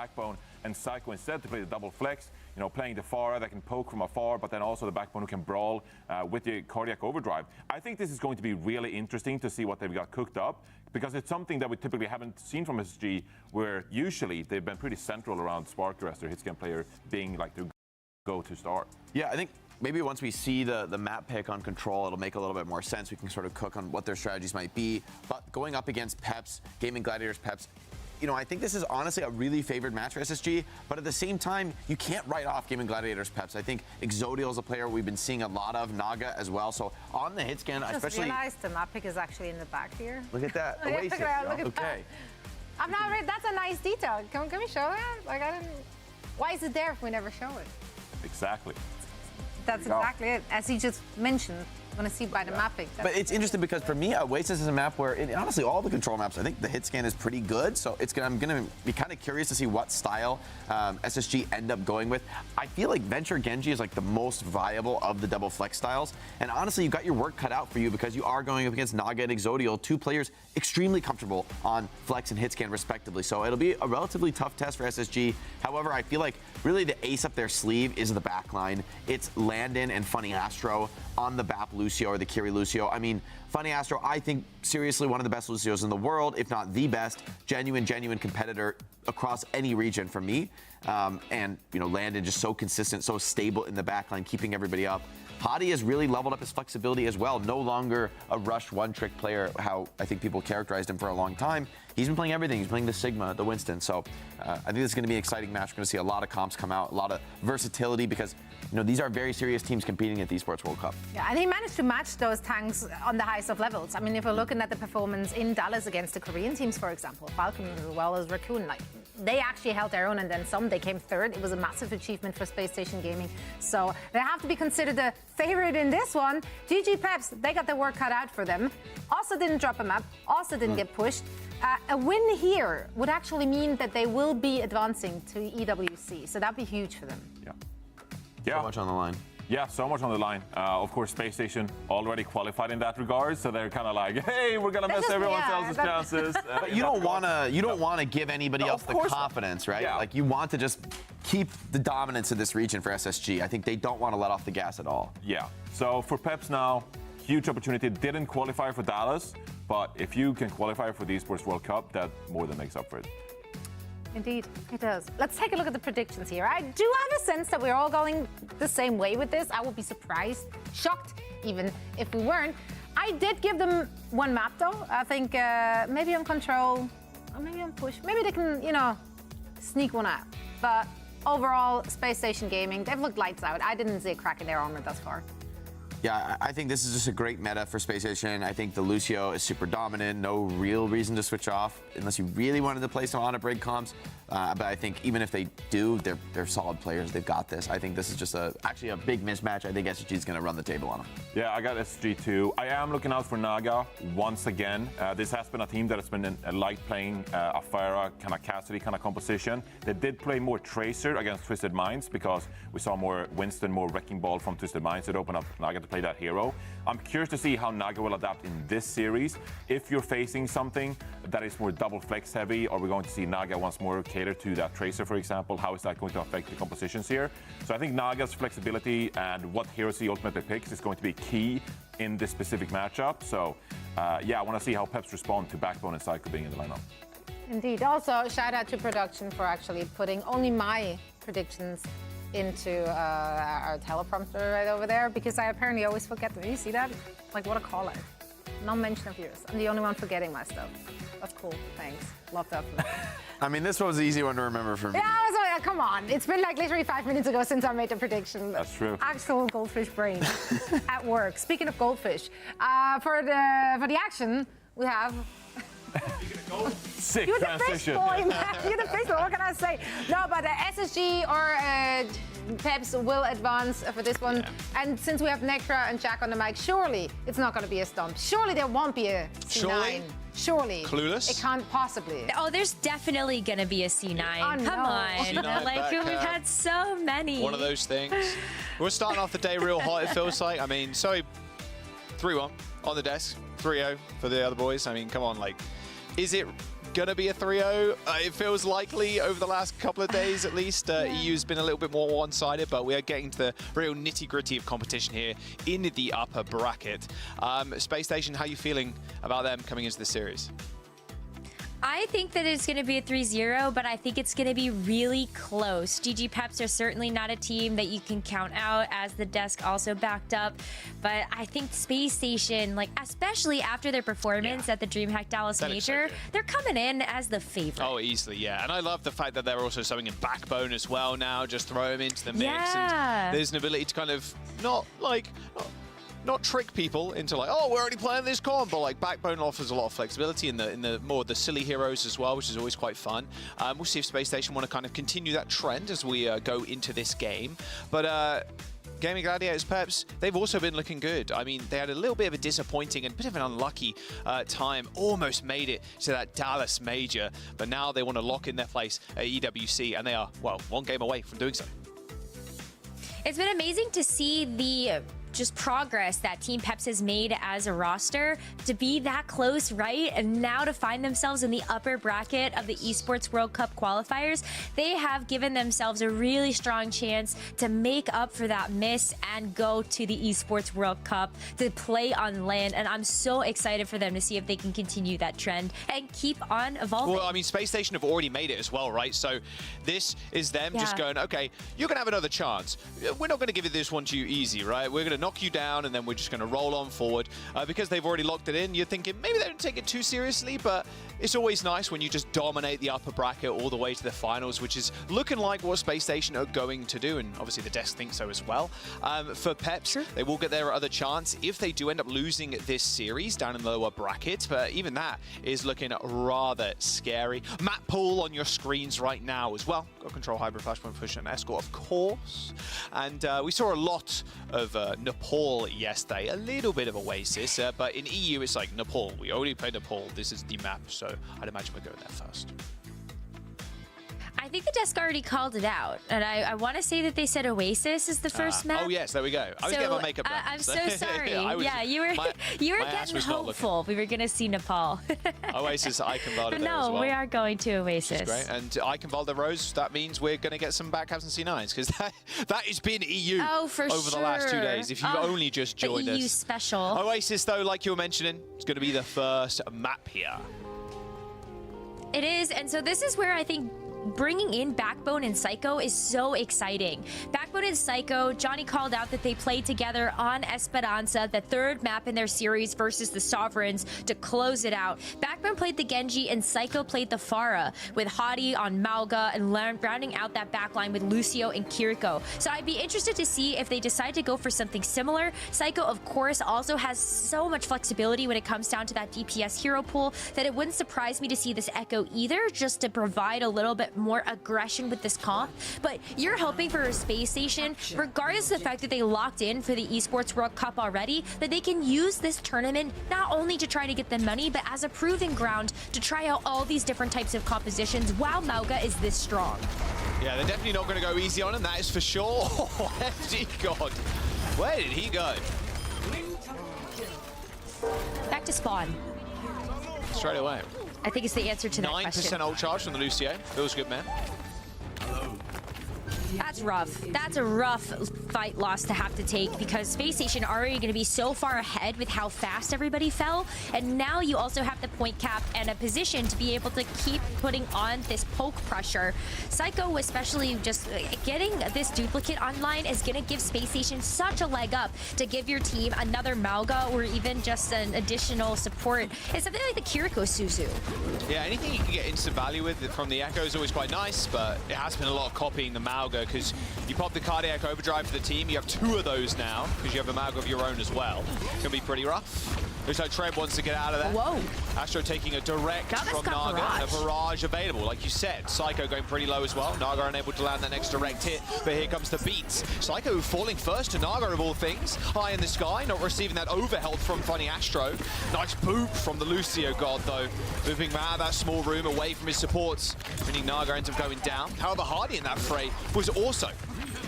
Backbone and Psycho instead to play the double flex. You know, playing the Pharah that can poke from afar, but then also the Backbone who can brawl with the Cardiac Overdrive. I think this is going to be really interesting to see what they've got cooked up, because it's something that we typically haven't seen from SSG, where usually they've been pretty central around Sparker as their hitscan player being like their go-to star. Yeah, I think maybe once we see the map pick on Control, it'll make a little bit more sense. We can sort of cook on what their strategies might be. But going up against Peps, Gaming Gladiators Peps, you know, I think this is honestly a really favored match for SSG, but at the same time, you can't write off Gaming Gladiators Peps. I think Exodial is a player we've been seeing a lot of, Naga as well. So on the hit scan, I especially... just realized the map pick is actually in the back here. Look at that. Look Oasis. at that. Okay. I'm not ready. That's a nice detail. Can we show that? Like, I didn't... Why is it there if we never show it? Exactly. That's exactly it. As he just mentioned, I'm going to see by the mapping. But it's interesting because for me, Oasis is a map where, honestly, all the Control maps, I think the hit scan is pretty good. So I'm going to be kind of curious to see what style SSG end up going with. I feel like Venture Genji is like the most viable of the double flex styles. And honestly, you've got your work cut out for you because you are going up against Naga and Exodial, two players extremely comfortable on flex and hit scan respectively. So it'll be a relatively tough test for SSG. However, I feel like really the ace up their sleeve is the backline. It's Landon and Funny Astro on the BAP Lucio or the Kiri Lucio. I mean, Funny Astro, I think seriously one of the best Lucios in the world, if not the best, genuine competitor across any region for me. And, you know, Landon just so consistent, so stable in the backline, keeping everybody up. Hadi has really leveled up his flexibility as well. No longer a rush one-trick player, how I think people characterized him for a long time. He's been playing everything. He's playing the Sigma, the Winston. So I think this is going to be an exciting match. We're going to see a lot of comps come out, a lot of versatility because, you know, these are very serious teams competing at the Esports World Cup. Yeah, and he managed to match those tanks on the highest of levels. I mean, if we're looking at the performance in Dallas against the Korean teams, for example, Falcon as well as Raccoon, like, they actually held their own and then some. They came third. It was a massive achievement for Space Station Gaming. So they have to be considered the favorite in this one. GG Peps, they got their work cut out for them. Also didn't drop a map, also didn't get pushed. A win here would actually mean that they will be advancing to EWC. So that'd be huge for them. So much on the line. Yeah, so much on the line. Of course, Space Station already qualified in that regard, so they're kind of like, hey, we're gonna mess everyone else's chances. But you don't want to give anybody else the confidence, right? Yeah. Like you want to just keep the dominance of this region for SSG. I think they don't want to let off the gas at all. Yeah. So for Peps now, huge opportunity. Didn't qualify for Dallas, but if you can qualify for the Esports World Cup, that more than makes up for it. Indeed, it does. Let's take a look at the predictions here. I do have a sense that we're all going the same way with this. I would be surprised, shocked even, if we weren't. I did give them one map, though. I think maybe on Control, or maybe on Push. Maybe they can, you know, sneak one out. But overall, Space Station Gaming, they've looked lights out. I didn't see a crack in their armor thus far. Yeah, I think this is just a great meta for Space Station. I think the Lucio is super dominant. No real reason to switch off unless you really wanted to play some on-a-break comps. But I think even if they do, they're solid players. They've got this. I think this is just actually a big mismatch. I think SSG is going to run the table on them. Yeah, I got SSG too. I am looking out for Naga once again. This has been a team that has been a light playing a Pharah kind of Cassidy kind of composition. They did play more Tracer against Twisted Minds because we saw more Winston, more Wrecking Ball from Twisted Minds. It opened up Naga to play that hero. I'm curious to see how Naga will adapt in this series. If you're facing something that is more double flex heavy, are we going to see Naga once more cater to that Tracer, for example? How is that going to affect the compositions here? So I think Naga's flexibility and what heroes he ultimately picks is going to be key in this specific matchup. So yeah, I want to see how Peps respond to Backbone and Psycho being in the lineup. Indeed. Also, shout out to production for actually putting only my predictions into our teleprompter right over there, because I apparently always forget them. Do you see that? Like, what a call out. No mention of yours. I'm the only one forgetting my stuff. That's cool. Thanks. Love that. I mean, this was the easy one to remember for me. Yeah, I was like, come on. It's been like literally 5 minutes ago since I made the prediction. That's true. Actual goldfish brain at work. Speaking of goldfish, for the action, we have... Sick You're the transition. fish boy, man. You're the fish boy. What can I say? No, but SSG or Peps will advance for this one. Yeah. And since we have Necra and Jack on the mic, surely it's not going to be a stomp. Surely there won't be a C9. Surely. Clueless? It can't possibly. Oh, there's definitely going to be a C9. Oh, Come no. on. C9 like, back, we've had so many. One of those things. We're starting off the day real hot, it feels like. I mean, so 3-1 on the desk, 3-0 for the other boys. I mean, come on, like, is it going to be a 3-0. It feels likely over the last couple of days, at least. EU's been a little bit more one-sided, but we are getting to the real nitty-gritty of competition here in the upper bracket. Space Station, how are you feeling about them coming into the series? I think that it's going to be a 3-0, but I think it's going to be really close. GG Peps are certainly not a team that you can count out, as the desk also backed up. But I think Space Station, like especially after their performance at the DreamHack Dallas Major, they're coming in as the favorite. Oh, easily, yeah. And I love the fact that they're also showing in Backbone as well now. Just throw them into the mix. Yeah. And there's an ability to kind of not trick people into like, oh, we're already playing this comp, but like Backbone offers a lot of flexibility in the more the silly heroes as well, which is always quite fun. We'll see if Space Station want to kind of continue that trend as we go into this game. But Gaming Gladiators Peps, they've also been looking good. I mean, they had a little bit of a disappointing and bit of an unlucky time. Almost made it to that Dallas Major, but now they want to lock in their place at EWC, and they are, well, one game away from doing so. It's been amazing to see the just progress that Team Peps has made as a roster to be that close, right? And now to find themselves in the upper bracket of the Esports World Cup qualifiers, they have given themselves a really strong chance to make up for that miss and go to the Esports World Cup to play on LAN. And I'm so excited for them to see if they can continue that trend and keep on evolving. Well, I mean, Space Station have already made it as well, right? So this is them just going, okay, you're going to have another chance. We're not going to give it this one to you easy, right? We're going to knock you down, and then we're just going to roll on forward. Because they've already locked it in, you're thinking maybe they don't take it too seriously, but it's always nice when you just dominate the upper bracket all the way to the finals, which is looking like what Space Station are going to do, and obviously the desk thinks so as well. For Peps, they will get their other chance if they do end up losing this series down in the lower bracket, but even that is looking rather scary. Map pool on your screens right now as well. Got control, hybrid, flashpoint, push, and escort, of course. And we saw a lot of Nepal yesterday, a little bit of Oasis, but in EU it's like Nepal. We already played Nepal. This is the map, so I'd imagine we're going there first. I think the desk already called it out, and I want to say that they said Oasis is the first map. Oh yes, there we go. I was getting my makeup done. I'm so sorry. Yeah, you were getting hopeful. We were going to see Nepal. Oasis, Iconvalda there as well. No, we are going to Oasis. Great, and Iconvalda Rose. That means we're going to get some backcaps and C9s, because that has been EU over the last 2 days. If you've only just joined us, EU special. Oasis, though, like you were mentioning, it's going to be the first map here. It is, and so this is where I think bringing in Backbone and Psycho is so exciting. Backbone and Psycho, Johnny called out that they played together on Esperanza, the third map in their series versus the Sovereigns, to close it out. Backbone played the Genji and Psycho played the Pharah, with Hadi on Malga and rounding out that backline with Lucio and Kiriko. So I'd be interested to see if they decide to go for something similar. Psycho, of course, also has so much flexibility when it comes down to that DPS hero pool that it wouldn't surprise me to see this Echo either, just to provide a little bit more aggression with this comp. But you're hoping for a Space Station, regardless of the fact that they locked in for the Esports World Cup already, that they can use this tournament not only to try to get the money, but as a proving ground to try out all these different types of compositions while Malga is this strong. Yeah, they're definitely not going to go easy on him, that is for sure. FD God, where did he go? Back to spawn. Straight away. I think it's the answer to that question. 9% ult charge from the Lucio. Feels good, man. That's rough. That's a rough fight loss to have to take, because Space Station already going to be so far ahead with how fast everybody fell, and now you also have the point cap and a position to be able to keep putting on this poke pressure. Psycho, especially just getting this duplicate online, is going to give Space Station such a leg up to give your team another Malga or even just an additional support. It's something like the Kiriko Suzu. Yeah, anything you can get instant value with from the Echo is always quite nice, but it has been a lot of copying the Malga, because you pop the cardiac overdrive for the team. You have 2 of those now, because you have a Malga of your own as well. It's going to be pretty rough. Looks like Treb wants to get out of there. Whoa. Astro taking a direct from Naga, and a barrage available. Like you said, Psycho going pretty low as well. Naga unable to land that next direct hit, but here comes the beats. Psycho falling first to Naga of all things. High in the sky, not receiving that overhealth from Funny Astro. Nice boop from the Lucio God, though. Moving him out of that small room away from his supports. Meaning Naga ends up going down. However, Hardy in that fray was also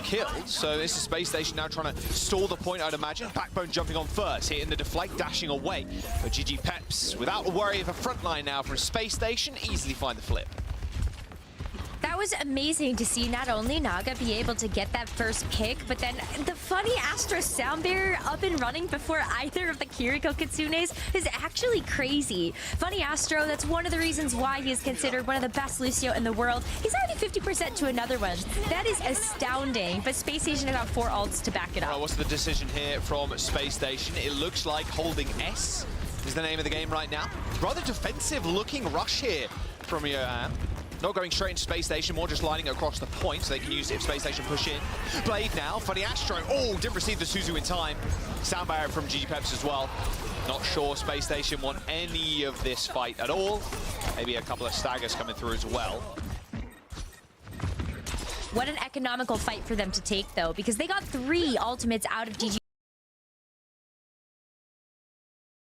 killed, so this is Space Station now trying to stall the point, I'd imagine. Backbone jumping on first, hitting the deflect, dashing away. away. But GG Peps, without a worry of a front line now from Space Station, easily find the flip. That was amazing to see not only Naga be able to get that first pick, but then the funny Astra sound barrier up and running before either of the Kiriko Kitsunes is actually crazy. Funny Astro, that's one of the reasons why he is considered one of the best Lucio in the world. He's already 50% to another one. That is astounding, but Space Station got 4 ults to back it up. Well, what's the decision here from Space Station? It looks like holding S is the name of the game right now. Rather defensive looking rush here from Johan. Not going straight into Space Station, more just lining it across the point so they can use it if Space Station push in. Blade now, Funny Astro. Oh, didn't receive the Suzu in time. Sound barrier from GG Peps as well. Not sure Space Station want any of this fight at all. Maybe a couple of staggers coming through as well. What an economical fight for them to take, though, because they got 3 ultimates out of GG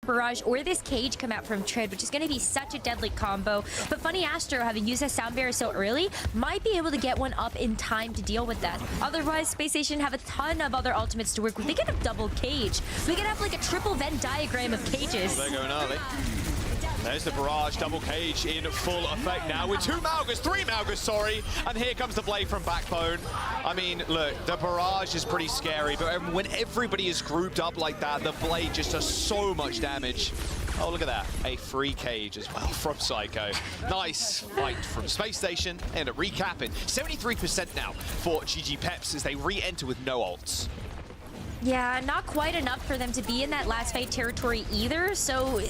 Barrage or this cage come out from Tread, which is going to be such a deadly combo. But Funny Astro, having used that sound barrier so early, might be able to get one up in time to deal with that. Otherwise, Space Station have a ton of other ultimates to work with. They could have double cage. We could have like a triple Venn diagram of cages. They're going early. There's the barrage, double cage in full effect now with 2 Malgas, 3 Malgas, sorry. And here comes the blade from Backbone. I mean, look, the barrage is pretty scary, but when everybody is grouped up like that, the blade just does so much damage. Oh, look at that. A free cage as well from Psycho. Nice fight from Space Station. And a recapping. 73% now for GG Peps as they re-enter with no ults. Yeah, not quite enough for them to be in that last fight territory either, so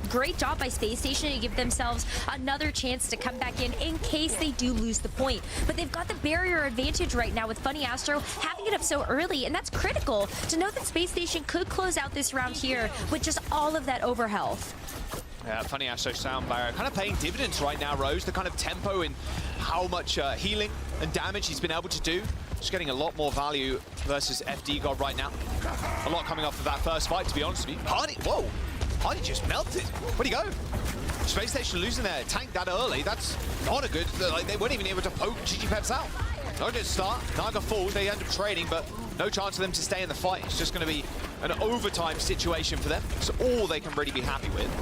great job by Space Station to give themselves another chance to come back in case they do lose the point. But they've got the barrier advantage right now with Funny Astro having it up so early, and that's critical to know that Space Station could close out this round here with just all of that overhealth. Yeah, Funny Astro sound barrier kind of paying dividends right now, Rose. The kind of tempo and how much healing and damage he's been able to do. Just getting a lot more value versus FD God right now. A lot coming off of that first fight, to be honest with you. Hardy, whoa! Hardy just melted. Where'd he go? Space Station losing their tank that early. That's not a good... Like, they weren't even able to poke GG Peps out. Not a good start. Naga falls. They end up trading, but no chance for them to stay in the fight. It's just going to be an overtime situation for them. It's all they can really be happy with.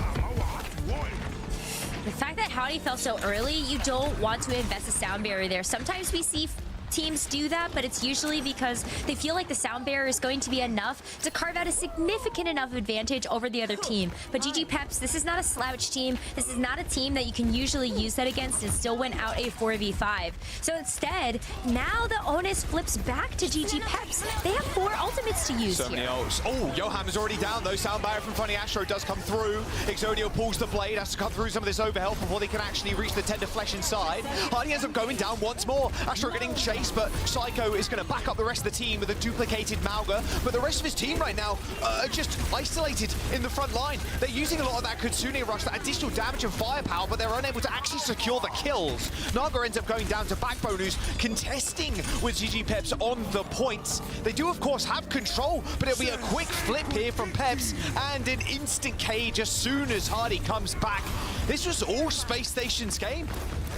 The fact that Howdy fell so early, you don't want to invest a sound barrier there. Sometimes we see teams do that, but it's usually because they feel like the sound barrier is going to be enough to carve out a significant enough advantage over the other team. But GG Peps, this is not a slouch team. This is not a team that you can usually use that against and still win out a 4v5. So instead, now the onus flips back to GG Peps. They have 4 ultimates to use so here. many ults. Oh, Johan is already down though. Sound barrier from Funny Astro does come through. Exodio pulls the blade, has to cut through some of this overhealth before they can actually reach the tender flesh inside. Hardy ends up going down once more. Astro getting chased, but Psycho is going to back up the rest of the team with a duplicated Malga. But the rest of his team right now are just isolated in the front line. They're using a lot of that Kitsune rush, that additional damage and firepower, but they're unable to actually secure the kills. Naga ends up going down to Backbone, who's contesting with GG Peps on the points. They do, of course, have control, but it'll be a quick flip here from Peps and an instant cage as soon as Hardy comes back. This was all Space Station's game.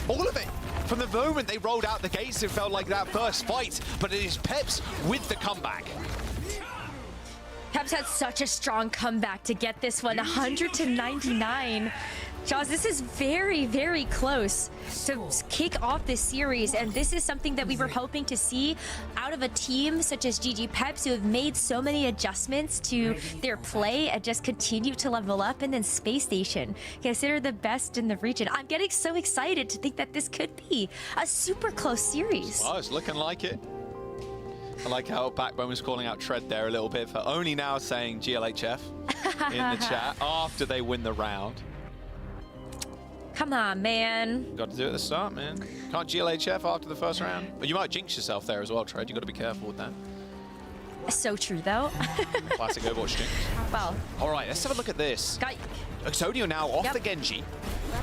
All of it. From the moment they rolled out the gates, it felt like that first fight, but it is Peps with the comeback. Peps had such a strong comeback to get this one, 100-99. Jaws, this is very, very close to kick off this series, and this is something that we were hoping to see out of a team such as GG Peps, who have made so many adjustments to their play and just continue to level up. And then Space Station, considered the best in the region. I'm getting so excited to think that this could be a super close series. Oh, it's looking like it. I like how Backbone was calling out Tread there a little bit for only now saying GLHF in the chat after they win the round. Come on, man. Got to do it at the start, man. Can't GLHF after the first round. But you might jinx yourself there as well, Tread. You got to be careful with that. So true, though. Classic Overwatch jinx. Well. All right, let's have a look at this. Exodio now off the Genji,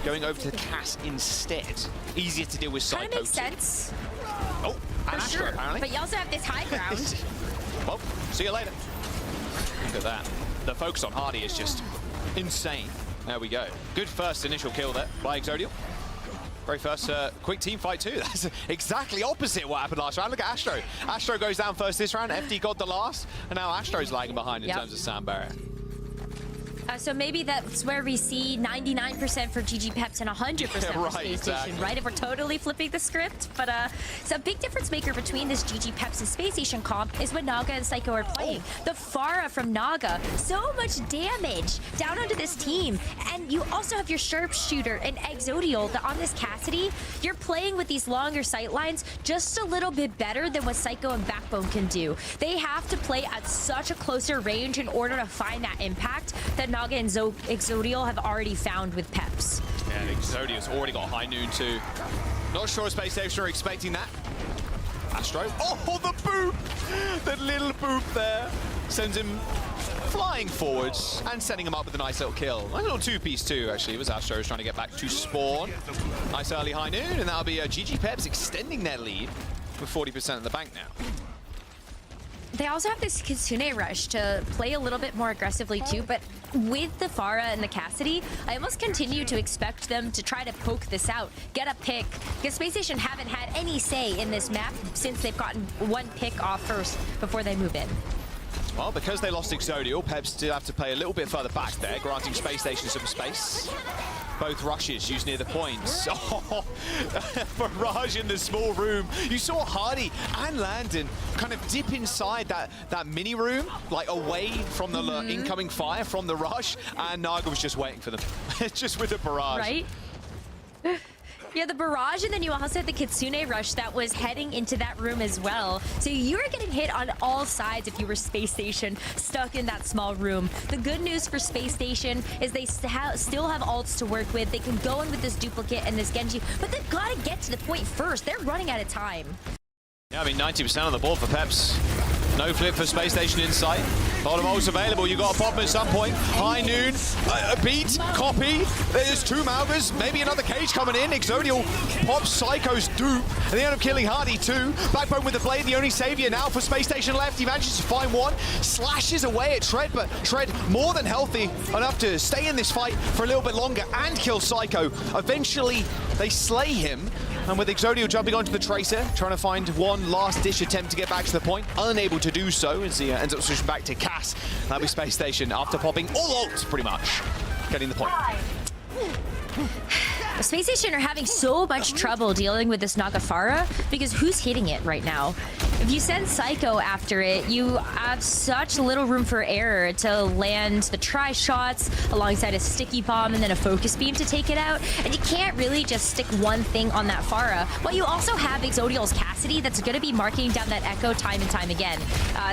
going over to the Cass instead. Easier to deal with Psycho. Kind of makes sense. Oh, and Astro, apparently. But you also have this high ground. Well, see you later. Look at that. The focus on Hardy is just insane. There we go. Good first initial kill there by Exodio. Very first quick team fight too. That's exactly opposite what happened last round. Look at Astro. Astro goes down first this round. FD got the last. And now Astro's lagging behind in terms of sound barrier. So maybe that's where we see 99% for GG Peps and 100% for Space Station, right? If we're totally flipping the script. But so a big difference maker between this GG Peps and Space Station comp is when Naga and Psycho are playing. The Pharah from Naga, so much damage down onto this team. And you also have your Sharpshooter and Exodial on this Cassidy. You're playing with these longer sight lines just a little bit better than what Psycho and Backbone can do. They have to play at such a closer range in order to find that impact that Naga and Exodial have already found with Peps. Yeah, and Exodial's already got High Noon too. Not sure Space Station are expecting that. Astro, oh, the boop! The little boop there sends him flying forwards and setting him up with a nice little kill. A little two-piece too, actually. It was Astros trying to get back to spawn. Nice early High Noon, and that'll be GG Peps extending their lead with 40% in the bank now. They also have this Kitsune rush to play a little bit more aggressively too, but with the Pharah and the Cassidy, I almost continue to expect them to try to poke this out, get a pick, because Space Station haven't had any say in this map since they've gotten one pick off first before they move in. Well, because they lost Exodial, Peps did have to play a little bit further back there, granting Space Station some space. Both rushes used near the points. Oh, barrage in the small room. You saw Hardy and Landon kind of dip inside that mini room, like away from the incoming fire from the rush, and Naga was just waiting for them, just with a barrage. Right? Yeah, the barrage, and then you also had the Kitsune rush that was heading into that room as well. So you were getting hit on all sides if you were Space Station stuck in that small room. The good news for Space Station is they still have ults to work with. They can go in with this duplicate and this Genji, but they've got to get to the point first. They're running out of time. Yeah, I mean, 90% on the board for Peps. No flip for Space Station in sight. A lot of ults available. You got to pop them at some point. High Noon, a beat, copy. There's two Malgas, maybe another cage coming in. Exodial pops Psycho's dupe, and they end up killing Hardy too. Backbone with the blade, the only savior now for Space Station left. He manages to find one, slashes away at Tread, but Tread more than healthy enough to stay in this fight for a little bit longer and kill Psycho. Eventually, they slay him, and with Exodial jumping onto the Tracer, trying to find one last-ditch attempt to get back to the point, unable to do so as he ends up switching back to Cass. That'll be Space Station after popping all ults, pretty much, getting the point. Space Station are having so much trouble dealing with this Naga Pharah because who's hitting it right now? If you send Psycho after it, you have such little room for error to land the tri-shots alongside a sticky bomb and then a focus beam to take it out. And you can't really just stick one thing on that Pharah. But you also have Exodial's Cassidy that's going to be marking down that Echo time and time again.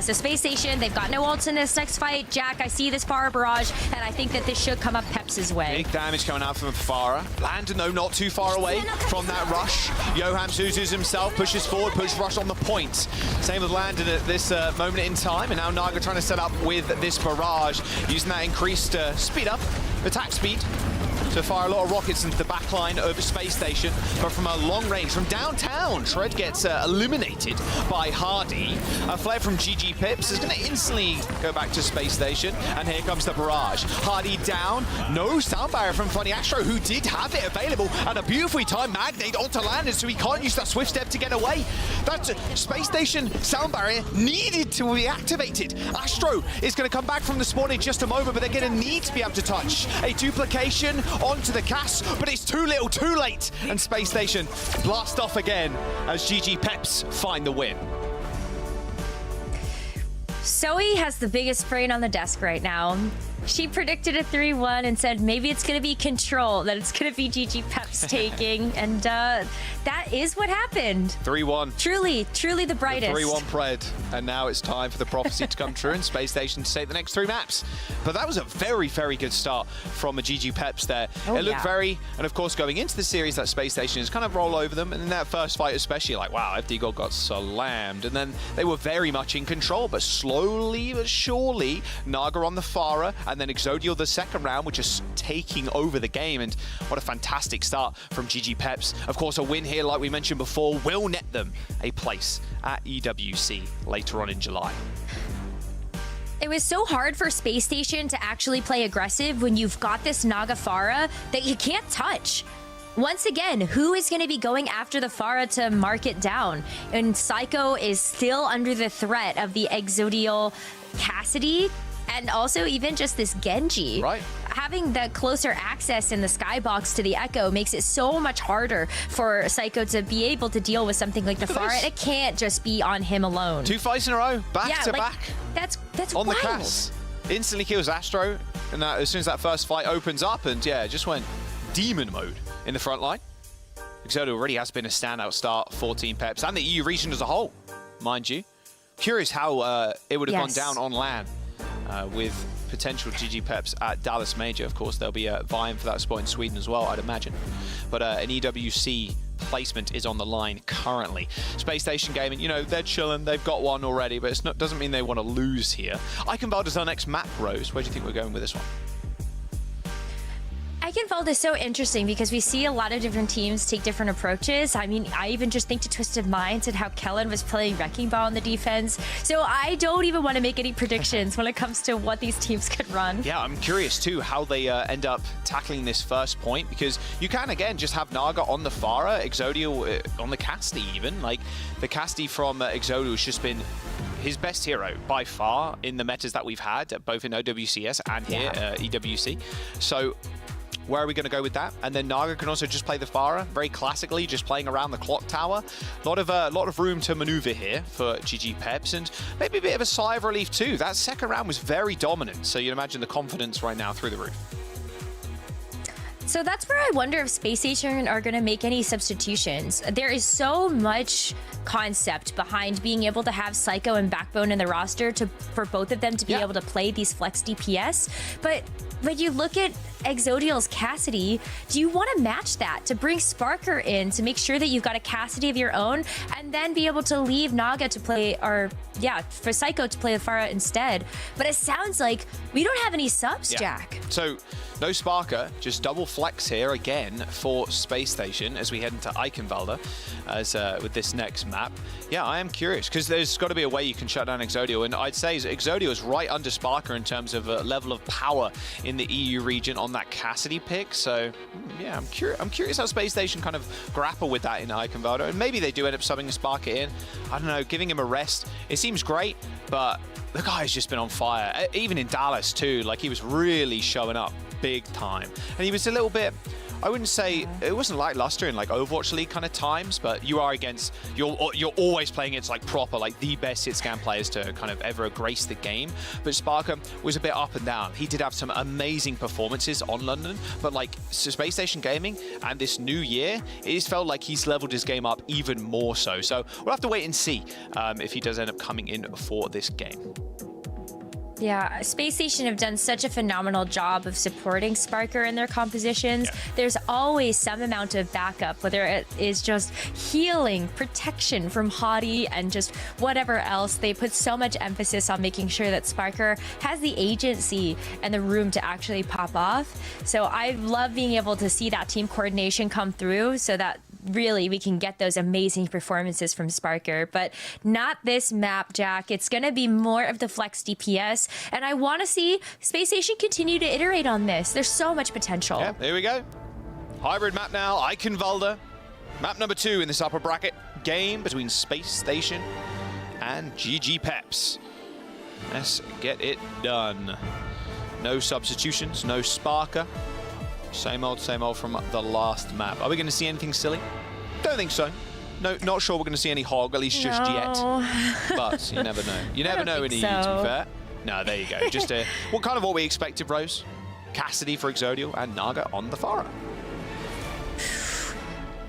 So Space Station, they've got no ults in this next fight. Jack, I see this Pharah barrage, and I think that this should come up Peps' way. Big damage coming out from Pharah. Landon, though, not too far away from that rush. Johan Suzus himself pushes forward, push rush on the point. Same with Landon at this moment in time, and now Naga trying to set up with this barrage, using that increased speed up, attack speed, to fire a lot of rockets into the back line of Space Station, but from a long range, from downtown, Tread gets eliminated by Hardy. A flare from GG Peps is going to instantly go back to Space Station, and here comes the barrage. Hardy down, no sound barrier from Funny Astro, who did have it available, and a beautifully timed Magnate onto Landon, so he can't use that swift step to get away. That Space Station sound barrier needed to be activated. Astro is going to come back from the spawn in just a moment, but they're going to need to be able to touch a duplication onto the Cass, but it's too little, too late, and Space Station blast off again as GG Peps find the win. Zoe has the biggest brain on the desk right now. She predicted a 3-1 and said maybe it's going to be Control, that it's going to be GG Peps taking, and that is what happened. 3-1. Truly the brightest. 3-1 Pred, and now it's time for the prophecy to come true and Space Station to take the next 3 maps. But that was a very, very good start from a GG Peps there. It looked very, and of course going into the series, that Space Station is kind of roll over them, and in that first fight especially, like, wow, FD God got slammed, and then they were very much in control, but slowly but surely, Naga on the Pharah, and then Exodial the second round, which is taking over the game. And what a fantastic start from GG Peps. Of course, a win here, like we mentioned before, will net them a place at EWC later on in July. It was so hard for Space Station to actually play aggressive when you've got this Naga Pharah that you can't touch. Once again, who is going to be going after the Pharah to mark it down? And Psycho is still under the threat of the Exodial Cassidy. And also even just this Genji. Right. Having the closer access in the skybox to the Echo makes it so much harder for Psycho to be able to deal with something like the Pharah. And it can't just be on him alone. 2 fights in a row, back to back. That's on wild. the Cass. Instantly kills Astro, and as soon as that first fight opens up, and yeah, just went demon mode in the front line. Exodo already has been a standout start for Team Peps and the EU region as a whole, mind you. Curious how it would have gone down on LAN with potential GG Peps at Dallas Major. Of course, they'll be vying for that spot in Sweden as well, I'd imagine. But an EWC placement is on the line currently. Space Station Gaming, you know, they're chilling. They've got one already, but it doesn't mean they want to lose here. Eichenwalde is our next map, Rose. Where do you think we're going with this one? Eichenwalde is so interesting because we see a lot of different teams take different approaches. I mean, I even just think to Twisted Minds and how Kellen was playing Wrecking Ball on the defense. So I don't even want to make any predictions when it comes to what these teams could run. Yeah, I'm curious too how they end up tackling this first point, because you can again just have Naga on the Pharah, Exodio on the Casti even. Like the Casti from Exodio has just been his best hero by far in the metas that we've had, both in OWCS and here EWC. So where are we going to go with that? And then Naga can also just play the Pharah, very classically, just playing around the clock tower. A lot of room to maneuver here for GG Peps, and maybe a bit of a sigh of relief too. That second round was very dominant, so you'd imagine the confidence right now through the roof. So that's where I wonder if Space Station are going to make any substitutions. There is so much concept behind being able to have Psycho and Backbone in the roster for both of them to be able to play these flex DPS. But when you look at Exodial's Cassidy, do you want to match that to bring Sparker in to make sure that you've got a Cassidy of your own and then be able to leave Naga to play, or for Psycho to play the Pharah instead? But it sounds like we don't have any subs, Jack. So no Sparker, just double flex here again for Space Station as we head into Eichenwalde as with this next map. Yeah, I am curious because there's got to be a way you can shut down Exodio, and I'd say Exodio is right under Sparker in terms of level of power in the EU region on that Cassidy pick. So yeah, I'm curious how Space Station kind of grapple with that in Eichenwalde, and maybe they do end up subbing Sparker in. I don't know, giving him a rest. It seems great, but the guy's just been on fire. Even in Dallas too, like he was really showing up big time, and he was a little bit, I wouldn't say it wasn't lackluster in like Overwatch League kind of times, but you are against, you're always playing against like proper, like the best hit scan players to kind of ever grace the game. But Sparker was a bit up and down. He did have some amazing performances on London, but like Space Station Gaming and this new year, it just felt like he's leveled his game up even more so. So we'll have to wait and see if he does end up coming in for this game. Yeah, Space Station have done such a phenomenal job of supporting Sparker in their compositions. There's always some amount of backup, whether it is just healing, protection from Hottie, and just whatever else. They put so much emphasis on making sure that Sparker has the agency and the room to actually pop off. So I love being able to see that team coordination come through so that really we can get those amazing performances from Sparker. But not this map, Jack. It's going to be more of the flex DPS, and I want to see Space Station continue to iterate on this. There's so much potential. Yeah, here we go. Hybrid map now, Eichenwalde. Map number 2 in this upper bracket game between Space Station and GG Peps. Let's get it done. No substitutions, no Sparker. Same old from the last map. Are we going to see anything silly? Don't think so. No, not sure we're going to see any hog, at least just yet. But you never know. You never know in EU, to be fair. No, there you go. Just what we expected, Rose. Cassidy for Exodio and Naga on the Pharah.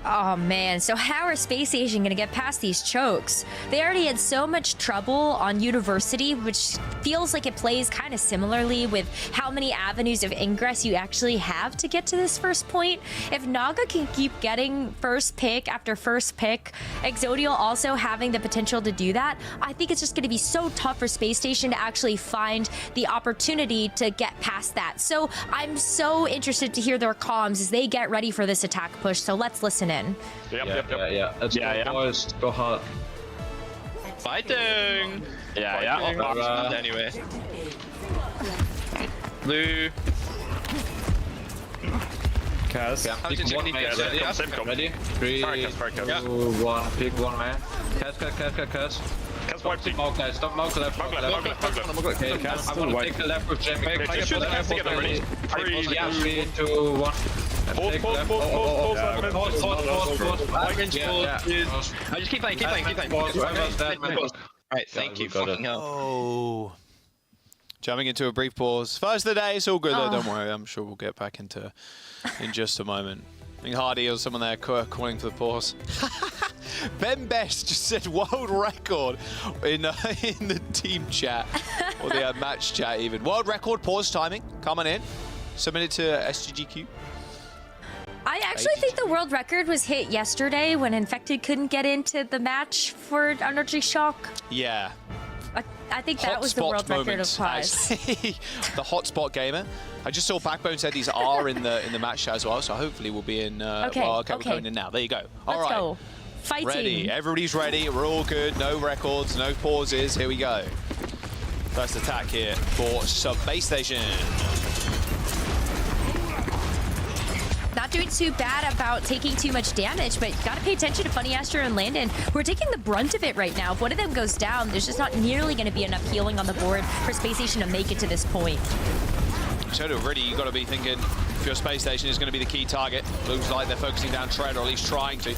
Oh man, so how are Space Station gonna get past these chokes? They already had so much trouble on University, which feels like it plays kind of similarly with how many avenues of ingress you actually have to get to this first point. If Naga can keep getting first pick after first pick, Exodio also having the potential to do that, I think it's just gonna be so tough for Space Station to actually find the opportunity to get past that. So I'm so interested to hear their comms as they get ready for this attack push, so let's listen in. Yeah. Let's go, boys. Go hard. Fighting! Yeah. Anyway. Blue. Kaz. Pick one man. Ready? 3, 2, 1. Pick one man. Kaz. White peak. Smoke left, stop smoke left. Smoke left. Okay, I'm gonna take the left with Jamie. Shoot the cast together already. 3, 2, 1. Pause. Just keep playing. Right, thank you. Oh. Jumping into a brief pause. First of the day, it's all good though, don't worry. I'm sure we'll get back into in just a moment. I think Hardy or someone there calling for the pause. Ben Best just said world record in the team chat, or the match chat even. World record pause timing coming in. Submitted to SGGQ. I actually think the world record was hit yesterday when Infected couldn't get into the match for Energy Shock. Yeah. I think that was the world record of pause. The hotspot gamer. I just saw Backbone said these are in the match chat as well, so hopefully we'll be in. Okay, we're going in now. There you go. Let's go. Fighting. Ready. Everybody's ready. We're all good. No records, no pauses. Here we go. First attack here for Sub-Base Station. Not doing too bad about taking too much damage, but gotta pay attention to Funny Astro and Landon. We're taking the brunt of it right now. If one of them goes down, there's just not nearly going to be enough healing on the board for Space Station to make it to this point. So already you got to be thinking if your Space Station is going to be the key target. Looks like they're focusing down Tread, or at least trying to.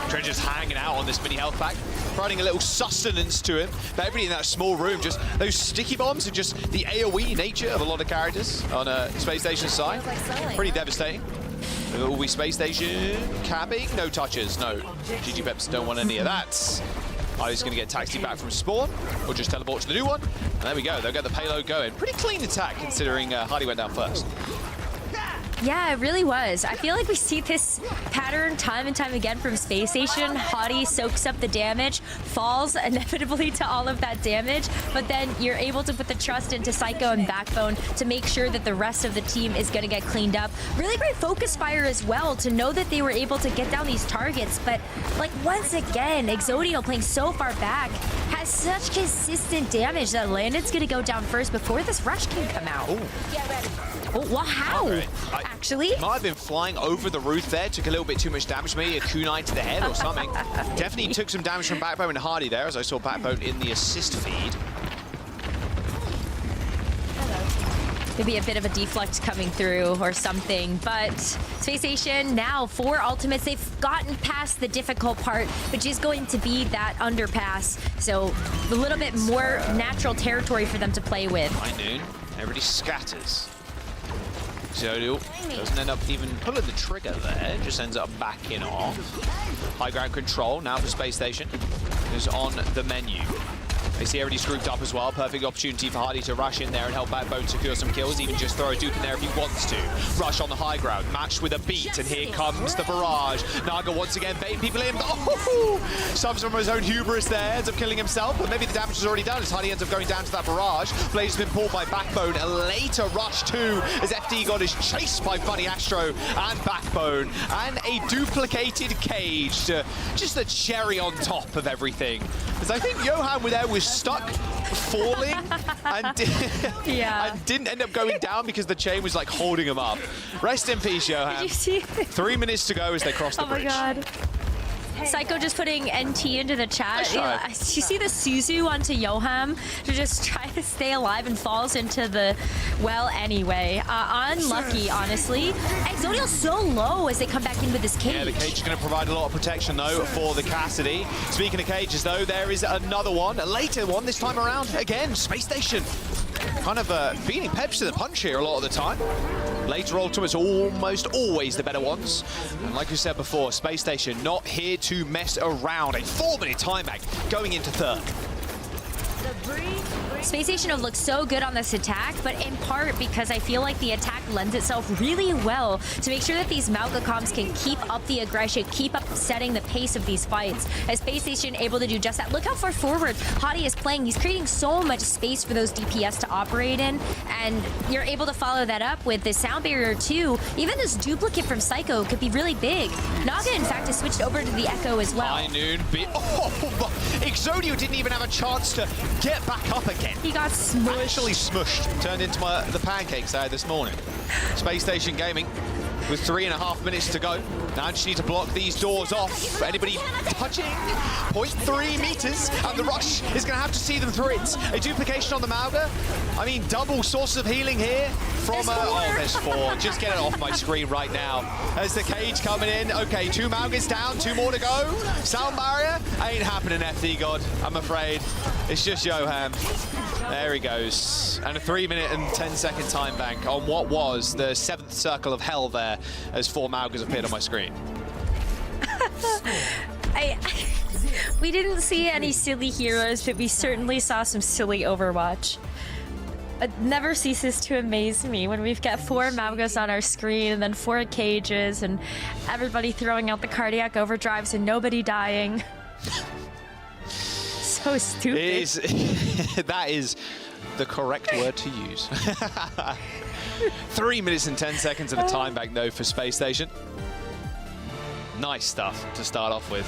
Tread just hanging out on this mini health pack, providing a little sustenance to him. But everybody in that small room, just those sticky bombs and just the AoE nature of a lot of characters on a Space Station side. Pretty devastating. Will we Space Station capping? No touches, no. GG Peps don't want any of that. Hardy's going to get taxied back from spawn, or just teleport to the new one. And there we go, they'll get the payload going. Pretty clean attack considering Hardy went down first. Yeah, it really was. I feel like we see this pattern time and time again from Space Station. Hottie soaks up the damage, falls inevitably to all of that damage, but then you're able to put the trust into Psycho and Backbone to make sure that the rest of the team is going to get cleaned up. Really great focus fire as well to know that they were able to get down these targets, but like once again, Exodio playing so far back has such consistent damage that Landon's going to go down first before this rush can come out. Ooh. Get ready. Oh, wow, how? Okay. Actually? Might have been flying over the roof there, took a little bit too much damage, maybe a kunai to the head or something. Definitely took some damage from Backbone and Hardy there, as I saw Backbone in the assist feed. Maybe a bit of a deflect coming through or something, but Space Station now 4 ultimates. They've gotten past the difficult part, which is going to be that underpass. So a little bit more natural territory for them to play with. High noon, everybody scatters. Exodio doesn't end up even pulling the trigger there, just ends up backing off. High ground control now for Space Station is on the menu. They see everybody's grouped up as well. Perfect opportunity for Hardy to rush in there and help Backbone secure some kills. Even just throw a dupe in there if he wants to. Rush on the high ground, matched with a beat, and here comes the barrage. Naga once again baiting people in. Oh! Suffers from his own hubris there, ends up killing himself, but maybe the damage is already done as Hardy ends up going down to that barrage. Blaze has been pulled by Backbone. A later rush too, as FD God is chased by Funny Astro and Backbone. And a duplicated cage to just the cherry on top of everything. Because I think Johan was stuck falling and, and didn't end up going down because the chain was like holding him up. Rest in peace, Johan. Did you see? 3 minutes to go as they cross the bridge. Oh my god. Psycho just putting NT into the chat. You see the Suzu onto Yoham to just try to stay alive and falls into the well anyway. Unlucky, honestly. Exodio's so low as they come back in with this cage. Yeah, the cage is going to provide a lot of protection though for the Cassidy. Speaking of cages though, there is another one, a later one this time around. Again, Space Station. Kind of beating Peps to the punch here a lot of the time. Later ultimates almost always the better ones. And like we said before, Space Station not here to mess around. A 4-minute time back going into third. Space Station have looked so good on this attack, but in part because I feel like the attack lends itself really well to make sure that these Malgacoms can keep up the aggression, keep up setting the pace of these fights. As Space Station able to do just that. Look how far forward Hottie is playing. He's creating so much space for those DPS to operate in, and you're able to follow that up with the sound barrier too. Even this duplicate from Psycho could be really big. Naga, in fact, has switched over to the Echo as well. High noon. Exodio didn't even have a chance to get back up again. He got smushed. Actually smushed. Turned into the pancakes I had this morning. Space Station Gaming with 3.5 minutes to go. Now just need to block these doors off. Anybody touching 0.3 meters, and the Rush is going to have to see them through it. A duplication on the Mauga. I mean, double sources of healing here from... oh, there's 4. Just get it off my screen right now. There's the cage coming in. Okay, 2 Maugas down, 2 more to go. Sound barrier ain't happening, FD God, I'm afraid. It's just Johan. There he goes. And a 3-minute and 10-second time bank on what was the 7th circle of hell there as 4 Maugas appeared on my screen. We didn't see any silly heroes, but we certainly saw some silly Overwatch. It never ceases to amaze me when we've got 4 Maugas on our screen and then 4 cages and everybody throwing out the cardiac overdrives and nobody dying. So stupid. That is the correct word to use. 3 minutes and 10 seconds of a time back though for Space Station. Nice stuff to start off with.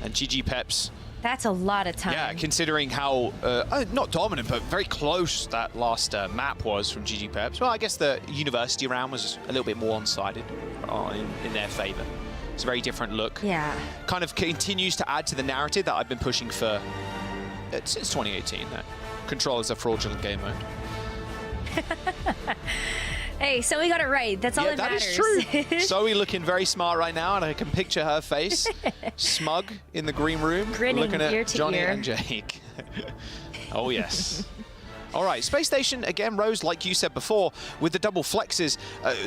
And GG Peps. That's a lot of time. Yeah, considering how, not dominant, but very close that last map was from GG Peps. Well, I guess the university round was a little bit more one-sided in their favor. It's a very different look. Yeah. Kind of continues to add to the narrative that I've been pushing for since 2018, that Control is a fraudulent game mode. Hey, so we got it right. That's all that matters. That is true. Zoe looking very smart right now, and I can picture her face, smug in the green room, grinning looking at ear to Johnny ear. and Jake. Oh, yes. All right, Space Station, again, Rose, like you said before, with the double flexes,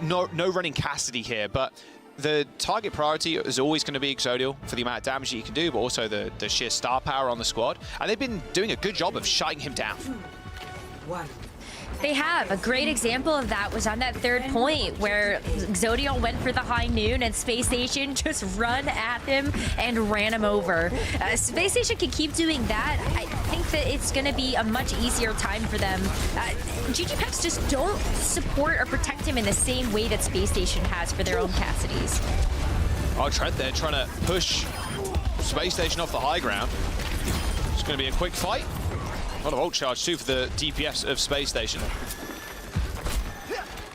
no running Cassidy here, but the target priority is always going to be Exodial for the amount of damage that you can do, but also the sheer star power on the squad, and they've been doing a good job of shutting him down. They have. A great example of that was on that 3rd point where Exodial went for the high noon and Space Station just run at him and ran him over. Space Station can keep doing that. I think that it's going to be a much easier time for them. GG Peps just don't support or protect him in the same way that Space Station has for their own Cassidys. Oh, Trent there trying to push Space Station off the high ground. It's going to be a quick fight. A lot of ult charge too for the DPS of Space Station.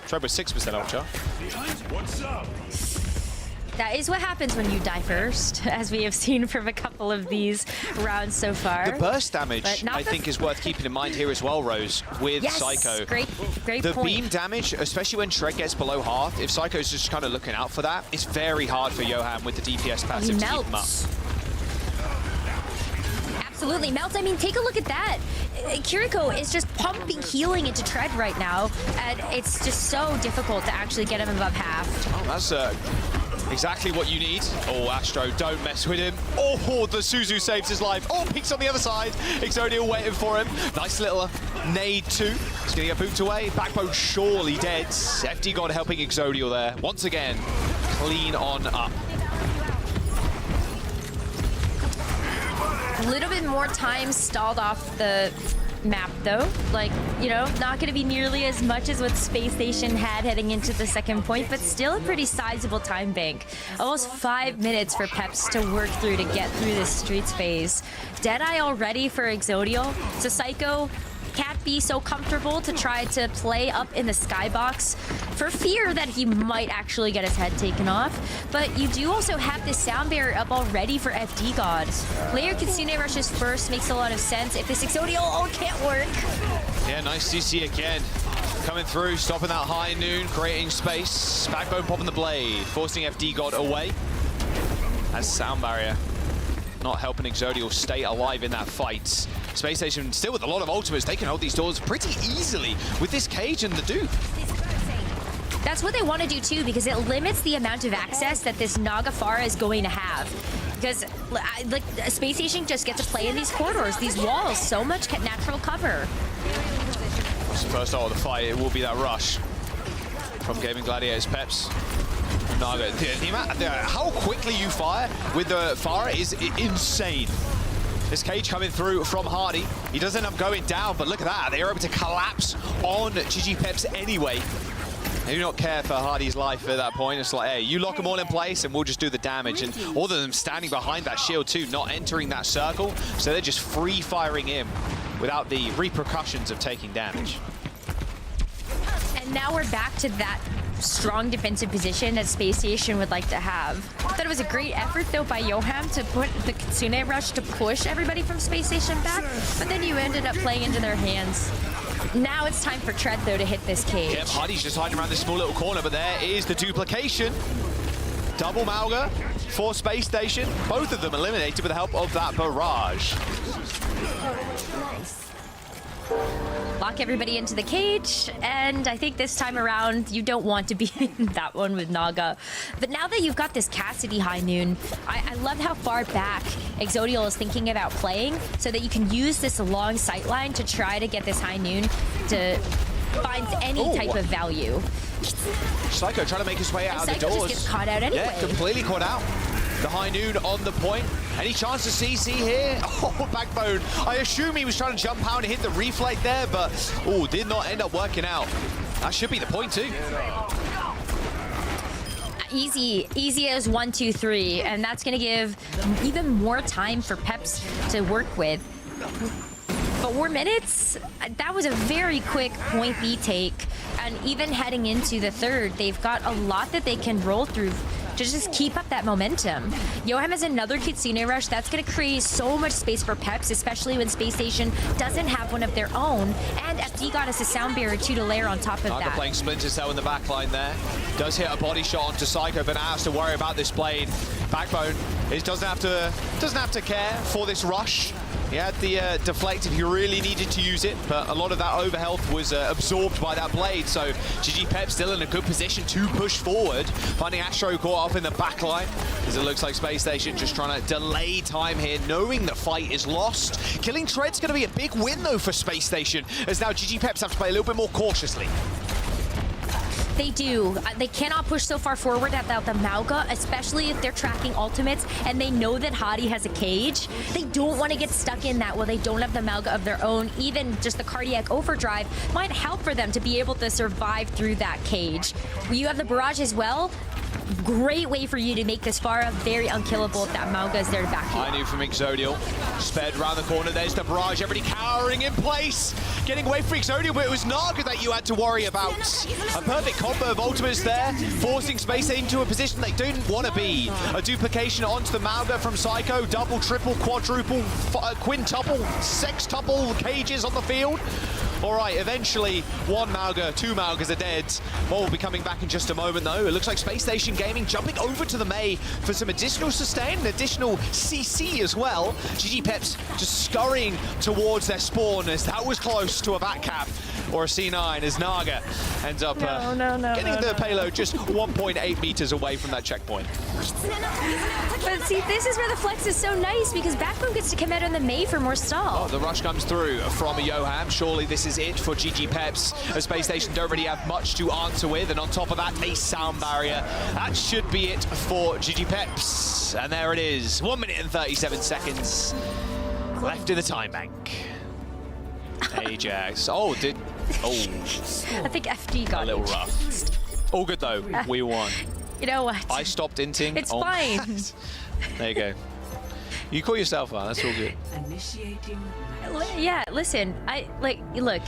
Tread with 6% ult charge. That is what happens when you die first, as we have seen from a couple of these rounds so far. The burst damage, I think, is worth keeping in mind here as well, Rose, with Psycho. Great point. The beam damage, especially when Shred gets below half, if Psycho's just kind of looking out for that, it's very hard for Johan with the DPS passive to keep him up. Absolutely melts. I mean, take a look at that. Kiriko is just pumping healing into Tread right now, and it's just so difficult to actually get him above half. Oh, that's exactly what you need. Oh, Astro, don't mess with him. Oh, the Suzu saves his life. Oh, peeks on the other side. Exodial waiting for him. Nice little nade too. He's going to get booped away. Backbone surely dead. FD God helping Exodial there. Once again, clean on up. A little bit more time stalled off the map though, like, you know, not going to be nearly as much as what Space Station had heading into the 2nd point, but still a pretty sizable time bank. Almost 5 minutes for Peps to work through to get through this Streets phase. Deadeye already for Exodial, so Psycho can't be so comfortable to try to play up in the skybox for fear that he might actually get his head taken off. But you do also have this sound barrier up already for FD God. Player Kitsune rushes first, makes a lot of sense. If this Exodial, it can't work. Yeah, nice CC again. Coming through, stopping that high noon, creating space. Backbone popping the blade, forcing FD God away. As sound barrier not helping Exodial stay alive in that fight. Space Station still with a lot of ultimates. They can hold these doors pretty easily with this cage and the dupe. That's what they want to do too, because it limits the amount of access that this Naga Pharah is going to have. Because like Space Station just gets to play in these corridors, these walls, so much natural cover. It's the first ult of the fight. It will be that rush from Gaming Gladiators. Peps. Naga. How quickly you fire with the Pharah is insane. This cage coming through from Hardy. He does end up going down, but look at that. They're able to collapse on GG Peps anyway. They do not care for Hardy's life at that point. It's like, hey, you lock them all in place and we'll just do the damage. And all of them standing behind that shield too, not entering that circle. So they're just free firing him without the repercussions of taking damage. And now we're back to that strong defensive position that Space Station would like to have. I thought it was a great effort, though, by Yoham to put the Kitsune Rush to push everybody from Space Station back, but then you ended up playing into their hands. Now it's time for Tread, though, to hit this cage. Yep, Hardy's just hiding around this small little corner, but there is the duplication. Double Mauga for Space Station. Both of them eliminated with the help of that barrage. Nice. Lock everybody into the cage, and I think this time around you don't want to be in that one with Naga. But now that you've got this Cassidy High Noon, I love how far back Exodial is thinking about playing so that you can use this long sight line to try to get this High Noon to find any type of value. Psycho trying to make his way out of the Psycho doors. just gets caught out anyway. Yeah, completely caught out. The High Noon on the point. Any chance to CC here? Oh, Backbone. I assume he was trying to jump out and hit the reflect there, but did not end up working out. That should be the point too. Easy as 1, 2, 3, and that's gonna give even more time for Peps to work with. 4 minutes? That was a very quick point B take, and even heading into the third, they've got a lot that they can roll through to just keep up that momentum. Yoham has another Kitsune Rush. That's going to create so much space for Peps, especially when Space Station doesn't have one of their own. And FD got us a sound barrier too to layer on top of Naga that. playing Splinter Cell in the back line there. Does hit a body shot onto Psycho, but now has to worry about this blade. Backbone doesn't have to care for this rush. He had the deflect if he really needed to use it, but a lot of that overhealth was absorbed by that blade. So GG Pep still in a good position to push forward, finding Astro caught up in the back line, as it looks like Space Station just trying to delay time here, knowing the fight is lost. Killing Tread's going to be a big win, though, for Space Station, as now GG Peps have to play a little bit more cautiously. They do. They cannot push so far forward without the Mauga, especially if they're tracking ultimates and they know that Hadi has a cage. They don't want to get stuck in that while they don't have the Mauga of their own. Even just the Cardiac Overdrive might help for them to be able to survive through that cage. You have the Barrage as well. Great way for you to make this Pharah very unkillable if that Mauga is there to back you up. I knew from Exodial. Sped around the corner. There's the Barrage. Everybody cowering in place. Getting away from Exodial, but it was Naga that you had to worry about. A perfect combo of ultimates there, forcing Space into a position they don't want to be. A duplication onto the Mauga from Psycho. Double, triple, quadruple, quintuple, sextuple cages on the field. All right, eventually, 1 Mauga, 2 Maugas are dead. Well, we'll be coming back in just a moment, though. It looks like Space Station Gaming jumping over to the Mei for some additional sustain, and additional CC as well. GG Peps just scurrying towards their spawn, as that was close to a back cap or a C9, as Naga ends up getting the payload just 1.8 meters away from that checkpoint. But see, this is where the flex is so nice, because Backbone gets to come out on the Mei for more stall. Oh, the rush comes through from Yoham. Surely this is it for GG Peps, as Space Station don't really have much to answer with, and on top of that, a sound barrier. That should be it for GG Peps. And there it is, 1 minute and 37 seconds left in the time bank. Ajax. I think FD got a little rough. All good though, we won. You know what? I stopped inting. It's fine. There you go. You call yourself out, that's all good. Yeah, listen, look,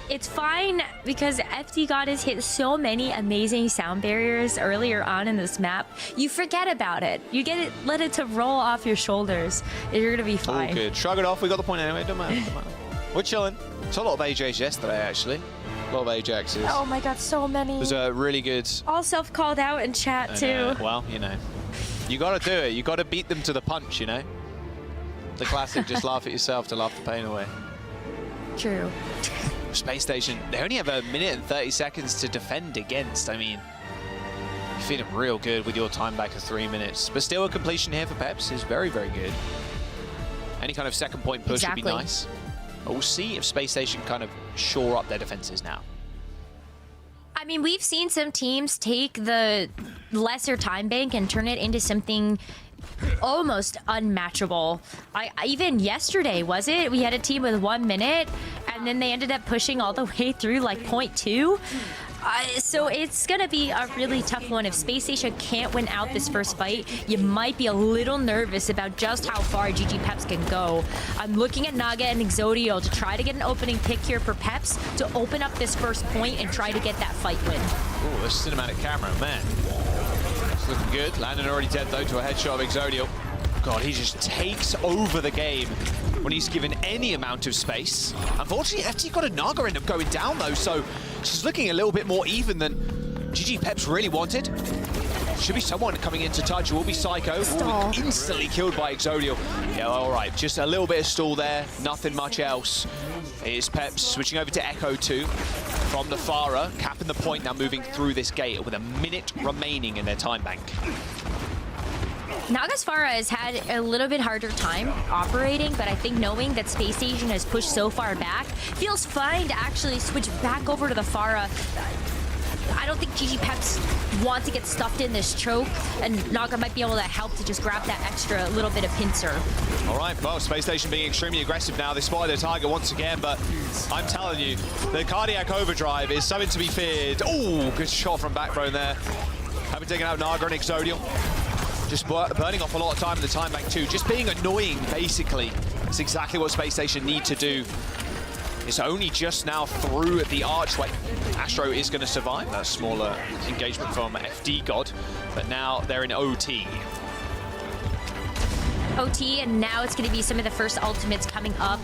it's fine because FD God has hit so many amazing sound barriers earlier on in this map. You forget about it. You get it, let it to roll off your shoulders, and you're gonna be fine. All good. Shrug it off. We got the point anyway. Don't matter. We're chilling. It's a lot of AJs yesterday, actually. A lot of Ajaxes. Oh my God, so many. It was a really good. All self-called out in chat too. Well, you know, you got to do it. You got to beat them to the punch. You know, the classic. Just laugh at yourself to laugh the pain away. True. Space Station. They only have 1 minute and 30 seconds to defend against. I mean, you're feeling real good with your time back of 3 minutes, but still a completion here for Peps is very, very good. Any kind of second point push would be nice. But we'll see if Space Station kind of shore up their defenses now. I mean, we've seen some teams take the lesser time bank and turn it into something almost unmatchable. Even yesterday, was it? We had a team with 1 minute, and then they ended up pushing all the way through like 0.2. So it's going to be a really tough one. If Space Station can't win out this first fight, you might be a little nervous about just how far GG Peps can go. I'm looking at Naga and Exodio to try to get an opening pick here for Peps to open up this first point and try to get that fight win. Oh, the cinematic camera, man. It's looking good. Landon already dead, though, to a headshot of Exodio. God, he just takes over the game when he's given any amount of space. Unfortunately, FT got a Naga end up going down, though, so she's looking a little bit more even than GG Peps really wanted. Should be someone coming in to touch. It will be Psycho. Ooh, instantly killed by Exodio. Yeah, all right. Just a little bit of stall there. Nothing much else. Here's Peps switching over to Echo 2 from the Farah. Capping the point now, moving through this gate with a minute remaining in their time bank. Naga's Farah has had a little bit harder time operating, but I think knowing that Space Station has pushed so far back, feels fine to actually switch back over to the Farah. I don't think GG Peps want to get stuffed in this choke, and Naga might be able to help to just grab that extra little bit of pincer. All right, well, Space Station being extremely aggressive now. They spotted their target once again, but I'm telling you, the cardiac overdrive is something to be feared. Oh, good shot from Backbone there. Having taken out Naga and Exodio. Just burning off a lot of time in the time bank too. Just being annoying, basically. It's exactly what Space Station need to do. It's only just now through the archway. Astro is going to survive. That smaller engagement from FD God. But now they're in OT. OT, and now it's going to be some of the first ultimates coming up.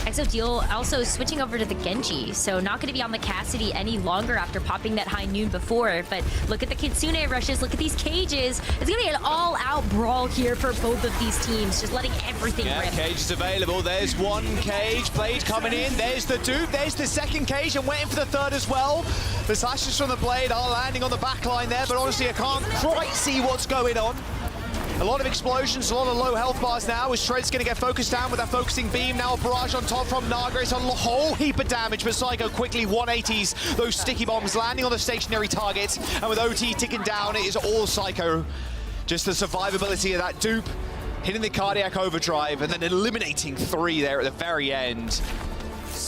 Exodeal also switching over to the Genji, so not going to be on the Cassidy any longer after popping that high noon before. But look at the Kitsune rushes, look at these cages. It's going to be an all-out brawl here for both of these teams, just letting everything rip. Cage is available. There's one cage. Blade coming in. There's the dupe. There's the second cage, and waiting for the third as well. The slashes from the Blade are landing on the back line there, but honestly, I can't quite see what's going on. A lot of explosions, a lot of low health bars now, as Shred's going to get focused down with that focusing beam. Now a barrage on top from Naga. It's a whole heap of damage, but Psycho quickly 180s those sticky bombs landing on the stationary targets. And with OT ticking down, it is all Psycho. Just the survivability of that dupe, hitting the cardiac overdrive, and then eliminating 3 there at the very end.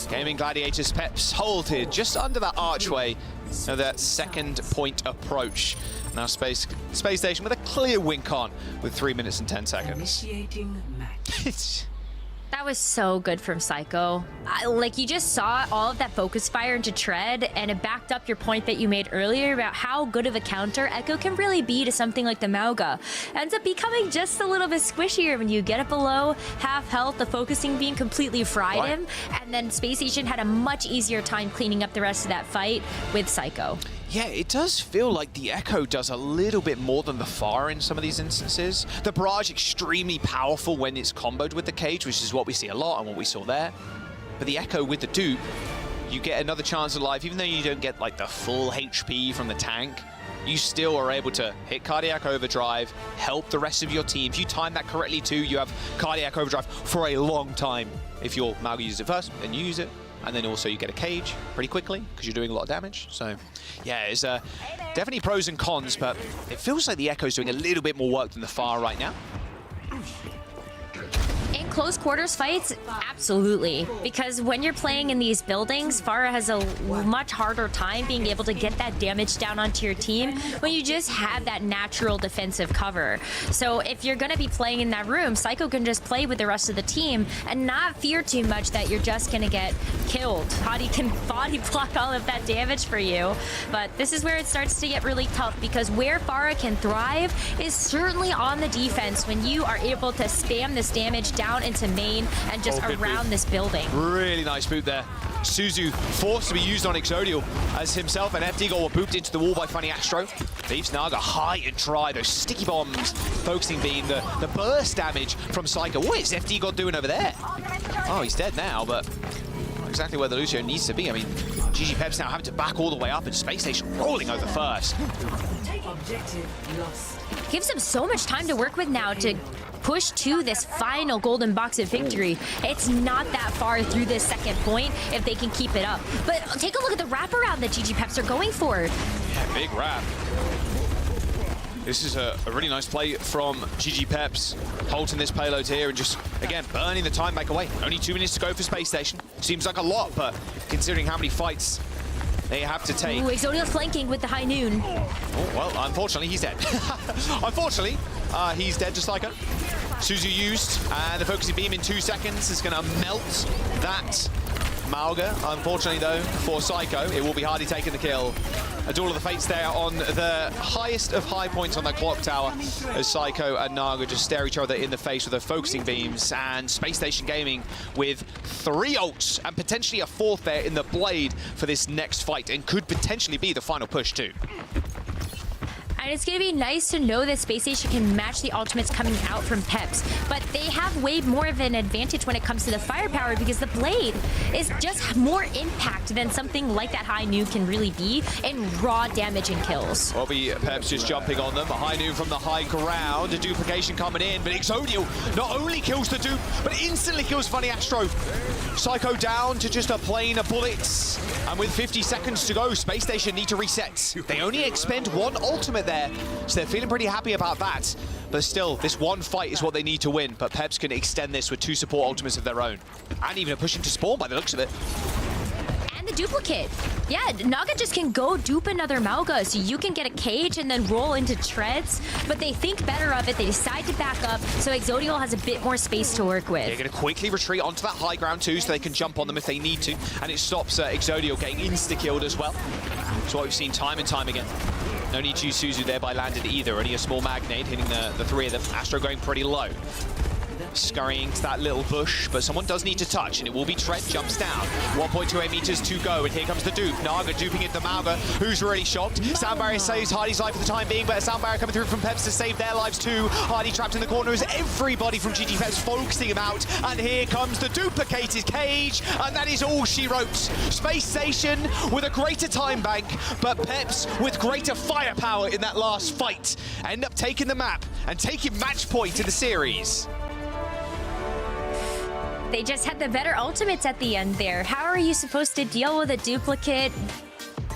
Gaming Gladiators Peps halted just under that archway of that second point approach. Now Space Station with a clear win con with 3 minutes and 10 seconds. That was so good from Psycho. Like, you just saw all of that focus fire into Tread, and it backed up your point that you made earlier about how good of a counter Echo can really be to something like the Mauga. Ends up becoming just a little bit squishier when you get it below half health, the focusing beam completely fried him, and then Space Station had a much easier time cleaning up the rest of that fight with Psycho. Yeah, it does feel like the Echo does a little bit more than the Far in some of these instances. The Barrage extremely powerful when it's comboed with the Cage, which is what we see a lot and what we saw there. But the Echo with the dupe, you get another chance at life, even though you don't get like the full HP from the tank. You still are able to hit Cardiac Overdrive, help the rest of your team. If you time that correctly too, you have Cardiac Overdrive for a long time. If your Mauga uses it first, then you use it. And then also you get a cage pretty quickly because you're doing a lot of damage. So yeah, it's definitely pros and cons, but it feels like the Echo's doing a little bit more work than the Far right now. In close quarters fights, absolutely. Because when you're playing in these buildings, Farah has a much harder time being able to get that damage down onto your team when you just have that natural defensive cover. So if you're going to be playing in that room, Psycho can just play with the rest of the team and not fear too much that you're just going to get killed. Hadi can body block all of that damage for you. But this is where it starts to get really tough, because where Farah can thrive is certainly on the defense when you are able to spam this damage down into main and just around this building. Really nice boot there. Suzu forced to be used on Exodio as himself and FD were booped into the wall by Funny Astro. Leaves Naga high and dry. Those sticky bombs, focusing beam, the burst damage from Psycho. What is FD God doing over there? Oh, he's dead now, but not exactly where the Lucio needs to be. I mean, GG Peps now having to back all the way up and Space Station rolling over first. Gives them so much time to work with now to push to this final golden box of victory. It's not that far through this second point if they can keep it up. But take a look at the wraparound that GG Peps are going for. Yeah, big wrap. This is a really nice play from GG Peps, holding this payload here and just, again, burning the time back away. Only 2 minutes to go for Space Station. Seems like a lot, but considering how many fights they have to take. Ooh, Exodial's flanking with the high noon. Oh, well, unfortunately, he's dead. Unfortunately, he's dead just like her. Suzu used, and the focusing beam in 2 seconds is going to melt that Mauga. Unfortunately, though, for Psycho, it will be Hardy taking the kill. A duel of the fates there on the highest of high points on that clock tower as Psycho and Naga just stare each other in the face with their focusing beams, and Space Station Gaming with 3 ults and potentially a 4th there in the blade for this next fight, and could potentially be the final push too. And it's going to be nice to know that Space Station can match the ultimates coming out from Peps. But they have way more of an advantage when it comes to the firepower, because the blade is just more impact than something like that high nuke can really be in raw damage and kills. Bobby Peps just jumping on them. A high noon from the high ground. A duplication coming in, but Exodial not only kills the dupe, but instantly kills Funny Astro. Psycho down to just a plain of bullets. And with 50 seconds to go, Space Station need to reset. They only expend 1 ultimate there, so they're feeling pretty happy about that. But still, this one fight is what they need to win. But Peps can extend this with 2 support ultimates of their own. And even a push into spawn by the looks of it. And the duplicate. Yeah, Naga just can go dupe another Mauga, so you can get a cage and then roll into treads. But they think better of it. They decide to back up, so Exodial has a bit more space to work with. They're going to quickly retreat onto that high ground too, so they can jump on them if they need to. And it stops Exodial getting insta-killed as well. That's what we've seen time and time again. No need to use Suzu there by landed either. Only a small mag nade hitting the 3 of them. Astro going pretty low. Scurrying to that little bush, but someone does need to touch, and it will be Tread. Jumps down. 1.28 meters to go, and here comes the dupe. Naga duping into Mauga, who's really shocked. Sound barrier saves Hardy's life for the time being, but a sound barrier coming through from Peps to save their lives too. Hardy trapped in the corner as everybody from GG Peps focusing him out, and here comes the duplicated cage, and that is all she wrote. Space Station with a greater time bank, but Peps with greater firepower in that last fight end up taking the map and taking match point in the series. They just had the better ultimates at the end there. How are you supposed to deal with a duplicate,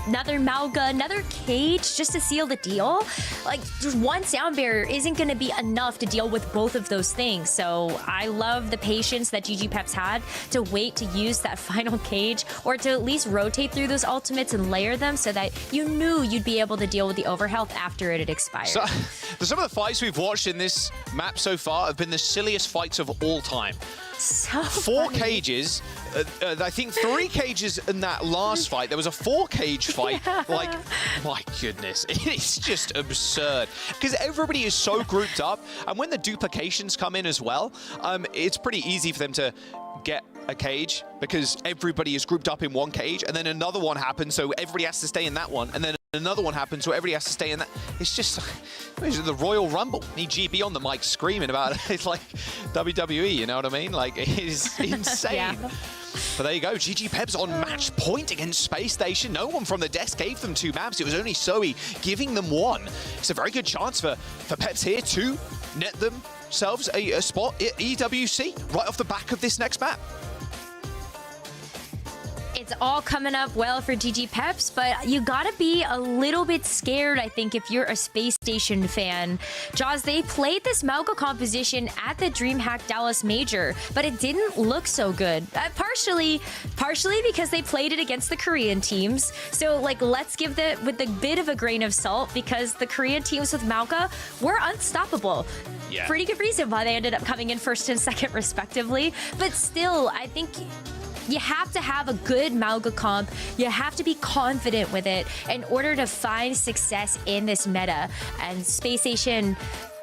another Mauga, another cage just to seal the deal? Like, just one sound barrier isn't going to be enough to deal with both of those things. So I love the patience that GG Peps had to wait to use that final cage, or to at least rotate through those ultimates and layer them so that you knew you'd be able to deal with the overhealth after it had expired. So, some of the fights we've watched in this map so far have been the silliest fights of all time. So 4 funny. cages, I think 3 cages in that last fight. There was a 4-cage fight. Yeah. Like, my goodness, it's just absurd. Because everybody is so grouped up, and when the duplications come in as well, it's pretty easy for them to get a cage, because everybody is grouped up in one cage, and then another one happens, so everybody has to stay in that one, and then another one happens, so everybody has to stay in that. It's just it's the Royal Rumble. Need GB on the mic screaming about it. It's like WWE, you know what I mean? Like, it is insane. Yeah. But there you go, GG Peps on match point against Space Station. No one from the desk gave them 2 maps. It was only Zoe giving them 1. It's a very good chance for Peps here to net themselves a spot at EWC right off the back of this next map. It's all coming up well for GG Peps, but you gotta be a little bit scared, I think, if you're a Space Station fan. Jaws, they played this Mauga composition at the DreamHack Dallas Major, but it didn't look so good. Partially because they played it against the Korean teams. So, like, let's give it with a bit of a grain of salt, because the Korean teams with Mauga were unstoppable. Yeah. Pretty good reason why they ended up coming in 1st and 2nd, respectively. But still, I think you have to have a good Mauga comp. You have to be confident with it in order to find success in this meta. And Space Station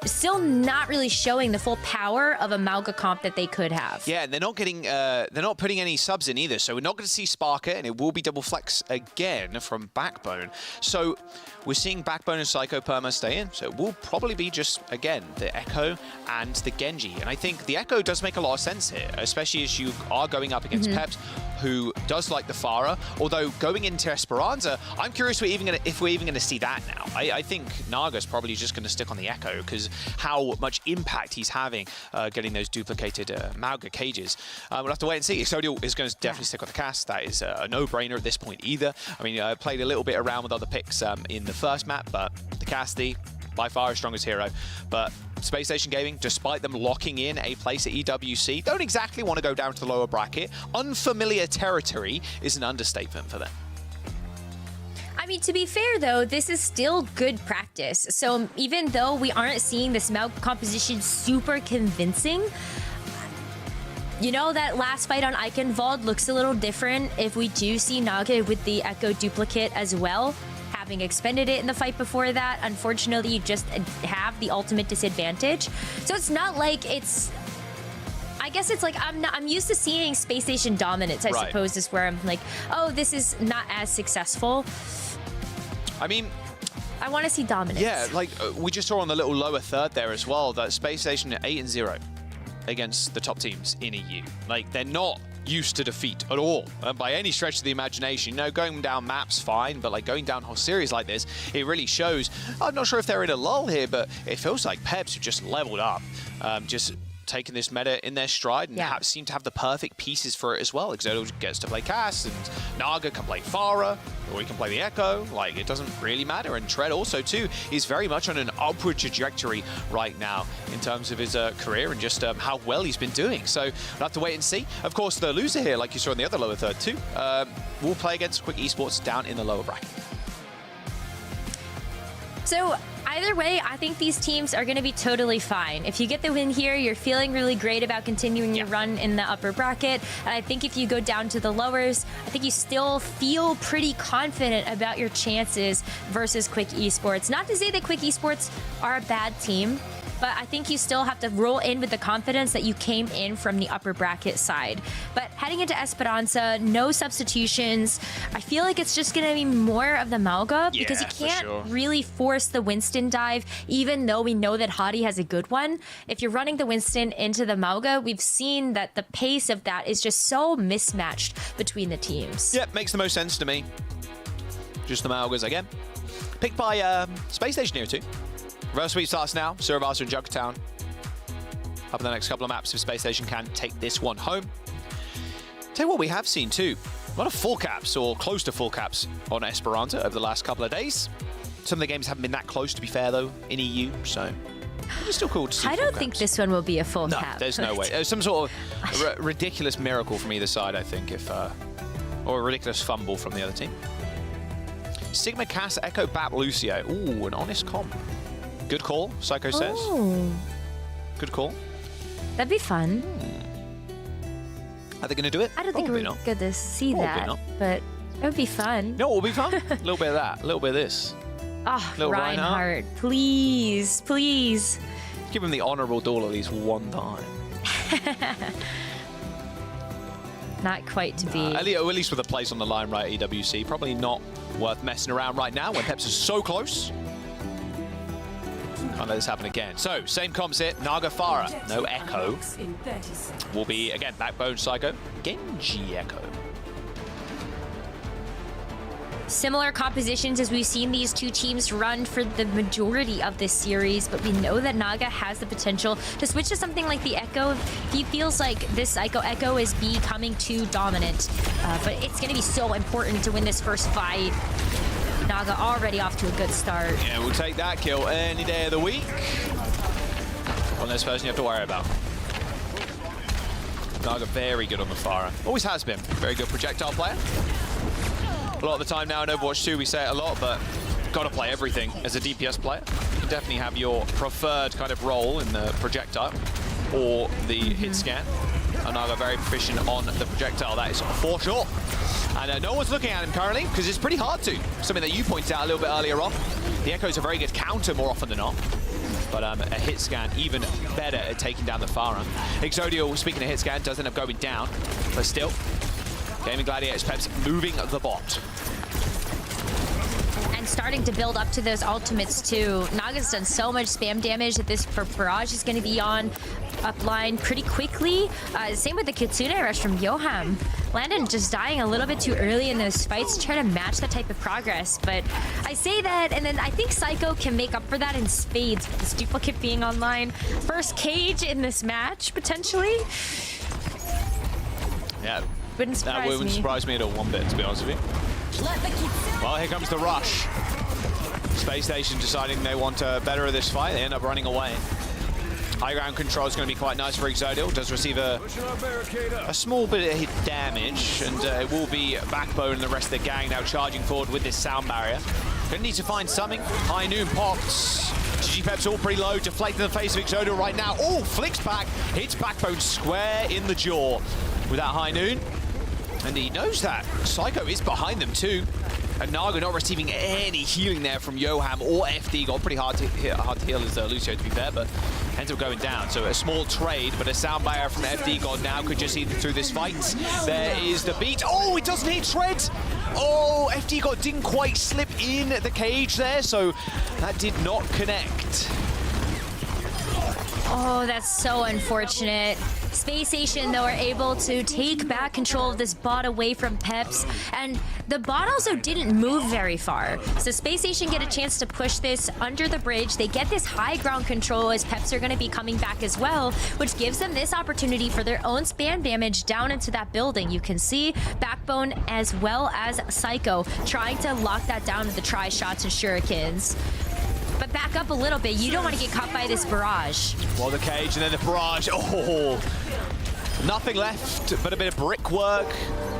still not really showing the full power of a Mauga comp that they could have. Yeah, and they're not getting, they're not putting any subs in either, so we're not going to see Sparker, and it will be double flex again from Backbone. So we're seeing Backbone and Psycho Perma stay in, so it will probably be just, again, the Echo and the Genji. And I think the Echo does make a lot of sense here, especially as you are going up against Peps, who does like the Pharah. Although going into Esperanza, I'm curious if we're even going to see that now. I think Naga's probably just going to stick on the Echo, because how much impact he's having getting those duplicated Mauga cages. We'll have to wait and see. Exodial is going to definitely stick on the cast. That is a no-brainer at this point either. I mean, I played a little bit around with other picks in the first map, but the Casty, by far his strongest hero. But Space Station Gaming, despite them locking in a place at EWC, don't exactly want to go down to the lower bracket. Unfamiliar territory is an understatement for them. I mean, to be fair, though, this is still good practice. So even though we aren't seeing this Maoga composition super convincing, you know, that last fight on Eichenwald looks a little different if we do see Naga with the Echo duplicate as well. Having expended it in the fight before that, unfortunately, you just have the ultimate disadvantage. So it's not like it's... I guess it's like I'm used to seeing Space Station dominance, I suppose, is where I'm like, oh, this is not as successful. I mean, I want to see dominance. Yeah, like we just saw on the little lower third there as well, that Space Station at 8-0 against the top teams in EU. Like, they're not used to defeat at all, by any stretch of the imagination. You know, going down maps, fine, but like going down whole series like this, it really shows. I'm not sure if they're in a lull here, but it feels like Peps have just leveled up. Just taking this meta in their stride and seem to have the perfect pieces for it as well. Exodo gets to play Cass, and Naga can play Pharah, or he can play the Echo. Like, it doesn't really matter. And Tread also, too, is very much on an upward trajectory right now in terms of his career and just how well he's been doing. So we'll have to wait and see. Of course, the loser here, like you saw in the other lower third, too, will play against Quick Esports down in the lower bracket. So either way, I think these teams are going to be totally fine. If you get the win here, you're feeling really great about continuing your run in the upper bracket. And I think if you go down to the lowers, I think you still feel pretty confident about your chances versus Quick Esports. Not to say that Quick Esports are a bad team, but I think you still have to roll in with the confidence that you came in from the upper bracket side. But heading into Esperanza, no substitutions. I feel like it's just going to be more of the Maoga because you can't really force the Winston dive, even though we know that Hadi has a good one. If you're running the Winston into the Maoga, we've seen that the pace of that is just so mismatched between the teams. Yeah, makes the most sense to me. Just the Maogas again. Picked by Space Station here too. Reverse sweep starts now. Surabasa and Jugtown. Up in the next couple of maps if Space Station can take this one home. Tell you what we have seen too. A lot of full caps or close to full caps on Esperanza over the last couple of days. Some of the games haven't been that close, to be fair, though, in EU, so it's still cool to see. I don't think this one will be a full cap. No, there's no way. There's some sort of ridiculous miracle from either side, I think, if or a ridiculous fumble from the other team. Sigma, Cass, Echo, Bat, Lucio. Ooh, an honest comp. Good call, Psycho says. Good call. That'd be fun. Are they going to do it? I don't think we're going to see that, but it would be fun. No, it will be fun. A little bit of that, a little bit of this. Oh, Reinhardt, please, please. Give him the honorable duel at least one time. Not quite to be. At least with a place on the line, right, EWC. Probably not worth messing around right now when Peps is so close. Can't let this happen again. So, same comps here. Naga Pharah, no Echo. Will be, again, Backbone Psycho. Genji Echo. Similar compositions as we've seen these two teams run for the majority of this series, but we know that Naga has the potential to switch to something like the Echo if he feels like this Psycho Echo is becoming too dominant. But it's going to be so important to win this first fight. Naga already off to a good start. Yeah, we'll take that kill any day of the week. One less person you have to worry about. Naga very good on the Pharah. Always has been. Very good projectile player. A lot of the time now in Overwatch 2 we say it a lot, but gotta play everything as a DPS player. You can definitely have your preferred kind of role in the projectile or the hit scan. And Naga very proficient on the projectile, that is for sure. And no one's looking at him currently because it's pretty hard to. Something that you pointed out a little bit earlier on. The Echo's a very good counter more often than not. But a hit scan even better at taking down the Pharah. Exodio, speaking of hit scan, does end up going down. But still, Gaming Gladiators Peps moving the bot. And starting to build up to those ultimates too. Naga's done so much spam damage that this barrage is going to be on upline pretty quickly. Same with the Kitsune rush from Yoham. Landon just dying a little bit too early in those fights to try to match that type of progress. But I say that, and then I think Psycho can make up for that in spades with this duplicate being online. First cage in this match, potentially. Yeah. Wouldn't surprise me. That wouldn't surprise me at all one bit, to be honest with you. Well, here comes the rush. Space Station deciding they want better of this fight. They end up running away. High ground control is going to be quite nice for Exodial. Does receive a small bit of hit damage, and it will be Backbone and the rest of the gang now charging forward with this sound barrier. Gonna need to find something. High Noon pops. GG Pep's all pretty low, deflecting the face of Exodial right now. Oh, flicks back, hits Backbone square in the jaw with that High Noon. And he knows that. Psycho is behind them too. And Naga not receiving any healing there from Yoham or FD. Got pretty hard to heal as Lucio, to be fair, but ends up going down. So a small trade, but a sound barrier from FD God now could just see through this fight. There is the beat. Oh, it doesn't hit Shred. Oh, FD God didn't quite slip in the cage there, so that did not connect. Oh, that's so unfortunate. Space Station, though, are able to take back control of this bot away from Peps, and the bot also didn't move very far. So Space Station get a chance to push this under the bridge. They get this high ground control as Peps are going to be coming back as well, which gives them this opportunity for their own spam damage down into that building. You can see Backbone as well as Psycho trying to lock that down with the tri-shots and shurikens. But back up a little bit. You don't want to get caught by this barrage. Well, the cage and then the barrage. Oh, nothing left but a bit of brickwork.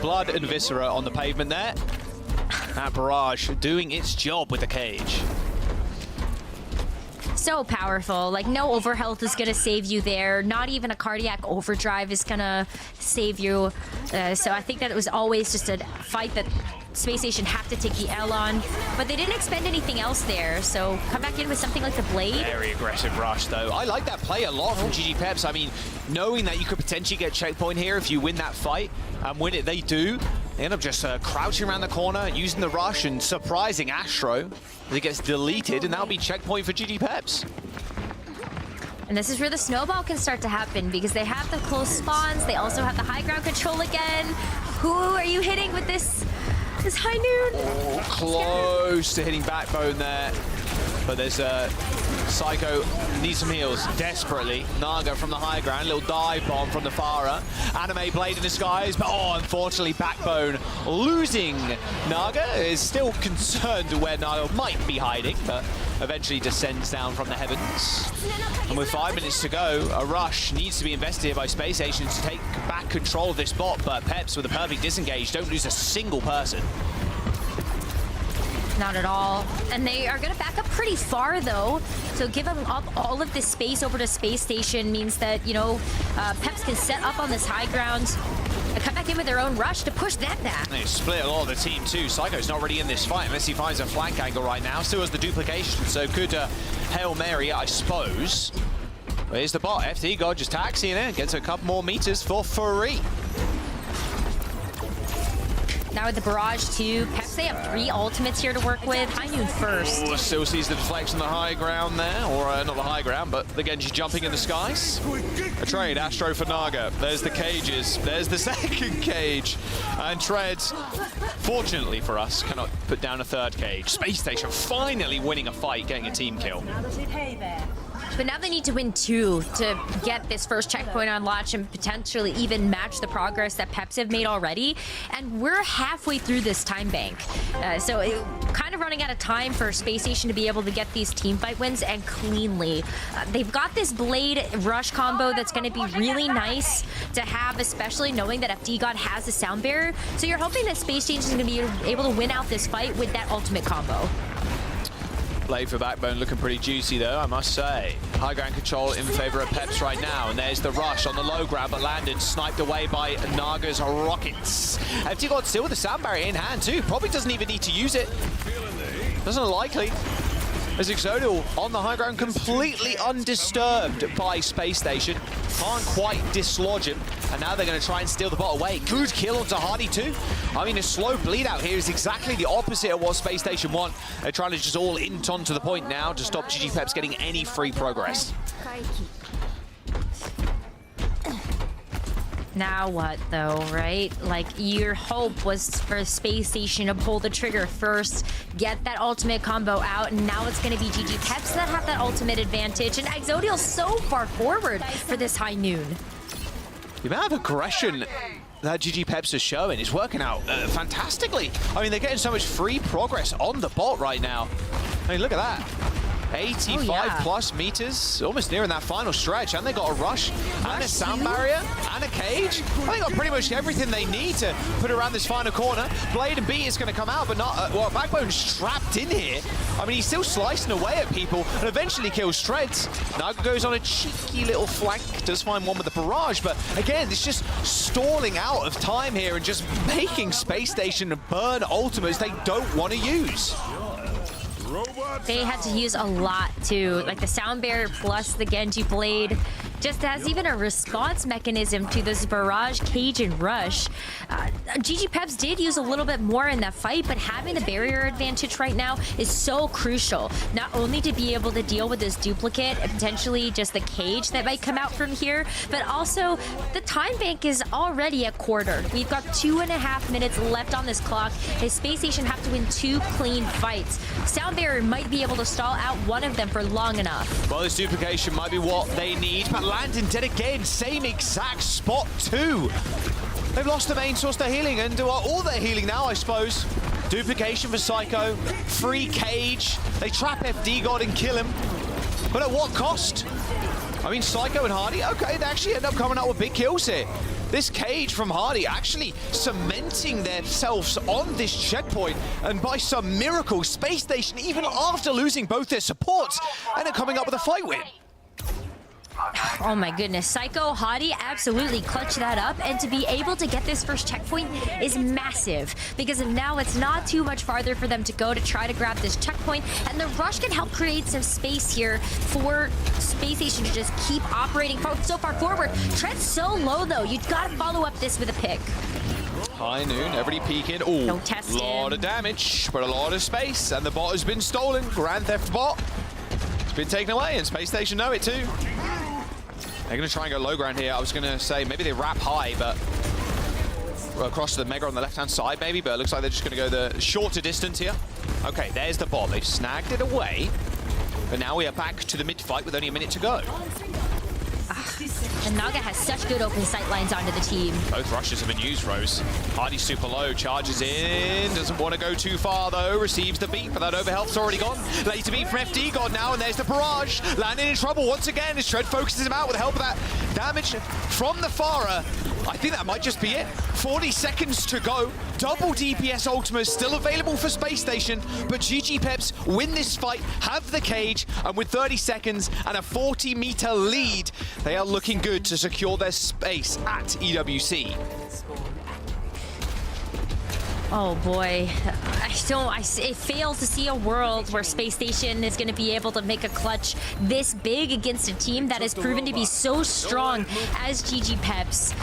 Blood and viscera on the pavement there. That barrage doing its job with the cage. So powerful. Like, no overhealth is going to save you there. Not even a cardiac overdrive is going to save you. So I think that it was always just a fight that Space Station have to take the L on, but they didn't expend anything else there, so come back in with something like the Blade. Very aggressive rush, though. I like that play a lot from GG Peps. I mean, knowing that you could potentially get checkpoint here if you win that fight, and when they do, they end up just crouching around the corner, using the rush, and surprising Astro as it gets deleted, and that'll be checkpoint for GG Peps. And this is where the snowball can start to happen, because they have the close spawns, they also have the high ground control again. Who are you hitting with this High Noon? Oh, close to hitting Backbone there. But there's Psycho needs some heals desperately. Naga from the high ground, little dive bomb from the Farah. Anime Blade in disguise, but oh, unfortunately Backbone losing. Naga is still concerned where Naga might be hiding, but eventually descends down from the heavens. And with 5 minutes to go, a rush needs to be invested here by Space Station to take back control of this bot, but Peps with a perfect disengage, don't lose a single person. Not at all. And they are going to back up pretty far, though. So giving up all of this space over to Space Station means that, you know, Peps can set up on this high ground and come back in with their own rush to push them back. They split a lot of the team, too. Psycho's not really in this fight unless he finds a flank angle right now. Still has the duplication, so could Hail Mary, I suppose. But here's the bot. FD God just taxiing in. Gets a couple more meters for free. Now with the barrage too, Peps, they have 3 ultimates here to work with. High Noon first. Oh, still sees the deflection on the high ground there, or not the high ground, but the Genji jumping in the skies. A trade, Astro for Naga. There's the cages. There's the second cage. And Treads, fortunately for us, cannot put down a third cage. Space Station finally winning a fight, getting a team kill. But now they need to win 2 to get this first checkpoint on launch and potentially even match the progress that Peps have made already. And we're halfway through this time bank. So kind of running out of time for Space Station to be able to get these team fight wins and cleanly. They've got this Blade rush combo that's going to be really nice to have, especially knowing that FD God has a sound barrier. So you're hoping that Space Station is going to be able to win out this fight with that ultimate combo. Blade for Backbone looking pretty juicy though, I must say. High ground control in favor of Peps right now, and there's the rush on the low ground, but landed, sniped away by Naga's rockets. FD God still with the sound barrier in hand too, probably doesn't even need to use it. Doesn't look likely. As Exodial on the high ground, completely undisturbed by Space Station. Can't quite dislodge him. And now they're going to try and steal the bot away. Good kill onto Hardy too. I mean, a slow bleed out here is exactly the opposite of what Space Station want. They're trying to just all int onto the point now to stop GG Peps getting any free progress. Now what, though, right? Like, your hope was for Space Station to pull the trigger first, get that ultimate combo out, and now it's going to be GG Peps that have that ultimate advantage, and Exodial's so far forward for this High Noon. The amount of aggression that GG Peps is showing is working out fantastically. I mean, they're getting so much free progress on the bot right now. I mean, look at that. 85 plus meters, almost nearing that final stretch, and they got a rush and a sound barrier and a cage. I think got pretty much everything they need to put around this final corner. Blade and Beat is going to come out, but not well. Backbone's trapped in here. I mean, he's still slicing away at people and eventually kills Treads. Naga goes on a cheeky little flank, does find one with the barrage, but again, it's just stalling out of time here and just making Space Station burn ultimates they don't want to use. They had to use a lot too, like the sound barrier plus the Genji blade. Just as even a response mechanism to this barrage, cage, and rush. GG Peps did use a little bit more in that fight, but having the barrier advantage right now is so crucial. Not only to be able to deal with this duplicate and potentially just the cage that might come out from here, but also the time bank is already a quarter. We've got 2.5 minutes left on this clock. The Space Station have to win 2 clean fights. Sound barrier might be able to stall out one of them for long enough. Well, this duplication might be what they need, but landing dead again, same exact spot too. They've lost the main source, they're healing, and all their healing now, I suppose. Duplication for Psycho, free cage. They trap FD God and kill him, but at what cost? I mean, Psycho and Hardy, okay, they actually end up coming out with big kills here. This cage from Hardy actually cementing themselves on this checkpoint, and by some miracle, Space Station, even after losing both their supports, end up coming up with a fight win. Oh my goodness, Psycho, Hadi absolutely clutched that up, and to be able to get this first checkpoint is massive, because now it's not too much farther for them to go to try to grab this checkpoint, and the rush can help create some space here for Space Station to just keep operating so far forward. Tread's so low though, you've got to follow up this with a pick. High noon, everybody peeking. Ooh, Don't a lot of damage, but a lot of space, and the bot has been stolen. Grand Theft bot. It's been taken away, and Space Station know it too. They're going to try and go low ground here. I was going to say maybe they wrap high, but across to the Mega on the left-hand side maybe, but it looks like they're just going to go the shorter distance here. Okay, there's the bot. They've snagged it away, but now we are back to the mid-fight with only a minute to go. And Naga has such good open sight lines onto the team. Both rushes have been used, Rose. Hardy's super low, charges in, doesn't want to go too far though, receives the beat, but that overhealth's already gone. Later beat from FD God now, and there's the barrage. Landing in trouble once again as Tread focuses him out with the help of that damage from the Farah. I think that might just be it. 40 seconds to go. Double DPS ultimates still available for Space Station, but GG Peps win this fight, have the cage, and with 30 seconds and a 40-meter lead, they are looking good to secure their space at EWC. Oh boy, it fails to see a world where Space Station is going to be able to make a clutch this big against a team that has proven to be so strong as GG Peps.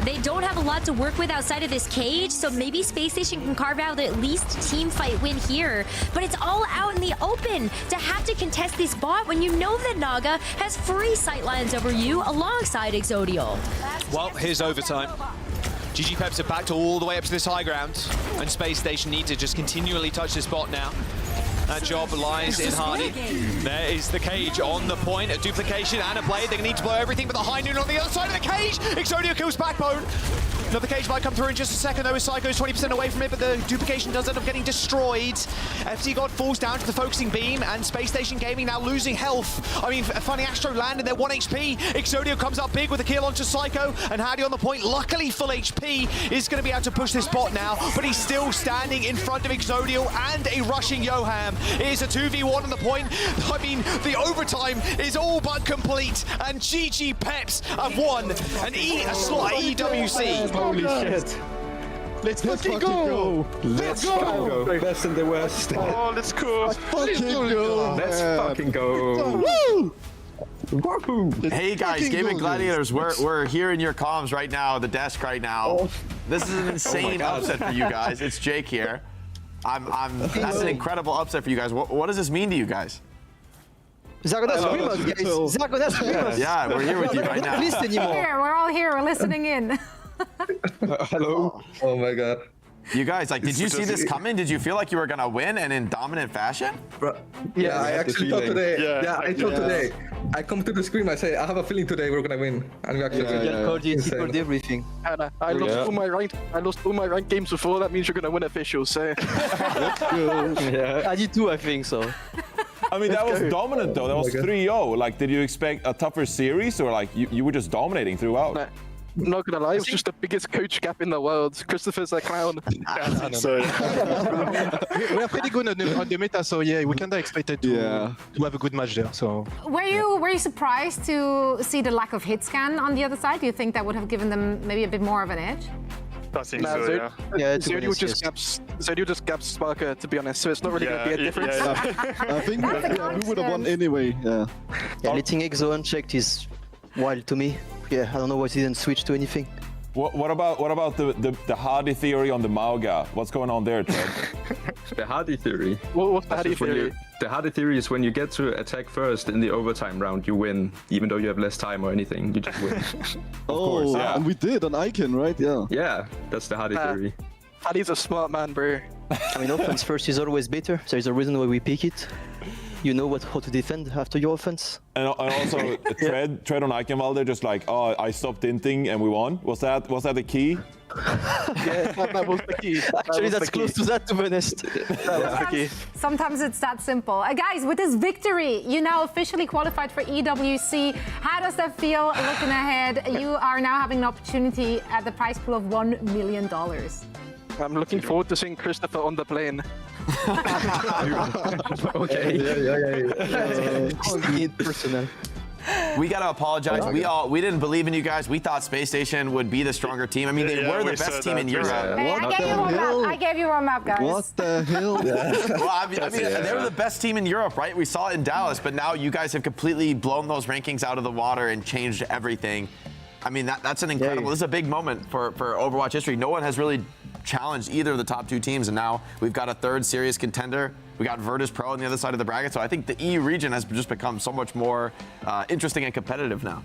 They don't have a lot to work with outside of this cage, so maybe Space Station can carve out at least a team fight win here. But it's all out in the open to have to contest this bot when you know that Naga has free sightlines over you alongside Exodial. Well, here's overtime. GG Peps are backed all the way up to this high ground, and Space Station need to just continually touch this bot now. That job lies in Hardy. There is the cage on the point, a duplication and a blade. They need to blow everything, but the high noon on the other side of the cage. Exodio kills Backbone. Another cage might come through in just a second, though, as Psycho's 20% away from it, but the duplication does end up getting destroyed. FD God falls down to the focusing beam, and Space Station Gaming now losing health. I mean, finding Astro landed their 1 HP. Exodio comes up big with a kill onto Psycho, and Hardy on the point, luckily full HP, is going to be able to push this bot now, but he's still standing in front of Exodio and a rushing Yoham. It is a 2v1 on the point. I mean, the overtime is all but complete, and GG Peps have won a slot at EWC. Holy shit. Let's fucking go! Let's go! Best in the West. Oh, let's go! Let's fucking go! Woo! Hey guys, Gaming Gladiators, we're here in your comms right now, the desk right now. This is an insane upset for you guys. It's Jake here. That's an incredible upset for you guys. What does this mean to you guys? Zago, that's Primus, guys. Zago, that's Primus. Yeah, we're here with you right now. Listen anymore. Here, we're all here. We're listening in. Hello. Oh my god. You guys, like, did you see this coming? Did you feel like you were gonna win and in dominant fashion? Yeah, I actually thought today. Yeah, I thought today. I come to the screen, I say, I have a feeling today we're gonna win. And we actually called everything. And I lost all my ranked games before. That means you're gonna win officials. So. I did too, I think so. I mean, that was dominant, though. That was 3-0. Like, did you expect a tougher series, or like you were just dominating throughout? Nah, I'm not gonna lie, it was just the biggest coach gap in the world. Christopher's a clown. So, We are pretty good on the meta, so yeah, we kind of expected to have a good match there. So Were you surprised to see the lack of hit scan on the other side? Do you think that would have given them maybe a bit more of an edge? I think so, yeah. Yeah, Zerdio just gaps Sparker, to be honest, so it's not really gonna be a difference. I think we would have won anyway. Yeah. letting Exo unchecked is wild to me. Yeah, I don't know why he didn't switch to anything. What about the Hardy theory on the Mauga? What's going on there, Ted? The Hardy theory. What's the Hardy theory? The Hardy theory is when you get to attack first in the overtime round, you win, even though you have less time or anything. You just win. Oh, and we did on Icon, right? Yeah. Yeah, that's the Hardy theory. Hardy's a smart man, bro. I mean, offense first is always better. There's a reason why we pick it. You know how to defend after your offense. And also, Tread on Eichenwalder, just like, oh, I stopped inting and we won. Was that the key? Yeah, that was the key. Actually, that's close to that, to be honest. That was the key. Sometimes it's that simple. Guys, with this victory, you now officially qualified for EWC. How does that feel looking ahead? You are now having an opportunity at the prize pool of $1 million. I'm looking forward to seeing Christopher on the plane. Okay. Personal. We gotta apologize. We didn't believe in you guys. We thought Space Station would be the stronger team. I mean, they were the best team in Europe. Hey, I gave you a warm up, guys. What the hell? Well, I mean, they were the best team in Europe, right? We saw it in Dallas, but now you guys have completely blown those rankings out of the water and changed everything. I mean, that's an incredible. This is a big moment for Overwatch history. No one has really challenged either of the top two teams, and now we've got a third serious contender. We got Virtus Pro on the other side of the bracket, so I think the EU region has just become so much more interesting and competitive now.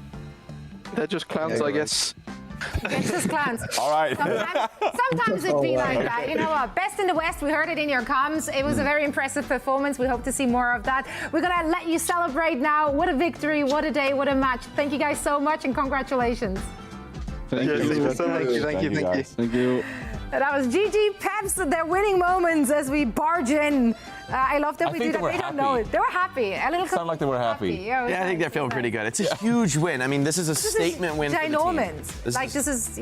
They're just clowns, I guess. It's just clowns. All right. Sometimes it'd be like that. You know what? Best in the West, we heard it in your comms. It was a very impressive performance. We hope to see more of that. We're going to let you celebrate now. What a victory, what a day, what a match. Thank you guys so much and congratulations. Thank you. Thank you. Thank you. That was GG Peps, their winning moments as we barge in. I love that we do that. They don't know it. They were happy. A little Sound like they were happy. Yeah, I think they're feeling pretty good. It's a huge win. I mean, this is a statement win for the team. This is,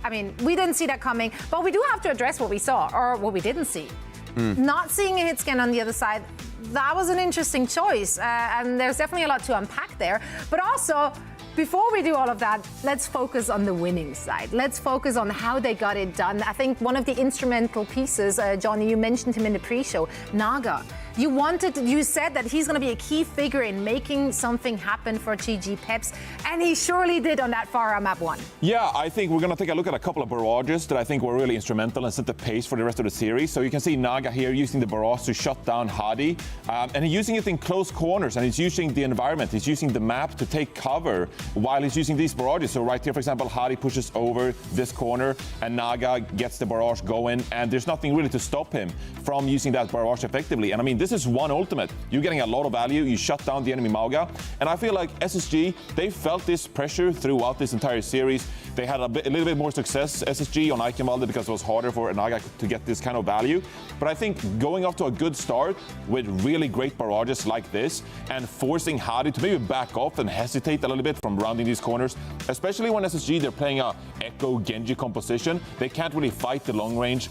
I mean, we didn't see that coming, but we do have to address what we saw or what we didn't see. Not seeing a hit scan on the other side, that was an interesting choice. And there's definitely a lot to unpack there. But also, before we do all of that, let's focus on the winning side. Let's focus on how they got it done. I think one of the instrumental pieces, Johnny, you mentioned him in the pre-show, Naga. You said that he's going to be a key figure in making something happen for GG Peps, and he surely did on that Farah map 1. Yeah, I think we're going to take a look at a couple of barrages that I think were really instrumental and set the pace for the rest of the series. So you can see Naga here using the barrage to shut down Hadi, and he's using it in close corners, and he's using the environment, he's using the map to take cover while he's using these barrages. So right here, for example, Hadi pushes over this corner, and Naga gets the barrage going, and there's nothing really to stop him from using that barrage effectively. And I mean, this is one ultimate. You're getting a lot of value. You shut down the enemy Mauga. And I feel like SSG, they felt this pressure throughout this entire series. They had a little bit more success, SSG, on Eichenwalder because it was harder for Naga to get this kind of value. But I think going off to a good start with really great barrages like this and forcing Hadi to maybe back off and hesitate a little bit from rounding these corners, especially when SSG, they're playing a Echo Genji composition. They can't really fight the long range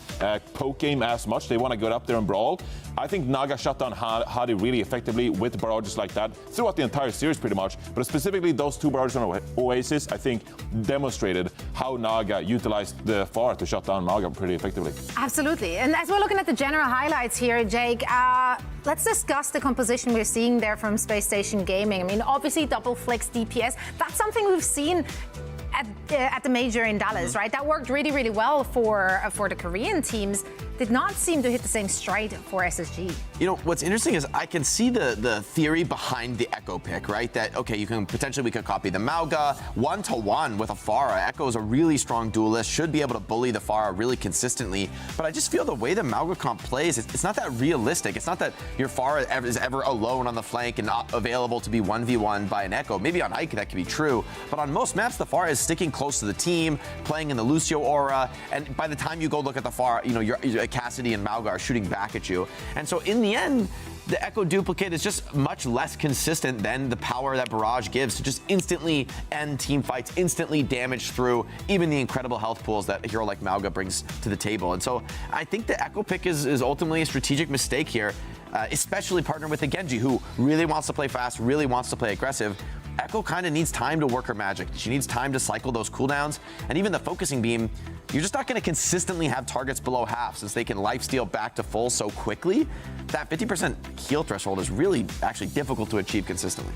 poke game as much. They want to get up there and brawl. I think Naga shut down Hadi really effectively with barrages like that throughout the entire series pretty much. But specifically those two barrages on Oasis, I think, demonstrated how Naga utilized the FAR to shut down Mauga pretty effectively. Absolutely. And as we're looking at the general highlights here, Jake, let's discuss the composition we're seeing there from Space Station Gaming. I mean, obviously double flex DPS. That's something we've seen at the major in Dallas, right? That worked really, really well for the Korean teams. Did not seem to hit the same stride for SSG. You know, what's interesting is I can see the theory behind the Echo pick, right? That, okay, we could copy the Mauga 1-to-1 with a Farah. Echo is a really strong duelist, should be able to bully the Farah really consistently. But I just feel the way the Mauga comp plays, it's not that realistic. It's not that your Farah is ever alone on the flank and not available to be 1v1 by an Echo. Maybe on Ike that could be true, but on most maps, the Farah is sticking close to the team, playing in the Lucio aura, and by the time you go look at the Farah, you know, your Cassidy and Mauga are shooting back at you. And so in the end, the Echo duplicate is just much less consistent than the power that Barrage gives to just instantly end team fights, instantly damage through even the incredible health pools that a hero like Mauga brings to the table. And so I think the Echo pick is ultimately a strategic mistake here, especially partnered with a Genji who really wants to play fast, really wants to play aggressive. Echo kind of needs time to work her magic. She needs time to cycle those cooldowns. And even the focusing beam, you're just not going to consistently have targets below half since they can lifesteal back to full so quickly. That 50% heal threshold is really actually difficult to achieve consistently.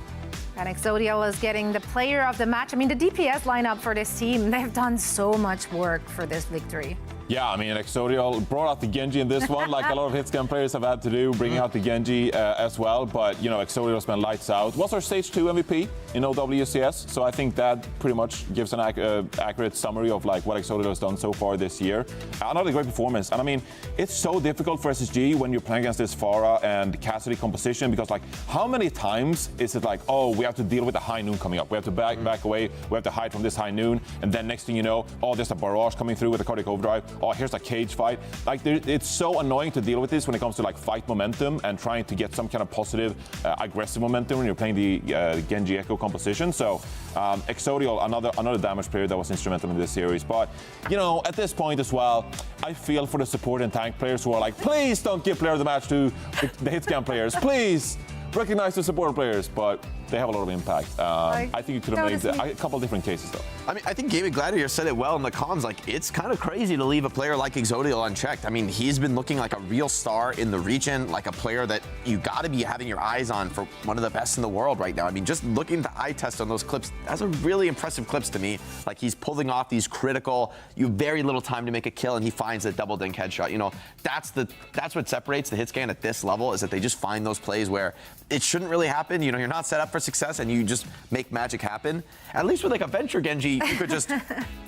And Exodial is getting the player of the match. I mean, the DPS lineup for this team, they've done so much work for this victory. Yeah, I mean, Exodial brought out the Genji in this one, like a lot of Hitscan players have had to do, bringing out the Genji as well. But, you know, Exodial's been lights out. Was our Stage 2 MVP in OWCS, so I think that pretty much gives an accurate summary of, like, what Exodial has done so far this year. Another great performance. And, I mean, it's so difficult for SSG when you're playing against this Pharah and Cassidy composition because, like, how many times is it like, oh, we have to deal with the high noon coming up. We have to back away. We have to hide from this high noon. And then next thing you know, oh, there's a barrage coming through with a cardiac overdrive. Oh, here's a cage fight. Like, it's so annoying to deal with this when it comes to like fight momentum and trying to get some kind of positive, aggressive momentum when you're playing the Genji Echo composition. So, Exodial, another damage player that was instrumental in this series. But, you know, at this point as well, I feel for the support and tank players who are like, please don't give player of the match to the Hitscan players. Please recognize the support players. But they have a lot of impact. I think you could have made a couple different cases, though. I mean, I think Gaming Gladiator said it well in the comms. Like, it's kind of crazy to leave a player like Exodial unchecked. I mean, he's been looking like a real star in the region, like a player that you got to be having your eyes on for one of the best in the world right now. I mean, just looking at the eye test on those clips, that's a really impressive clips to me. Like, he's pulling off these critical, you have very little time to make a kill, and he finds a double dink headshot. You know, that's what separates the Hitscan at this level, is that they just find those plays where it shouldn't really happen. You know, you're not set up for success, and you just make magic happen. At least with like a Venture Genji, you could just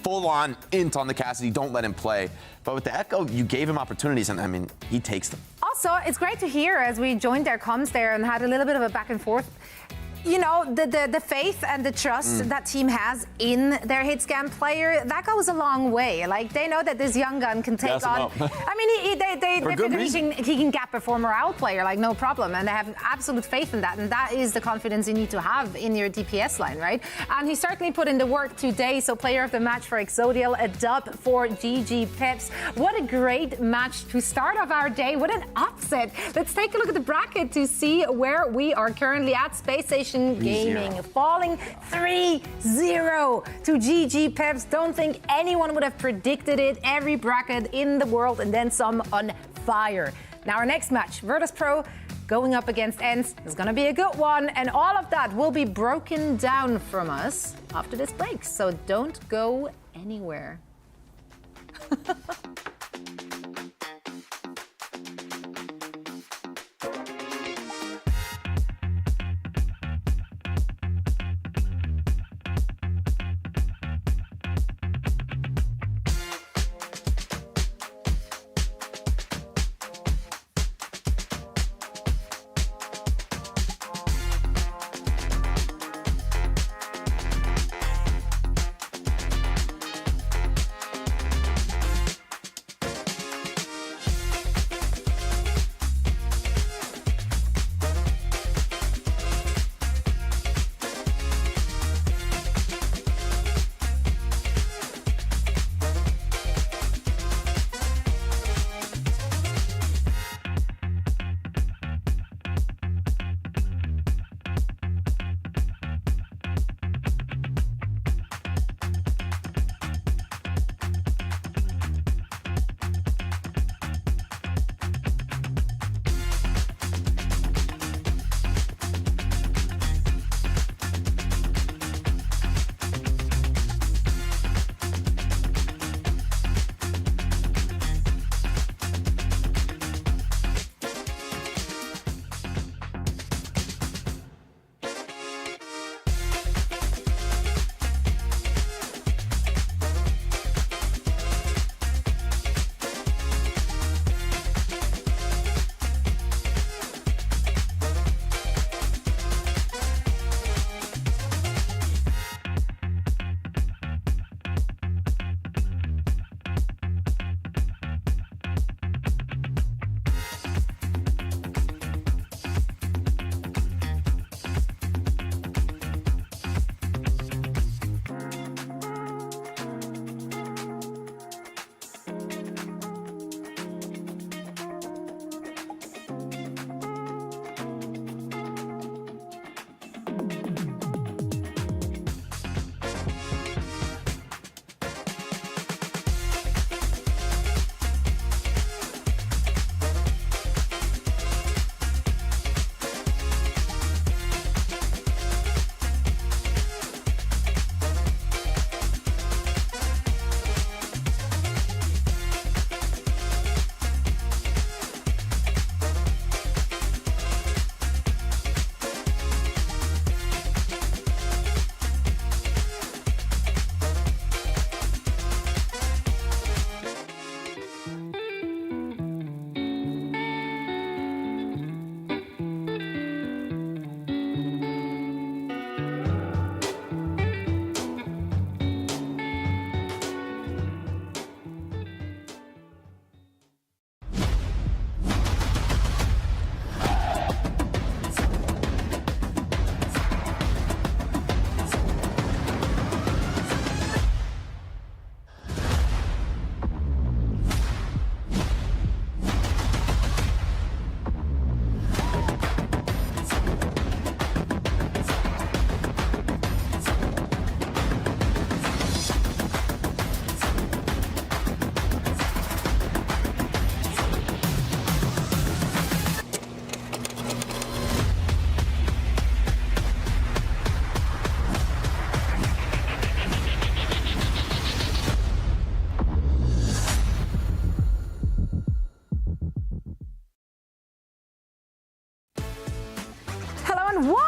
full on int on the Cassidy, don't let him play. But with the Echo, you gave him opportunities, and I mean, he takes them. Also, it's great to hear as we joined their comms there and had a little bit of a back and forth. You know, the faith and the trust that team has in their Hitscan player, that goes a long way. Like, they know that this young gun can take on. I mean, they figure he can gap a former out player, like, no problem. And they have absolute faith in that. And that is the confidence you need to have in your DPS line, right? And he certainly put in the work today. So, player of the match for Exodial, a dub for GG Pips. What a great match to start off our day. What an upset. Let's take a look at the bracket to see where we are currently at. Space Station Gaming falling 3-0 to GG Peps. Don't think anyone would have predicted it. Every bracket in the world and then some on fire. Now our next match, Virtus Pro going up against ENCE, is going to be a good one, and all of that will be broken down from us after this break. So don't go anywhere.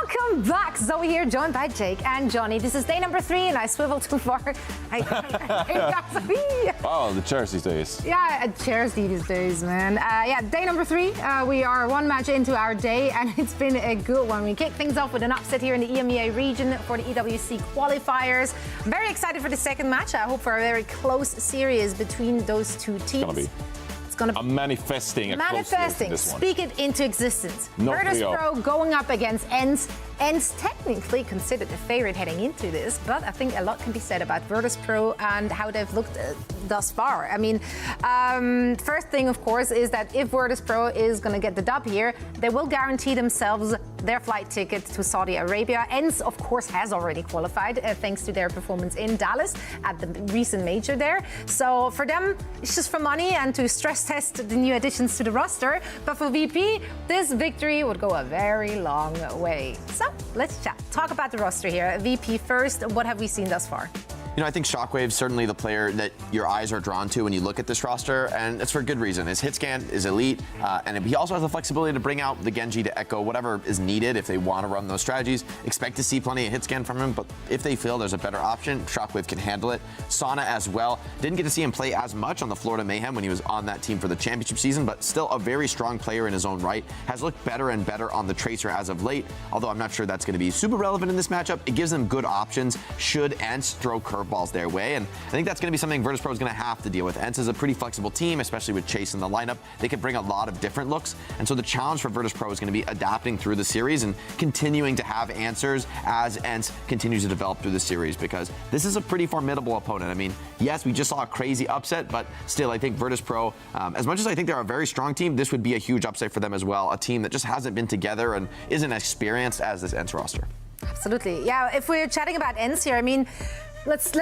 Welcome back. Zoe here, joined by Jake and Johnny. This is day number 3, and I swivel too far. Oh, the chairs these days. Yeah, chairs these days, man. Yeah, day number 3. We are one match into our day, and it's been a good one. We kick things off with an upset here in the EMEA region for the EWC Qualifiers. I'm very excited for the second match. I hope for a very close series between those two teams. I'm manifesting a close series in this one. Speak it into existence. No Virtus Pro going up against ENCE. ENCE technically considered the favorite heading into this, but I think a lot can be said about Virtus Pro and how they've looked thus far. I mean, first thing, of course, is that if Virtus Pro is going to get the dub here, they will guarantee themselves their flight ticket to Saudi Arabia. ENCE, of course, has already qualified thanks to their performance in Dallas at the recent major there. So for them, it's just for money and to stress test the new additions to the roster. But for VP, this victory would go a very long way. So let's chat. Talk about the roster here. VP first, what have we seen thus far? You know, I think Shockwave's certainly the player that your eyes are drawn to when you look at this roster, and it's for good reason. His hit scan is elite, and he also has the flexibility to bring out the Genji to echo whatever is needed if they want to run those strategies. Expect to see plenty of hit scan from him, but if they feel there's a better option, Shockwave can handle it. Sauna as well. Didn't get to see him play as much on the Florida Mayhem when he was on that team for the championship season, but still a very strong player in his own right. Has looked better and better on the Tracer as of late, although I'm not sure that's going to be super relevant in this matchup. It gives them good options should ENCE throw curveballs their way, and I think that's going to be something Virtus Pro is going to have to deal with. ENCE is a pretty flexible team, especially with Chase in the lineup. They can bring a lot of different looks, and so the challenge for Virtus Pro is going to be adapting through the series and continuing to have answers as ENCE continues to develop through the series, because this is a pretty formidable opponent. I mean, yes, we just saw a crazy upset, but still, I think Virtus Pro, as much as I think they're a very strong team, this would be a huge upset for them as well. A team that just hasn't been together and isn't as experienced as this ENCE roster. Absolutely. Yeah, if we're chatting about ENCE here, I mean, let's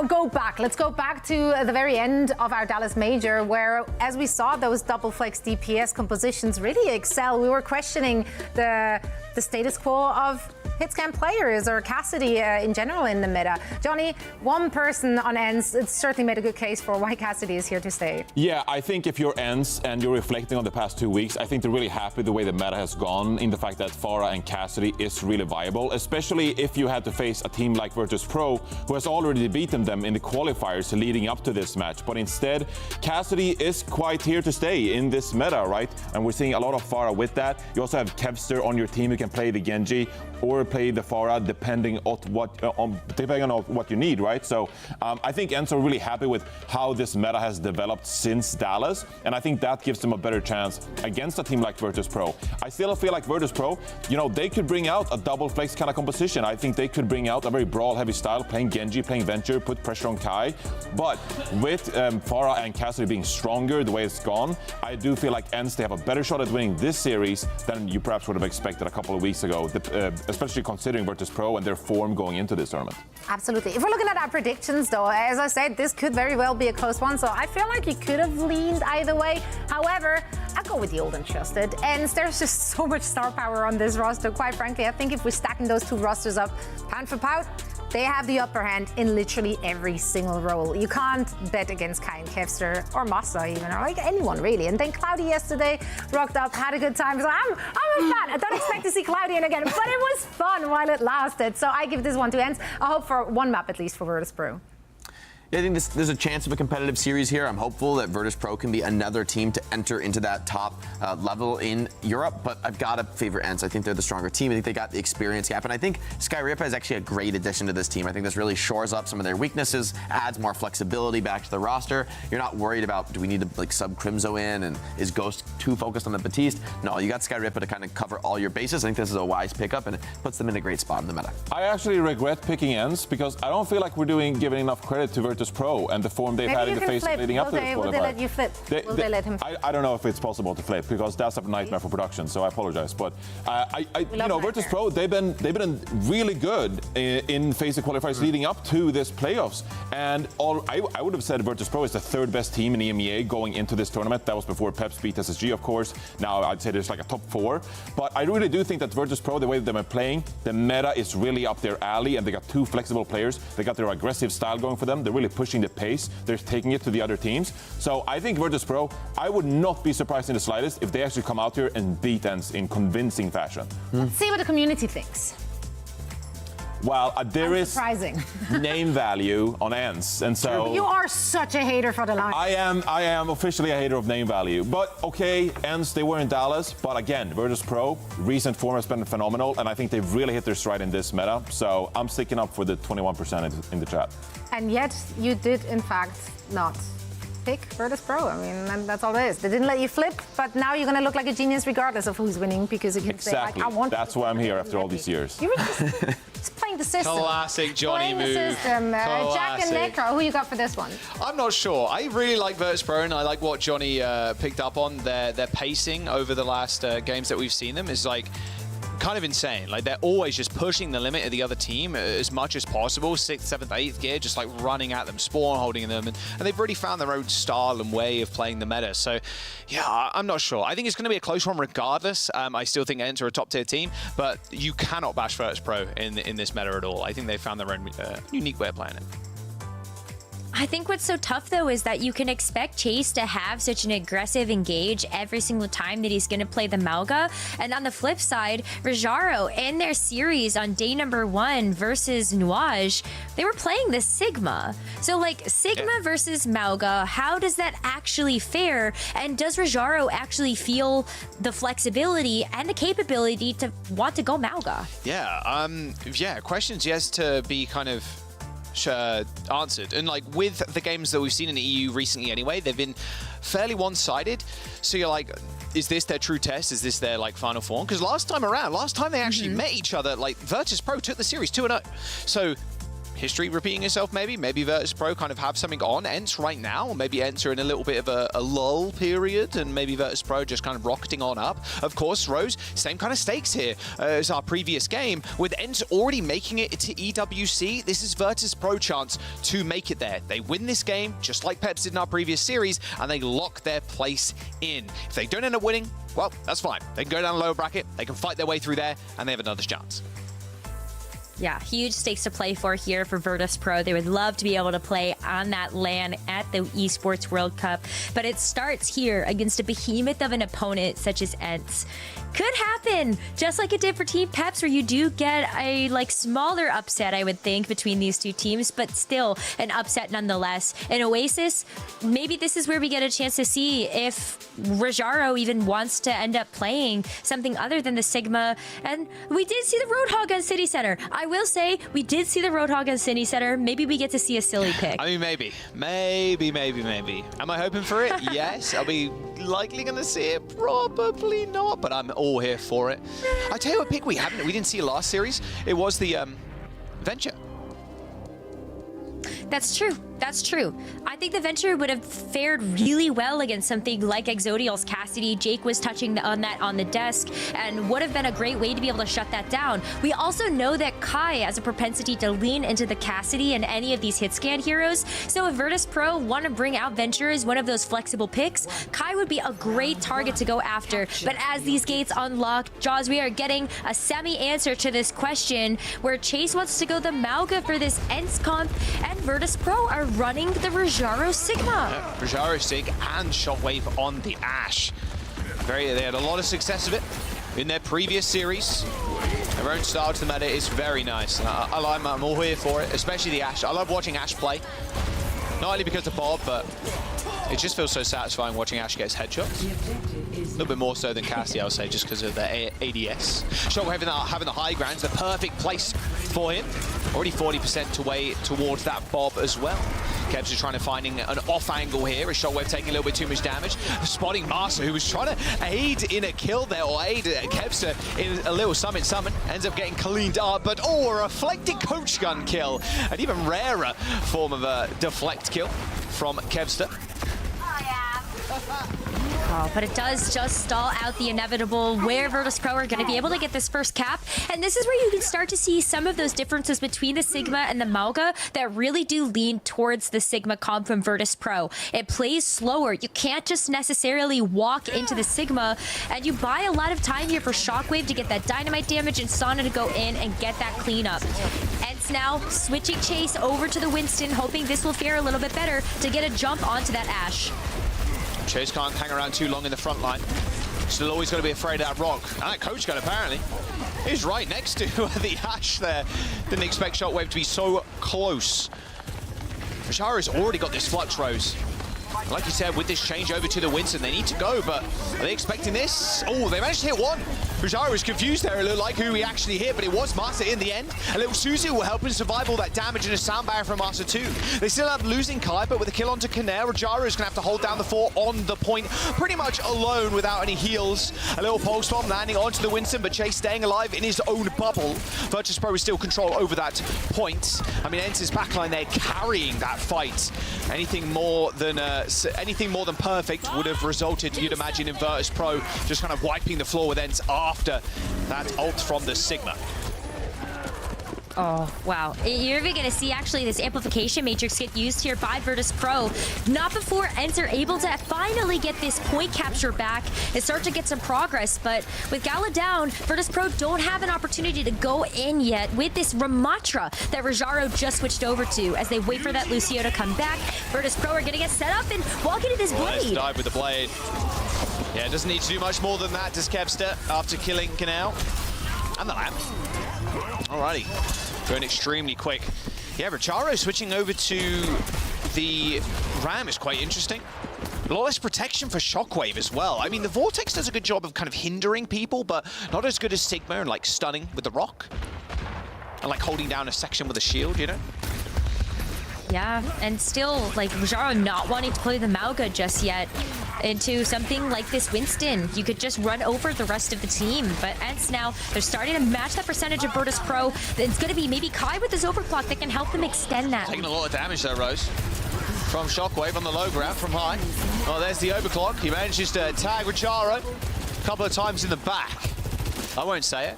go back. Let's go back to the very end of our Dallas Major, where, as we saw those double flex DPS compositions really excel. We were questioning the status quo of hitscan players or Cassidy in general in the meta. Johnny, one person on ENCE, it's certainly made a good case for why Cassidy is here to stay. Yeah, I think if you're ENCE and you're reflecting on the past 2 weeks, I think they're really happy the way the meta has gone in the fact that Pharah and Cassidy is really viable, especially if you had to face a team like Virtus Pro, who has already beaten them in the qualifiers leading up to this match. But instead, Cassidy is quite here to stay in this meta, right? And we're seeing a lot of Pharah with that. You also have Kevster on your team who can play the Genji or play the Pharah depending on what you need, right? So I think ENCE are really happy with how this meta has developed since Dallas, and I think that gives them a better chance against a team like Virtus Pro. I still feel like Virtus Pro, they could bring out a double flex kind of composition. I think they could bring out a very brawl-heavy style, playing Genji, playing Venture, put pressure on Kai. But with Pharah and Cassidy being stronger the way it's gone, I do feel like ENCE, they have a better shot at winning this series than you perhaps would have expected a couple of weeks ago, especially considering Virtus Pro and their form going into this tournament. Absolutely. If we're looking at our predictions, though, as I said, this could very well be a close one, so I feel like you could have leaned either way. However, I go with the old and trusted, and there's just so much star power on this roster. Quite frankly, I think if we're stacking those two rosters up pound for pound, they have the upper hand in literally every single role. You can't bet against Kai and Kevster or Massa even, or like anyone really. And then Cloudy yesterday rocked up, had a good time. So I'm a fan. I don't expect to see Cloudy in again, but it was fun while it lasted. So I give this one to ENCE. I hope for one map at least for Virtus Pro. I think there's a chance of a competitive series here. I'm hopeful that Virtus Pro can be another team to enter into that top level in Europe, but I've got to favor ENCE. I think they're the stronger team. I think they got the experience gap, and I think Skyrippa is actually a great addition to this team. I think this really shores up some of their weaknesses, adds more flexibility back to the roster. You're not worried about, do we need to sub Crimzo in, and is Ghost too focused on the Batiste? No, you got Skyrippa to kind of cover all your bases. I think this is a wise pickup, and it puts them in a great spot in the meta. I actually regret picking ENCE because I don't feel like we're giving enough credit to Virtus Pro and the form they've had in the phase leading up to this qualifier. Will they let you flip? Will they let him flip? I don't know if it's possible to flip because that's a nightmare for production, so I apologize. But Virtus Pro, they've been really good in phase of qualifiers leading up to this playoffs. And I would have said Virtus Pro is the third best team in EMEA going into this tournament. That was before Peps beat SSG, of course. Now I'd say there's like a top 4. But I really do think that Virtus Pro, the way that they've been playing, the meta is really up their alley, and they got 2 flexible players. They got their aggressive style going for them. They're really really pushing the pace. They're taking it to the other teams. So I think Virtus.pro, I would not be surprised in the slightest if they actually come out here and beat ENCE in convincing fashion. Let's see what the community thinks. Well, there is Surprising. name value on ENCE, and so You are such a hater for the line. I am officially a hater of name value. But okay, ENCE, they were in Dallas, but again, Virtus.pro, recent form has been phenomenal, and I think they've really hit their stride in this meta. So I'm sticking up for the 21% in the chat. And yet, you did, in fact, not pick Virtus.pro. I mean, and that's all it is. They didn't let you flip, but now you're going to look like a genius regardless of who's winning because you can Exactly. say, like, I want That's why I'm here after all these years. You were just playing the system. Classic Johnny playing move. the system. Jack and Classic. Necro, who you got for this one? I'm not sure. I really like Virtus.pro, and I like what Johnny picked up on. Their pacing over the last games that we've seen them is like kind of insane. Like, they're always just pushing the limit of the other team as much as possible. 6th, 7th, 8th gear, just like running at them, spawn holding them, and they've really found their own style and way of playing the meta. So yeah, I'm not sure. I think it's going to be a close one regardless. I still think ENCE are a top tier team, but you cannot bash Virtus.pro in this meta at all. I think they've found their own unique way of playing it. I think what's so tough, though, is that you can expect Chase to have such an aggressive engage every single time that he's going to play the Mauga. And on the flip side, Rajaro, in their series on day number 1 versus Nuage, they were playing the Sigma. So, like, Sigma versus Mauga, how does that actually fare? And does Rajaro actually feel the flexibility and the capability to want to go Mauga? Yeah, questions yes to be kind of answered. And like with the games that we've seen in the EU recently anyway, they've been fairly one-sided. So you're like, is this their true test? Is this their like final form? Because last time they actually met each other, like Virtus.pro took the series 2-0. So history repeating itself maybe. Maybe Virtus.pro kind of have something on ENCE right now, or maybe ENCE are in a little bit of a lull period, and maybe Virtus.pro just kind of rocketing on up. Of course, Rose, same kind of stakes here as our previous game, with ENCE already making it to EWC. This is Virtus.pro chance to make it there. They win this game, just like Peps did in our previous series, and they lock their place in. If they don't end up winning, well, that's fine. They can go down a lower bracket, they can fight their way through there, and they have another chance. Yeah, huge stakes to play for here for Virtus.pro. They would love to be able to play on that LAN at the Esports World Cup, but it starts here against a behemoth of an opponent such as ENCE. Could happen, just like it did for Team Peps, where you do get a smaller upset, I would think, between these two teams, but still an upset nonetheless. In Oasis, maybe this is where we get a chance to see if Rajaro even wants to end up playing something other than the Sigma. And we did see the Roadhog on City Center. I will say, we did see the Roadhog on City Center. Maybe we get to see a silly pick. I mean, maybe. Am I hoping for it? Yes. Are we likely going to see it? Probably not, but I'm all here for it. I tell you what pick we didn't see last series. It was the Venture. That's true. That's true. I think the Venture would have fared really well against something like Exodial's Cassidy. Jake was touching on that on the desk and would have been a great way to be able to shut that down. We also know that Kai has a propensity to lean into the Cassidy and any of these hit scan heroes. So if Virtus.pro want to bring out Venture as one of those flexible picks, Kai would be a great target to go after. But as these gates unlock, Jaws, we are getting a semi-answer to this question where Chase wants to go the Mauga for this ENCE comp, and Virtus.pro are running the Rajaro Sigma. Yeah, Rajaro Sig and Shockwave on the Ashe. They had a lot of success of it in their previous series. Their own style to the meta is very nice. I'm all here for it, especially the Ashe. I love watching Ashe play. Not only because of Bob, but it just feels so satisfying watching Ashe get his headshots. A little bit more so than Cassie, I would say, just because of the ADS. Shockwave having the high ground is the perfect place for him. Already 40% away towards that Bob as well. Kebs is trying to finding an off angle here as Shockwave taking a little bit too much damage. Spotting Master, who was trying to aid in a kill there, or aid Kebs in a little summon, ends up getting cleaned up, but a reflected coach gun kill. An even rarer form of a deflect kill from Kevster. Oh, but it does just stall out the inevitable where Virtus.pro are going to be able to get this first cap. And this is where you can start to see some of those differences between the Sigma and the Mauga that really do lean towards the Sigma comp from Virtus.pro. It plays slower. You can't just necessarily walk into the Sigma, and you buy a lot of time here for Shockwave to get that dynamite damage and Sana to go in and get that cleanup. ENCE Ents now switching chase over to the Winston, hoping this will fare a little bit better to get a jump onto that Ashe. Chase can't hang around too long in the front line. Still always going to be afraid of that rock. And that coach gun apparently is right next to the Ashe there. Didn't expect Shockwave to be so close. Rajaro's already got this Flux Rose. Like you said, with this change over to the Winston, they need to go, but are they expecting this? Oh, they managed to hit one. Rajaro was confused there. It looked like who he actually hit, but it was Master in the end. A little Suzu will help him survive all that damage and a sound barrier from Master too. They still have losing Kai, but with a kill onto Kanair, Rajaro is going to have to hold down the fort on the point, pretty much alone without any heals. A little pulse bomb landing onto the Winston, but Chase staying alive in his own bubble. Virtus Pro is still control over that point. I mean, Ents' backline there carrying that fight. Anything more than perfect would have resulted, you'd imagine, in Virtus Pro just kind of wiping the floor with Ents after that ult from the Sigma. Oh, wow. You're even going to see, actually, this amplification matrix get used here by Virtus Pro. Not before Ents are able to finally get this point capture back and start to get some progress. But with Gala down, Virtus Pro don't have an opportunity to go in yet with this Ramatra that Rajaro just switched over to as they wait for that Lucio to come back. Virtus Pro are going to get set up and walk into this blade. Let's dive with the blade. Yeah, it doesn't need to do much more than that, does Kevster, after killing Canal. And the lamp. Alrighty. Going extremely quick. Yeah, Rajaro switching over to the Ram is quite interesting. A lot less protection for Shockwave as well. I mean, the Vortex does a good job of kind of hindering people, but not as good as Sigma and like stunning with the rock. And like holding down a section with a shield, you know? Yeah, and still, like, Rajaro not wanting to play the Mauga just yet into something like this Winston. You could just run over the rest of the team, but Ents now, they're starting to match that percentage of Virtus Pro. It's going to be maybe Kai with his overclock that can help them extend that. Taking a lot of damage there, Rose. From Shockwave on the low ground from high. Oh, there's the overclock. He manages to tag Rajaro a couple of times in the back. I won't say it.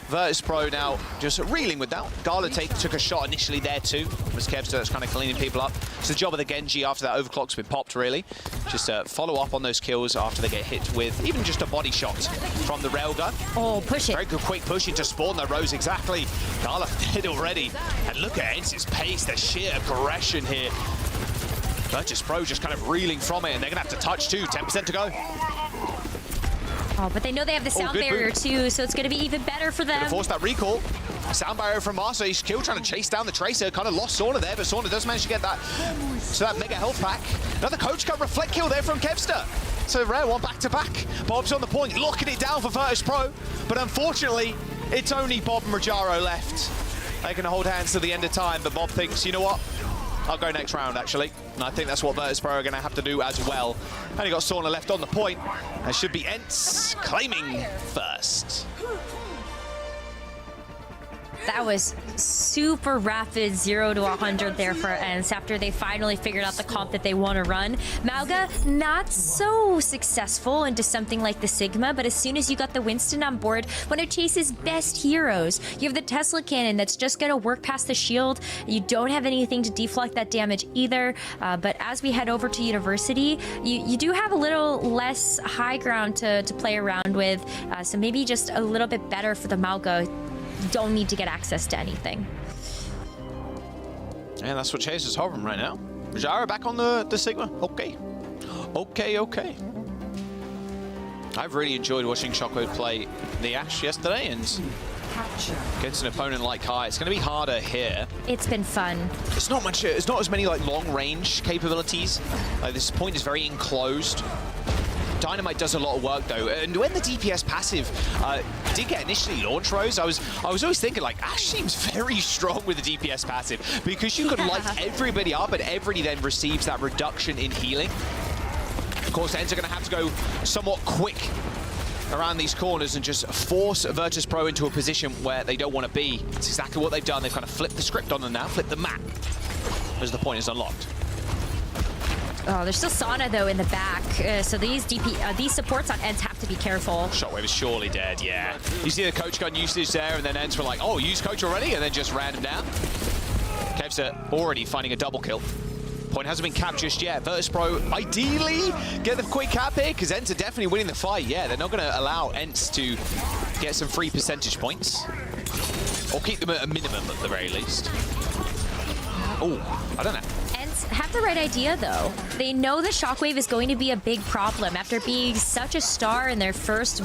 Virtus Pro now just reeling with that. Gala took a shot initially there too. It was Kevster that's kind of cleaning people up. It's the job of the Genji after that overclock's been popped, really. Just follow up on those kills after they get hit with even just a body shot from the railgun. Oh, push it. Very good quick push into spawn there, Rose, exactly. Gala dead already. And look at Ents' pace, the sheer aggression here. Virtus Pro just kind of reeling from it, and they're going to have to touch too. 10% to go. Oh, but they know they have the sound barrier too, so it's going to be even better for them. Gonna force that recall. Sound barrier from Master. He's killed trying to chase down the Tracer. Kind of lost Sauna there, but Sauna does manage to get that. So that mega health pack. Another coach cut reflect kill there from Kevster. So rare one back to back. Bob's on the point, locking it down for Virtus Pro. But unfortunately, it's only Bob and Rajaro left. They're gonna hold hands to the end of time, but Bob thinks, you know what? I'll go next round, actually. And I think that's what Virtus Pro are going to have to do as well. Only got Sauna left on the point. That should be Ents claiming first. That was super rapid 0 to 100 there for Ents after they finally figured out the comp that they want to run. Mauga, not so successful into something like the Sigma, but as soon as you got the Winston on board, one of Chase's best heroes, you have the Tesla cannon that's just going to work past the shield. You don't have anything to deflect that damage either, but as we head over to University, you do have a little less high ground to play around with, so maybe just a little bit better for the Mauga. Don't need to get access to anything. And that's what Chase is hovering right now. Rajaro back on the Sigma. Okay. Okay. I've really enjoyed watching Shockwave play the Ashe yesterday, and against an opponent like Kai, it's going to be harder here. It's been fun. It's not much. It's not as many like long range capabilities. Like this point is very enclosed. Dynamite does a lot of work though, and when the DPS passive did get initially launched, Rose, I was always thinking like Ashe seems very strong with the DPS passive because you could light everybody up and everybody then receives that reduction in healing. Of course, Ents are going to have to go somewhat quick around these corners and just force Virtus Pro into a position where they don't want to be. It's exactly what they've done. They've kind of flipped the script on them now, flipped the map as the point is unlocked. Oh, there's still Sauna though in the back, so these supports on Ents have to be careful. Shockwave is surely dead, yeah. You see the coach gun usage there, and then Ents were like, oh, use coach already, and then just ran him down. Kevster already finding a double kill. Point hasn't been capped just yet. Virtus Pro ideally get the quick cap here, because Ents are definitely winning the fight. Yeah, they're not going to allow Ents to get some free percentage points. Or keep them at a minimum at the very least. Oh, I don't know. Ents have the right idea, though. They know the Shockwave is going to be a big problem after being such a star in their first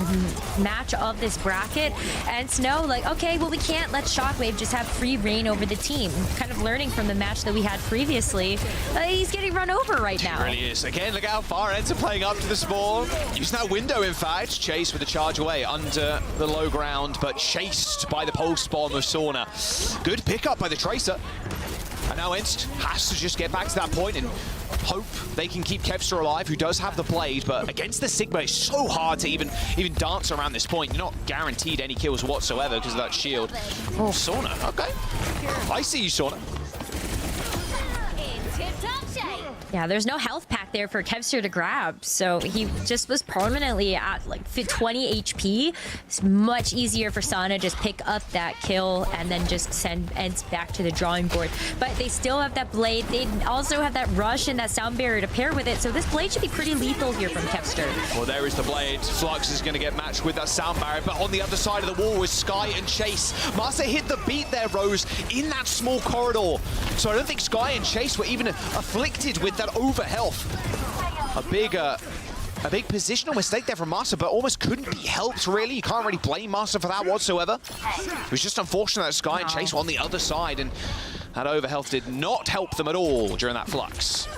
match of this bracket. Ents know, like, okay, well, we can't let Shockwave just have free reign over the team. Kind of learning from the match that we had previously. He's getting run over right now. He really is. Again, look how far Ents are playing up to the spawn. Using that window, in fact. Chase with a charge away under the low ground, but chased by the pulse bomb of Sauna. Good pickup by the Tracer. And now Ents has to just get back to that point and hope they can keep Kevster alive, who does have the blade, but against the Sigma, it's so hard to even dance around this point. You're not guaranteed any kills whatsoever because of that shield. Oh, Sauna, okay. I see you, Sauna. Yeah, there's no health pack there for Kevster to grab, so he just was permanently at like 20 HP. It's much easier for Sana just pick up that kill and then just send Ents back to the drawing board. But they still have that blade. They also have that rush and that sound barrier to pair with it, so this blade should be pretty lethal here from Kevster. Well, there is the blade. Flux is going to get matched with that sound barrier, but on the other side of the wall was Sky and Chase. Master hit the beat there, Rose, in that small corridor. So I don't think Sky and Chase were even afflicted with that over health. A big positional mistake there from Master, but almost couldn't be helped, really. You can't really blame Master for that whatsoever. It was just unfortunate that Sky and Chase were on the other side, and that over health did not help them at all during that flux.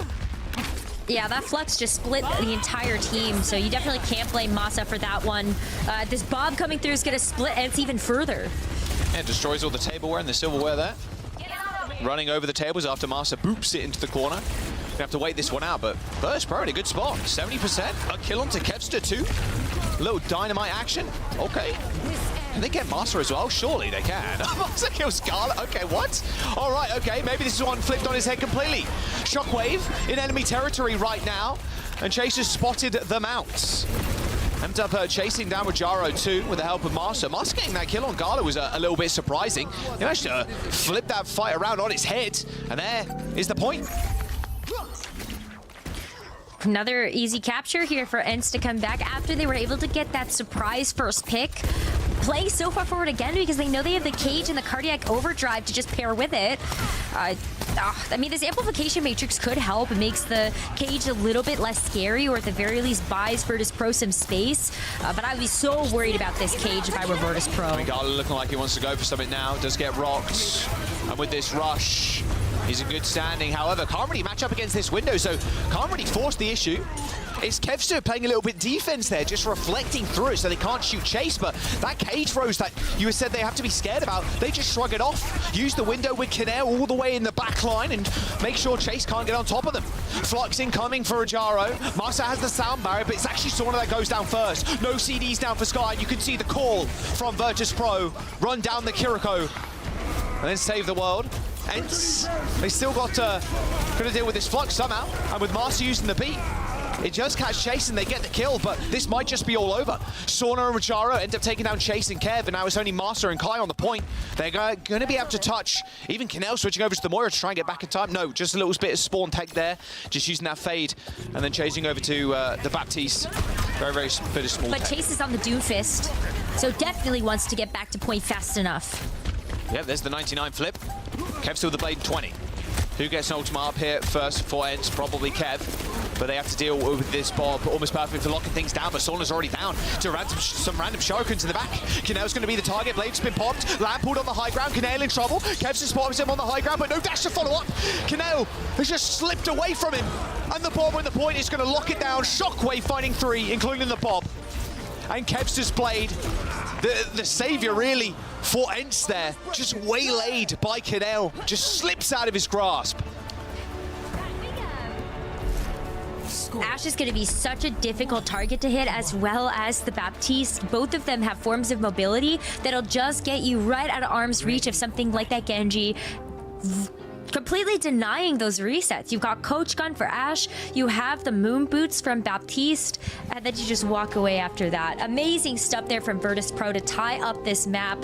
Yeah, that flux just split the entire team, so you definitely can't blame Masa for that one. This bomb coming through is going to split Ents even further. And destroys all the tableware and the silverware there. Running over the tables after Master boops it into the corner. Gonna have to wait this one out, but Burst Pro in a good spot. 70%, a kill onto Kevster too. A little dynamite action. Okay. Can they get Master as well? Surely they can. Master kills Scarlet. Okay, what? All right, okay. Maybe this is one flipped on his head completely. Shockwave in enemy territory right now, and Chase has spotted them out. Ends up chasing down with Jaro too with the help of Master. Master getting that kill on Gala was a little bit surprising. He managed to flip that fight around on its head, and there is the point. Another easy capture here for Ents to come back after they were able to get that surprise first pick. Playing so far forward again because they know they have the cage and the cardiac overdrive to just pair with it. I mean, this amplification matrix could help. It makes the cage a little bit less scary, or at the very least buys Virtus Pro some space. But I would be so worried about this cage if I were Virtus Pro. I mean, Gala looking like he wants to go for something now. Does get rocked. And with this rush, he's in good standing. However, can't really match up against this window, so can't really force the issue. It's Kevster playing a little bit defense there, just reflecting through it so they can't shoot Chase, but that cage Rose that you said they have to be scared about, they just shrug it off. Use the window with Kineo all the way in the back line and make sure Chase can't get on top of them. Flux incoming for Ajaro. Masa has the sound barrier, but it's actually Sauna that goes down first. No CDs down for Sky, and you can see the call from Virtus Pro. Run down the Kiriko and then save the world. Ents, they still got to deal with this Flux somehow, and with Master using the beat, it just catch Chase and they get the kill, but this might just be all over. Sauna and Rajaro end up taking down Chase and Kev, and now it's only Master and Kai on the point. They're going to be able to touch even Kinel switching over to the Moira to try and get back in time. No, just a little bit of spawn tech there, just using that fade, and then chasing over to the Baptiste. Very, very bit of small But tech. Chase is on the Doomfist, so definitely wants to get back to point fast enough. Yeah, there's the 99 flip. Kev still with the blade 20. Who gets an ultimate up here first for Ents? Probably Kev. But they have to deal with this Bob, almost perfect for locking things down, but Sauna's already down to some random Shurikens in the back. Kinel's going to be the target, Blade's been popped, Lamb pulled on the high ground, Kinel in trouble, Kev's spotted him on the high ground, but no dash to follow up. Kinel has just slipped away from him, and the Bob with the point is going to lock it down. Shockwave finding 3, including the Bob. And Kev's Blade, the savior really for Ents there, just waylaid by Kinel, just slips out of his grasp. Ash is going to be such a difficult target to hit, as well as the Baptiste. Both of them have forms of mobility that'll just get you right out of arm's reach of something like that Genji, completely denying those resets. You've got Coach Gun for Ash, you have the Moon Boots from Baptiste, and then you just walk away after that. Amazing stuff there from Virtus Pro to tie up this map.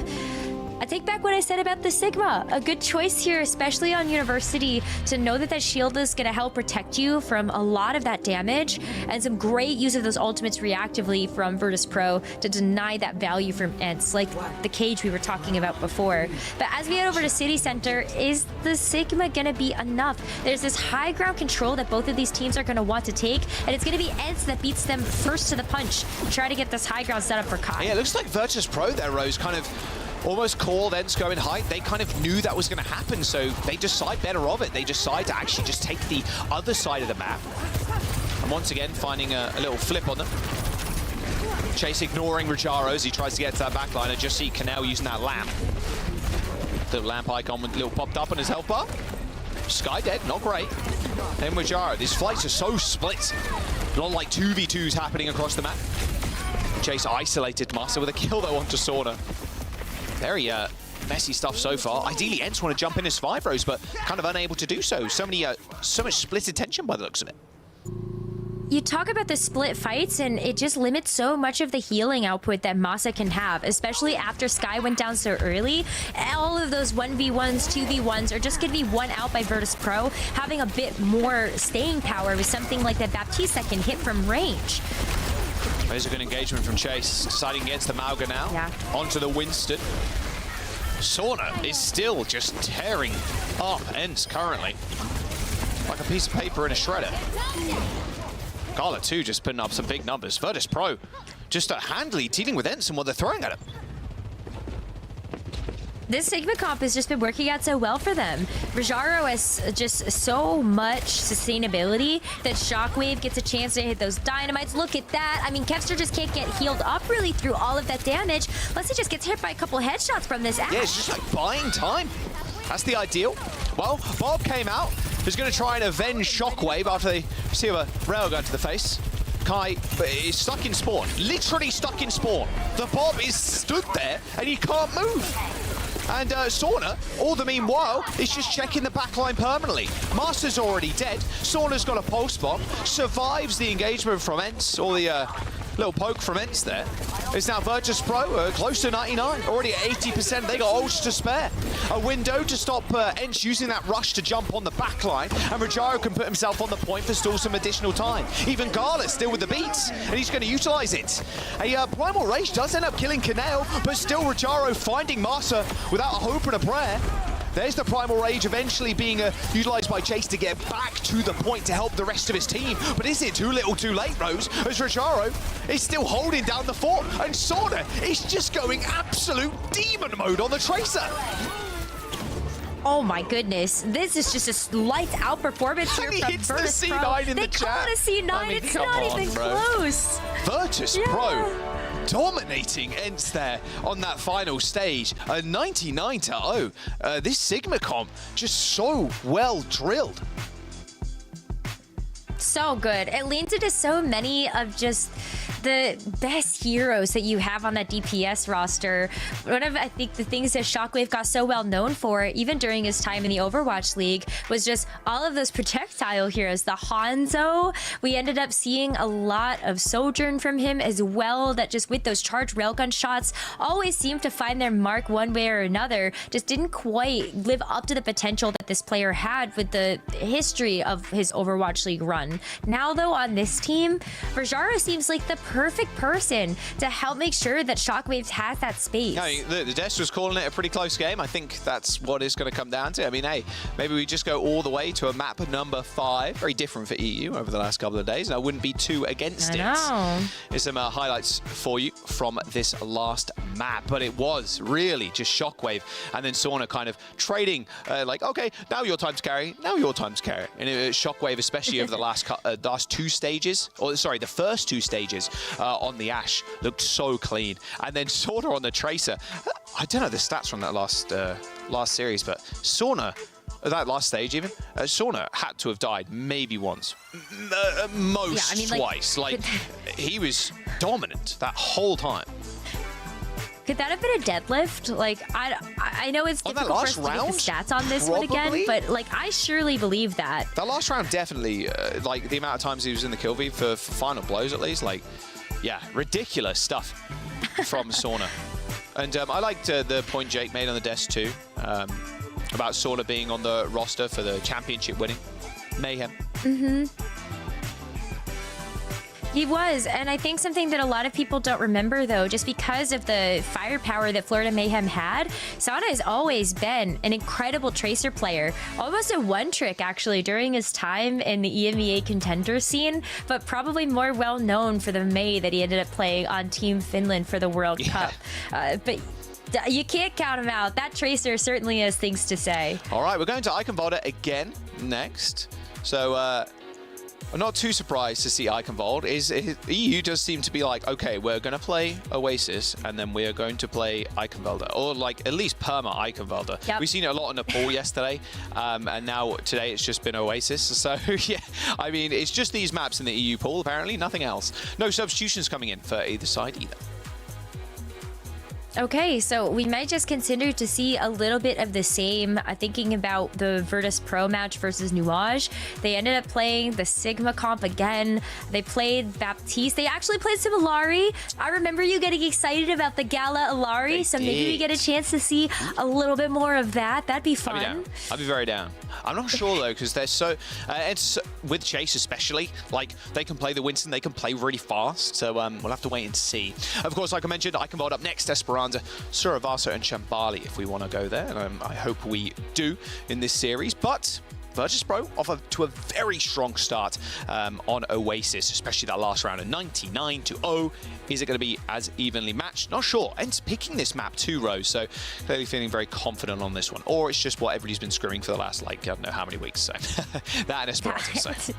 I take back what I said about the Sigma. A good choice here, especially on University, to know that that shield is going to help protect you from a lot of that damage, and some great use of those ultimates reactively from Virtus Pro to deny that value from ENCE, like the cage we were talking about before. But as we head over to City Center, is the Sigma going to be enough? There's this high ground control that both of these teams are going to want to take, and it's going to be ENCE that beats them first to the punch to try to get this high ground set up for Kai. Yeah, it looks like Virtus Pro there, Rose, kind of almost called ENCE going height. They kind of knew that was going to happen, so they decide better of it. They decide to actually just take the other side of the map. And once again, finding a little flip on them. Chase ignoring Rajaro as he tries to get to that backline, and just see Canel using that lamp. The lamp icon with a little popped up on his health bar. Sky dead, not great. Then Rajaro, these flights are so split. Not like 2v2s happening across the map. Chase isolated Master with a kill though onto Sauna. Very messy stuff so far. Ideally, ENCE want to jump in as 5 rows, but kind of unable to do so. So much split attention by the looks of it. You talk about the split fights, and it just limits so much of the healing output that Masa can have, especially after Sky went down so early. All of those 1v1s, 2v1s are just going to be won out by Virtus Pro, having a bit more staying power with something like that Baptiste that can hit from range. There's a good engagement from Chase, deciding against the Mauga now. Yeah. Onto the Winston. Sauna is still just tearing up ENCE currently. Like a piece of paper in a shredder. Gala too just putting up some big numbers. Virtus Pro just handily dealing with ENCE and what they're throwing at him. This Sigma comp has just been working out so well for them. Rajaro has just so much sustainability that Shockwave gets a chance to hit those dynamites. Look at that. I mean, Kevster just can't get healed up really through all of that damage. Unless he just gets hit by a couple headshots from this Ash. Yeah, it's just like buying time. That's the ideal. Well, Bob came out. He's going to try and avenge Shockwave after they receive a railgun to the face. Kai is stuck in spawn. Literally stuck in spawn. The Bob is stood there and he can't move. And Sauna, all the meanwhile, is just checking the backline permanently. Master's already dead. Sauna's got a pulse bomb. Survives the engagement from ENCE, or the little poke from ENCE there. It's now Virtus Pro, close to 99, already at 80%. They got ults to spare. A window to stop ENCE using that rush to jump on the backline, and Rajaro can put himself on the point for still some additional time. Even Gala still with the beats, and he's going to utilize it. A Primal Rage does end up killing Canel, but still Rajaro finding Masa without a hope and a prayer. There's the Primal Rage eventually being utilized by Chase to get back to the point to help the rest of his team. But is it too little too late, Rose? As Rajaro is still holding down the fort, and Sauna is just going absolute demon mode on the Tracer. Oh my goodness, this is just a lights out performance here from hits Virtus the Pro. C9 in They the call chat. it a C9, I mean, it's come not on, even bro. close. Virtus Pro dominating ENCE there on that final stage. A 99-0. This Sigma comp just so well drilled. So good. It leans into so many of just the best heroes that you have on that DPS roster. One of, I think, the things that Shockwave got so well known for, even during his time in the Overwatch League, was just all of those projectile heroes. The Hanzo, we ended up seeing a lot of Sojourn from him as well, that just with those charged railgun shots always seemed to find their mark one way or another. Just didn't quite live up to the potential that this player had with the history of his Overwatch League run. Now, though, on this team, Rajaro seems like the perfect person to help make sure that Shockwave has that space. No, the desk was calling it a pretty close game. I think that's what it's going to come down to. I mean, hey, maybe we just go all the way to a map number 5. Very different for EU over the last couple of days, and I wouldn't be too against it. Here's some highlights for you from this last map, but it was really just Shockwave and then Sauna kind of trading, like, okay, now your time to carry, now your time to carry. And Shockwave, especially over the last 2 stages, or sorry, the first 2 stages, on the Ashe looked so clean, and then Sauna on the Tracer. I don't know the stats from that last series, but Sauna, that last stage even, Sauna had to have died maybe once, most twice. Like he was dominant that whole time. Could that have been a deadlift? Like, I know it's difficult for us to get the stats on this one again, but like, I surely believe that. That last round definitely, like the amount of times he was in the kill feed for final blows at least, like, yeah, ridiculous stuff from Sauna. And I liked the point Jake made on the desk too, about Sauna being on the roster for the championship winning Mayhem. He was, and I think something that a lot of people don't remember, though, just because of the firepower that Florida Mayhem had, Sauna has always been an incredible Tracer player, almost a one-trick, actually, during his time in the EMEA contender scene, but probably more well-known for the May that he ended up playing on Team Finland for the World Cup. But you can't count him out. That Tracer certainly has things to say. All right, we're going to Iconvalda again next. So, I'm not too surprised to see Iconvald. EU does seem to be like, okay, we're going to play Oasis, and then we're going to play Iconvalda, or like at least perma Iconvalda. Yep. We've seen it a lot in Nepal yesterday, and now today it's just been Oasis. So yeah, I mean, it's just these maps in the EU pool, apparently, nothing else. No substitutions coming in for either side either. Okay, so we might just continue to see a little bit of the same. Thinking about the Virtus Pro match versus Nuage, they ended up playing the Sigma comp again. They played Baptiste. They actually played some Alari. I remember you getting excited about the Gala Alari, so maybe we get a chance to see a little bit more of that. That'd be fun. I'd be very down. I'm not sure though, because they're so it's with Chase especially, like they can play the Winston, they can play really fast, so we'll have to wait and see. Of course, like I mentioned, Iconvald up next, Esperanza, Suravasa and Shambali if we want to go there, and I hope we do in this series. But Virtus Pro off to a very strong start on Oasis, especially that last round of 99-0. Is it going to be as evenly matched? Not sure. Ents picking this map too, Rose, so clearly feeling very confident on this one. Or it's just what everybody's been screaming for the last, like, I don't know how many weeks. So that and Esperanza. So.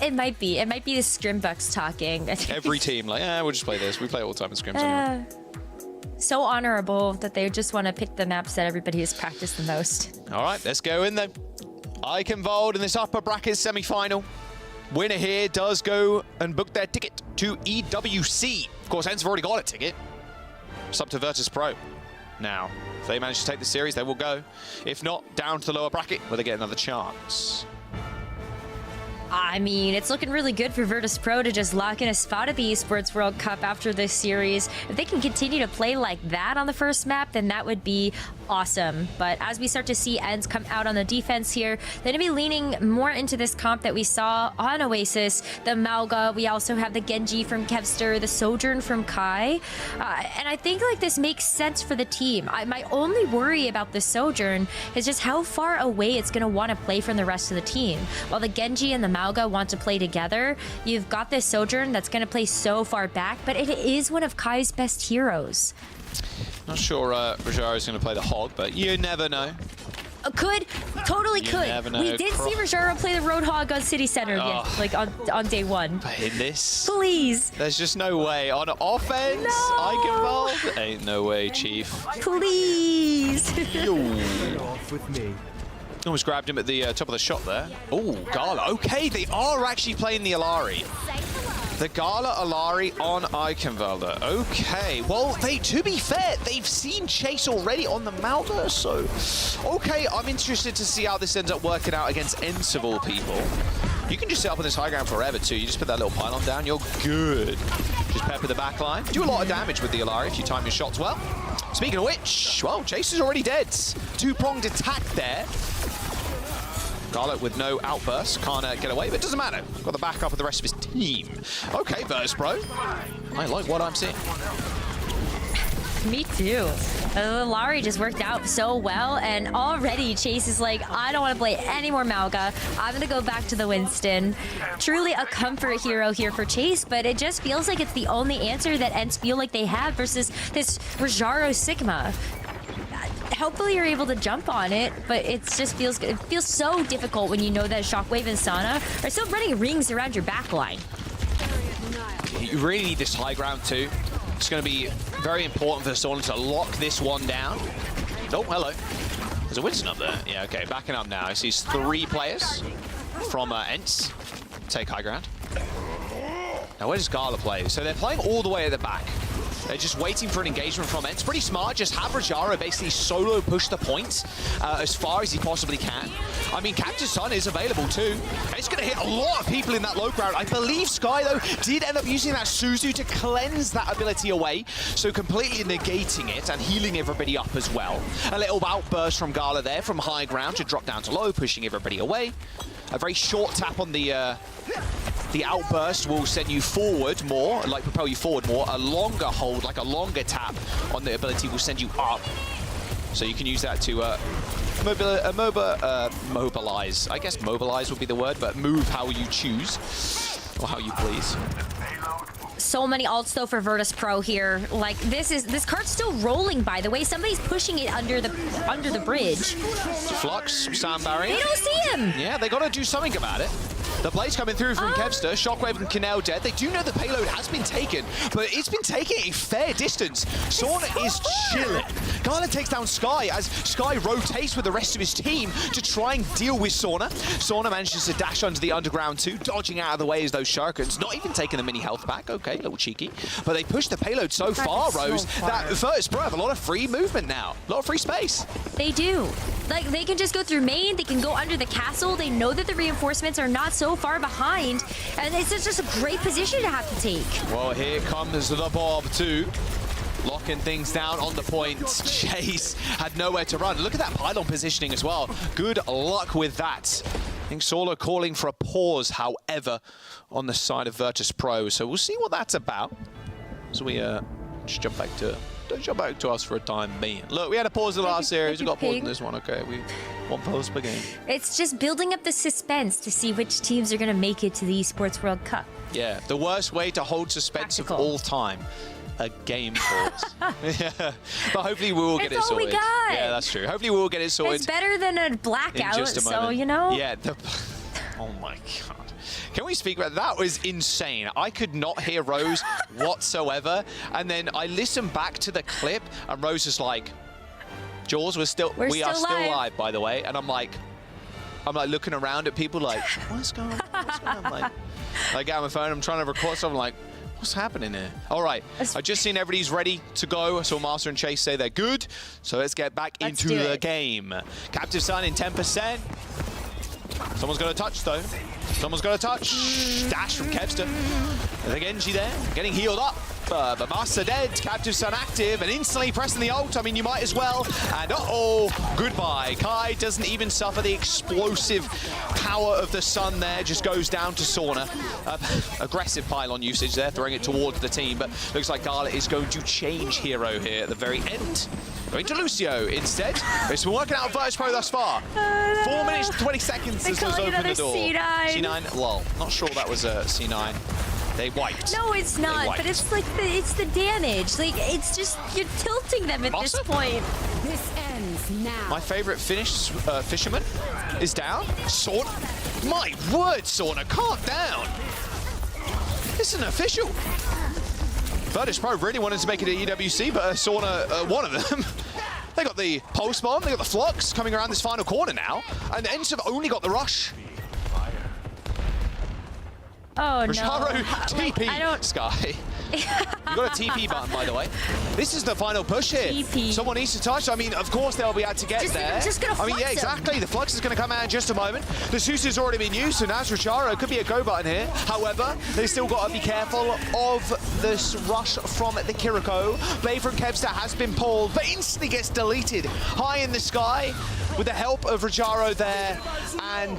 It might be. It might be the Scrimbucks talking. Every team, like, we'll just play this. We play all the time in Scrims anyway. So honorable that they just want to pick the maps that everybody has practiced the most. All right, let's go in then. Iconvald in this upper bracket semi-final. Winner here does go and book their ticket to EWC. Of course, Ents have already got a ticket. It's up to Virtus Pro. Now, if they manage to take the series, they will go. If not, down to the lower bracket where they get another chance. I mean, it's looking really good for Virtus Pro to just lock in a spot at the Esports World Cup after this series. If they can continue to play like that on the first map, then that would be awesome. But as we start to see Ents come out on the defense here, they're going to be leaning more into this comp that we saw on Oasis, the Malga. We also have the Genji from Kevster, the Sojourn from Kai. And I think like this makes sense for the team. My only worry about the Sojourn is just how far away it's going to want to play from the rest of the team. While the Genji and the Malga want to play together, you've got this Sojourn that's going to play so far back, but it is one of Kai's best heroes. Not sure Rajaro is going to play the Hog, but you never know. Totally could. We did see Rajaro play the Roadhog on City Center, like on day one. But in this, please. There's just no way. On offense, Iconvald, ain't no way, Chief. Please. With me. Almost grabbed him at the top of the shot there. Oh, Gala. Okay, they are actually playing the Alari. The Gala Alari on Iconvalda. Okay, well, to be fair, they've seen Chase already on the Malga, so... Okay, I'm interested to see how this ends up working out against Ents of all people. You can just sit up on this high ground forever, too. You just put that little pylon down, you're good. Just pepper the back line. Do a lot of damage with the Alari if you time your shots well. Speaking of which, well, Chase is already dead. Two-pronged attack there. Garlic with no outburst, can't get away, but it doesn't matter. Got the backup of the rest of his team. Okay, Virtus Pro. I like what I'm seeing. Me too. Larry just worked out so well, and already Chase is like, I don't want to play any more Malga. I'm going to go back to the Winston. Truly a comfort hero here for Chase, but it just feels like it's the only answer that Ents feel like they have versus this Rajaro Sigma. Hopefully you're able to jump on it, but it just feels so difficult when you know that Shockwave and Sana are still running rings around your backline. You really need this high ground too. It's going to be very important for Stolen to lock this one down. Oh, hello. There's a Winston up there. Yeah, okay, backing up now. He sees 3 players from Ents take high ground. Now, where does Gala play? So they're playing all the way at the back. They're just waiting for an engagement from Ents. Pretty smart. Just have Rajaro basically solo push the point as far as he possibly can. I mean, Captain Sun is available too. It's going to hit a lot of people in that low ground. I believe Sky, though, did end up using that Suzu to cleanse that ability away, so completely negating it and healing everybody up as well. A little outburst from Gala there from high ground to drop down to low, pushing everybody away. A very short tap on the outburst will send you forward more, like propel you forward more. A longer hold, like a longer tap on the ability will send you up. So you can use that to mobilize. I guess mobilize would be the word, but move how you choose or how you please. So many ults though for Virtus Pro here. Like this cart's still rolling, by the way. Somebody's pushing it under the bridge. Flux, Sam Barry. They don't see him. Yeah, they got to do something about it. The blade's coming through from Kevster. Shockwave and Kinnell dead. They do know the payload has been taken, but it's been taken a fair distance. Sauna is chilling. Gala takes down Sky as Sky rotates with the rest of his team to try and deal with Sauna. Sauna manages to dash under the underground too, dodging out of the way as those Shurikens, not even taking the mini health back. Okay, a little cheeky. But they push the payload so far, Rose, that Virtus Pro have a lot of free movement now. A lot of free space. They do. Like, they can just go through main, they can go under the castle, they know that the reinforcements are not so far behind, and it's just a great position to have to take. Well, here comes the Bob too. Locking things down on the point. Chase had nowhere to run. Look at that pylon positioning as well. Good luck with that. I think Solo calling for a pause, however, on the side of Virtus Pro. So we'll see what that's about. So we just jump back to us for a time being. Look, we had a pause in the last series. We got a pause in this one. Okay, we one pause per game. It's just building up the suspense to see which teams are going to make it to the Esports World Cup. Yeah, the worst way to hold suspense of all time. A game pause. Yeah. But hopefully we will get it sorted. That's all we got. Yeah, that's true. Hopefully we will get it sorted. It's better than a blackout, so you know. Yeah. Oh my god. Can we speak about that? That was insane. I could not hear Rose whatsoever. And then I listened back to the clip and Rose is like, Jaws, we are still live, by the way. And I'm like looking around at people like, what's going on? What's going on? Like, I get on my phone, I'm trying to record something like, what's happening here? All right, I just seen everybody's ready to go. I saw Master and Chase say they're good. So let's get back into the game. Captive Sun in 10%. Someone's got to touch, though. Someone's got to touch. Dash from Kevster. And the Genji there, getting healed up. But Master dead, Captive Sun active, and instantly pressing the ult. I mean, you might as well. And uh-oh, goodbye. Kai doesn't even suffer the explosive power of the sun there. Just goes down to Sauna. Aggressive pylon usage there, throwing it towards the team. But looks like Gala is going to change hero here at the very end. Going to Lucio instead. It's been working out with Virtus Pro thus far. 4 minutes and 20 seconds since was opened the door. C9. C9, well, not sure that was a C9. They wiped. No, it's not, but it's like it's the damage. Like, it's just, you're tilting them at this point. This ends now. My favorite fisherman is down. Sauna. My word, Sauna, calm down. This isn't official. Virtus Pro really wanted to make it an EWC, but Sauna, one of them. They got the pulse bomb, they got the flux coming around this final corner now, and the Ents have only got the rush. Oh, Rasharo, no. TP, Sky. You got a TP button, by the way. This is the final push here. TP. Someone needs to touch. I mean, of course they'll be able to get there. Just gonna flux yeah, exactly. him. The flux is going to come out in just a moment. The Susa's already been used, so now Rasharo could be a go button here. However, they still got to be careful of this rush from the Kiriko. Blade from Kevster has been pulled, but instantly gets deleted high in the sky with the help of Rajaro there. And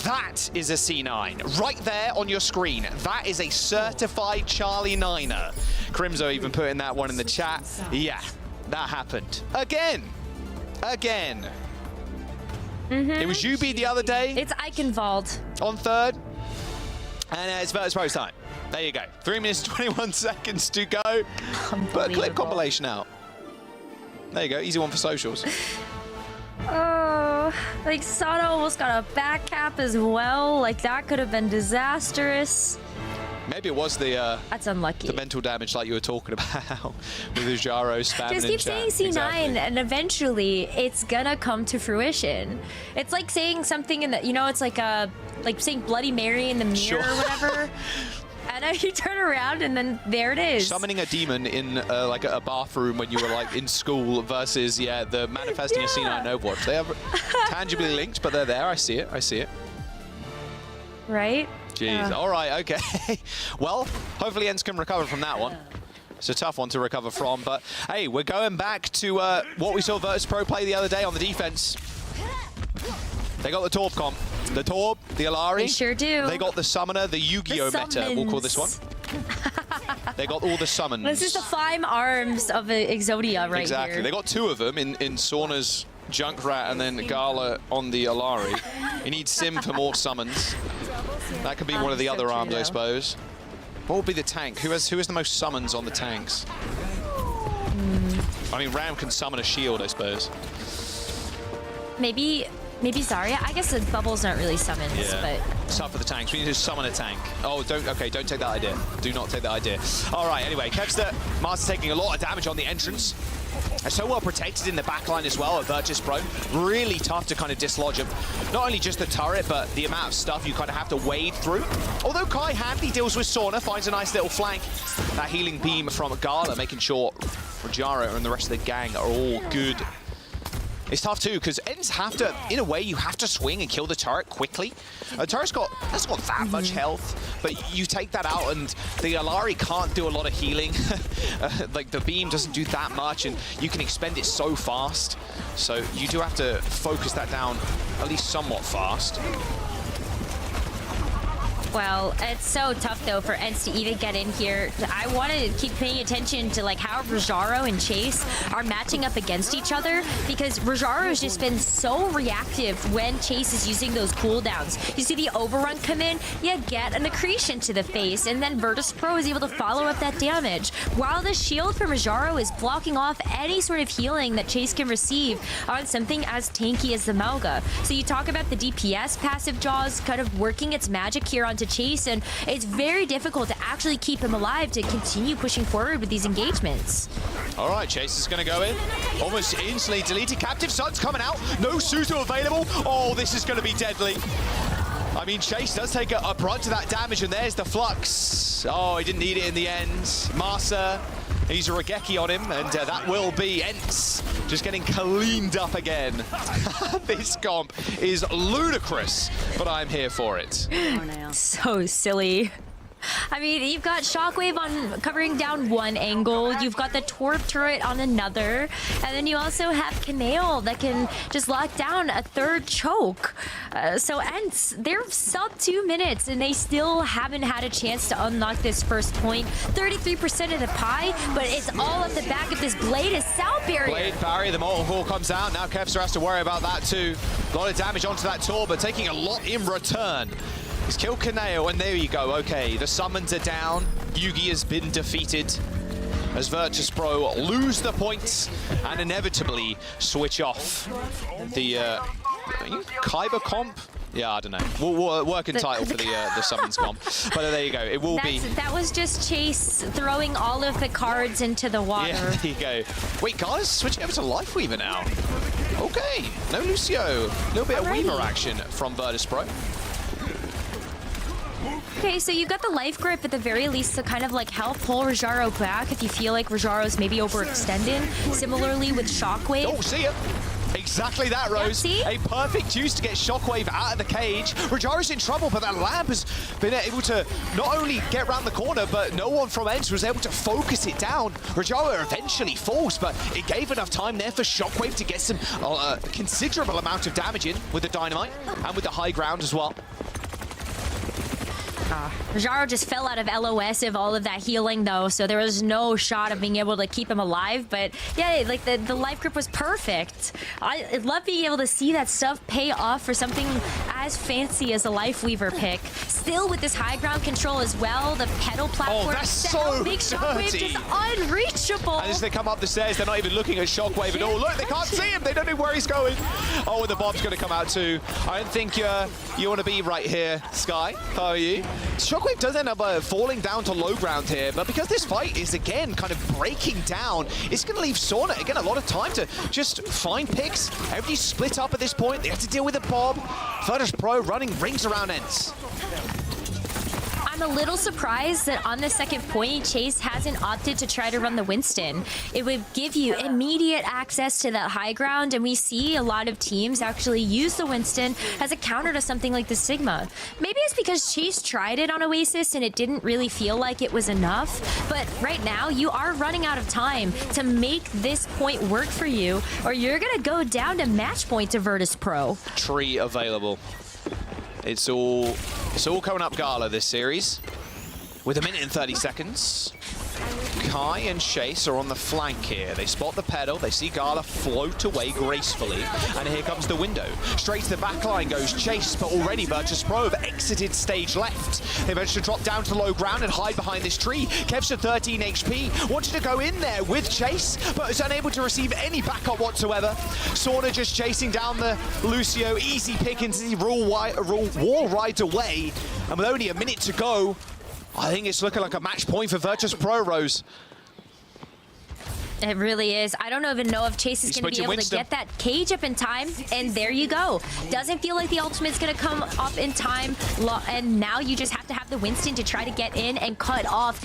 that is a C9 right there on your screen. That is a certified Charlie Niner. Crimzo even putting that one in the chat. Yeah, that happened. Again. It was UB the other day. It's Eichenwald. On third. And it's Virtus Pro's time. There you go. 3 minutes, 21 seconds to go. Put a clip compilation out. There you go. Easy one for socials. Oh, like Sato almost got a back cap as well. Like, that could have been disastrous. Maybe it was the that's unlucky. The mental damage like you were talking about with Ujaro spamming. Just keep saying C9 exactly. And eventually it's gonna come to fruition. It's like saying something in the, you know, it's like saying Bloody Mary in the mirror or whatever. I know, you turn around and then there it is. Summoning a demon in like a bathroom when you were like in school versus, the manifesting a C9 Overwatch. They are tangibly linked, but they're there. I see it. Right? Jeez. All right, okay. Well, hopefully ENCE can recover from that one. It's a tough one to recover from, but hey, we're going back to what we saw Virtus Pro play the other day on the defense. They got the Torb comp. The Torb, the Alari. They sure do. They got the Summoner, the Yu-Gi-Oh meta, we'll call this one. They got all the summons. This is the 5 arms of Exodia right exactly. here. They got 2 of them in Sauna's Junkrat and then Gala on the Alari. You need Sim for more summons. That could be one of the other arms, I suppose. What would be the tank? Who has the most summons on the tanks? I mean, Ram can summon a shield, I suppose. Maybe Zarya. I guess the bubbles aren't really summons, but it's tough for the tanks. We need to summon a tank. Oh, don't take that idea. Do not take that idea. All right, anyway, Kevster, Master taking a lot of damage on the entrance. They're so well protected in the backline as well at Virtus Pro. Really tough to kind of dislodge them. Not only just the turret, but the amount of stuff you kind of have to wade through. Although Kai handily deals with Sauna, finds a nice little flank. That healing beam from Gala, making sure Rajaro and the rest of the gang are all good. It's tough too, because ENCE have to, in a way, you have to swing and kill the turret quickly. The turret's that's got that much health, but you take that out and the Alari can't do a lot of healing. Like the beam doesn't do that much and you can expend it so fast. So you do have to focus that down at least somewhat fast. well, it's so tough though for ENCE to even get in here. I want to keep paying attention to like how Rajaro and Chase are matching up against each other, because Rajaro has just been so reactive when Chase is using those cooldowns. You see the overrun come in, you get an accretion to the face, and then Virtus Pro is able to follow up that damage, while the shield from Rajaro is blocking off any sort of healing that Chase can receive on something as tanky as the Mauga. So you talk about the DPS passive Jaws kind of working its magic here onto Chase, and it's very difficult to actually keep him alive to continue pushing forward with these engagements. All right, Chase is going to go in. Almost instantly deleted. Captive Sun's coming out. No Suzu available. Oh, this is going to be deadly. I mean, Chase does take a brunt to that damage, and there's the Flux. Oh, he didn't need it in the end. Masa, he's a Regeki on him, and that will be ENCE just getting cleaned up again. This comp is ludicrous, but I'm here for it. So silly. I mean, you've got Shockwave on covering down one angle, you've got the Torp turret on another, and then you also have Kanale that can just lock down a third choke. So ENCE, they're sub 2 minutes, and they still haven't had a chance to unlock this first point. 33% of the pie, but it's all at the back of this Blade as Sound Barrier. Blade barrier, the Mortal Hall comes out. Now Kevster has to worry about that too. A lot of damage onto that Tor, but taking a lot in return. He's killed Kanale, and there you go. Okay, the summons are down. Yugi has been defeated as Virtus Pro lose the points and inevitably switch off the Kyber comp. Yeah, I don't know. We'll work in title for the summons comp. But there you go. It will be. That was just Chase throwing all of the cards into the water. Yeah, there you go. Wait, guys, switching over to Lifeweaver now. Okay, no Lucio. A little bit of Weaver action from Virtus Pro. Okay, so you've got the life grip at the very least to kind of like help pull Rajaro back if you feel like Rajaro's maybe overextended. Similarly with Shockwave. Oh, see ya. Exactly that, Rose. Yeah, a perfect use to get Shockwave out of the cage. Rajaro's in trouble, but that lamp has been able to not only get around the corner, but no one from ENCE was able to focus it down. Rajaro eventually falls, but it gave enough time there for Shockwave to get some considerable amount of damage in with the dynamite and with the high ground as well. Rajaro just fell out of LOS of all of that healing though, so there was no shot of being able to keep him alive, but yeah, like the life grip was perfect. I love being able to see that stuff pay off for something as fancy as a Lifeweaver pick. Still with this high ground control as well, the pedal platform. Oh, that's so big Shockwave dirty. just unreachable. And as they come up the stairs, they're not even looking at Shockwave at all. Look, they can't see him. They don't know where he's going. Oh, and the bomb's going to come out too. I don't think you want to be right here, Sky. How are you? Shockwave does end up falling down to low ground here, but because this fight is again kind of breaking down, it's going to leave Sauna again a lot of time to just find picks. Everybody's split up at this point. They have to deal with a bomb. Virtus Pro running rings around ENCE. I'm I'm a little surprised that on the second point, Chase hasn't opted to try to run the Winston. It would give you immediate access to that high ground, and we see a lot of teams actually use the Winston as a counter to something like the Sigma. Maybe it's because Chase tried it on Oasis and it didn't really feel like it was enough, but right now you are running out of time to make this point work for you, or you're gonna go down to match point to Virtus Pro. Tree available. It's all coming up Gala this series. With 1 minute and 30 seconds. Kai and Chase are on the flank here. They spot the pedal, they see Gala float away gracefully, and here comes the window. Straight to the back line goes Chase, but already Virtus Pro have exited stage left. They managed to drop down to low ground and hide behind this tree. Kev's at 13 HP, wanted to go in there with Chase, but is unable to receive any backup whatsoever. Sauna just chasing down the Lucio, easy pick into the wall right away, and with only 1 minute to go, I think it's looking like a match point for Virtus Pro, Rose. It really is. I don't even know if Chase is going to be able to get that cage up in time, and there you go. Doesn't feel like the ultimate's going to come up in time, and now you just have to have the Winston to try to get in and cut off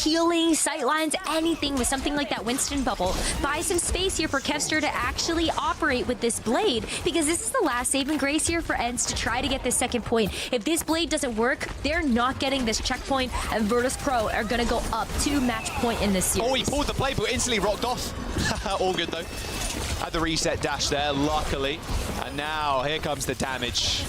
healing, sightlines, anything with something like that Winston bubble. Buy some space here for Kevster to actually operate with this blade, because this is the last saving grace here for ENCE to try to get this second point. If this blade doesn't work, they're not getting this checkpoint, and Virtus Pro are going to go up to match point in this series. Oh, he pulled the blade, but instantly rocked off. All good though. Had the reset dash there, luckily. And now here comes the damage.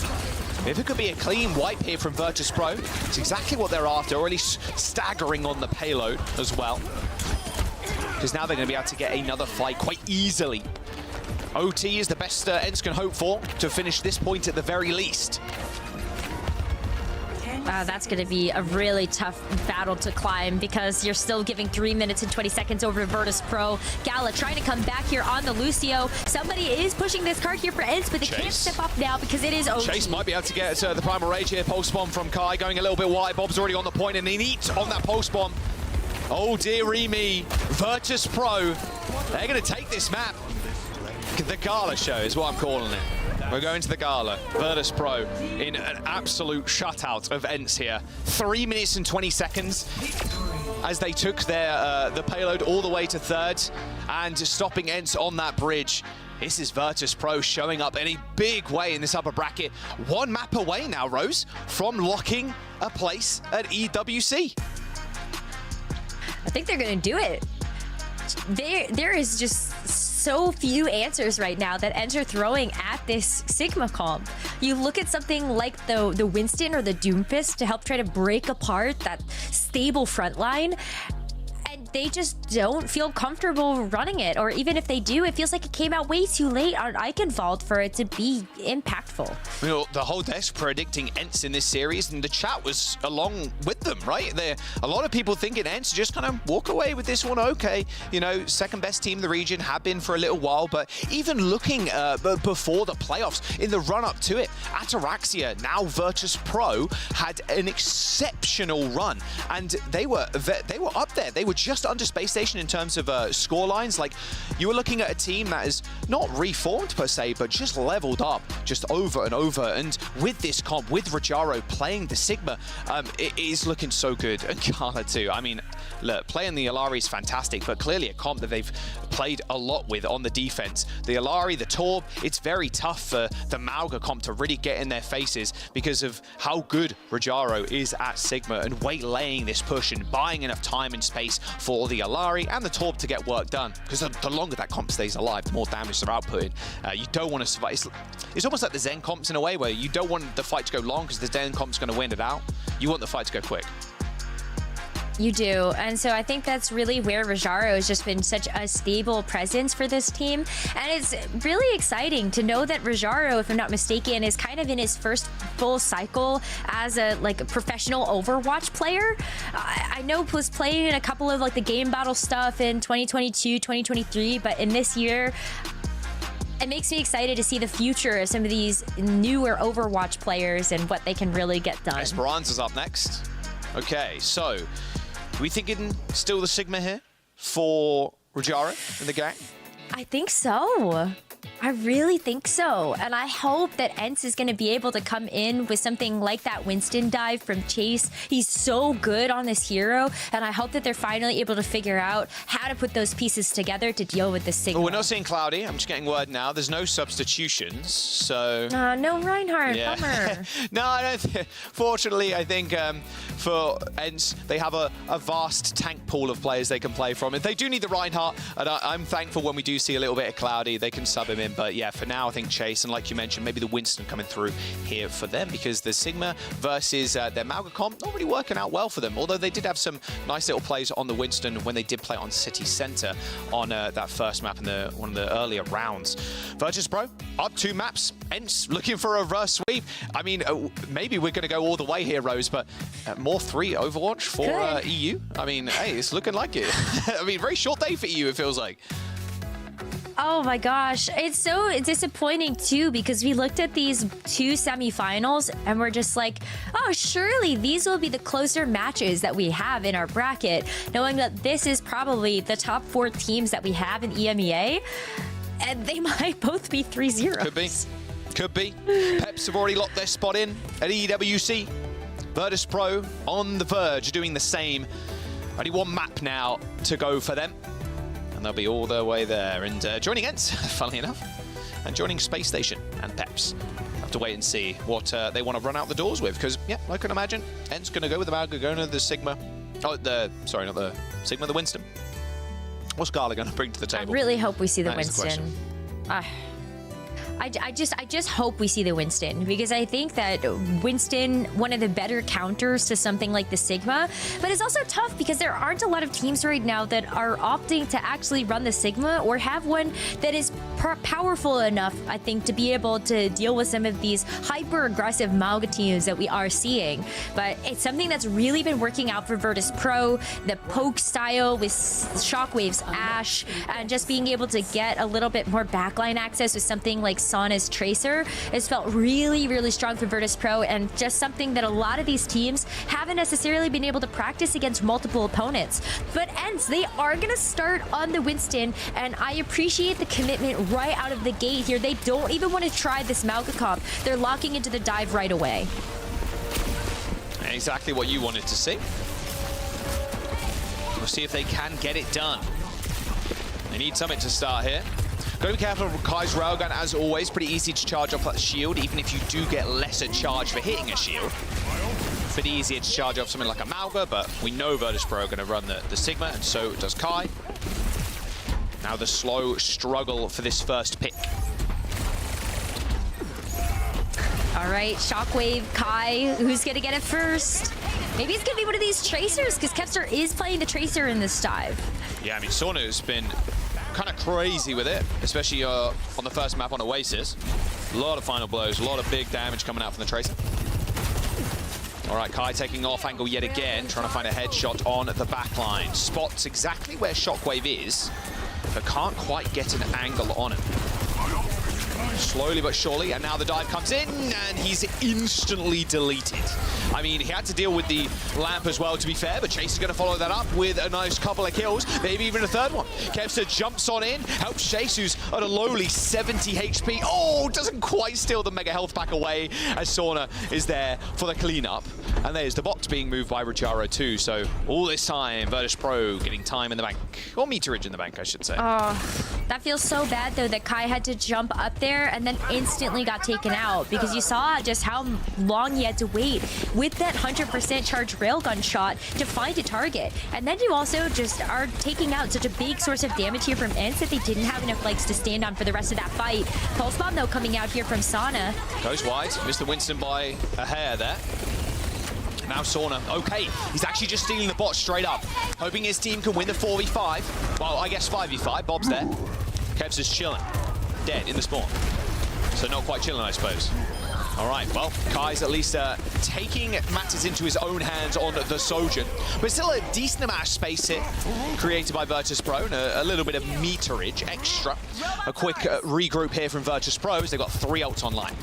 If it could be a clean wipe here from Virtus Pro, it's exactly what they're after, or at least staggering on the payload as well. Because now they're going to be able to get another fight quite easily. OT is the best ENCE can hope for to finish this point at the very least. That's going to be a really tough battle to climb, because you're still giving 3 minutes and 20 seconds over to Virtus Pro. Gala trying to come back here on the Lucio. Somebody is pushing this card here for ENCE, but they can't step up now because it is OT. Chase might be able to get the Primal Rage here. Pulse bomb from Kai going a little bit wide. Bob's already on the point, and he needs on that pulse bomb. Oh dearie me. Virtus Pro, they're going to take this map. The Gala show is what I'm calling it. We're going to the Gala. Virtus Pro in an absolute shutout of ENCE here. 3 minutes and 20 seconds as they took their the payload all the way to third and stopping ENCE on that bridge. This is Virtus Pro showing up in a big way in this upper bracket. One map away now, Rose, from locking a place at EWC. I think they're going to do it. There is just so few answers right now that ENCE are throwing at this Sigma comp. You look at something like the Winston or the Doomfist to help try to break apart that stable front line, and they just don't feel comfortable running it. Or even if they do, it feels like it came out way too late on Eichenwald for it to be impactful. You know, the whole desk predicting ENCE in this series, and the chat was along with them, right? A lot of people thinking ENCE just kind of walk away with this one. Okay, you know, second best team in the region, have been for a little while, but even looking before the playoffs, in the run-up to it, Ataraxia, now Virtus Pro, had an exceptional run, and they were up there. They were just under Space Station in terms of score lines. Like, you were looking at a team that is not reformed per se, but just leveled up just over and over. And with this comp, with Rajaro playing the Sigma, it is looking so good. And Gala too. I mean, look, playing the Alari is fantastic, but clearly a comp that they've played a lot with on the defense. The Alari, the Torb, it's very tough for the Mauga comp to really get in their faces because of how good Rajaro is at Sigma and waylaying this push and buying enough time and space for the Alari and the Torb to get work done. Because the longer that comp stays alive, the more damage they're outputting. You don't want to survive. It's almost like the Zen comps in a way, where you don't want the fight to go long because the Zen comp's going to win it out. You want the fight to go quick. You do, and so I think that's really where Rajaro has just been such a stable presence for this team, and it's really exciting to know that Rajaro, if I'm not mistaken, is kind of in his first full cycle as a professional Overwatch player. I know he was playing in a couple of the game battle stuff in 2022, 2023, but in this year, it makes me excited to see the future of some of these newer Overwatch players and what they can really get done. Esperanza's up next. Okay, so we thinking still the Sigma here for Rajaro in the game? I think so. I really think so. And I hope that ENCE is going to be able to come in with something like that Winston dive from Chase. He's so good on this hero. And I hope that they're finally able to figure out how to put those pieces together to deal with the Sigma. Well, we're not seeing Cloudy. I'm just getting word now. There's no substitutions, so... no Reinhardt, yeah. bummer. No, I don't fortunately, I think for ENCE, they have a vast tank pool of players they can play from. If they do need the Reinhardt, and I'm thankful when we do see a little bit of Cloudy, they can sub him in. But yeah, for now, I think Chase, and like you mentioned, maybe the Winston coming through here for them, because the Sigma versus their Mauga comp not really working out well for them. Although they did have some nice little plays on the Winston when they did play on City Center on that first map in one of the earlier rounds. Virtus Pro, up 2 maps. ENCE looking for a reverse sweep. I mean, maybe we're going to go all the way here, Rose, but more 3 Overwatch for EU. I mean, hey, it's looking like it. I mean, very short day for EU, it feels like. Oh my gosh, it's so disappointing too, because we looked at these 2 semifinals and we're just like, oh, surely these will be the closer matches that we have in our bracket, knowing that this is probably the top 4 teams that we have in EMEA, and they might both be 3-0. Could be. Could be. Peps have already locked their spot in at EWC. Virtus Pro on the verge of doing the same. Only 1 map now to go for them. And they'll be all their way there. And joining ENCE, funnily enough, and joining Space Station and Peps. Have to wait and see what they want to run out the doors with. Because, yeah, I can imagine ENCE going to go with the Mauga, going to the Sigma. Oh, sorry, not the Sigma, the Winston. What's Gala going to bring to the table? I really hope we see the That is the Winston. I just hope we see the Winston, because I think that Winston, one of the better counters to something like the Sigma, but it's also tough because there aren't a lot of teams right now that are opting to actually run the Sigma or have one that is powerful enough, I think, to be able to deal with some of these hyper-aggressive Mauga teams that we are seeing. But it's something that's really been working out for Virtus Pro, the poke style with Shockwave's Ashe, and just being able to get a little bit more backline access with something like Sauna's Tracer has felt really, really strong for Virtus Pro, and just something that a lot of these teams haven't necessarily been able to practice against multiple opponents. But ENCE, they are going to start on the Winston, and I appreciate the commitment right out of the gate here. They don't even want to try this Mauga comp. They're locking into the dive right away. Exactly what you wanted to see. We'll see if they can get it done. They need something to start here. Got to be careful of Kai's railgun, as always. Pretty easy to charge off that shield, even if you do get lesser charge for hitting a shield. Bit easier to charge off something like a Mauga, but we know Virtus Pro are going to run the Sigma, and so does Kai. Now the slow struggle for this first pick. All right, Shockwave, Kai, who's going to get it first? Maybe it's going to be one of these Tracers, because Kevster is playing the Tracer in this dive. Yeah, I mean, Sauna has been kind of crazy with it, especially on the first map on Oasis. A lot of final blows, a lot of big damage coming out from the Tracer. All right, Kai taking off angle yet again, trying to find a headshot on the backline. Spots exactly where Shockwave is, but can't quite get an angle on him. Slowly but surely, and now the dive comes in, and he's instantly deleted. I mean, he had to deal with the lamp as well, to be fair, but Chase is going to follow that up with a nice couple of kills, maybe even a third one. Kevster jumps on in, helps Chase, who's at a lowly 70 HP. Oh, doesn't quite steal the mega health pack away, as Sauna is there for the cleanup. And there's the box being moved by Rajaro too, so all this time, Virtus Pro getting time in the bank, or meterage in the bank, I should say. Oh, that feels so bad, though, that Kai had to jump up there and then instantly got taken out, because you saw just how long he had to wait with that 100% charged railgun shot to find a target. And then you also just are taking out such a big source of damage here from ENCE that they didn't have enough legs to stand on for the rest of that fight. Pulse Bomb, though, coming out here from Sauna. Goes wide, missed the Winston by a hair there. Now Sauna, okay, he's actually just stealing the bot straight up, hoping his team can win the 4v5. Well, I guess 5v5, Bob's there. Kevs is chilling, dead in the spawn. So not quite chilling, I suppose. All right, well, Kai's at least taking matters into his own hands on the Sojourn. But still a decent amount of space here created by Virtus Pro, and a little bit of meterage extra. A quick regroup here from Virtus Pro as they've got 3 ults online.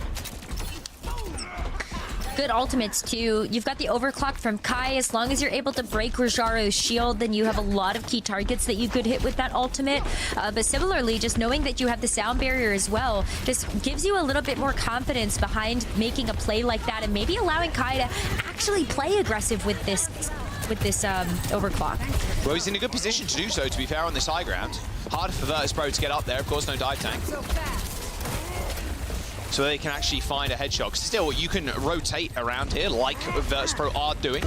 good ultimates too. You've got the overclock from Kai. As long as you're able to break Rojaro's shield, then you have a lot of key targets that you could hit with that ultimate. But similarly, just knowing that you have the sound barrier as well just gives you a little bit more confidence behind making a play like that, and maybe allowing Kai to actually play aggressive with this overclock. Well, he's in a good position to do so, to be fair, on this high ground. Hard for Virtus.pro to get up there. Of course, no dive tank. So they can actually find a headshot. Still, you can rotate around here like Virtus.pro are doing.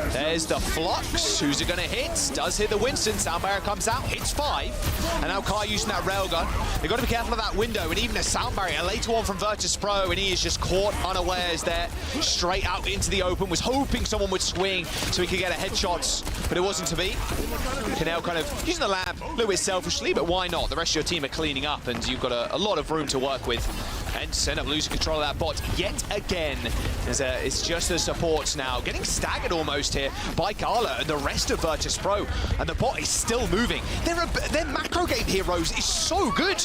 There's the Flux. Who's it going to hit? Does hit the Winston. Sound barrier comes out, hits 5. And now Kai using that railgun. They've got to be careful of that window. And even a sound barrier, a later one from Virtus.pro, and he is just caught unawares there. Straight out into the open. Was hoping someone would swing so he could get a headshot, but it wasn't to be. Canel kind of using the lamp a little bit selfishly, but why not? The rest of your team are cleaning up, and you've got a lot of room to work with. And end up losing control of that bot yet again. It's just the supports now. Getting staggered almost here by Gala and the rest of Virtus.pro. And the bot is still moving. Their macro game heroes is so good.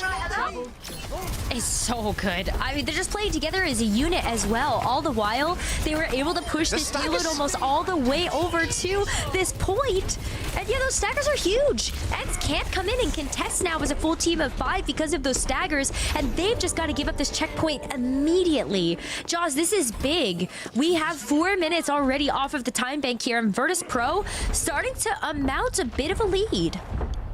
It's so good. I mean, they're just playing together as a unit as well. All the while, they were able to push this payload almost all the way over to this point. And yeah, those staggers are huge. Ents can't come in and contest now as a full team of 5 because of those staggers. And they've just got to give up this checkpoint immediately. Jaws, this is big. We have 4 minutes already off of the time bank here, and Virtus.pro starting to amount a bit of a lead.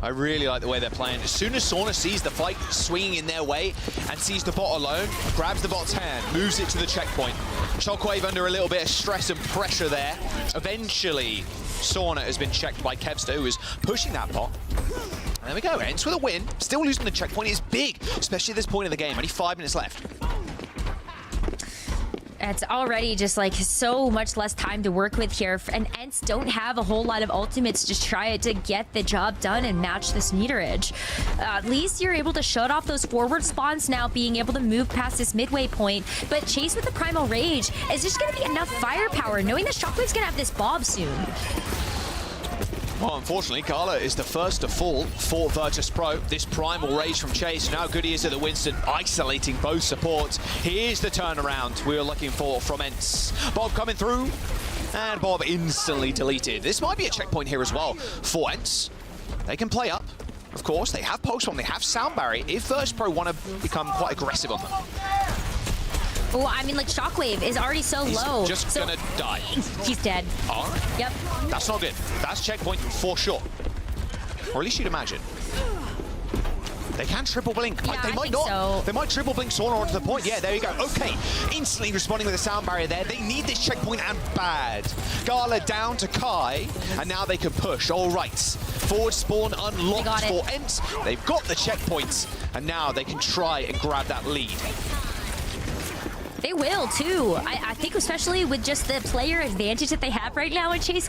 I really like the way they're playing. As soon as Sauna sees the fight swinging in their way and sees the bot alone, grabs the bot's hand, moves it to the checkpoint. Shockwave under a little bit of stress and pressure there. Eventually, Sauna has been checked by Kevster, who is pushing that bot. And there we go, Ents with a win. Still losing the checkpoint is big, especially at this point in the game. Only 5 minutes left. It's already just like so much less time to work with here, and Ents don't have a whole lot of ultimates to try to get the job done and match this meterage. At least you're able to shut off those forward spawns now, being able to move past this midway point. But Chase with the Primal Rage is just going to be enough firepower, knowing that Shockwave's going to have this Bob soon. Well, unfortunately, Gala is the first to fall for Virtus.pro. This Primal Rage from Chase, and how good he is at the Winston, isolating both supports. Here's the turnaround we were looking for from Ents. Bob coming through, and Bob instantly deleted. This might be a checkpoint here as well for Ents. They can play up. Of course, they have Pulse Bomb, they have Sound Barrier, if Virtus.pro want to become quite aggressive on them. Well, I mean, like, Shockwave is already so low. He's just gonna die. He's dead. All right. Yep. That's not good. That's checkpoint for sure. Or at least you'd imagine. They can triple blink. Yeah, they might not. So. They might triple blink Sauna onto the point. Yeah, there you go. Okay. Instantly responding with a sound barrier there. They need this checkpoint and bad. Gala down to Kai, and now they can push. All right. Forward spawn unlocked for Ents. They've got the checkpoints, and now they can try and grab that lead. They will, too. I think especially with just the player advantage that they have right now, and Chase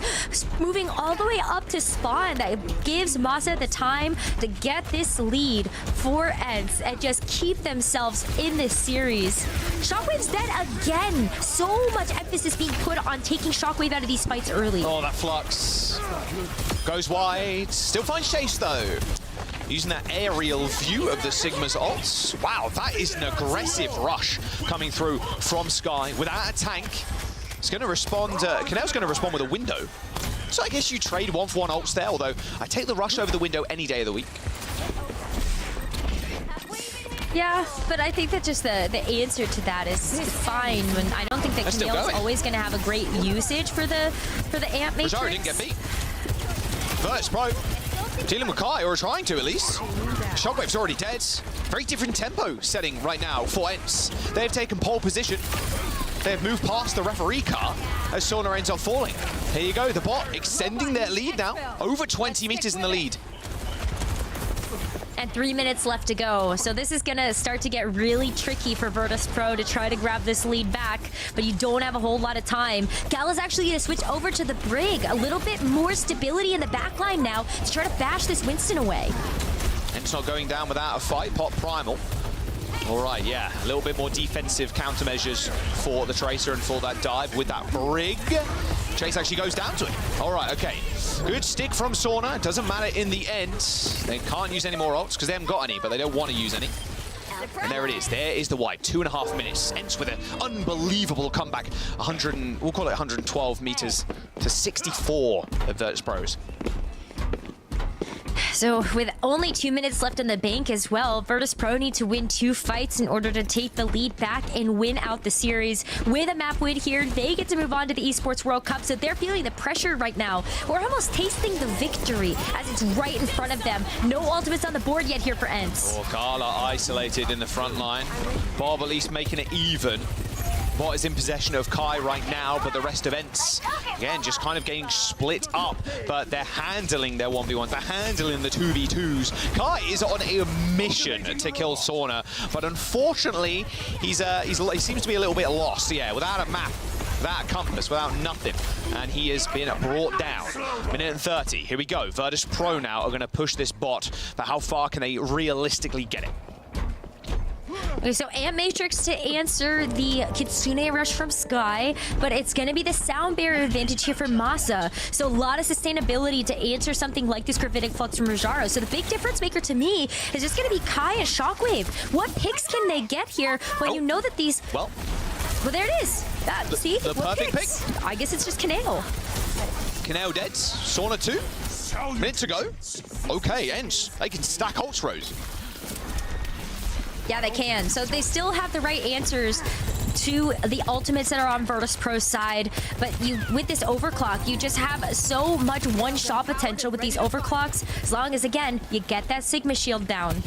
moving all the way up to spawn, that gives Masa the time to get this lead for Ents and just keep themselves in this series. Shockwave's dead again. So much emphasis being put on taking Shockwave out of these fights early. Oh, that Flux goes wide. Still finds Chase, though. Using that aerial view of the Sigma's ults. Wow, that is an aggressive rush coming through from Sky without a tank. It's going to respond, Canel's going to respond with a window. So I guess you trade 1-for-1 ults there, although I take the rush over the window any day of the week. Yeah, but I think that just the answer to that is fine. When I don't think that Canel's always going to have a great usage for the amp matrix. Rosario didn't get beat. Virtus.pro dealing with Kai, or trying to at least. Shockwave's already dead. Very different tempo setting right now for Ents. They have taken pole position. They have moved past the referee car as Sauna ends up falling. Here you go, the bot extending their lead now. Over 20 meters in the lead. And 3 minutes left to go. So this is going to start to get really tricky for Virtus.pro to try to grab this lead back, but you don't have a whole lot of time. Gala's actually going to switch over to the Brig. A little bit more stability in the backline now to try to bash this Winston away. Ents not going down without a fight. Pop Primal. All right, yeah, a little bit more defensive countermeasures for the Tracer and for that dive with that Brig. Chase actually goes down to it. All right, okay. Good stick from Sauna. Doesn't matter in the end. They can't use any more ults because they haven't got any, but they don't want to use any. And there it is. There is the wipe. 2.5 minutes. Ends with an unbelievable comeback. We'll call it 112 meters to 64 of Virtus Pros. So with only 2 minutes left on the bank as well, Virtus Pro need to win 2 fights in order to take the lead back and win out the series. With a map win here, they get to move on to the Esports World Cup, so they're feeling the pressure right now. We're almost tasting the victory as it's right in front of them. No ultimates on the board yet here for ENCE. Oh, Carla isolated in the front line. Bob at least making it even. Bot is in possession of Kai right now, but the rest of ENCE, again, just kind of getting split up. But they're handling their 1v1s. They're handling the 2v2s. Kai is on a mission to kill Sauna, but unfortunately, he seems to be a little bit lost. Yeah, without a map, without a compass, without nothing. And he has been brought down. Minute and 30. Here we go. Virtus Pro now are going to push this bot, but how far can they realistically get it? Okay, so Ant Matrix to answer the Kitsune rush from Sky, but it's going to be the sound barrier advantage here for Masa. So a lot of sustainability to answer something like this Gravitic Flux from Rajaro. So the big difference maker to me is just going to be Kai and Shockwave. What picks can they get here when you know that these... Well, there it is. See? The perfect pick. I guess it's just Kaneo. Kaneo dead. Sauna 2. Minute to go. Okay, ENCE. They can stack ult rows. Yeah, they can. So they still have the right answers to the ultimates that are on Virtus Pro's side, but with this overclock, you just have so much one-shot potential with these overclocks, as long as, again, you get that Sigma shield down.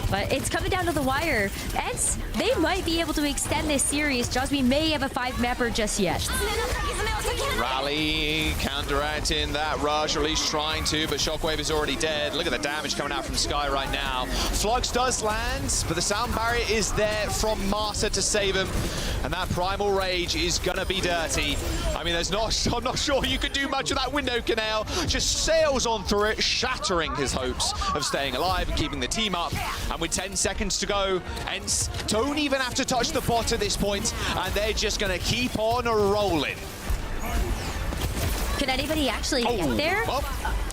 But it's coming down to the wire. ENCE, they might be able to extend this series, just we may have a 5-mapper just yet. Rally counteracting that rush, or at least trying to, but Shockwave is already dead. Look at the damage coming out from Sky right now. Flux does land, but the sound barrier is there from Masa to save him. And that Primal Rage is gonna be dirty. I mean, I'm not sure you could do much of that window canal. Just sails on through it, shattering his hopes of staying alive and keeping the team up. And with 10 seconds to go, ENCE don't even have to touch the bot at this point, and they're just gonna keep on rolling. Can anybody actually get there? Well,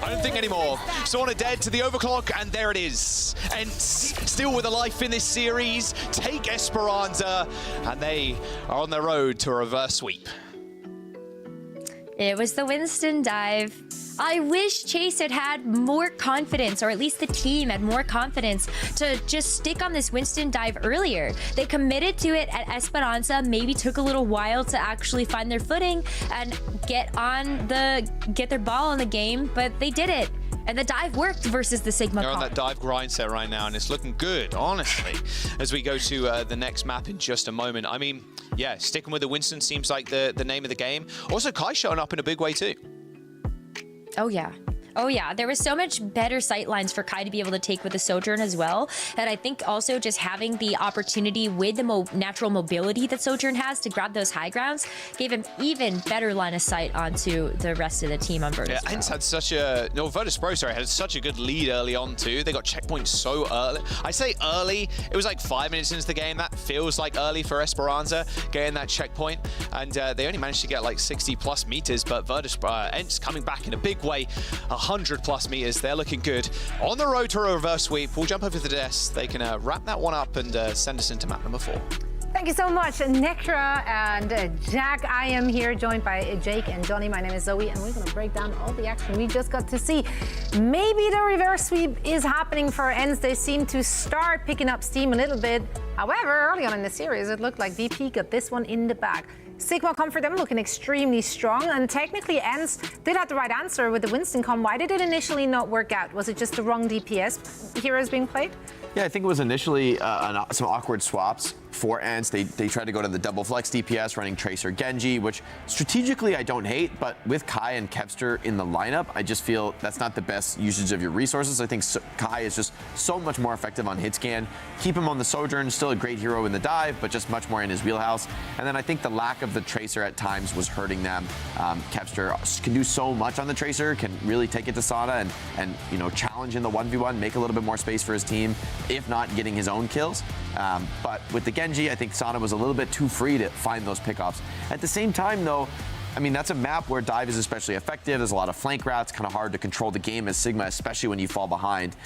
I don't think anymore. Sauna dead to the overclock, and there it is. ENCE still with a life in this series. Take Esperanza, and they are on their road to a reverse sweep. It was the Winston dive. I wish Chase had more confidence, or at least the team had more confidence to just stick on this Winston dive earlier. They committed to it at Esperanza, maybe took a little while to actually find their footing and get their ball in the game, but they did it. And the dive worked versus the Sigma They're comp. on that dive grind set right now, and it's looking good, honestly, as we go to the next map in just a moment. I mean, yeah, sticking with the Winston seems like the name of the game. Also, Kai showing up in a big way too. Oh, yeah. Oh, yeah. There was so much better sight lines for Kai to be able to take with the Sojourn as well. And I think also just having the opportunity with the natural mobility that Sojourn has to grab those high grounds gave him even better line of sight onto the rest of the team on Virtus Pro. ENCE had such a... No, Virtus Pro, sorry, had such a good lead early on too. They got checkpoints so early. I say early. It was like 5 minutes into the game. That feels like early for Esperanza, getting that checkpoint. And they only managed to get like 60+ meters, but Virtus ENCE coming back in a big way. 100+ meters. They're looking good. On the road to a reverse sweep. We'll jump over to the desk. They can wrap that one up and send us into map number 4. Thank you so much, Nekra and Jack. I am here joined by Jake and Johnny. My name is Zoe, and we're going to break down all the action we just got to see. Maybe the reverse sweep is happening for ENCE. They seem to start picking up steam a little bit. However, early on in the series, it looked like VP got this one in the bag. Sigma come for them looking extremely strong, and technically ENCE did have the right answer with the Winston com. Why did it initially not work out? Was it just the wrong DPS heroes being played? Yeah, I think it was initially some awkward swaps for ENCE. They tried to go to the double flex DPS running Tracer Genji, which strategically I don't hate, but with Kai and Kepster in the lineup, I just feel that's not the best usage of your resources. I think Kai is just so much more effective on hit scan. Keep him on the Sojourn, still a great hero in the dive, but just much more in his wheelhouse. And then I think the lack of the Tracer at times was hurting them. Kepster can do so much on the Tracer, can really take it to Sana and you know, challenge in the 1v1, make a little bit more space for his team, if not getting his own kills. But with the Genji, I think Sana was a little bit too free to find those pickoffs. At the same time, though, I mean, that's a map where dive is especially effective. There's a lot of flank routes, kind of hard to control the game as Sigma, especially when you fall behind.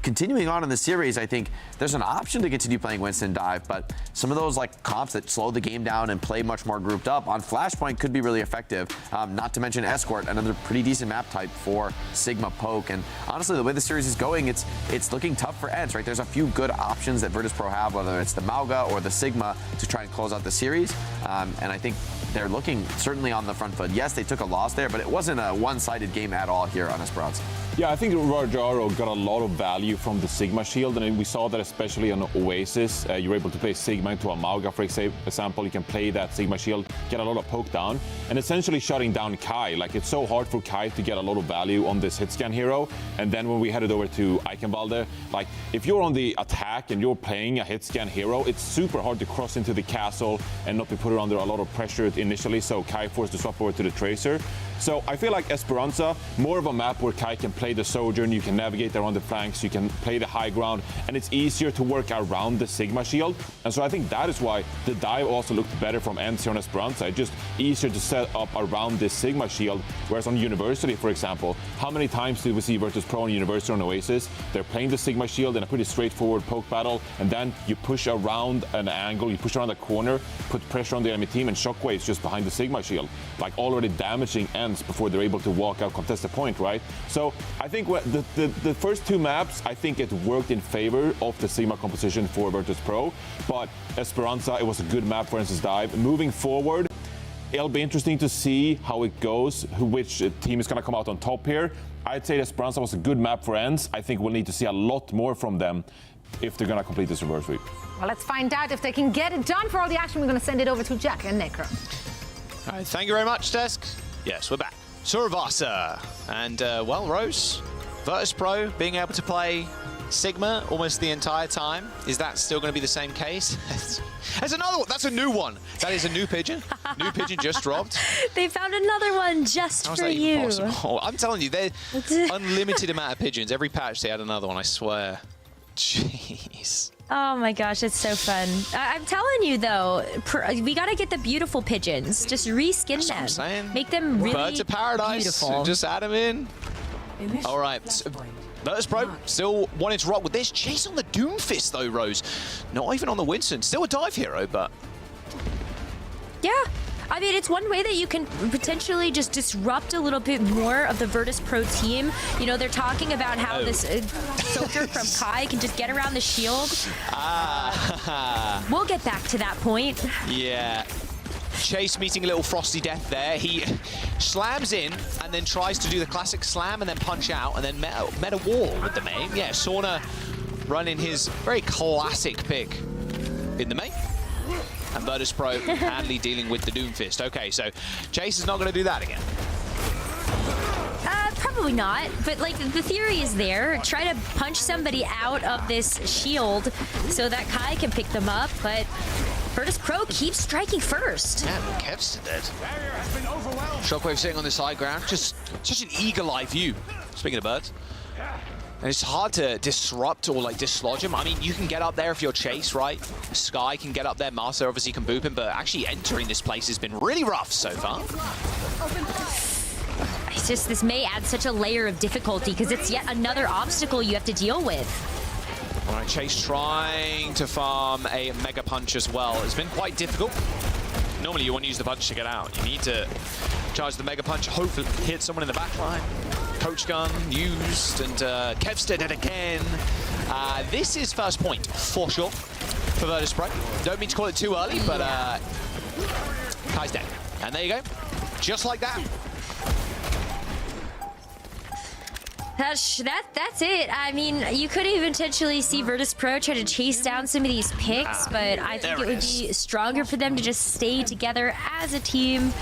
continuing on in the series, I think there's an option to continue playing Winston Dive, but some of those like comps that slow the game down and play much more grouped up on Flashpoint could be really effective. Not to mention Escort, another pretty decent map type for Sigma Poke. And honestly, the way the series is going, it's looking tough for ENCE, right? There's a few good options that Virtus.pro have, whether it's the Mauga or the Sigma, to try and close out the series. And I think they're looking certainly on the front foot. Yes, they took a loss there, but it wasn't a one-sided game at all here on Esperanza. Yeah, I think Rajaro got a lot of value from the Sigma shield, and we saw that especially on Oasis. You're able to play Sigma into a Mauga, for example. You can play that Sigma shield, get a lot of poke down, and essentially shutting down Kai. Like, it's so hard for Kai to get a lot of value on this hit scan hero. And then when we headed over to Eichenwalde, like, if you're on the attack and you're playing a hit scan hero, it's super hard to cross into the castle and not be put under a lot of pressure initially, so Kai forced to swap over to the Tracer. So I feel like Esperanza, more of a map where Kai can play the Sojourn, you can navigate around the flanks, you can play the high ground, and it's easier to work around the Sigma shield. And so I think that is why the dive also looked better from ENCE here on Esperanza. It's just easier to set up around this Sigma shield, whereas on University, for example, how many times did we see Virtus.pro on University on Oasis? They're playing the Sigma shield in a pretty straightforward poke battle, and then you push around an angle, you push around a corner, put pressure on the enemy team, and Shockwave's just behind the Sigma shield, like already damaging ENCE before they're able to walk out, contest the point, right? So I think the first two maps, I think it worked in favor of the Sigma composition for Virtus.pro, but Esperanza, it was a good map for ENCE's dive. Moving forward, it'll be interesting to see how it goes, which team is going to come out on top here. I'd say Esperanza was a good map for ENCE. I think we'll need to see a lot more from them if they're going to complete this reverse sweep. Well, let's find out if they can get it done. For all the action, we're going to send it over to Jack and Necro. All right, thank you very much, Desk. Yes, we're back. Suravasa. And, well, Rose, Virtus.pro being able to play Sigma almost the entire time. Is that still going to be the same case? There's another one. That's a new one. That is a new pigeon. New pigeon just dropped. They found another one just for you. Possible? I'm telling you, they're unlimited amount of pigeons. Every patch they had another one, I swear. Jeez. Oh my gosh, it's so fun. I'm telling you though, we gotta get the beautiful pigeons. Just reskin them. I'm saying. Make them really Birds of Paradise. beautiful. Just add them in. All right. Virtus.pro still wanting to rock with this. Chase on the Doomfist though, Rose. Not even on the Winston. Still a dive hero, but... Yeah. I mean, it's one way that you can potentially just disrupt a little bit more of the Virtus.pro team. You know, they're talking about how this soldier from Kai can just get around the shield. We'll get back to that point. Yeah. Chase meeting a little Frosty Death there. He slams in and then tries to do the classic slam and then punch out and then met a wall with the main. Yeah, Sauna running his very classic pick in the main. And Virtus.pro handily dealing with the Doomfist. Okay, so Chase is not going to do that again. Probably not, but like the theory is there. Try to punch somebody out of this shield so that Kai can pick them up, but Virtus.pro keeps striking first. Yeah, Kev's dead. Shockwave sitting on this high ground, just such an eagle-eye view. Speaking of birds. And it's hard to disrupt or like dislodge him. I mean, you can get up there if you're Chase, right? Sky can get up there, Master obviously can boop him, but actually entering this place has been really rough so far. It's just, this may add such a layer of difficulty because it's yet another obstacle you have to deal with. All right, Chase trying to farm a Mega Punch as well. It's been quite difficult. Normally you want to use the punch to get out. You need to charge the Mega Punch, hopefully hit someone in the back line. Coach gun used, and Kev's dead again. This is first point for sure for Virtus.pro. Don't mean to call it too early, but Kai's dead. And there you go. Just like that. That's it. I mean, you could even potentially see Virtus.pro try to chase down some of these picks, but I think it would be stronger for them to just stay together as a team.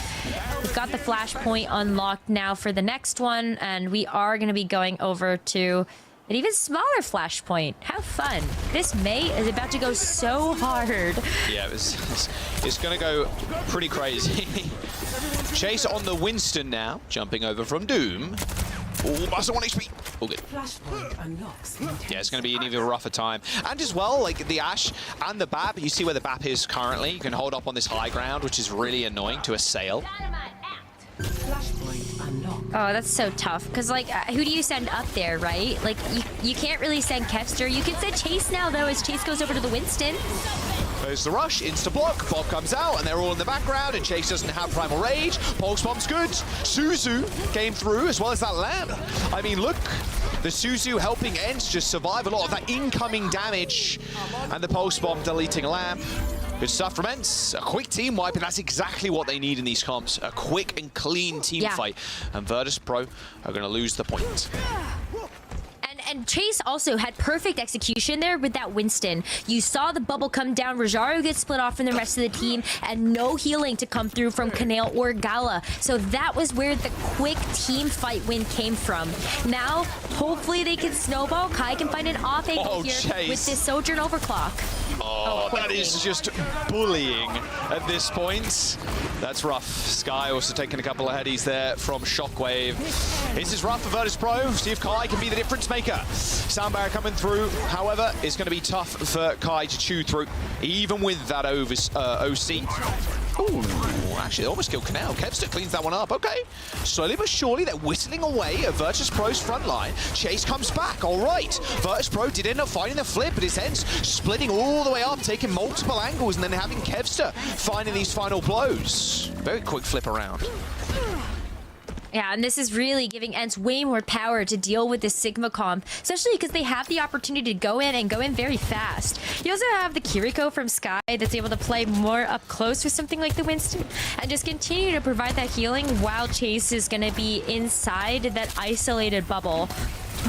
We've got the flashpoint unlocked now for the next one, and we are going to be going over to an even smaller flashpoint. How fun. This May is about to go so hard. Yeah, it's going to go pretty crazy. Chase on the Winston now, jumping over from Doom. Oh, Buster 1 HP. All good. Yeah, it's going to be an even rougher time. And as well, like the Ashe and the BAP, you see where the BAP is currently. You can hold up on this high ground, which is really annoying to assail. Oh, that's so tough. Because, like, who do you send up there, right? Like, you can't really send Kevster. You can send Chase now, though, as Chase goes over to the Winston. There's the rush, insta-block, Bob comes out, and they're all in the background, and Chase doesn't have Primal Rage. Pulse Bomb's good. Suzu came through, as well as that Lamb. I mean, look, the Suzu helping Ents just survive a lot of that incoming damage, and the Pulse Bomb deleting Lamb. Good stuff from Ents. A quick team wipe, and that's exactly what they need in these comps. A quick and clean team fight. And Virtus Pro are going to lose the point. And Chase also had perfect execution there with that Winston. You saw the bubble come down, Rajaro gets split off from the rest of the team, and no healing to come through from Kanale or Gala. So that was where the quick team fight win came from. Now, hopefully they can snowball. Kai can find an off angle here Chase. with this Sojourn Overclock. Oh, that is just bullying at this point. That's rough. Sky also taking a couple of headies there from Shockwave. This is rough for Virtus Pro. See if Kai can be the difference maker. Sound barrier coming through, however, it's going to be tough for Kai to chew through, even with that OC. Ooh, actually, they almost killed Kanale. Kevster cleans that one up. Okay, slowly but surely, they're whistling away at Virtus Pro's front line. Chase comes back. All right, Virtus Pro did end up finding the flip, but it ends splitting all the way up, taking multiple angles, and then having Kevster finding these final blows. Very quick flip around. Yeah, and this is really giving Ents way more power to deal with this Sigma comp, especially because they have the opportunity to go in and go in very fast. You also have the Kiriko from Sky that's able to play more up close with something like the Winston and just continue to provide that healing while Chase is going to be inside that isolated bubble.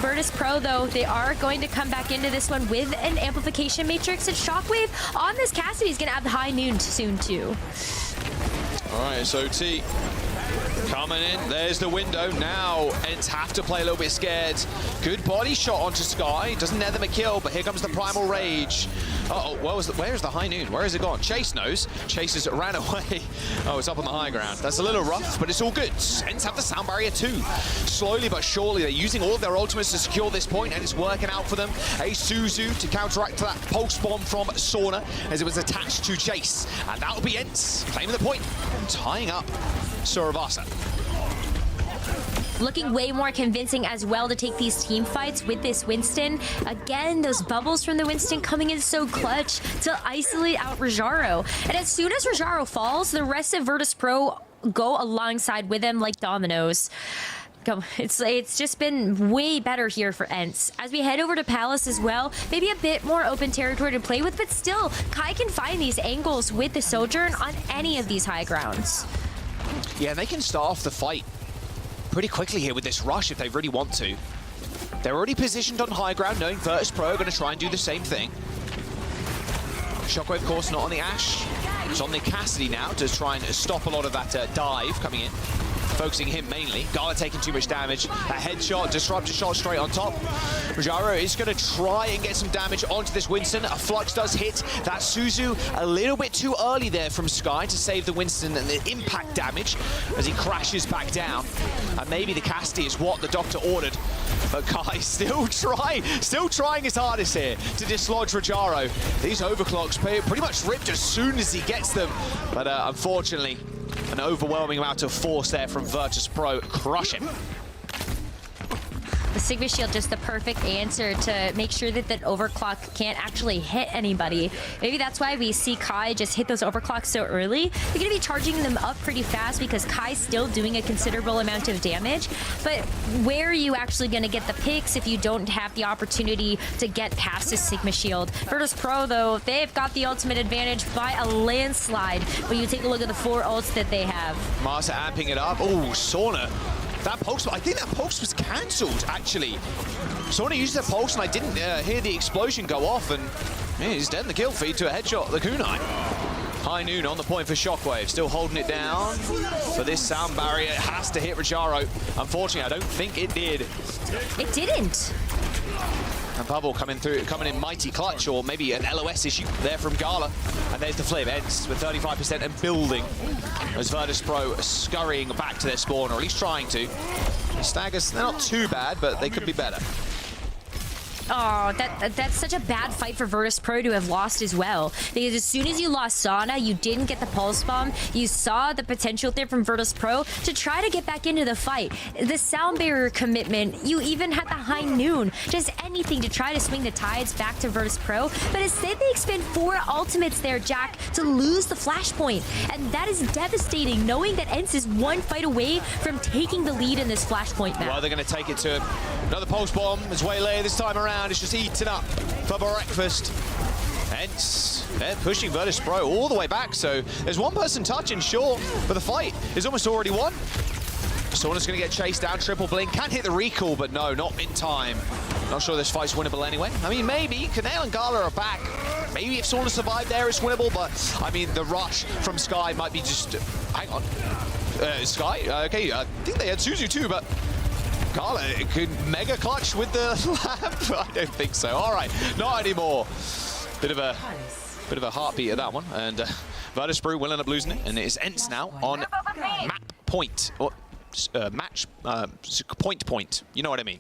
Virtus Pro, though, they are going to come back into this one with an amplification matrix, and Shockwave on this Cassidy is going to have the high noon soon, too. All right, so T coming in. There's the window. Now Ents have to play a little bit scared. Good body shot onto Sky. Doesn't net them a kill, but here comes the Primal Rage. Uh-oh, where's the high noon? Where is it gone? Chase knows. Chase has ran away. Oh, it's up on the high ground. That's a little rough, but it's all good. Ents have the sound barrier too. Slowly but surely, they're using all of their ultimates to secure this point, and it's working out for them. A Suzu to counteract that pulse bomb from Sauna as it was attached to Chase. And that'll be Ents claiming the point, tying up Suravasa. Looking way more convincing as well to take these team fights with this Winston. Again, those bubbles from the Winston coming in so clutch to isolate out Rajaro. And as soon as Rajaro falls, the rest of Virtus Pro go alongside with him like dominoes. It's just been way better here for Ents. As we head over to Palace as well, maybe a bit more open territory to play with, but still, Kai can find these angles with the Sojourn on any of these high grounds. Yeah, they can start off the fight pretty quickly here with this rush if they really want to. They're already positioned on high ground, knowing Virtus Pro are going to try and do the same thing. Shockwave, of course, not on the Ashe. It's on the Cassidy now to try and stop a lot of that dive coming in. Focusing him mainly. Gala taking too much damage. A headshot, disruptor shot straight on top. Rajaro is going to try and get some damage onto this Winston. A Flux does hit that Suzu a little bit too early there from Sky to save the Winston and the impact damage as he crashes back down. And maybe the Cassidy is what the doctor ordered. But Kai still trying his hardest here to dislodge Rajaro. These overclocks pretty much ripped as soon as he gets them. But unfortunately, an overwhelming amount of force there from Virtus Pro. Crush him. The Sigma Shield just the perfect answer to make sure that that overclock can't actually hit anybody. Maybe that's why we see Kai just hit those overclocks so early. You're going to be charging them up pretty fast because Kai's still doing a considerable amount of damage. But where are you actually going to get the picks if you don't have the opportunity to get past the Sigma Shield? Virtus Pro, though, they've got the ultimate advantage by a landslide when you take a look at the 4 ults that they have. Marsa amping it up. Oh, Sauna. That pulse, I think that pulse was cancelled, actually. Sauna used the pulse, and I didn't hear the explosion go off, and yeah, he's dead in the kill feed to a headshot, the kunai. High noon on the point for Shockwave, still holding it down. For this sound barrier, it has to hit Rajaro. Unfortunately, I don't think it did. It didn't. And Bubble coming in mighty clutch, or maybe an LOS issue there from Gala. And there's the flip, Ents with 35% and building. As Virtus Pro scurrying back to their spawn, or at least trying to. The Staggers, they're not too bad, but they could be better. Oh, that's such a bad fight for Virtus Pro to have lost as well. Because as soon as you lost Sauna, you didn't get the pulse bomb. You saw the potential there from Virtus Pro to try to get back into the fight. The sound barrier commitment, you even had the high noon. Just anything to try to swing the tides back to Virtus Pro. But instead they expend 4 ultimates there, Jack, to lose the flashpoint. And that is devastating, knowing that ENCE is 1 fight away from taking the lead in this flashpoint map. Well, they're going to take it to another pulse bomb. It's Waylay this time around. It's just eaten up for breakfast. ENCE, they're pushing Virtus Pro all the way back. So there's one person touching, sure, but the fight is almost already won. Sauna's going to get chased down, triple blink. Can't hit the recall, but no, not in time. Not sure this fight's winnable anyway. I mean, maybe. Kanale and Gala are back. Maybe if Sauna survived there, it's winnable, but I mean, the rush from Sky might be just... hang on. Sky? Okay, I think they had Suzu too, but... Gala could mega clutch with the lamp. I don't think so. All right, not anymore. Bit of a heartbeat at that one, and Virtus Pro will end up losing it, and it is ENCE now on map point, or match point. You know what I mean?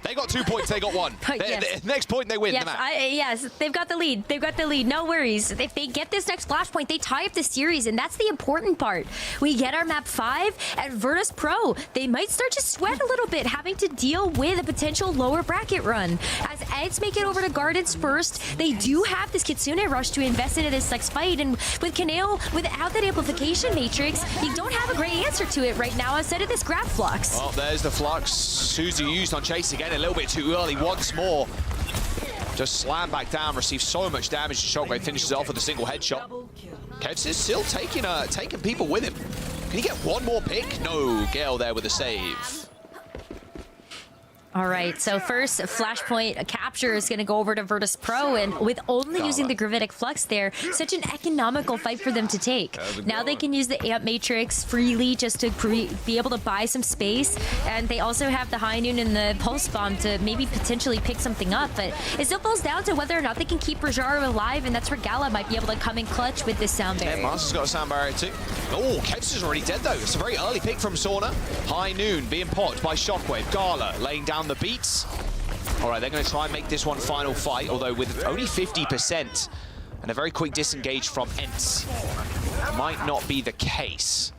They got 2 points, they got 1. Yes. Next point, they win Yes, the map. yes, they've got the lead. They've got the lead. No worries. If they get this next flashpoint, they tie up the series, and that's the important part. We get our map 5, and Virtus Pro, they might start to sweat a little bit, having to deal with a potential lower bracket run. As ENCE make it over to Gardens first, they do have this Kitsune rush to invest into this next fight, and with Kanale, without that amplification matrix, you don't have a great answer to it right now outside of this grab flux. Well, there's the flux. Suzu used on Chase again. A little bit too early once more. Just slam back down, receives so much damage. Shockwave finishes off with a single headshot. Kevs is still taking people with him. Can he get one more pick? No, Gale there with a save. All right, so first flashpoint capture is going to go over to Virtus Pro, and with only using the Gravitic Flux there, such an economical fight for them to take. Now they can use the Amp Matrix freely just to be able to buy some space, and they also have the High Noon and the Pulse Bomb to maybe potentially pick something up, but it still falls down to whether or not they can keep Rajaro alive, and that's where Gala might be able to come in clutch with this sound barrier. Yeah, Master's got a sound barrier too. Oh, Kevs is already dead though. It's a very early pick from Sauna. High Noon being popped by Shockwave. Gala laying down the beats. All right, they're going to try and make this one final fight, although with only 50% and a very quick disengage from ENCE. Might not be the case.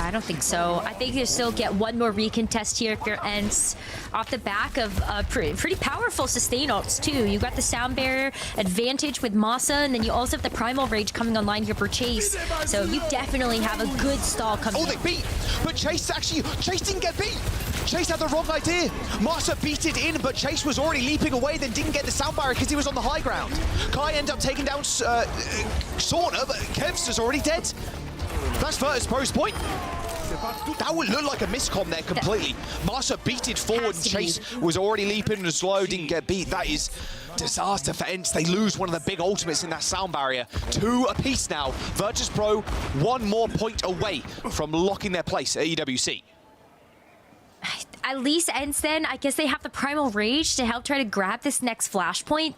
I don't think so. I think you still get one more recontest here if you're ENCE off the back of pretty powerful sustain ults too. You got the sound barrier advantage with Masa, and then you also have the primal rage coming online here for Chase. So you definitely have a good stall coming. Oh, they beat, but Chase didn't get beat. Chase had the wrong idea. Masa beat it in, but Chase was already leaping away, then didn't get the sound barrier because he was on the high ground. Kai ended up taking down Sauna, but Kevs is already dead. That's Virtus Pro's point. That would look like a miscom there completely. Masa beat it forward, and Chase was already leaping and slow, didn't get beat. That is disaster for ENCE. They lose one of the big ultimates in that sound barrier. 2 apiece now. Virtus Pro 1 more point away from locking their place at EWC. At least ENCE then, I guess they have the primal rage to help try to grab this next flashpoint.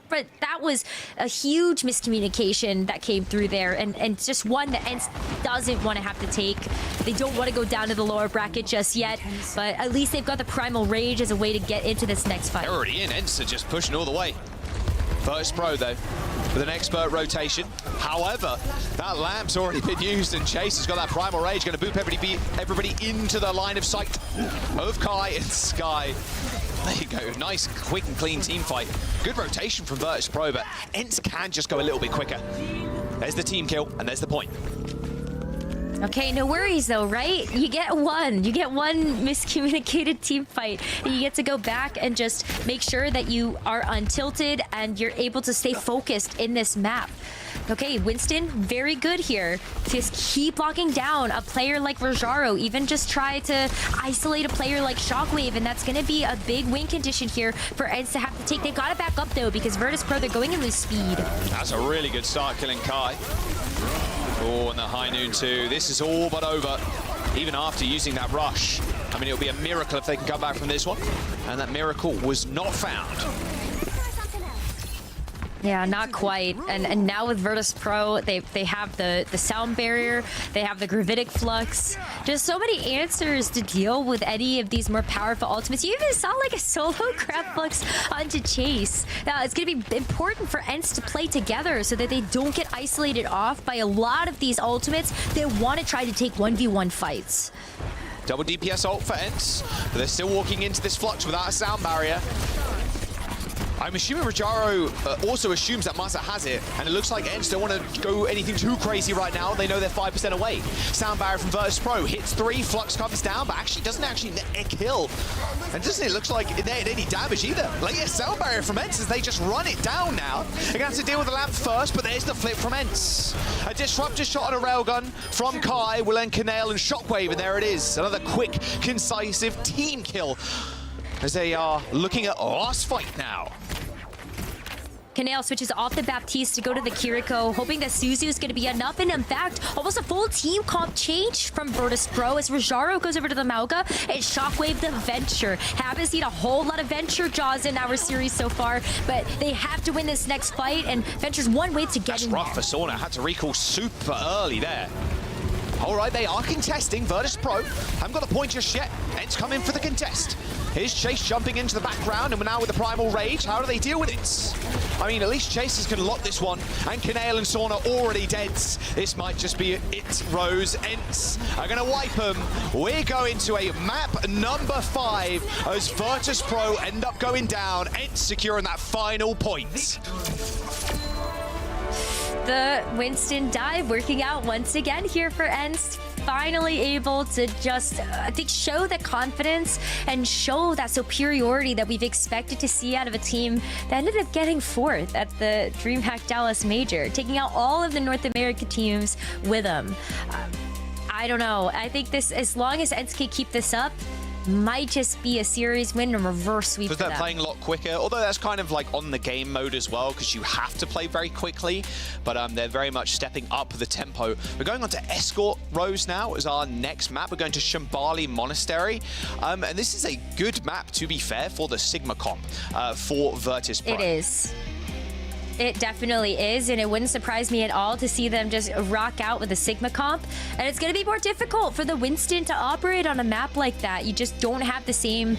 But that was a huge miscommunication that came through there, and just one that ENCE doesn't want to have to take. They don't want to go down to the lower bracket just yet, but at least they've got the primal rage as a way to get into this next fight. They're already in. ENCE are just pushing all the way. Virtus Pro, though, with an expert rotation. However, that lamp's already been used, and Chase has got that primal rage, going to boop everybody into the line of sight of Kai and Sky. There you go. Nice, quick and clean team fight. Good rotation from Virtus Pro, but ENCE can just go a little bit quicker. There's the team kill, and there's the point. Okay, no worries though, right? You get one miscommunicated team fight, and you get to go back and just make sure that you are untilted and you're able to stay focused in this map. Okay, Winston, very good here. Just keep locking down a player like Rajaro, even just try to isolate a player like Shockwave, and that's gonna be a big win condition here for ENCE to have to take. They gotta back up though, because Virtus Pro, they're going in with speed. That's a really good start, killing Kai. Oh, and the High Noon too. This is all but over, even after using that rush. I mean, it'll be a miracle if they can come back from this one, and that miracle was not found. Yeah, not quite. And now with Virtus Pro, they have the sound barrier, they have the gravitic flux. Just so many answers to deal with any of these more powerful ultimates. You even saw like a solo grab flux onto Chase. Now it's going to be important for ENCE to play together so that they don't get isolated off by a lot of these ultimates that want to try to take 1v1 fights. Double DPS ult for ENCE, but they're still walking into this flux without a sound barrier. I'm assuming Rajaro also assumes that Masa has it, and it looks like ENCE don't want to go anything too crazy right now. They know they're 5% away. Sound barrier from Virtus Pro hits 3, Flux comes down, but doesn't actually net a kill. And doesn't it look like it netted any damage either? Like, yeah, sound barrier from ENCE as they just run it down now. They're gonna have to deal with the lamp first, but there's the flip from ENCE. A disruptor shot on a railgun from Kai, will end Canale and Shockwave, and there it is. Another quick, concisive team kill as they are looking at last fight now. Canale switches off the Baptiste to go to the Kiriko, hoping that Suzu is going to be enough. And in fact, almost a full team comp change from Virtus Pro as Rajaro goes over to the Mauga and Shockwave the Venture. Haven't seen a whole lot of Venture jaws in our series so far, but they have to win this next fight, and Venture's one way to get in there. That's rough for Sauna. Had to recall super early there. All right, they are contesting. Virtus Pro haven't got the point just yet. ENCE coming for the contest. Here's Chase jumping into the background, and we're now with the Primal Rage. How do they deal with it? I mean, at least Chase is going to lock this one, and Canale and Sauna already dead. This might just be it, Rose. ENCE are going to wipe them. We're going to a map number 5 as Virtus Pro end up going down. ENCE securing that final point. The Winston dive working out once again here for ENCE. Finally able to just, I think, show the confidence and show that superiority that we've expected to see out of a team that ended up getting 4th at the DreamHack Dallas Major, taking out all of the North America teams with them. I don't know. I think this, as long as ENCE can keep this up, might just be a series win and reverse sweep. Because they're playing a lot quicker, although that's kind of like on the game mode as well, because you have to play very quickly, but they're very much stepping up the tempo. We're going on to Escort Rose now as our next map. We're going to Shambali Monastery, and this is a good map, to be fair, for the Sigma comp for Virtus Pro. It is. It definitely is, and it wouldn't surprise me at all to see them just rock out with a Sigma comp. And it's going to be more difficult for the Winston to operate on a map like that. You just don't have the same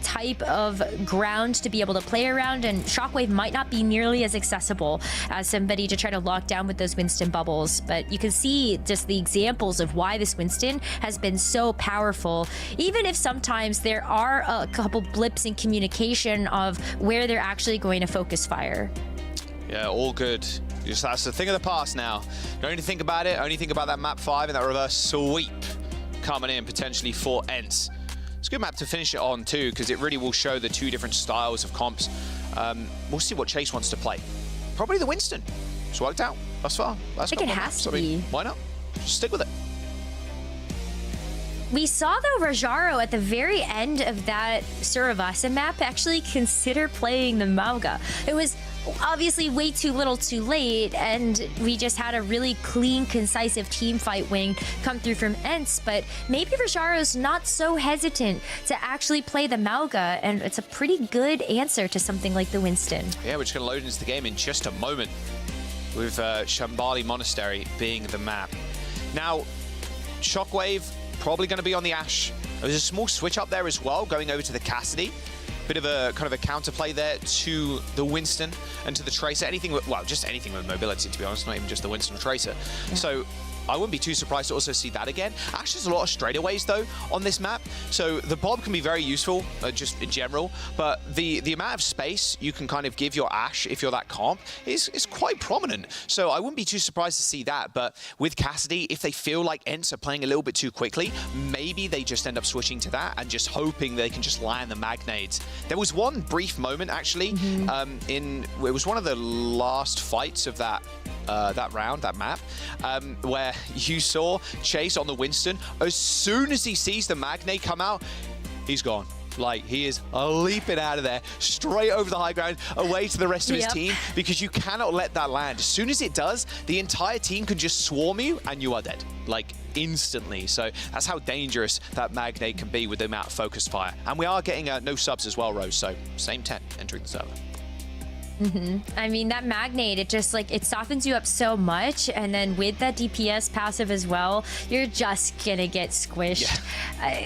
type of ground to be able to play around, and Shockwave might not be nearly as accessible as somebody to try to lock down with those Winston bubbles. But you can see just the examples of why this Winston has been so powerful, even if sometimes there are a couple blips in communication of where they're actually going to focus fire. Yeah, all good. Just that's the thing of the past now. Don't even think about it. Only think about that map 5 and that reverse sweep coming in potentially for ENCE. It's a good map to finish it on too, because it really will show the 2 different styles of comps. We'll see what Chase wants to play. Probably the Winston. It's worked out thus far. I think it has to be. Why not? Just stick with it. We saw, though, Rajaro at the very end of that Suravasa map actually consider playing the Mauga. It was obviously way too little too late, and we just had a really clean, concise team fight win come through from ENCE, but maybe Rajaro's not so hesitant to actually play the Mauga, and it's a pretty good answer to something like the Winston. Yeah, we're just going to load into the game in just a moment with Shambali Monastery being the map. Now, Shockwave probably going to be on the Ashe. There's a small switch up there as well, going over to the Cassidy. Bit of a kind of a counterplay there to the Winston and to the Tracer. Anything with, well, just anything with mobility, to be honest, not even just the Winston or Tracer. Yeah. So I wouldn't be too surprised to also see that again. Ashe has a lot of straightaways, though, on this map. So the Bob can be very useful, just in general. But the amount of space you can kind of give your Ashe, if you're that comp, is quite prominent. So I wouldn't be too surprised to see that. But with Cassidy, if they feel like ENCE are playing a little bit too quickly, maybe they just end up switching to that and just hoping they can just land the Magnades. There was one brief moment, actually, it was one of the last fights of that round, that map, where you saw Chase on the Winston. As soon as he sees the Magnate come out, he's gone. Like, he is leaping out of there, straight over the high ground, away to the rest of his team, because you cannot let that land. As soon as it does, the entire team can just swarm you, and you are dead. Like, instantly. So that's how dangerous that Magnate can be with the amount of focus fire. And we are getting no subs as well, Rose, so same 10 entering the server. I mean, that Magnate, it just like, it softens you up so much, and then with that DPS passive as well, you're just gonna get squished.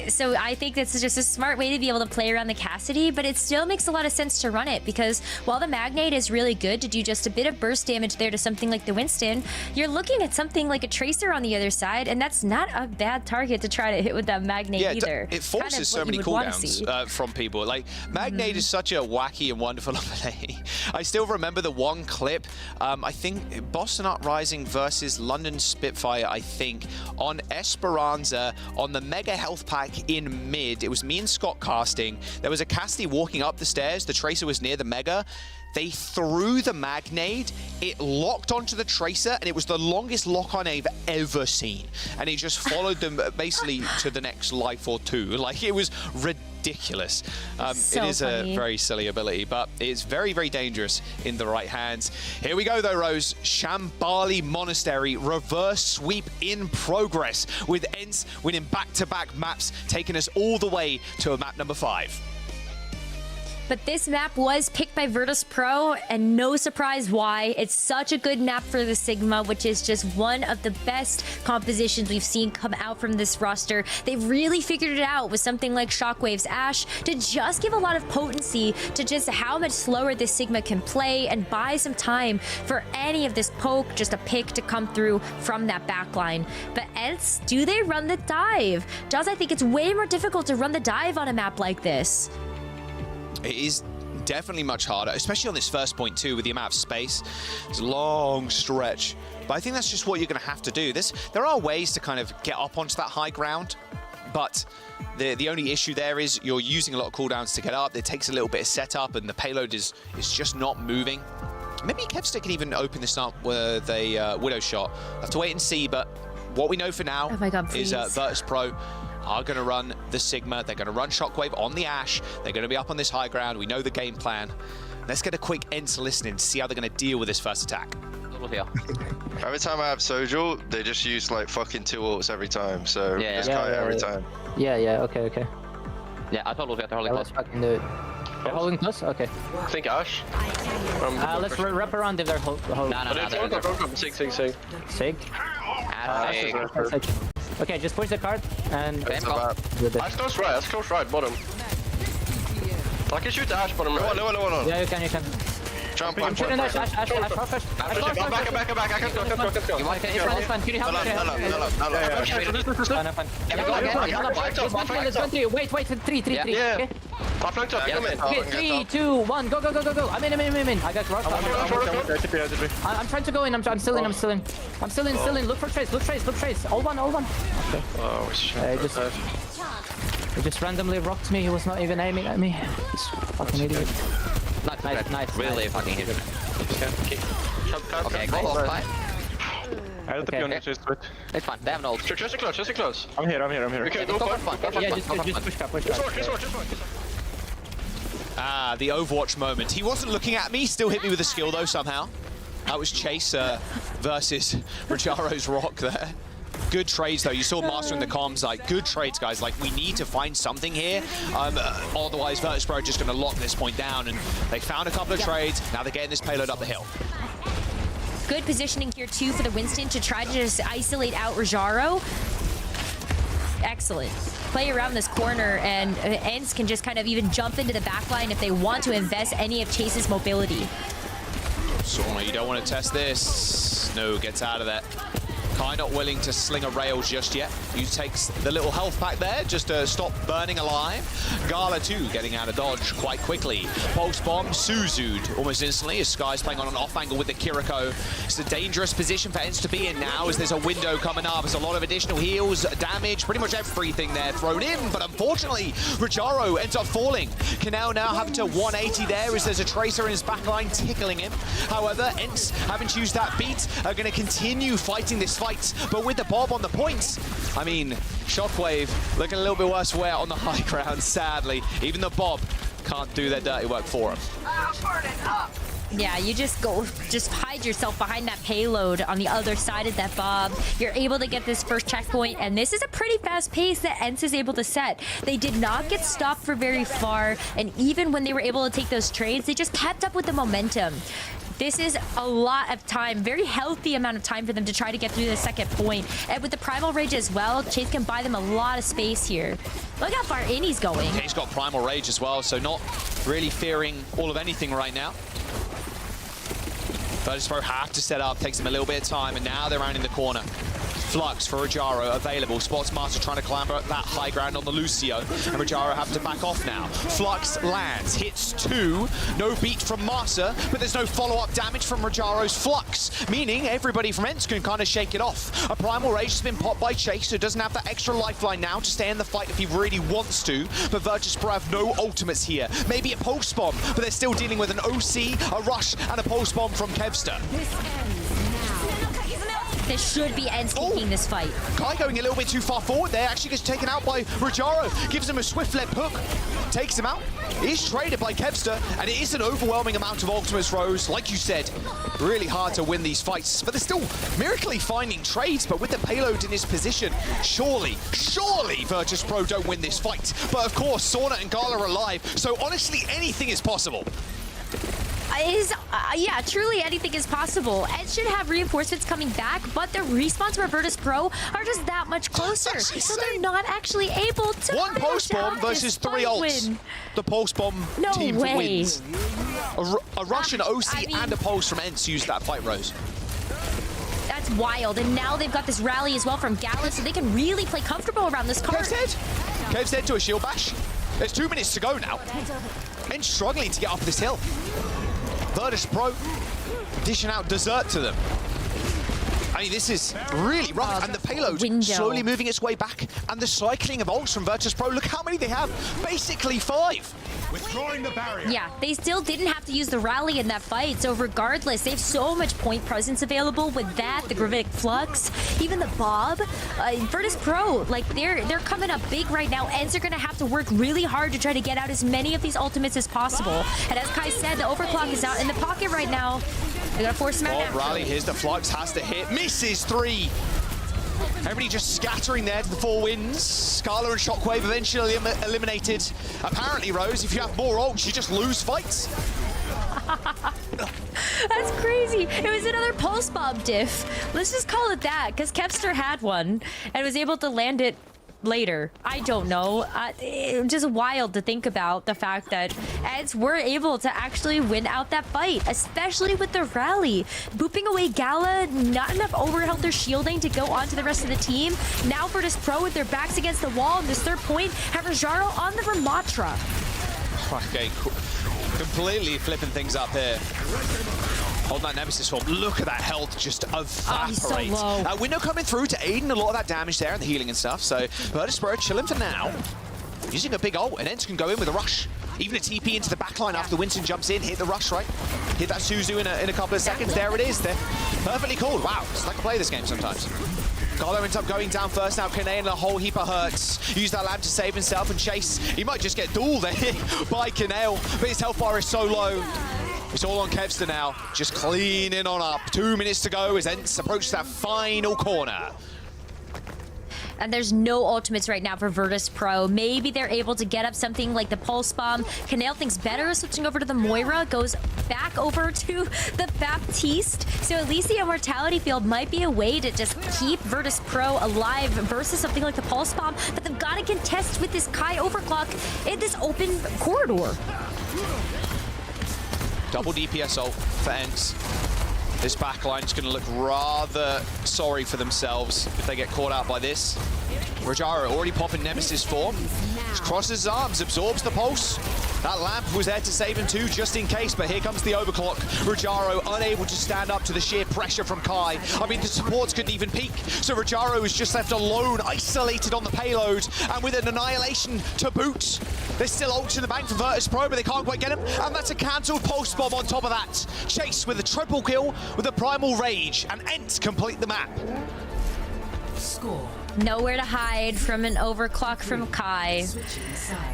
So I think this is just a smart way to be able to play around the Cassidy, but it still makes a lot of sense to run it, because while the Magnate is really good to do just a bit of burst damage there to something like the Winston, you're looking at something like a Tracer on the other side, and that's not a bad target to try to hit with that Magnate either. It forces kind of so many cooldowns from people. Like, Magnate is such a wacky and wonderful ability. I still remember the one clip, I think Boston Uprising versus London Spitfire, I think, on Esperanza, on the Mega Health Pack in mid. It was me and Scott casting. There was a Cassidy walking up the stairs. The Tracer was near the Mega. They threw the Magnade, it locked onto the Tracer, and it was the longest lock-on I've ever seen. And it just followed them basically to the next life or two. Like, it was ridiculous. So it is funny. a very silly ability, but it's very, very dangerous in the right hands. Here we go, though, Rose. Shambali Monastery, reverse sweep in progress, with Ents winning back-to-back maps, taking us all the way to map number 5. But this map was picked by Virtus Pro, and no surprise why. It's such a good map for the Sigma, which is just one of the best compositions we've seen come out from this roster. They've really figured it out with something like Shockwave's Ash to just give a lot of potency to just how much slower this Sigma can play and buy some time for any of this poke, just a pick to come through from that backline. But Ents, do they run the dive? Does I think it's way more difficult to run the dive on a map like this. It is definitely much harder, especially on this first point too, with the amount of space. It's a long stretch, but I think that's just what you're going to have to do. There are ways to kind of get up onto that high ground, but the only issue there is you're using a lot of cooldowns to get up. It takes a little bit of setup, and the payload is just not moving. Maybe Kevstick can even open this up with a Widow shot. I'll have to wait and see, but what we know for now is Virtus Pro are going to run the Sigma. They're going to run Shockwave on the Ash. They're going to be up on this high ground. We know the game plan. Let's get a quick Ents listening to see how they're going to deal with this first attack. Every time I have Sojul, they just use like fucking 2 ults every time. So just kite every time. Okay. Yeah, I told you they're holding close. Let's fucking do it. They're holding close? Okay. I think Ash. Let's wrap around if they're holding. No. Sig. Okay, just push the card and... Ash close right, bottom. I can shoot the Ash bottom right. No. Yeah, you can. Jump, I'm shooting Ash first. Back. I can go. It's fine. Can you help me? Wait, 3. Yeah. I flanked up, come in. Okay, 3, 2, 1, go. I'm in. I got rock. I'm trying to go in. I'm still in. Look for Trace. All one. Okay. Oh, shit. He just randomly rocked me. He was not even aiming at me. He's fucking idiot. Nice. Really fucking hit him. Okay, go off, fine. I don't think you just quit. It's fine, they have an ult. Just close. I'm here. Okay, go for it. Yeah, just push that. The Overwatch moment. He wasn't looking at me, still hit me with a skill though somehow. That was Chase versus Rajaro's rock there. Good trades though. You saw Master in the comms, like, good trades, guys. Like, we need to find something here. Otherwise, Virtus Pro are just going to lock this point down. And they found a couple of trades. Now they're getting this payload up the hill. Good positioning here too for the Winston to try to just isolate out Rajaro. Excellent. Play around this corner, and Ents can just kind of even jump into the backline if they want to invest any of Chase's mobility. Sorma, you don't want to test this. No, gets out of that. Kai not willing to sling a rail just yet. He takes the little health pack there just to stop burning alive. Gala too getting out of dodge quite quickly. Pulse bomb, Suzu'd almost instantly as Sky's playing on an off angle with the Kiriko. It's a dangerous position for Ents to be in now as there's a window coming up. There's a lot of additional heals, damage, pretty much everything there thrown in. But unfortunately, Rajaro ends up falling. Canal now having to 180 there as there's a Tracer in his backline tickling him. However, Ents, having to use that beat, are going to continue fighting this fight. But with the Bob on the points, I mean, Shockwave looking a little bit worse for wear on the high ground, sadly. Even the Bob can't do their dirty work for him. Yeah, you just hide yourself behind that payload on the other side of that Bob. You're able to get this first checkpoint, and this is a pretty fast pace that ENCE is able to set. They did not get stopped for very far, and even when they were able to take those trades, they just kept up with the momentum. This is a lot of time, very healthy amount of time for them to try to get through the second point. And with the Primal Rage as well, Chase can buy them a lot of space here. Look how far in he's going. Okay, he's got Primal Rage as well, so not really fearing all of anything right now. Virtus.pro have to set up, takes them a little bit of time, and now they're rounding the corner. Flux for Rajaro available. Spots Master trying to clamber up that high ground on the Lucio, and Rajaro have to back off now. Flux lands, hits 2, no beat from Master, but there's no follow-up damage from Rajaro's Flux, meaning everybody from ENCE can kind of shake it off. A Primal Rage has been popped by Chase, so doesn't have that extra lifeline now to stay in the fight if he really wants to, but Virtus.pro have no ultimates here. Maybe a Pulse Bomb, but they're still dealing with an OC, a Rush, and a Pulse Bomb from Kevster. This should be ENCE taking this fight. Kai going a little bit too far forward there, actually gets taken out by Rajaro, gives him a swift left hook, takes him out. He's traded by Kevster, and it is an overwhelming amount of ultimates, Rose. Like you said, really hard to win these fights, but they're still miraculously finding trades, but with the payload in his position, surely Virtus.pro don't win this fight. But of course, Sauna and Gala are alive, so honestly, anything is possible. Yeah, truly anything is possible. ENCE should have reinforcements coming back, but the respawns for Virtus.pro are just that much closer. So they're not actually able to One Pulse Bomb versus 3 ults. Win. The Pulse Bomb No team way. wins. A Russian OC and a Pulse from ENCE used that fight, Rose. That's wild. And now they've got this rally as well from Gala, so they can really play comfortable around this card. Kev's dead to a shield bash. There's 2 minutes to go now. ENCE struggling to get off this hill. Virtus.pro dishing out dessert to them. I mean, this is really rough, and the payload slowly moving its way back, and the cycling of ults from Virtus.pro. Look how many they have, basically 5. Withdrawing the barrier. Yeah, they still didn't have to use the rally in that fight, so regardless, they have so much point presence available with that, the Gravitic Flux, even the Bob. Virtus.pro, like, they're coming up big right now. ENCE are going to have to work really hard to try to get out as many of these ultimates as possible. And as Kai said, the overclock is out in the pocket right now. They're going to force him out. Rally, here's the Flux, has to hit, misses 3. Everybody just scattering there to the 4 wins. Scala and Shockwave eventually eliminated. Apparently, Rose, if you have more ults, you just lose fights. That's crazy. It was another Pulse Bomb diff. Let's just call it that, because Kevster had one and was able to land it later. I don't know. It's just wild to think about the fact that ENCE were able to actually win out that fight, especially with the rally. Booping away Gala, not enough overhealth or shielding to go on to the rest of the team. Now Virtus.pro with their backs against the wall in this 3rd point, have Rajaro on the Ramatra. Okay, completely flipping things up here. Hold that Nemesis form. Look at that health just evaporate. He's so low. Window coming through to aid in a lot of that damage there and the healing and stuff. So Virtus.pro chilling for now. Using a big ult, and ENCE can go in with a rush. Even a TP into the backline after Winston jumps in. Hit the rush, right? Hit that Suzu in a couple of seconds. There it is. They're perfectly cool. Wow, it's like I play this game sometimes. Galo ends up going down first now. Kane in a whole heap of hurts. Use that lamp to save himself and Chase. He might just get dueled there by Kanale, but his health bar is so low. It's all on Kevster now, just cleaning on up. 2 minutes to go as ENCE approach that final corner. And there's no ultimates right now for Virtus.pro. Maybe they're able to get up something like the Pulse Bomb. Kanale thinks better, switching over to the Moira, goes back over to the Baptiste. So at least the Immortality Field might be a way to just keep Virtus.pro alive versus something like the Pulse Bomb. But they've got to contest with this Kai overclock in this open corridor. Double DPS ult for ENCE. This backline is going to look rather sorry for themselves if they get caught out by this. Rajaro already popping Nemesis form. Just crosses his arms, absorbs the pulse. That lamp was there to save him too, just in case, but here comes the overclock. Rajaro unable to stand up to the sheer pressure from Kai. I mean, the supports couldn't even peek, so Rajaro is just left alone, isolated on the payload, and with an annihilation to boot. There's still ults in the bank for Virtus.pro, but they can't quite get him, and that's a cancelled Pulse Bomb on top of that. Chase with a triple kill with a Primal Rage, and ENCE complete the map. Score. Nowhere to hide from an overclock from Kai.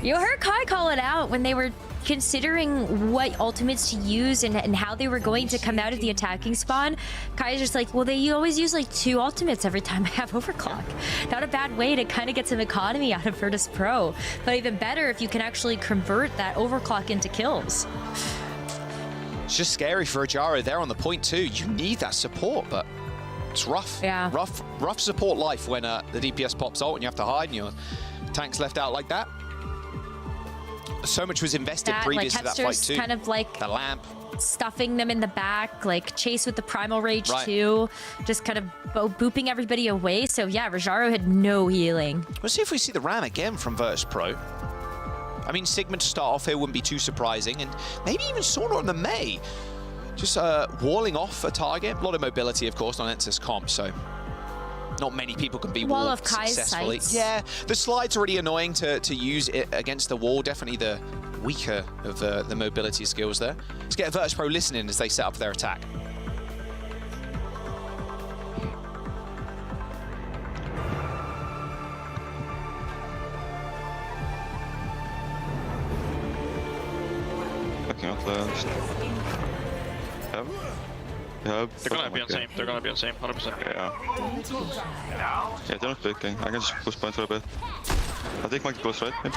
You heard Kai call it out when they were considering what ultimates to use and how they were going to come out of the attacking spawn, Kai's just like, well, they always use like 2 ultimates every time I have overclock. Not a bad way to kind of get some economy out of Virtus Pro, but even better if you can actually convert that overclock into kills. It's just scary for Rajaro. They're on the point too. You need that support, but it's rough. Yeah. Rough support life when the DPS pops out and you have to hide and your tank's left out like that. So much was invested previous to that fight too. Kind of like the lamp, stuffing them in the back, like Chase with the Primal Rage too, just kind of booping everybody away. So yeah, Rajaro had no healing. Let's see if we see the Ram again from Virtus Pro. I mean, Sigma to start off here wouldn't be too surprising, and maybe even Sauna on the May. Just walling off a target. A lot of mobility, of course, on Ensis comp, so not many people can be wall walled of Kai's successfully. sights. Yeah, the slide's already annoying to use it against the wall. Definitely the weaker of the mobility skills there. Let's get Virtus Pro listening as they set up their attack. Fucking up last. Yeah, they're gonna be on same. They're gonna be on same, 100%. Yeah, they're not picking. I can just push point for a bit. I think monkey close right. Maybe.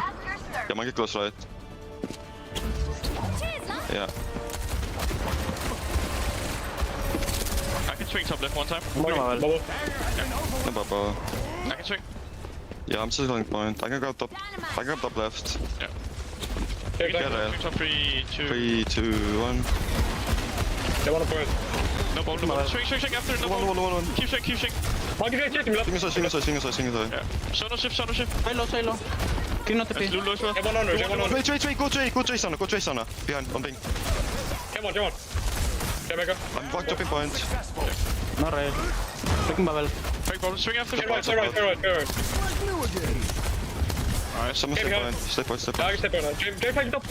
Yeah, monkey close right. Yeah. I can swing top left one time. No bubble. I can swing. Yeah, I'm just holding point. I can go top. I can go top left. Yeah. Get there. Top 3, 2. 3, 2, 1. They want to point. No ball, no ball. Swing after. No ball. Keep swing. Single side. Yeah. Sono shift. Say low. Clean out the pin. Lulu as well. Wait, go chase Sana. Behind, on ping. Come on. Okay, back up. I'm walked up in point. No rail. Taking bubble. Fake ball, swing after. Stay right. Alright, Someone stay point. Stay point. Stay point. Jay flank top.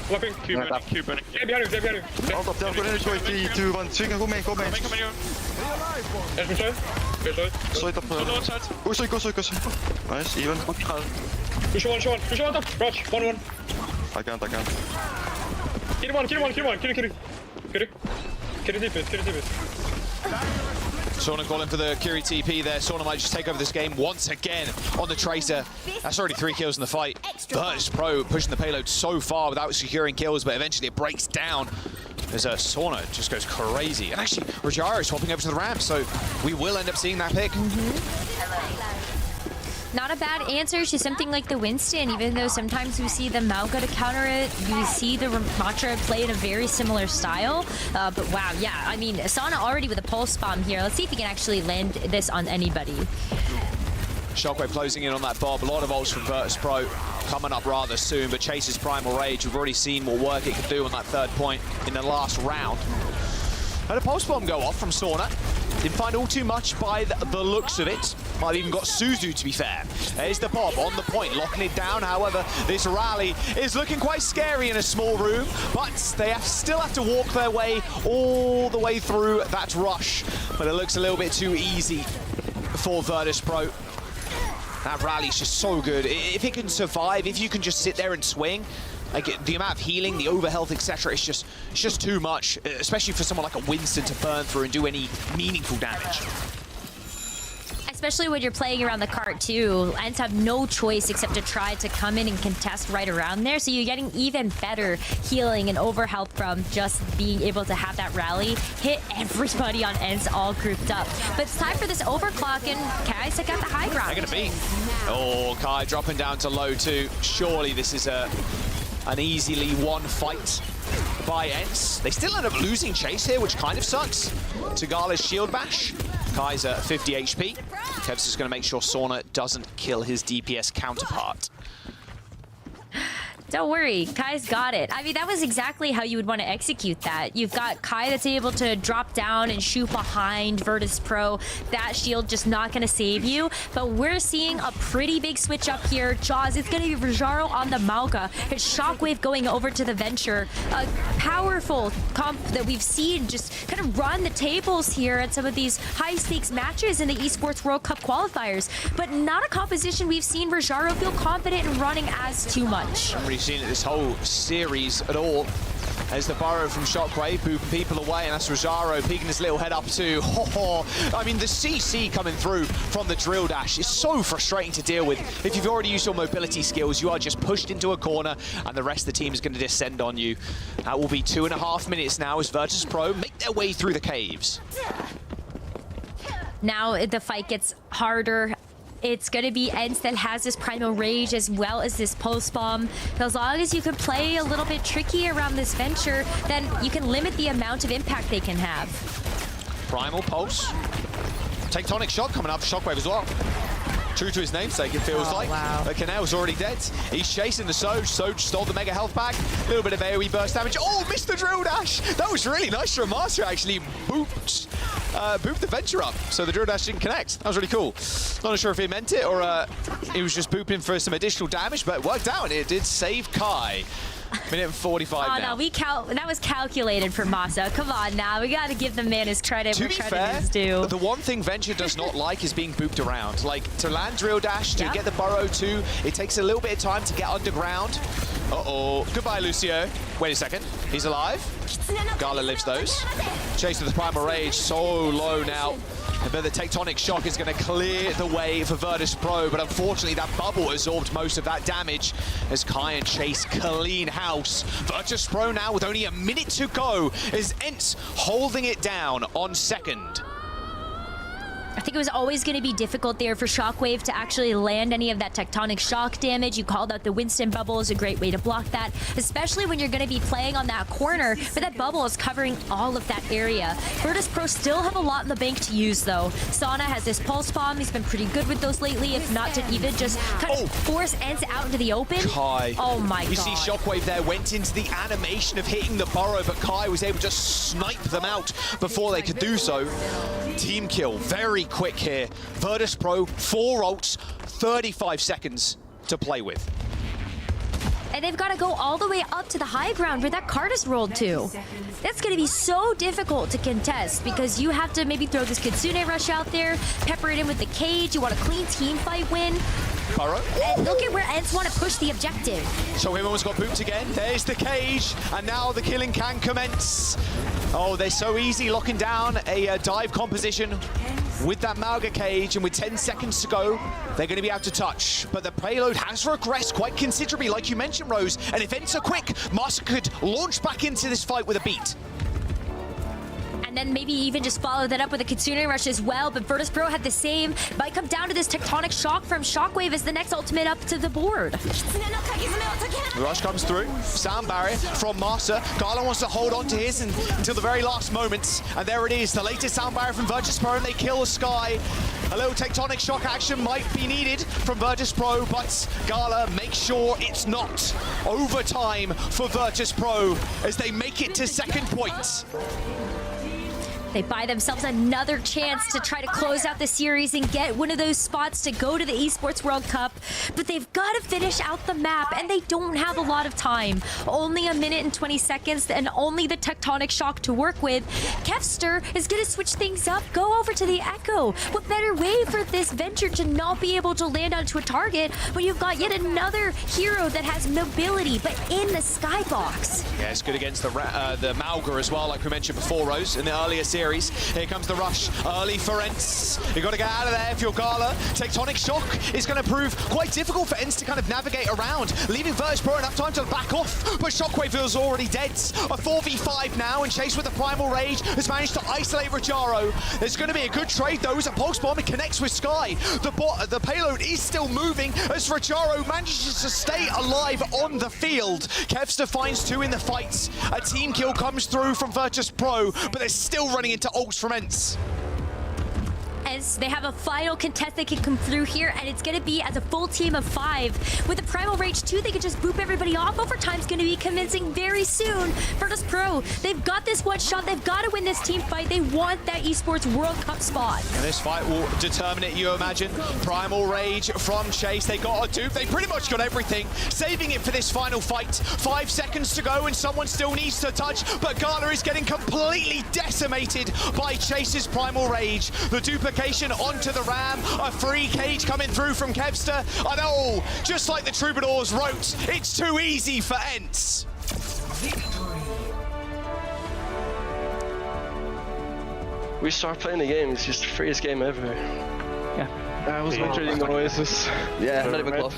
Flapping. Keep burning. Jay behind you. Hold up, go in 3, 2, 1. Swing and go main. Come on. Yes, we try. Slide up. Go straight. Nice, even. Push one top. Rush. 1-1. I can't. Kill it. Sauna calling for the Kiri TP there. Sauna might just take over this game once again on the Tracer. That's already 3 kills in the fight. Virtus Pro pushing the payload so far without securing kills, but eventually it breaks down as Sauna just goes crazy. And actually, Rajaro is swapping over to the ramp, so we will end up seeing that pick. Not a bad answer to something like the Winston, even though sometimes we see the Mauga to counter it. You see the Ramatra play in a very similar style. But wow, yeah, I mean, Asana already with a pulse bomb here. Let's see if he can actually land this on anybody. Shockwave closing in on that Bob. A lot of ults from Virtus Pro coming up rather soon, but Chase's Primal Rage, we've already seen what work it could do on that 3rd point in the last round. Had a pulse bomb go off from Sauna. Didn't find all too much by the looks of it. Might have even got Suzu, to be fair. There's the Bob on the point, locking it down. However, this rally is looking quite scary in a small room, but they still have to walk their way all the way through that rush. But it looks a little bit too easy for Virtus Pro. That rally's just so good. If it can survive, if you can just sit there and swing, like the amount of healing, the overhealth, etc., it's just too much, especially for someone like a Winston to burn through and do any meaningful damage. Especially when you're playing around the cart too. Ents have no choice except to try to come in and contest right around there. So you're getting even better healing and overhealth from just being able to have that rally hit everybody on Ents all grouped up. But it's time for this overclock, and Kai's got the high ground. They're gonna be. Oh, Kai dropping down to low 2. Surely this is an easily won fight by Ents. They still end up losing Chase here, which kind of sucks. Tagala's shield bash. Kai's at 50 HP. Kev's is going to make sure Sauna doesn't kill his DPS counterpart. Don't worry, Kai's got it. I mean, that was exactly how you would want to execute that. You've got Kai that's able to drop down and shoot behind Virtus Pro. That shield just not going to save you. But we're seeing a pretty big switch up here. Jaws, it's going to be Rajaro on the Mauga. It's Shockwave going over to the Venture. A powerful comp that we've seen just kind of run the tables here at some of these high-stakes matches in the Esports World Cup qualifiers. But not a composition we've seen Rajaro feel confident in running as too much. I'm really seen it this whole series at all. As the burrow from Shockwave, booping people away, and that's Rojaro peeking his little head up too. I mean, the CC coming through from the drill dash is so frustrating to deal with. If you've already used your mobility skills, you are just pushed into a corner, and the rest of the team is going to descend on you. That will be 2.5 minutes now as Virtus Pro make their way through the caves. Now the fight gets harder. It's going to be ENCE that has this Primal Rage as well as this Pulse Bomb. As long as you can play a little bit tricky around this Venture, then you can limit the amount of impact they can have. Primal Pulse. Tectonic Shock coming up for Shockwave as well. True to his namesake, it feels like. Wow. But Canel's already dead. He's chasing the Soj. Soj stole the Mega Health back. A little bit of AoE burst damage. Oh, missed the drill dash. That was really nice from Master, actually. Booped the Venture up, so the drill dash didn't connect. That was really cool. Not sure if he meant it or he was just booping for some additional damage, but it worked out. It did save Kai. Minute and 45 now. No, that was calculated for Masa. Come on now, we got to give the man his credit where credit is due. The one thing Venture does not like is being booped around. Like, to land drill dash, to get the burrow too, it takes a little bit of time to get underground. Uh-oh. Goodbye, Lucio. Wait a second. He's alive. Gala lives those. Chase with the Primal Rage, so low now. But the Tectonic Shock is going to clear the way for Virtus Pro, but unfortunately that bubble absorbed most of that damage as Kai and Chase clean house. Virtus Pro now with only a minute to go is ENCE holding it down on second. I think it was always going to be difficult there for Shockwave to actually land any of that Tectonic Shock damage. You called out the Winston bubble is a great way to block that, especially when you're going to be playing on that corner, but that bubble is covering all of that area. Virtus Pro still have a lot in the bank to use, though. Sana has this Pulse Bomb. He's been pretty good with those lately, if not to even just kind of force ENCE out into the open. Kai. Oh my god. You see Shockwave there went into the animation of hitting the burrow, but Kai was able to snipe them out before they could do so. Team kill, very quick here. Virtus Pro, 4 ults, 35 seconds to play with. And they've got to go all the way up to the high ground where that card is rolled to. That's going to be so difficult to contest because you have to maybe throw this Kitsune Rush out there, pepper it in with the cage. You want a clean team fight win. Burrow. And look at where ENCE want to push the objective. So everyone's got booped again. There's the cage, and now the killing can commence. Oh, they're so easy locking down a dive composition with that Malga cage, and with 10 seconds to go, they're going to be able to touch. But the payload has regressed quite considerably, like you mentioned, Rose. And if ENCE are quick, Master could launch back into this fight with a beat. And then maybe even just follow that up with a Kitsune Rush as well. But Virtus Pro had the same. Might come down to this Tectonic Shock from Shockwave as the next ultimate up to the board. The rush comes through. Sound barrier from Master. Gala wants to hold on to his until the very last moments. And there it is, the latest sound barrier from Virtus Pro, and they kill the Sky. A little Tectonic Shock action might be needed from Virtus Pro, but Gala makes sure it's not overtime for Virtus Pro as they make it to second point. They buy themselves another chance to try to close out the series and get one of those spots to go to the Esports World Cup. But they've got to finish out the map, and they don't have a lot of time. Only a minute and 20 seconds, and only the Tectonic Shock to work with. Kevster is going to switch things up, go over to the Echo. What better way for this Venture to not be able to land onto a target when you've got yet another hero that has mobility, but in the skybox? Yeah, it's good against the Malga as well, like we mentioned before, Rose, in the earlier series. Here comes the rush early for ENCE. You've got to get out of there if you're Gala. Tectonic Shock is going to prove quite difficult for ENCE to kind of navigate around, leaving Virtus Pro enough time to back off, but Shockwave is already dead. A 4v5 now, and Chase with the Primal Rage has managed to isolate Rojaro. There's going to be a good trade though, as a Pulse Bomb connects with Sky. The payload is still moving as Rojaro manages to stay alive on the field. Kevster finds 2 in the fight. A team kill comes through from Virtus Pro, but they're still running into ults from ENCE. ENCE, they have a final contest that can come through here, and it's going to be as a full team of 5. With the Primal Rage 2, they can just boop everybody off. Overtime's going to be commencing very soon. Virtus Pro, they've got this one shot. They've got to win this team fight. They want that Esports World Cup spot. And this fight will determine it, you imagine. Primal Rage from Chase. They got a dupe. They pretty much got everything. Saving it for this final fight. 5 seconds to go, and someone still needs to touch, but Gala is getting completely decimated by Chase's Primal Rage. The duplication rotation onto the Ram. A free cage coming through from Kevster. And oh, just like the Troubadours wrote, it's too easy for Ents. We start playing the game, it's just the freest game ever. Yeah. I was wondering the Oasis. Yeah, not even close.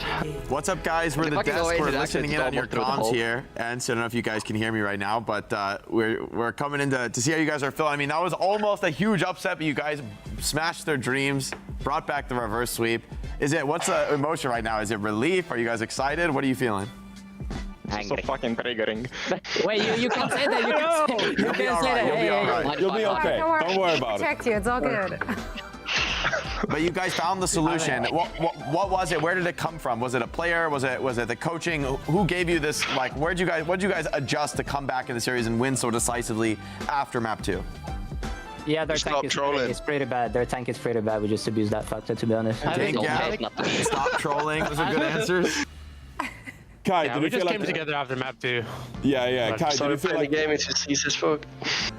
What's up, guys? We're the desk. We're listening in on your comms here. And so I don't know if you guys can hear me right now, but we're coming in to see how you guys are feeling. I mean, that was almost a huge upset, but you guys smashed their dreams, brought back the reverse sweep. What's the emotion right now? Is it relief? Are you guys excited? What are you feeling? So fucking triggering. Wait, you can't say that. You can't say that. You'll be all right. You'll be okay. Don't worry about it. Protect you. It's all good. But you guys found the solution. What was it? Where did it come from? Was it a player? Was it the coaching? Who gave you this? Like, what'd you guys adjust to come back in the series and win so decisively after map 2? Yeah, their tank is pretty bad. Their tank is pretty bad. We just abuse that factor, to be honest. Stop trolling. Those are good answers. Kai, yeah, we just came together after map 2. Yeah. Kai, did you feel like the game? It's just easy as fuck.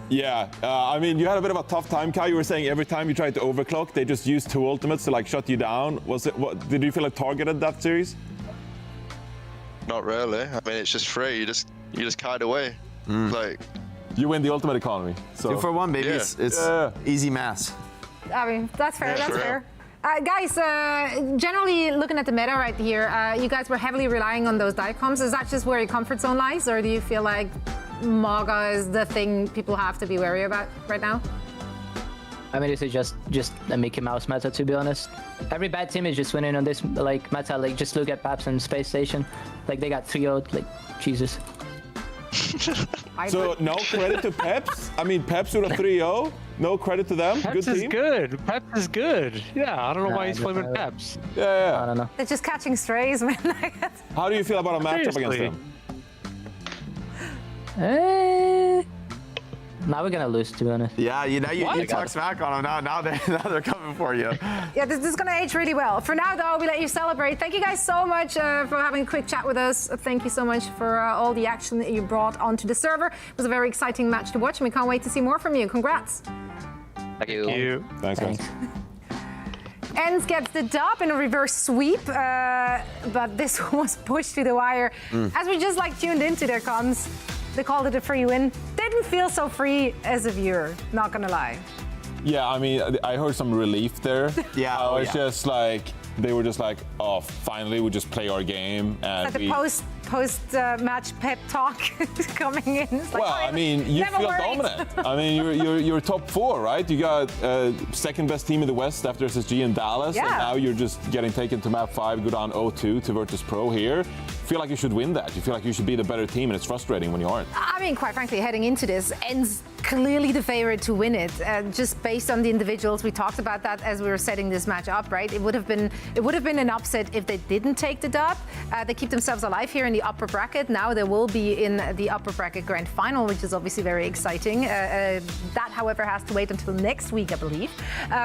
Yeah, I mean, you had a bit of a tough time, Kai. You were saying every time you tried to overclock, they just used 2 ultimates to like shut you down. Did you feel like targeted that series? Not really. I mean, it's just free. You just kite away. Like you win the ultimate economy. So 2 for 1, baby. Yeah. It's easy mass. I mean, that's fair. That's fair. Guys, generally looking at the meta right here, you guys were heavily relying on those dive comps. Is that just where your comfort zone lies, or do you feel like Maga is the thing people have to be wary about right now? I mean, this is just a Mickey Mouse meta, to be honest. Every bad team is just winning on this like meta. Like, just look at Paps and Space Station. Like, they got 3-0'd. Like, Jesus. So no credit to Peps? I mean, Peps with a 3-0. No credit to them. Peps good is team. Good. Peps is good. Yeah, I don't know why he's playing with Peps. Yeah. I don't know. They're just catching strays, man. How do you feel about a matchup against them? Now we're gonna lose, to be honest. Yeah, you talk smack on them. Now they're coming for you. Yeah, this is gonna age really well. For now, though, we let you celebrate. Thank you guys so much for having a quick chat with us. Thank you so much for all the action that you brought onto the server. It was a very exciting match to watch, and we can't wait to see more from you. Congrats. Thank you. Thank you. Thanks, guys. Ends gets the dub in a reverse sweep, but this was pushed to the wire. As we just tuned into their comms, they called it a free win. Didn't feel so free as a viewer, not gonna lie. Yeah, I mean, I heard some relief there. Yeah, I was just like, they were just like, oh, finally we just play our game. And the post match pep talk coming in. It's like, well, I mean, you feel dominant. I mean, you're top 4, right? You got second best team in the West after SSG and Dallas, and now you're just getting taken to map 5, go down 0-2 to Virtus Pro here. Feel like you should win that. You feel like you should be the better team, and it's frustrating when you aren't. I mean, quite frankly, heading into this, Ends clearly the favorite to win it. Just based on the individuals, we talked about that as we were setting this match up, right? It would have been an upset if they didn't take the dub. They keep themselves alive here in the upper bracket. Now they will be in the upper bracket grand final, which is obviously very exciting. That, however, has to wait until next week, I believe.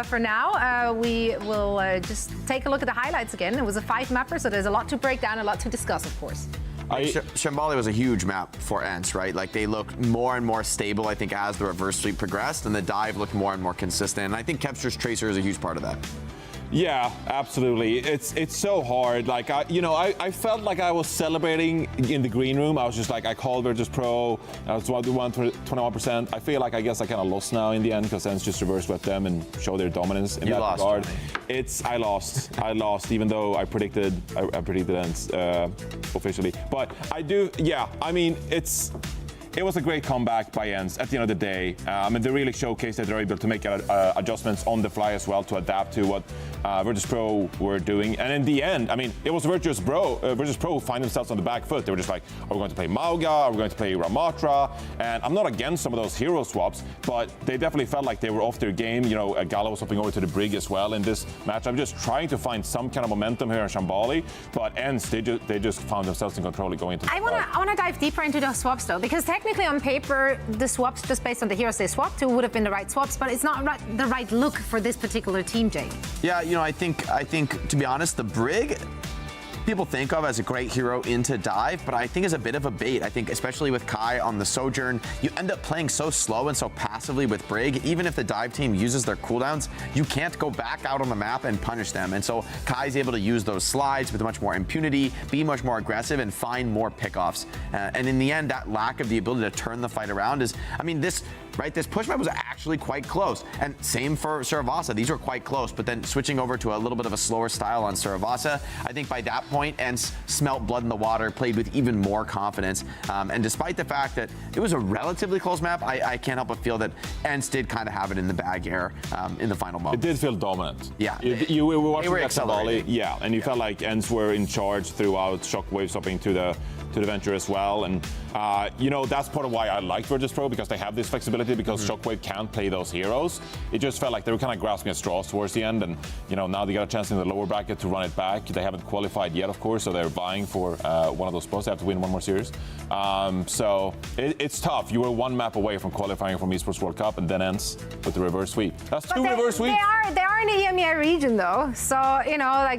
For now, we will just take a look at the highlights again. It was a 5-mapper, so there's a lot to break down, a lot to discuss, of course. Shambali was a huge map for Ents, right? Like, they looked more and more stable, I think, as the reverse sweep progressed, and the dive looked more and more consistent. And I think Kevster's Tracer is a huge part of that. Yeah, absolutely. It's so hard. Like, I felt like I was celebrating in the green room. I was just like, I called Virtus Pro. I was 21%. I feel like I guess I kind of lost now in the end because Ents just reverse swept them and showed their dominance in that regard. I lost, even though I predicted Ents officially. But I do, yeah. I mean, it was a great comeback by Ents at the end of the day. I mean, they really showcased that they're able to make adjustments on the fly as well to adapt to what Virtus Pro were doing. And in the end, I mean, it was Virtus Pro who find themselves on the back foot. They were just like, are we going to play Mauga? Are we going to play Ramatra? And I'm not against some of those hero swaps, but they definitely felt like they were off their game. You know, Gala was hopping over to the Brig as well in this match. I'm just trying to find some kind of momentum here in Shambali, but Ents, they just found themselves in control going into the I want to dive deeper into those swaps, though, because technically on paper, the swaps, just based on the heroes they swapped to, would have been the right swaps, but it's not the right look for this particular team, Jake. Yeah, I think to be honest, the Brig, people think of as a great hero into dive, but I think is a bit of a bait. I think especially with Kai on the Sojourn, you end up playing so slow and so passively with Brig. Even if the dive team uses their cooldowns, you can't go back out on the map and punish them. And so Kai's able to use those slides with much more impunity, be much more aggressive, and find more pickoffs. And in the end, that lack of the ability to turn the fight around is, I mean, this push map was actually quite close. And same for Saravasa. These were quite close, but then switching over to a little bit of a slower style on Saravasa, I think by that point, ENCE smelt blood in the water, played with even more confidence. And despite the fact that it was a relatively close map, I can't help but feel that ENCE did kind of have it in the bag here in the final moment. It did feel dominant. Yeah. You were watching were that volley. Yeah, and you felt like ENCE were in charge throughout, Shockwave stopping to the Venture as well. And, that's part of why I liked Virtus Pro, because they have this flexibility, because Shockwave can't play those heroes. It just felt like they were kind of grasping at straws towards the end. And, now they got a chance in the lower bracket to run it back. They haven't qualified yet, of course, so they're vying for one of those spots. They have to win one more series. So it's tough. You were one map away from qualifying from Esports World Cup, and then ENCE with the reverse sweep. That's two reverse sweeps. They are in the EMEA region, though. So,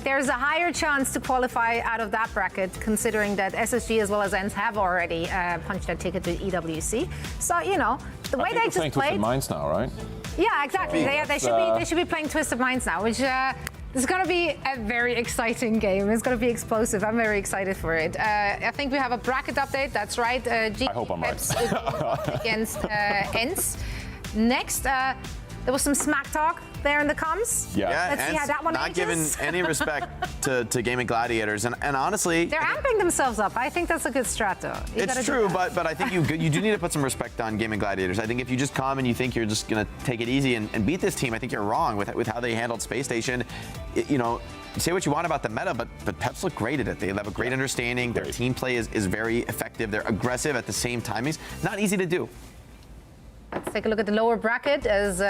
there's a higher chance to qualify out of that bracket, considering that SSG as well as ENCE have already punched their ticket to EWC. So, the way they just played. Minds now, right? Yeah, exactly. They should be playing Twisted Minds now, which is going to be a very exciting game. It's going to be explosive. I'm very excited for it. I think we have a bracket update. That's right. I hope I'm right. Against ENCE. Next, there was some smack talk there in the comms. Yeah, let's see how that one not ages. giving any respect to Gaming Gladiators, and honestly, they're amping themselves up. I think that's a good strat, though. It's true, but I think you do need to put some respect on Gaming Gladiators. I think if you just come and you think you're just gonna take it easy and beat this team, I think you're wrong with how they handled Space Station. Say what you want about the meta, but Peps look great at it. They have a great understanding. Their team play is very effective. They're aggressive at the same time. It's not easy to do. Let's take a look at the lower bracket, as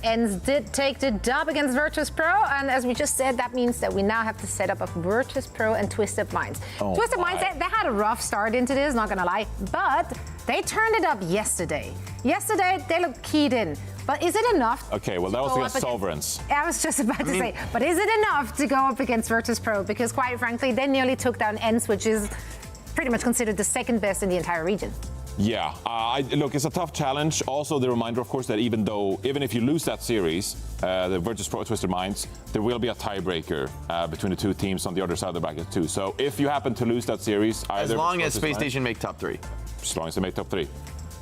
ENCE did take the dub against Virtus Pro, and as we just said, that means that we now have to set up a Virtus Pro and Twisted Minds. Twisted Minds, they had a rough start into this, not gonna lie, but they turned it up yesterday. Yesterday, they looked keyed in. But is it enough? Okay, well, that was against Sovereigns. I was just about to say, but is it enough to go up against Virtus Pro? Because quite frankly, they nearly took down ENCE, which is pretty much considered the second best in the entire region. Yeah, look, it's a tough challenge. Also, the reminder, of course, that even if you lose that series, the Virtus Pro Twisted Minds, there will be a tiebreaker between the two teams on the other side of the bracket too. So if you happen to lose that series, as long as Space Station make top 3, as long as they make top 3.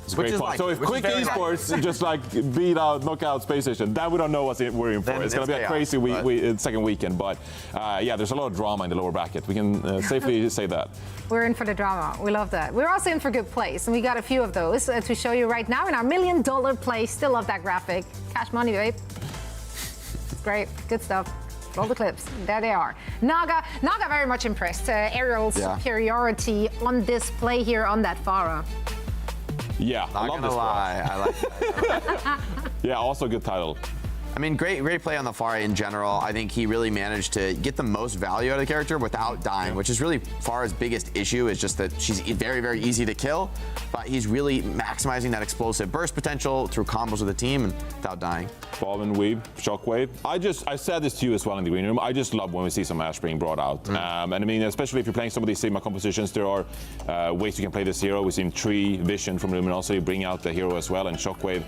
It's a great point. So if Quick Esports just knock out Space Station, then we don't know what we're in for. It's going to be a crazy second weekend. But yeah, there's a lot of drama in the lower bracket. We can safely say that. We're in for the drama. We love that. We're also in for good plays, and we got a few of those to show you right now in our $1 million play. Still love that graphic. Cash money, babe. It's great. Good stuff. Roll the clips. There they are. Naga very much impressed. Aerial superiority on display here on that Pharah. Yeah, I love this lie. I like that. Yeah, also good title. I mean, great play on the Pharah in general. I think he really managed to get the most value out of the character without dying, which is really Pharah's biggest issue, is just that she's very, very easy to kill, but he's really maximizing that explosive burst potential through combos with the team and without dying. Ball and weave, Shockwave. I said this to you as well in the green room. I just love when we see some Ashe being brought out. And I mean, especially if you're playing some of these Sigma compositions, there are ways you can play this hero. We've seen Tree, Vision from Luminosity bring out the hero as well, and Shockwave,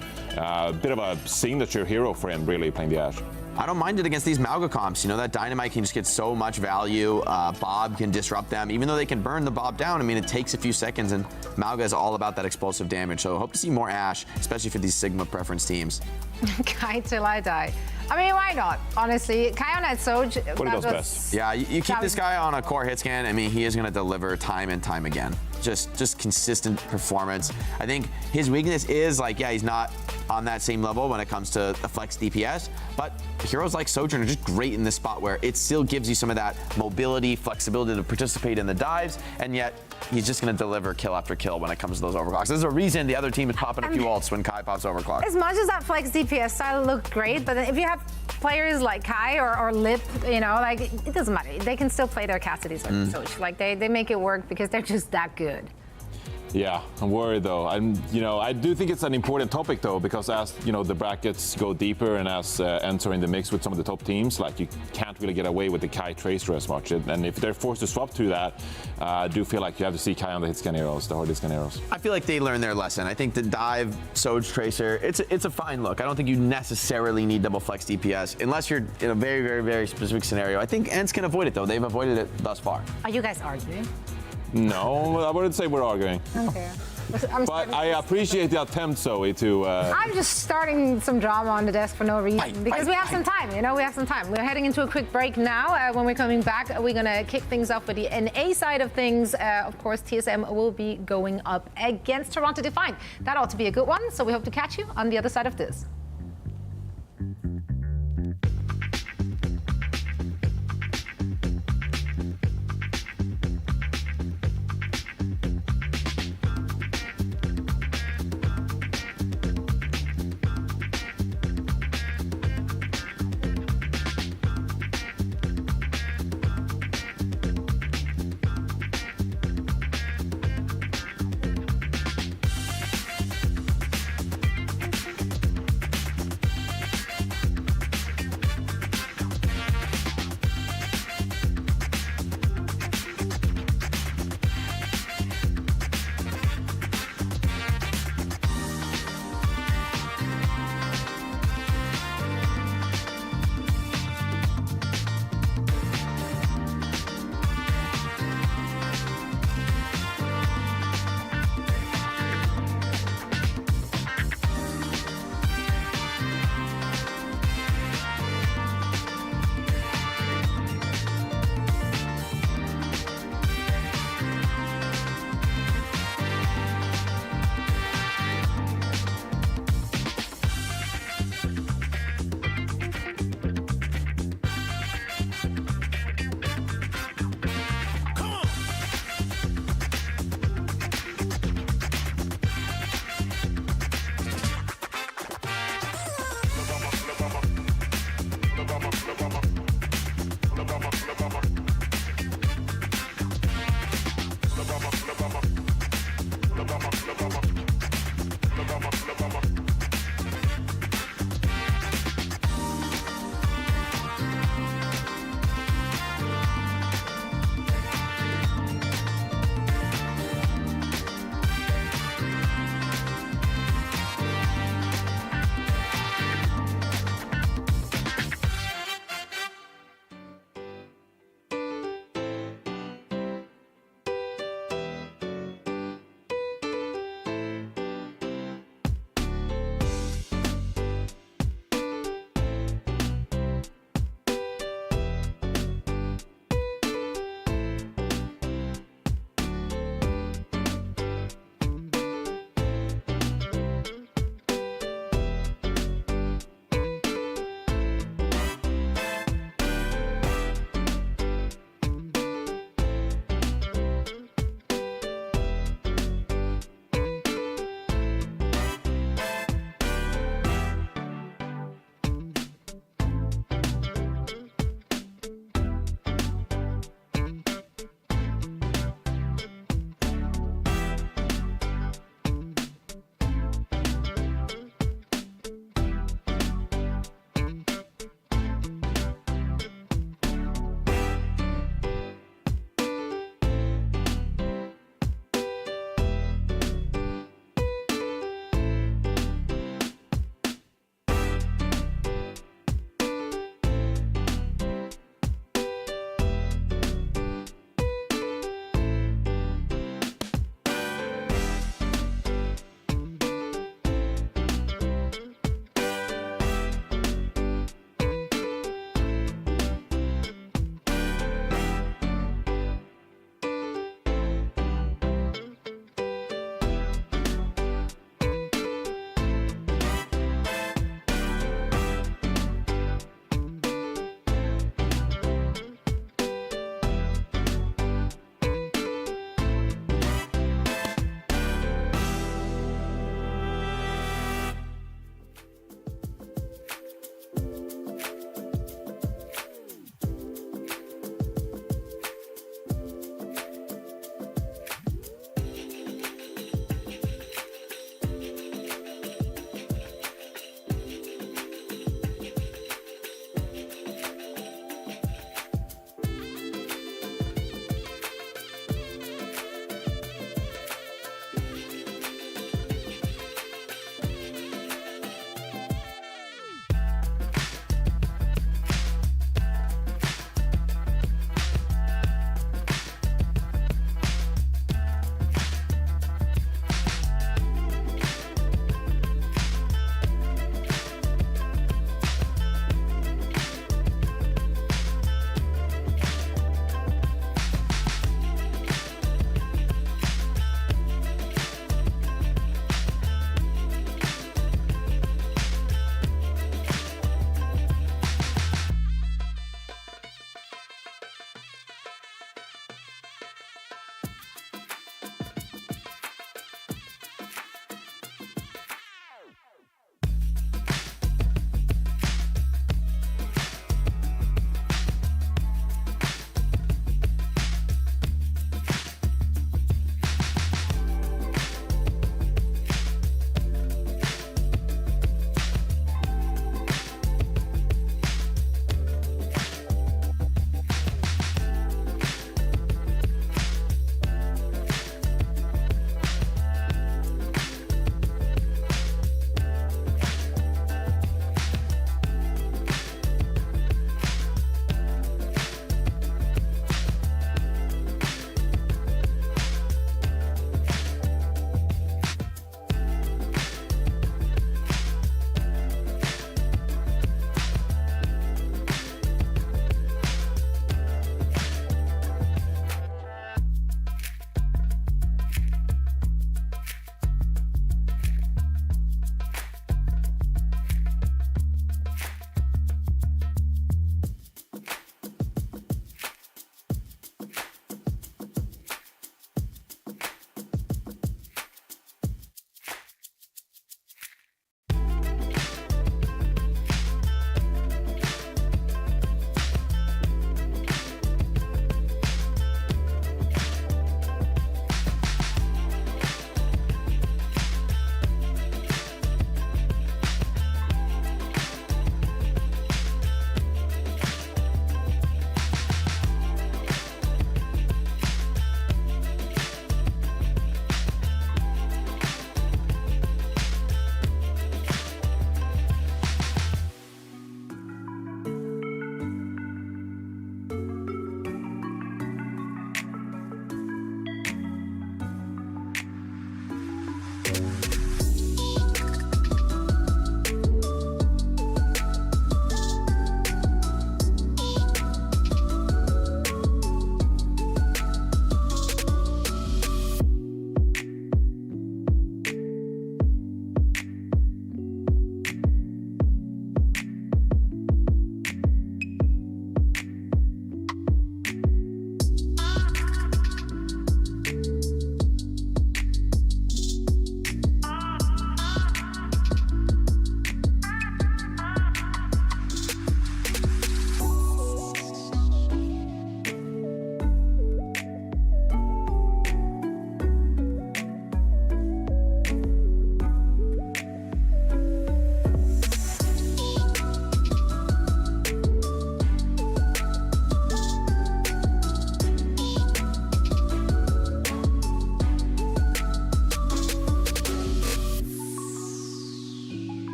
bit of a signature hero for him, really, playing the Ashe. I don't mind it against these Mauga comps. That Dynamite can just get so much value. Bob can disrupt them. Even though they can burn the Bob down, I mean, it takes a few seconds, and Mauga is all about that explosive damage. So hope to see more Ashe, especially for these Sigma preference teams. Kai till I die. I mean, why not? Honestly, Kai on that Soj. What he does best. Yeah, you keep this guy on a core hit scan. I mean, he is going to deliver time and time again. Just consistent performance. I think his weakness is he's not on that same level when it comes to the flex DPS, but heroes like Sojourn are just great in this spot where it still gives you some of that mobility, flexibility to participate in the dives, and yet he's just going to deliver kill after kill when it comes to those overclocks. There's a reason the other team is popping a few ults when Kai pops overclock. As much as that flex DPS style looked great, but if you have players like Kai or Lip, it doesn't matter. They can still play their Cassidy's or Soj. They make it work because they're just that good. Yeah, I'm worried though. I do think it's an important topic though, because as the brackets go deeper and as enter in the mix with some of the top teams, you can't can't really get away with the Kai Tracer as much. And if they're forced to swap to that, I do feel like you have to see Kai on the hit scan arrows, the hard hit scan arrows. I feel like they learned their lesson. I think the dive Soj Tracer, it's a fine look. I don't think you necessarily need double flex DPS unless you're in a very, very, very specific scenario. I think Ents can avoid it though. They've avoided it thus far. Are you guys arguing? No, I wouldn't say we're arguing. Okay. But I appreciate the attempt, Zoe, to... I'm just starting some drama on the desk for no reason because we have some time, you know, we have some time. We're heading into a quick break now. When we're coming back, we're going to kick things off with the NA side of things. Of course, TSM will be going up against Toronto Defiant. That ought to be a good one, so we hope to catch you on the other side of this.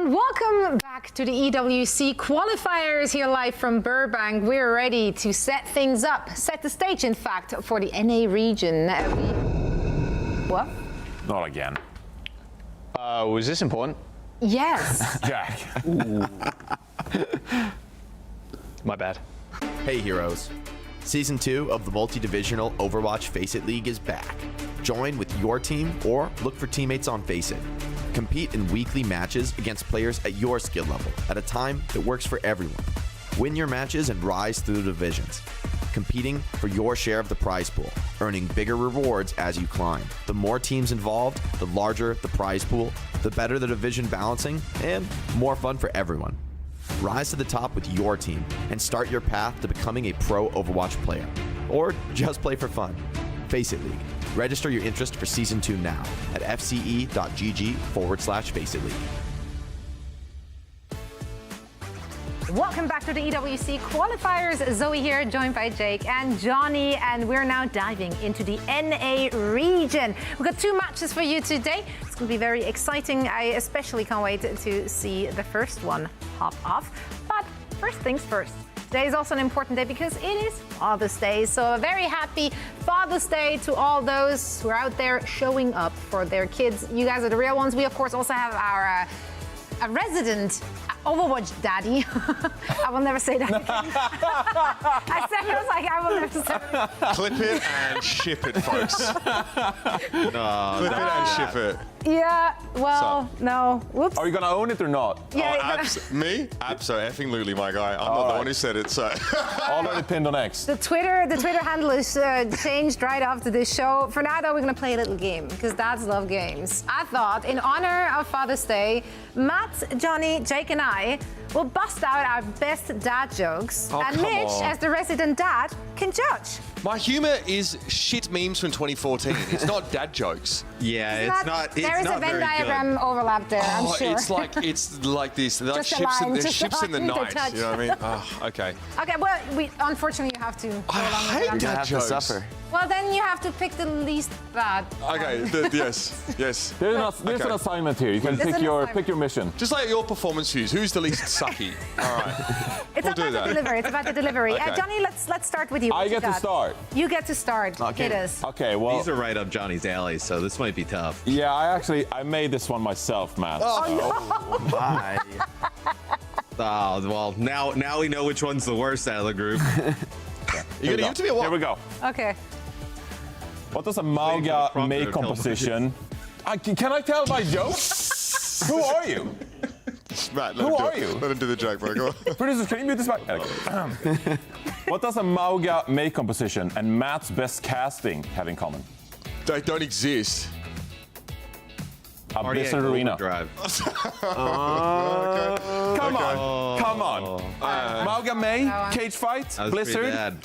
everyone. Welcome back to the EWC Qualifiers here live from Burbank. We're ready to set things up, set the stage, in fact, for the NA region. What? Not again. Was this important? Yes. Jack. My bad. Hey heroes. Season 2 of the multi-divisional Overwatch Faceit League is back. Join with your team or look for teammates on Faceit. Compete in weekly matches against players at your skill level at a time that works for everyone. Win your matches and rise through the divisions. Competing for your share of the prize pool, earning bigger rewards as you climb. The more teams involved, the larger the prize pool, the better the division balancing, and more fun for everyone. Rise to the top with your team and start your path to becoming a pro Overwatch player. Or just play for fun. Faceit League. Register your interest for Season 2 now at fce.gg/Faceit League. Welcome back to the EWC Qualifiers. Zoe here, joined by Jake and Johnny, and we're now diving into the NA region. We've got 2 matches for you today. It's going to be very exciting. I especially can't wait to see the first one pop off. But first things first. Today is also an important day because it is Father's Day. So a very happy Father's Day to all those who are out there showing up for their kids. You guys are the real ones. We, of course, also have our a resident Overwatch daddy. I will never say that again. I said, I was like, I will never say that. Clip it and ship it, folks. Clip it and ship it. Yeah, well, no. Whoops. Are you gonna own it or not? Yeah, me? Absolutely, my guy. I'm not the one who said it, so. Already pinned on X. The Twitter handle is changed right after this show. For now, though, we're gonna play a little game because dads love games. I thought, in honor of Father's Day, Matt, Johnny, Jake, and I will bust out our best dad jokes, and Mitch, as the resident dad, can judge. My humor is shit memes from 2014. It's not dad jokes. Yeah, it's not. There is a Venn diagram overlap there. I'm sure. It's like this. They're like ships in the night. You know what I mean? Oh, okay. Okay. Well, we unfortunately you have to. I hate dad jokes. Suffer. Well, then you have to pick the least bad. Okay. Yes. There's an assignment here. You can pick your mission. Just like your performance views. Who's the least sucky? All right. It's about the delivery. It's about the delivery. Okay. Johnny, let's start with you. I get to start. You get to start. Okay. Hit us. Okay. Well, these are right up Johnny's alley, so this might be tough. Yeah, I made this one myself, man. Oh no! Bye. Oh well, now we know which one's the worst out of the group. You're gonna give it to me or what? Here we go. Okay. What does a Mauga make composition? Can I tell my joke? Who are you? Matt, Who are you? Let him do the joke, bro. Go on. Producers, can you mute this back? Okay. What does a Mauga make composition and Matt's best casting have in common? They don't exist. A Blizzard Arena. Drive. Come on. Mauga May, cage fight, Blizzard.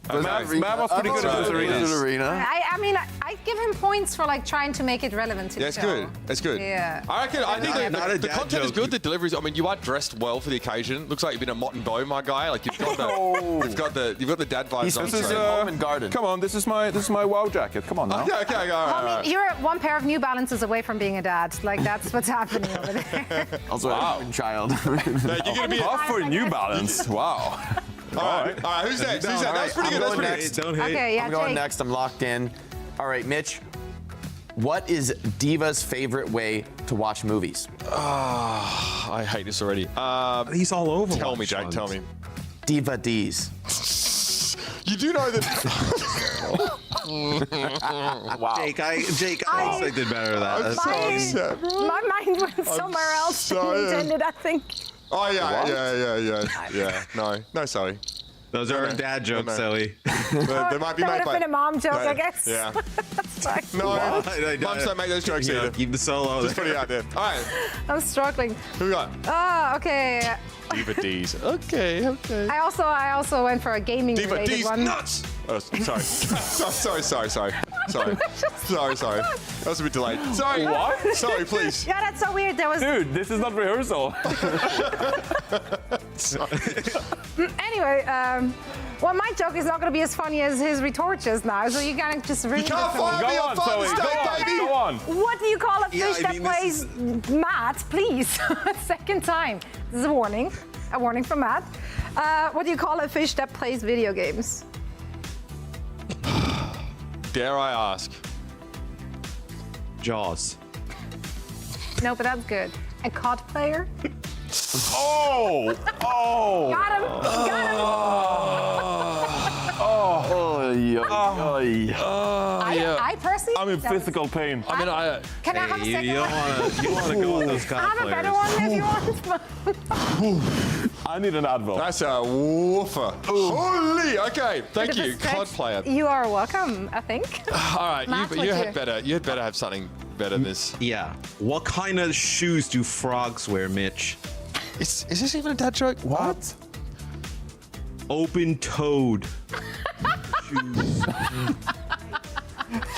Matt was pretty good at Blizzard Arena. I mean, I give him points for like trying to make it relevant to the show. It's good. Yeah. I think the content is good. The delivery is. I mean, you are dressed well for the occasion. Looks like you've been a Mott and Bow, my guy. Like you've got you've got the dad vibes on. This is home and garden. Come on, this is my WoW jacket. Come on now. Okay. All right. You're one pair of New Balances away from being a dad. Like that's what's happening over there. Also, a child. You're gonna be off for New Balance. Wow. All right. Who's next? That's pretty good. That's pretty good. Don't hate. Okay, yeah, I'm going Jake. next. I'm locked in. All right, Mitch. What is Diva's favorite way to watch movies? I hate this already. He's all over. Tell me, Jake. Tell me. Diva D's. You do know that. Wow. Jake, I did better than that. I'm so upset, bro. My mind went somewhere else than intended, I think. Oh yeah. No, sorry. Those aren't dad jokes, Zoe. They might be that made would have by. been a mom joke, I guess. Yeah. Sorry. No, moms don't make those jokes either. Keep the solo. Just put it out there. All right. I'm struggling. Who we got? Okay. Diva D's. Okay. I also went for a gaming Diva related D's one. nuts. Oh, sorry. Sorry. That was a bit delayed. Sorry. What? Sorry, please. Yeah, that's so weird. There was. Dude, this is not rehearsal. Anyway, Well, my joke is not going to be as funny as his retort just now, so you gotta just ruin You can't it for me. find me on Father's Day, baby! Go on. What do you call a fish that this plays Matt? Please, second time. This is a warning from Matt. What do you call a fish that plays video games? Dare I ask? Jaws. No, but that's good. A COD player? Oh! Got him! I personally. I'm in physical pain. Can I have a second one? You want to go with those I COD have a better one if you want. I need an Advil. That's a woofer. Holy! Okay, thank Bit of a you, stretch. COD player. You are welcome, I think. All right, Matt, you what's had your- better. You had better have something better than this. Yeah. What kind of shoes do frogs wear, Mitch? Is this even a dad joke? What? Open-toed shoes.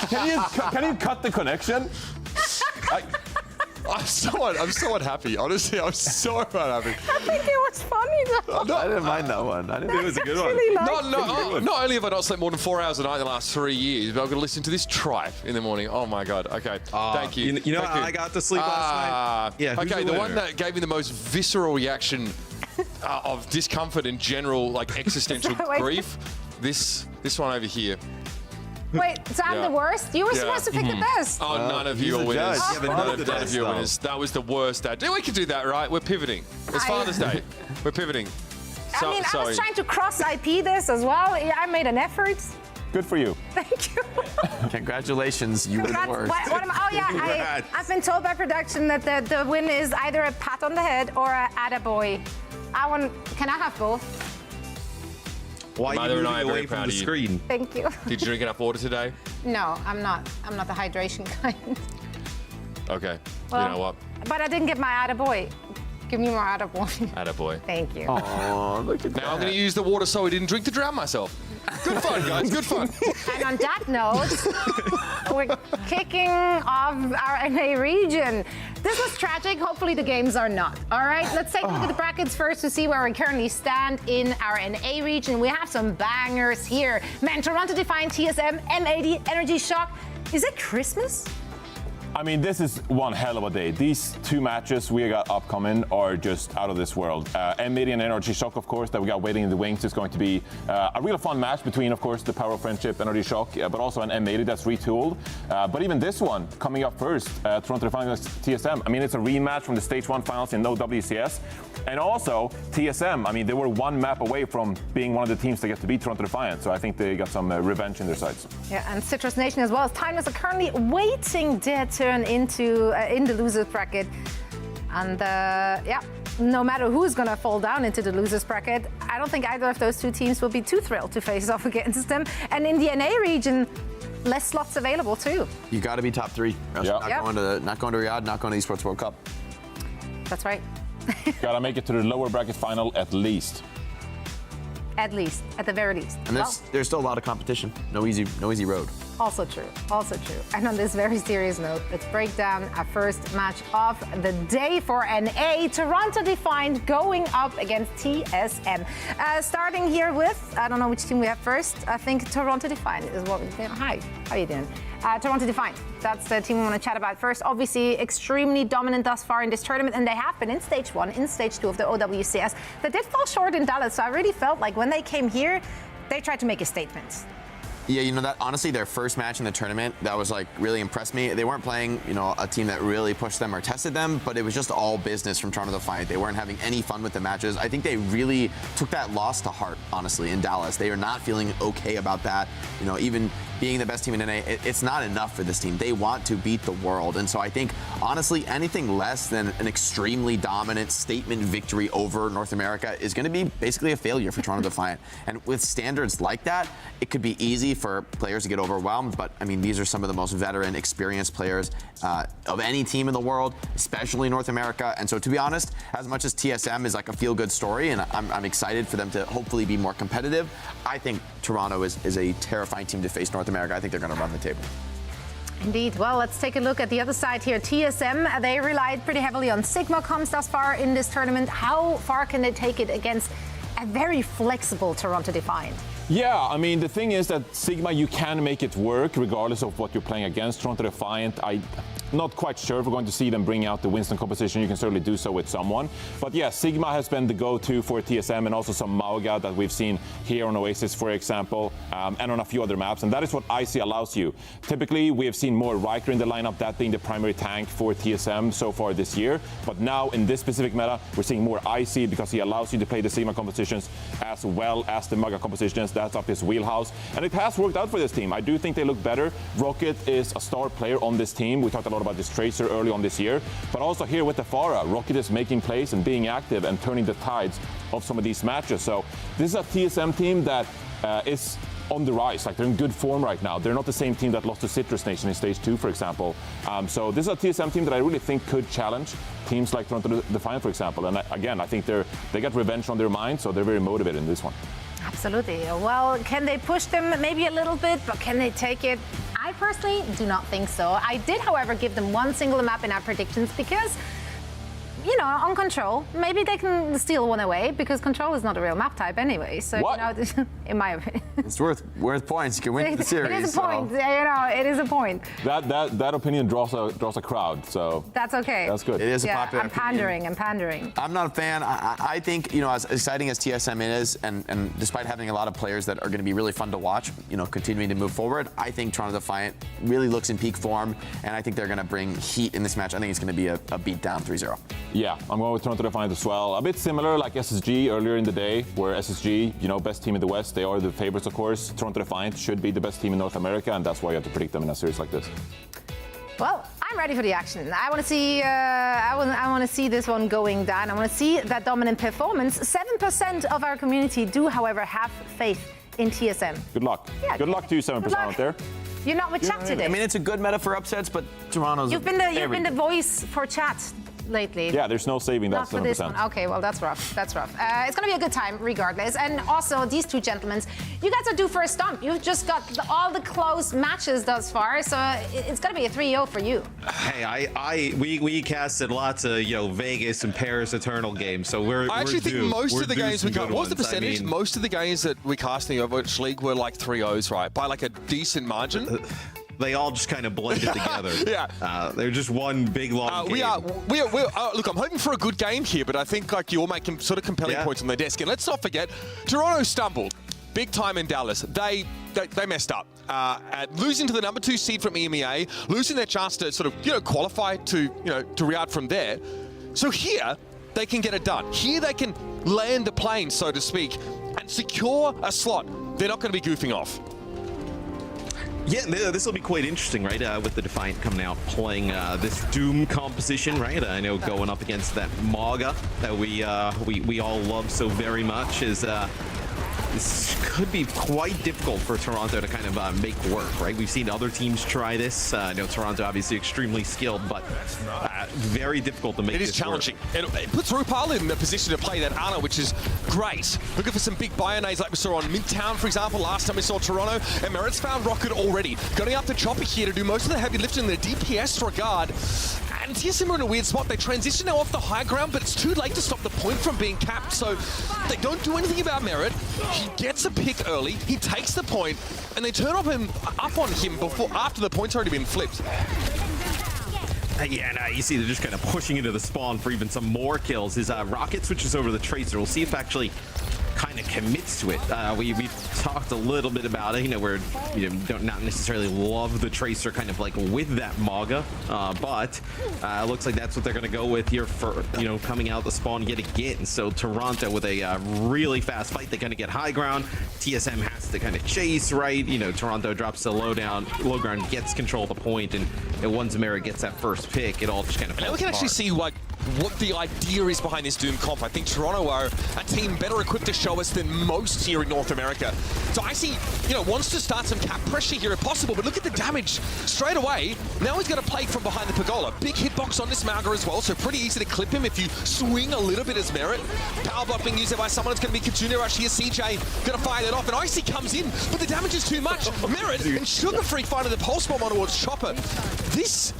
Can you cut the connection? I'm so unhappy. Honestly, I'm so unhappy. I think it was funny though. I didn't mind that one. I didn't. It was a good one. Really nice. Not only have I not slept more than 4 hours a night in the last 3 years, but I've got to listen to this tripe in the morning. Oh my god. Okay. Thank you. You know Thank how I got to sleep last night? Yeah. who's Okay, the one winner? that gave me the most visceral reaction of discomfort and general like existential Wait. grief. This one over here. Wait, so I'm the worst? You were supposed to pick the best. Oh, none of you are the winners. judge. Yeah, but None of you are winners. That was the worst dad. We can do that, right? We're pivoting. It's Father's Day. We're pivoting. I mean, I sorry. was trying to cross-IP this as well. I made an effort. Good for you. Thank you. Congratulations, you were the Congrats. worst. What am I? Oh yeah, I've been told by production that the win is either a pat on the head or a attaboy. Can I have both? Why are you Mother and I moving are very away from proud the of you. screen? Thank you. Did you drink enough water today? No, I'm not. I'm not the hydration kind. Okay. Well, you know what? But I didn't get my attaboy. Give me more attaboy. Attaboy. Thank you. Oh, look at that. Now I'm going to use the water so I didn't drink to drown myself. Good fun, guys. Good fun. And on that note, we're kicking off our NA region. This was tragic. Hopefully the games are not. All right, let's take a look at the brackets first to see where we currently stand in our NA region. We have some bangers here. Man, Toronto Defiant, TSM, M80, Energy Shock. Is it Christmas? I mean, this is one hell of a day. These two matches we got upcoming are just out of this world. M80 and Energy Shock, of course, that we got waiting in the wings is going to be a real fun match between, of course, the Power of Friendship, Energy Shock, but also an M80 that's retooled. But even this one coming up first, Toronto Defiant against TSM. I mean, it's a rematch from the Stage 1 finals in no WCS. And also, TSM, I mean, they were one map away from being one of the teams that get to beat Toronto Defiant. So I think they got some revenge in their sights. Yeah, and Citrus Nation as well as Timeless are currently waiting their turn into in the losers bracket. And yeah, no matter who's going to fall down into the losers bracket, I don't think either of those two teams will be too thrilled to face off against them. And in the NA region, less slots available too. You got to be top three. Not going to Riyadh, not going to Esports World Cup. That's right. Gotta make it to the lower bracket final at least. At least, at the very least. And there's still a lot of competition. No easy road. Also true. And on this very serious note, let's break down our first match of the day for NA. Toronto Defiant going up against TSM. Starting here with, I don't know which team we have first. I think Toronto Defiant is what we're doing. Hi, how are you doing? Toronto Defiant, that's the team we want to chat about first. Obviously, extremely dominant thus far in this tournament, and they have been in Stage 1, in Stage 2 of the OWCS. They did fall short in Dallas, so I really felt like when they came here, they tried to make a statement. Yeah, you know that honestly, their first match in the tournament, that was like really impressed me. They weren't playing, you know, a team that really pushed them or tested them, but it was just all business from Toronto Defiant. They weren't having any fun with the matches. I think they really took that loss to heart, honestly, in Dallas. They are not feeling okay about that. You know, even being the best team in NA, it's not enough for this team. They want to beat the world. And so I think, honestly, anything less than an extremely dominant statement victory over North America is going to be basically a failure for Toronto Defiant. And with standards like that, it could be easy for players to get overwhelmed. But, I mean, these are some of the most veteran, experienced players of any team in the world, especially North America. And so, to be honest, as much as TSM is like a feel-good story, and I'm excited for them to hopefully be more competitive, I think Toronto is a terrifying team to face North America. I think they're going to run the table. Indeed. Well, let's take a look at the other side here. TSM, they relied pretty heavily on Sigma comms thus far in this tournament. How far can they take it against a very flexible Toronto Defiant. Yeah, I mean, the thing is that Sigma, you can make it work regardless of what you're playing against. Toronto Defiant, I'm not quite sure if we're going to see them bring out the Winston composition. You can certainly do so with someone. But yeah, Sigma has been the go-to for TSM, and also some Mauga that we've seen here on Oasis, for example, and on a few other maps. And that is what IC allows you. Typically, we have seen more Riker in the lineup, that being the primary tank for TSM so far this year. But now, in this specific meta, we're seeing more IC because he allows you to play the Sigma compositions as well as the Mauga compositions. That's up his wheelhouse. And it has worked out for this team. I do think they look better. Rocket is a star player on this team. We talked a lot about this Tracer early on this year. But also here with the Pharah, Rocket is making plays and being active and turning the tides of some of these matches. So this is a TSM team that is on the rise. Like, they're in good form right now. They're not the same team that lost to Citrus Nation in Stage 2, for example. So this is a TSM team that I really think could challenge teams like Toronto Defiant, for example. And again, I think they got revenge on their mind, so they're very motivated in this one. Absolutely. Well, can they push them maybe a little bit, but can they take it? I personally do not think so. I did, however, give them one single map in our predictions because, you know, on Control, maybe they can steal one away because Control is not a real map type anyway. So, What? you know, in my opinion. It's worth points. You can win the series. It is a point. You know, it is a point. That opinion draws a crowd, so That's okay. that's good. It is a popular I'm opinion. pandering. I'm not a fan. I think, you know, as exciting as TSM is, and despite having a lot of players that are going to be really fun to watch, you know, continuing to move forward, I think Toronto Defiant really looks in peak form, and I think they're going to bring heat in this match. I think it's going to be a beatdown 3-0. Yeah, I'm going with Toronto Defiant as well. A bit similar like SSG earlier in the day, where SSG, you know, best team in the West, they are the favorites, of course. Toronto Defiant should be the best team in North America, and that's why you have to predict them in a series like this. Well, I'm ready for the action. I want to see. I want to see this one going down. I want to see that dominant performance. 7% of our community do, however, have faith in TSM. Good luck. Yeah, good luck to you, 7% out there. You're not with chat today. I mean, it's a good meta for upsets, but Toronto's. You've been the voice for chat lately. Yeah, there's no saving that Not for 7%. this one. Okay, well, that's rough. That's rough. It's going to be a good time, regardless. And also, these two gentlemen, you guys are due for a stomp. You've just got all the close matches thus far, so it's going to be a 3-0 for you. Hey, we casted lots of, you know, Vegas and Paris Eternal games, so I actually think most of the games we cast, what was the percentage? I mean, most of the games that we cast in the Overwatch League were like 3-0s, right? By like a decent margin. They all just kind of blended together. Yeah. They're just one big long game. Look, I'm hoping for a good game here, but I think like you all make sort of compelling points on their desk. And let's not forget, Toronto stumbled big time in Dallas. They messed up. At losing to the number 2 seed from EMEA, losing their chance to sort of, you know, qualify to Riyadh from there. So here, they can get it done. Here they can land the plane, so to speak, and secure a slot. They're not going to be goofing off. Yeah, this will be quite interesting, right? With the Defiant coming out playing this Doom composition, right? I know going up against that Mauga that we all love so very much is this could be quite difficult for Toronto to kind of make work, right? We've seen other teams try this. I know Toronto obviously extremely skilled, but very difficult to make. It is challenging. It puts Rupal in the position to play that Ana, which is great. Looking for some big Bionades like we saw on Midtown, for example, last time we saw Toronto. And Merit's found Rocket already. Going up to Chopper here to do most of the heavy lifting in the DPS regard. And TSM are in a weird spot. They transition now off the high ground, but it's too late to stop the point from being capped. So they don't do anything about Merit. He gets a pick early, he takes the point, and they turn up on him after the point's already been flipped. Yeah, and you see they're just kind of pushing into the spawn for even some more kills. His Rocket switches over the Tracer. We'll see if actually kind of commits to it. We've talked a little bit about it, you know, where you don't not necessarily love the Tracer kind of like with that Mauga, but it looks like that's what they're going to go with here for, you know, coming out the spawn yet again. So Toronto with a really fast fight, they kind of get high ground. TSM has to kind of chase, right? You know, Toronto drops the low ground, gets control of the point, and once Merit gets that first pick, it all just kind of falls we can actually see what the idea is behind this Doom comp. I think Toronto are a team better equipped to show us than most here in North America. So I see, you know, wants to start some cap pressure here if possible, but look at the damage straight away. Now he's going to play from behind the Pergola. Big hitbox on this Mauga as well, so pretty easy to clip him if you swing a little bit as Merit. Power block being used there by someone. It's going to be Kitsune Rush here. CJ going to fire that off, and Icy comes in, but the damage is too much. Merit and Sugar Freak finding the pulse bomb on towards Chopper. This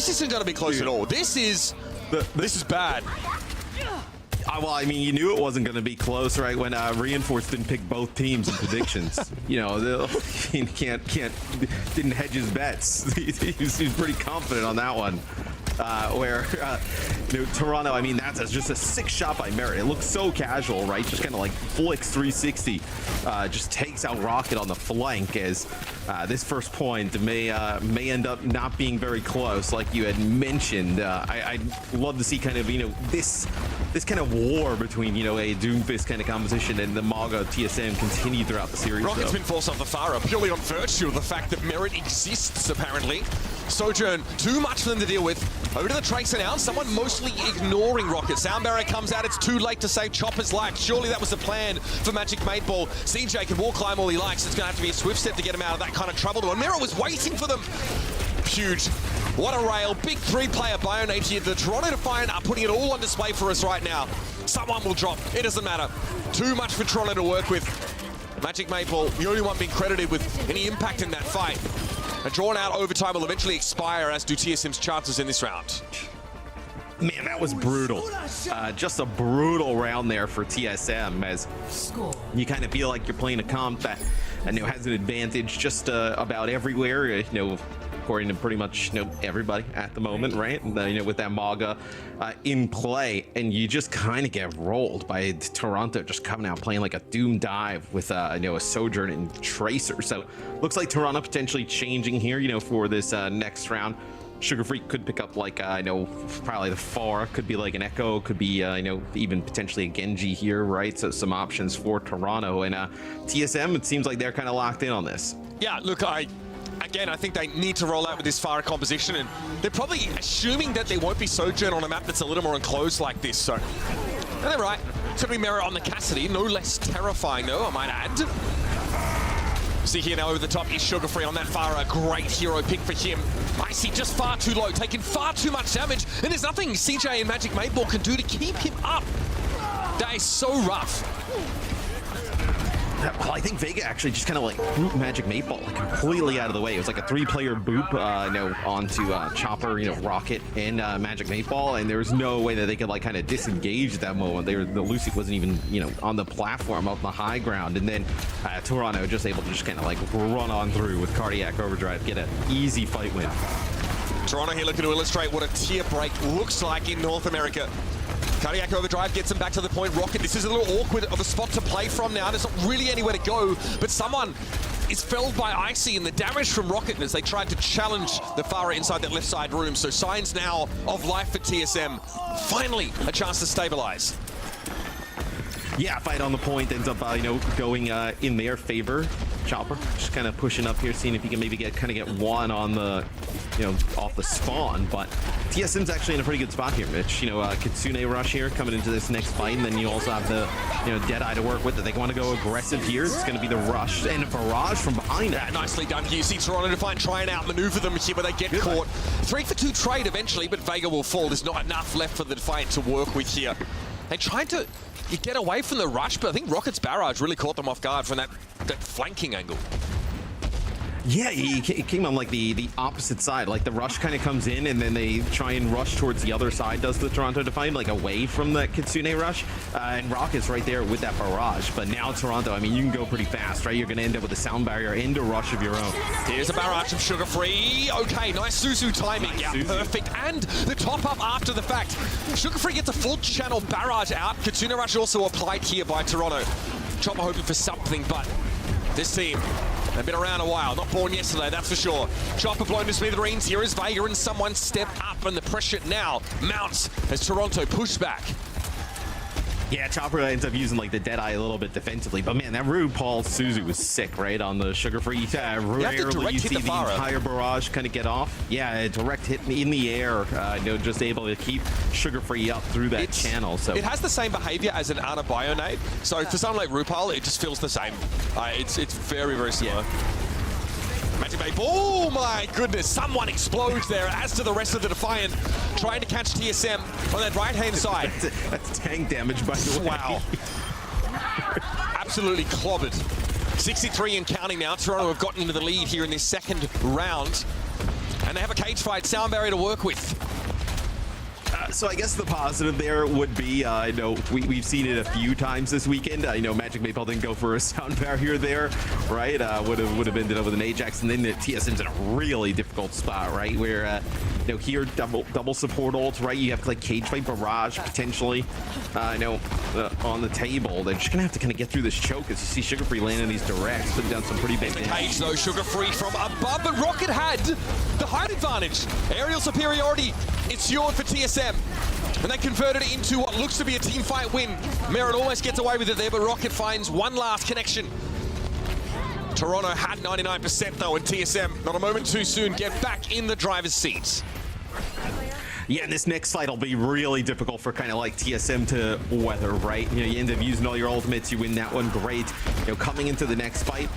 isn't going to be close at all. This is bad. Well, I mean, you knew it wasn't going to be close, right? When Reinforced didn't pick both teams in predictions. You know, he didn't hedge his bets. He was pretty confident on that one. You know, Toronto, I mean, that's just a sick shot by Merit. It looks so casual, right? Just kind of like flicks 360, just takes out Rocket on the flank as this first point may end up not being very close, like you had mentioned. I'd love to see kind of, you know, this kind of war between, you know, a Doomfist kind of composition and the Maga TSM continue throughout the series. Rocket's been forced off the Pharah purely on virtue of the fact that Merit exists, apparently. Sojourn, too much for them to deal with. Over to the Tracer now, someone mostly ignoring Rocket. Sound Barrier comes out, it's too late to save Chopper's life. Surely that was the plan for Magic 8 Ball. CJ can wall climb all he likes. It's going to have to be a swift step to get him out of that kind of trouble. And Merit was waiting for them. Huge. What a rail. Big three-player Bionate here. The Toronto Defiant are putting it all on display for us right now. Someone will drop. It doesn't matter. Too much for Toronto to work with. Magic 8 Ball, the only one being credited with any impact in that fight. A drawn-out overtime will eventually expire, as do TSM's chances in this round. Man, that was brutal. Just a brutal round there for TSM, as you kind of feel like you're playing a comp that has an advantage just about everywhere. You know, according to pretty much everybody at the moment, right? With that Maga in play, and you just kind of get rolled by Toronto just coming out playing like a Doom dive with a Sojourn and Tracer. So looks like Toronto potentially changing here, for this next round. Sugar Freak could pick up like probably the Pharah, could be like an Echo, could be even potentially a Genji here, right? So some options for Toronto, and TSM, it seems like they're kind of locked in on this. Yeah, look, I think they need to roll out with this Pharah composition, and they're probably assuming that there won't be Sojourn on a map that's a little more enclosed like this, so... And they're right. It's going to be Merit on the Cassidy, no less terrifying though, I might add. See here now over the top is Sugar Free on that Pharah. Great hero pick for him. Icy just far too low, taking far too much damage, and there's nothing CJ and Magic 8 Ball can do to keep him up. That is so rough. Well, I think Vega actually just kind of like booped Magic 8 Ball like completely out of the way. It was like a 3-player boop, onto Chopper, Rocket, and Magic 8 Ball, and there was no way that they could like kind of disengage at that moment. The Lucy wasn't even on the platform up on the high ground, and then Toronto just able to just kind of like run on through with Cardiac Overdrive, get an easy fight win. Toronto here looking to illustrate what a tier break looks like in North America. Cardiac Overdrive gets him back to the point. Rocket, this is a little awkward of a spot to play from now. There's not really anywhere to go, but someone is felled by Icy, and the damage from Rocket as they tried to challenge the Pharah inside that left side room. So signs now of life for TSM. Finally, a chance to stabilize. Yeah, fight on the point ends up, going in their favor. Chopper just kind of pushing up here, seeing if he can maybe get one on the, off the spawn. But TSM's actually in a pretty good spot here, Mitch. Kitsune Rush here coming into this next fight, and then you also have the, Deadeye to work with. That they want to go aggressive here. It's going to be the Rush and a barrage from behind that. Nicely done here. You see Toronto Defiant try and outmaneuver them here, but they get caught. 3-for-2 trade eventually, but Vega will fall. There's not enough left for the Defiant to work with here. They tried to get away from the rush, but I think Rocket's barrage really caught them off guard from that flanking angle. Yeah, he came on like the opposite side. Like the rush kind of comes in, and then they try and rush towards the other side, does the Toronto Defiant, like away from that Kitsune rush. And Rocket's right there with that barrage. But now Toronto, I mean, you can go pretty fast, right? You're going to end up with a sound barrier and a rush of your own. Here's a barrage from Sugar Free. Okay, nice Suzu timing. Nice, yeah, Suzu. Perfect. And the top up after the fact. Sugar Free gets a full channel barrage out. Kitsune rush also applied here by Toronto. Chopper hoping for something, but this team, they've been around a while, not born yesterday, that's for sure. Chopper blown to smithereens. Here is Vega, and someone step up, and the pressure now mounts as Toronto push back. Yeah, Chopper ends up using like the Deadeye a little bit defensively, but man, that RuPaul Suzu was sick, right? On the Sugar Free. Rarely you see the entire barrage kind of get off. Yeah, a direct hit in the air, just able to keep Sugar Free up through that channel. So it has the same behavior as an Ana Bionade. So for someone like RuPaul, it just feels the same. It's very, very similar. Yeah. Magic 8 Ball, oh my goodness, someone explodes there, as to the rest of the Defiant, trying to catch TSM on that right-hand side. That's tank damage, by the way. Wow. Absolutely clobbered. 63 and counting now. Toronto have gotten into the lead here in this second round. And they have a cage fight, sound barrier to work with. So I guess the positive there would be, I know we've seen it a few times this weekend. I know Magic Maple didn't go for a sound barrier there, right? Would have ended up with an Ajax, and then the TSM's in a really difficult spot, right? Where here double support ult, right? You have like Cage Fight Barrage potentially, on the table. They're just gonna have to kind of get through this choke as you see Sugar Free landing these directs, putting down some pretty big damage. Cage though, Sugar Free from above, but Rocket had the height advantage. Aerial superiority ensured for TSM. And they converted it into what looks to be a team fight win. Merit almost gets away with it there, but Rocket finds one last connection. Toronto had 99% though, and TSM, not a moment too soon, get back in the driver's seats. Yeah, and this next fight will be really difficult for kind of like TSM to weather, right? You end up using all your ultimates, you win that one, great. Coming into the next fight,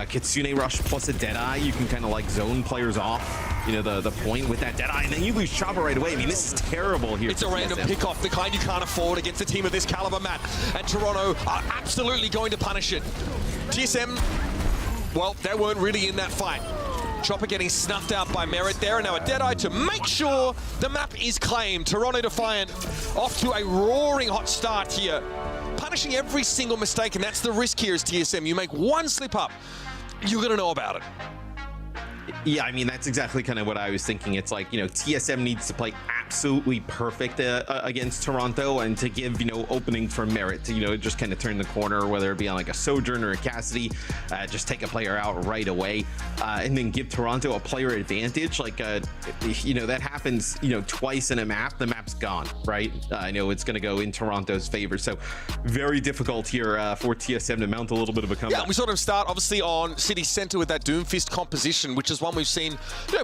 Kitsune Rush plus a Deadeye, you can kind of like zone players off, the point with that Deadeye, and then you lose Chopper right away. I mean, this is terrible here. It's a random pick-off, the kind you can't afford against a team of this caliber, Matt. And Toronto are absolutely going to punish it. TSM, well, they weren't really in that fight. Chopper getting snuffed out by Merit there, and now a Deadeye to make sure the map is claimed. Toronto Defiant off to a roaring hot start here, punishing every single mistake, and that's the risk here as TSM. You make one slip up, you're going to know about it. Yeah, I mean, that's exactly kind of what I was thinking. It's like, TSM needs to play absolutely perfect against Toronto, and to give, opening for Merit to, just kind of turn the corner, whether it be on like a Sojourn or a Cassidy, just take a player out right away, and then give Toronto a player advantage. Like, that happens, twice in a map, the map's gone, right? I know it's going to go in Toronto's favor. So very difficult here for TSM to mount a little bit of a comeback. Yeah, we sort of start obviously on City Center with that Doomfist composition, which is one we've seen,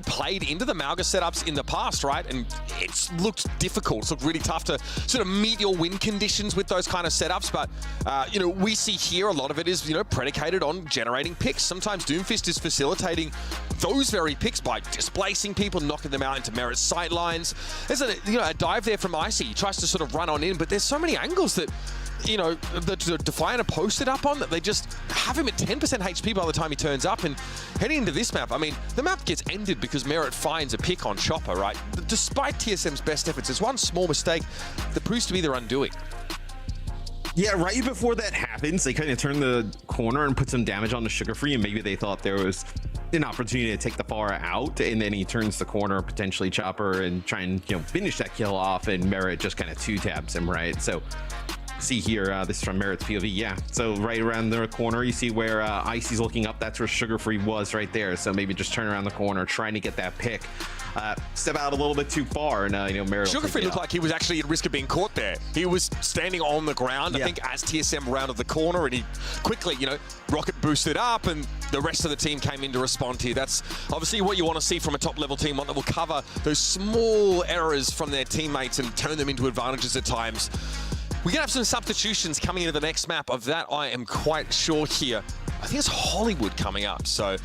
played into the Malga setups in the past, right? And it's looked difficult. It's looked really tough to sort of meet your win conditions with those kind of setups. But, we see here a lot of it is, predicated on generating picks. Sometimes Doomfist is facilitating those very picks by displacing people, knocking them out into Merit's sight lines. There's a dive there from Icy. He tries to sort of run on in, but there's so many angles that the Defiant are posted up on that they just have him at 10% HP by the time he turns up. And heading into this map, I mean, the map gets ended because Merit finds a pick on Chopper, right? Despite TSM's best efforts, there's one small mistake that proves to be their undoing. Yeah, right before that happens, they kind of turn the corner and put some damage on the Sugar Free, and maybe they thought there was an opportunity to take the Pharah out, and then he turns the corner, potentially Chopper, and try and finish that kill off, and Merit just kind of two-tabs him, right? So see here, this is from Merit's POV. Yeah, so right around the corner, you see where Icy's looking up. That's where Sugar Free was right there. So maybe just turn around the corner, trying to get that pick. Step out a little bit too far, and Merit. Sugar Free looked like he was actually at risk of being caught there. He was standing on the ground, I think, as TSM rounded the corner, and he quickly, Rocket boosted up, and the rest of the team came in to respond here. That's obviously what you want to see from a top-level team, one that will cover those small errors from their teammates and turn them into advantages at times. We're going to have some substitutions coming into the next map. Of that, I am quite sure here. I think it's Hollywood coming up. So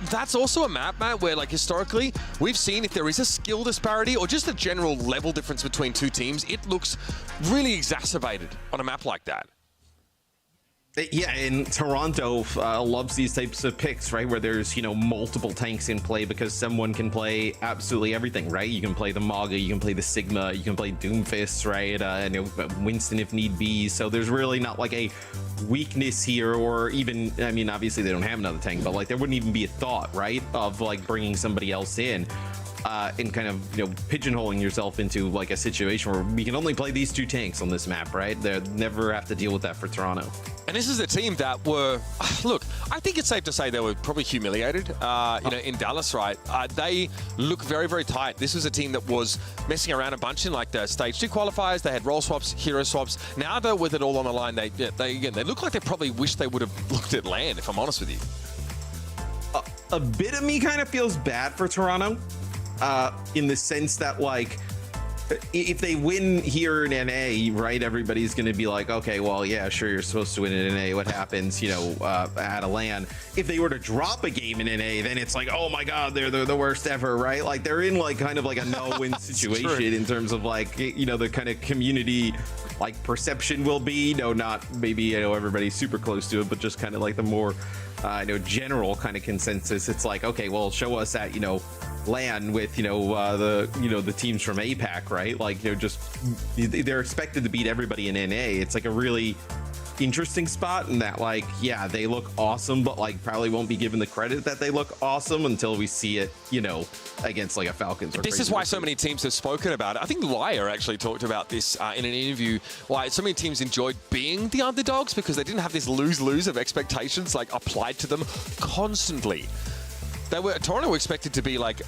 that's also a map, Matt, where, like, historically, we've seen if there is a skill disparity or just a general level difference between two teams, it looks really exacerbated on a map like that. Yeah, and Toronto loves these types of picks, right? Where there's, multiple tanks in play, because someone can play absolutely everything, right? You can play the Maga, you can play the Sigma, you can play Doomfist, right? And Winston if need be. So there's really not like a weakness here, or even, I mean, obviously they don't have another tank, but like there wouldn't even be a thought, right? Of like bringing somebody else in. And kind of, pigeonholing yourself into like a situation where we can only play these two tanks on this map, right? They never have to deal with that for Toronto. And this is a team that were, look, I think it's safe to say they were probably humiliated, in Dallas, right? They look very, very tight. This was a team that was messing around a bunch in like the stage 2 qualifiers. They had role swaps, hero swaps. Now they're with it all on the line. They look like they probably wish they would have looked at LAN, if I'm honest with you. A bit of me kind of feels bad for Toronto. In the sense that, like, if they win here in NA, right, everybody's going to be like, okay, well, yeah, sure, you're supposed to win in NA. What happens, at a LAN? If they were to drop a game in NA, then it's like, oh my God, they're the worst ever, right? Like, they're in like kind of like a no-win situation in terms of like, the kind of community like perception will be, not maybe, everybody's super close to it, but just kind of like the more, general kind of consensus. It's like, okay, well, show us that, LAN with the teams from APAC, right? Like they're expected to beat everybody in NA. It's like a really interesting spot in that, like, yeah, they look awesome, but like probably won't be given the credit that they look awesome until we see it, against like a Falcons. This is why so many teams have spoken about it. I think Liar actually talked about this in an interview, why so many teams enjoyed being the underdogs because they didn't have this lose-lose of expectations like applied to them constantly. Toronto were expected to be like,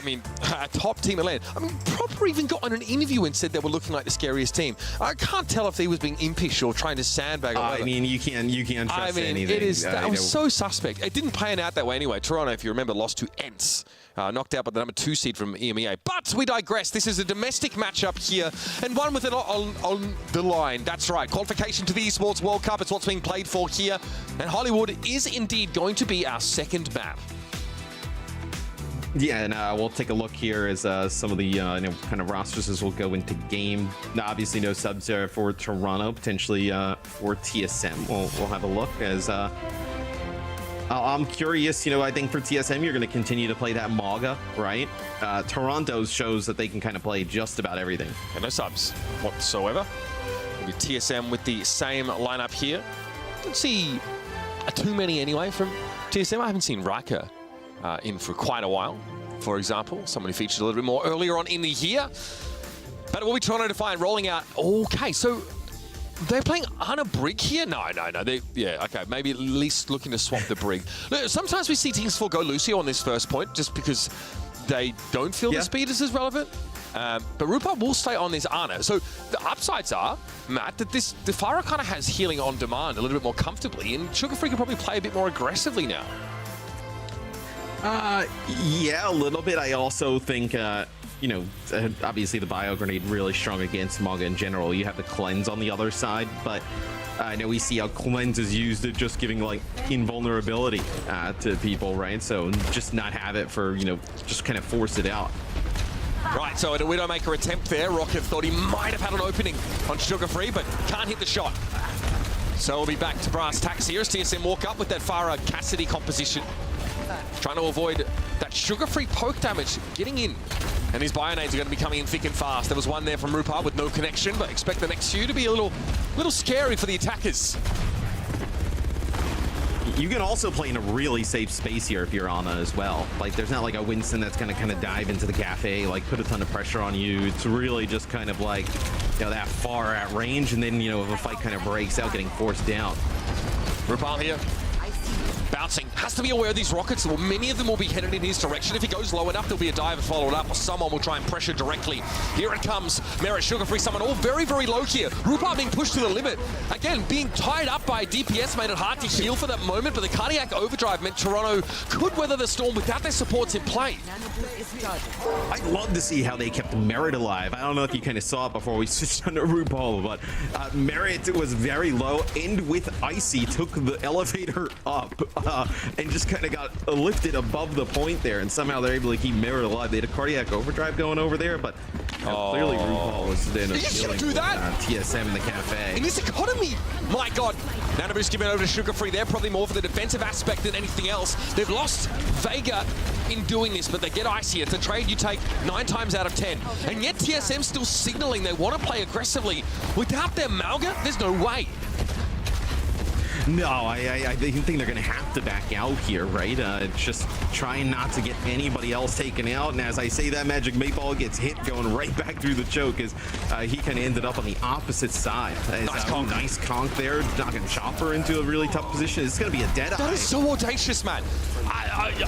a top team at LAN. Proper even got on an interview and said they were looking like the scariest team. I can't tell if he was being impish or trying to sandbag. You can't trust anything. That was so suspect. It didn't pan out that way anyway. Toronto, if you remember, lost to ENCE. Knocked out by the number 2 seed from EMEA. But we digress. This is a domestic matchup here, and one with it on the line. That's right. Qualification to the Esports World Cup. It's what's being played for here. And Hollywood is indeed going to be our second map. Yeah, and we'll take a look here as some of the kind of rosters as we'll go into game. Now, obviously, no subs there for Toronto, potentially for TSM. We'll have a look as I'm curious. I think for TSM, you're going to continue to play that Maga, right? Toronto shows that they can kind of play just about everything. And no subs whatsoever. Maybe TSM with the same lineup here. Don't see too many anyway from TSM. I haven't seen Riker in for quite a while, for example. Someone who featured a little bit more earlier on in the year. But we'll be trying to find rolling out. Okay, so they're playing on a brig here? No. Okay, maybe at least looking to swap the brig. Look, sometimes we see teams forgo Lucio on this first point just because they don't feel the speed is as relevant. But Rupert will stay on this Ana. So the upsides are, Matt, that the Pharah kind of has healing on demand a little bit more comfortably, and Sugar Free can probably play a bit more aggressively now. Yeah, a little bit. I also think, obviously the Bio Grenade really strong against Maga in general. You have the Cleanse on the other side, but I know we see how Cleanse is used at just giving like invulnerability to people, right? So just not have it for, just kind of force it out. Right, so a Widowmaker attempt there. Rocket thought he might have had an opening on Sugar Free, but can't hit the shot. So we'll be back to brass tacks here as TSM walk up with that Farah Cassidy composition. Trying to avoid that sugar-free poke damage getting in. And his Bionades are going to be coming in thick and fast. There was one there from Rupar with no connection, but expect the next few to be a little scary for the attackers. You can also play in a really safe space here if you're Ana as well. Like, there's not like a Winston that's going to kind of dive into the cafe, like put a ton of pressure on you. It's really just kind of like, that far at range, and then, if a fight kind of breaks out, getting forced down. Rupar here. Bouncing, has to be aware of these rockets. Well, many of them will be headed in his direction. If he goes low enough, there'll be a dive followed up, or someone will try and pressure directly. Here it comes. Merit, Sugar Free, someone all very, very low here. Rupar being pushed to the limit. Again, being tied up by DPS made it hard to heal for that moment, but the cardiac overdrive meant Toronto could weather the storm without their supports in play. I'd love to see how they kept Merit alive. I don't know if you kind of saw it before we switched on to RuPaul, but Merit was very low, and with Icy took the elevator up. And just kind of got lifted above the point there, and somehow they're able to keep Merit alive. They had a cardiac overdrive going over there, but clearly RuPaul was then do that? TSM in the cafe. In this economy, my God. Nanoboost giving it over to Sugar Free. They're probably more for the defensive aspect than anything else. They've lost Vega in doing this, but they get Icy. It's a trade you take 9 times out of 10. And yet TSM still signaling they want to play aggressively. Without their Malga, there's no way. No, I think they're going to have to back out here, right? Just trying not to get anybody else taken out. And as I say that, Magic Meatball gets hit going right back through the choke as he kind of ended up on the opposite side. Nice conk there, knocking Chopper into a really tough position. It's going to be a dead eye. That is so audacious, man.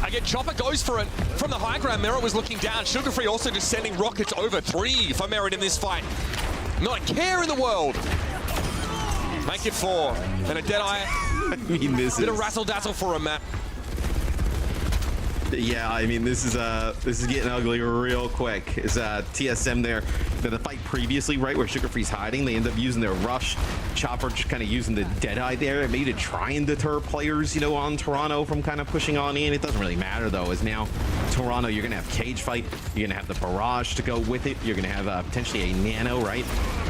Again, Chopper goes for it from the high ground. Merit was looking down. Sugar Free also just sending rockets over. 3 for Merit in this fight. Not a care in the world. Make it 4. And a dead eye. I mean, this bit of razzle-dazzle for him, Matt. Yeah, I mean, this is getting ugly real quick. Is TSM there? The fight previously, right, where Sugar Free's hiding, they end up using their rush. Chopper just kind of using the Deadeye there. It made it try and deter players, on Toronto from kind of pushing on in. It doesn't really matter, though, as now Toronto, you're going to have Cage Fight. You're going to have the Barrage to go with it. You're going to have potentially a Nano, right?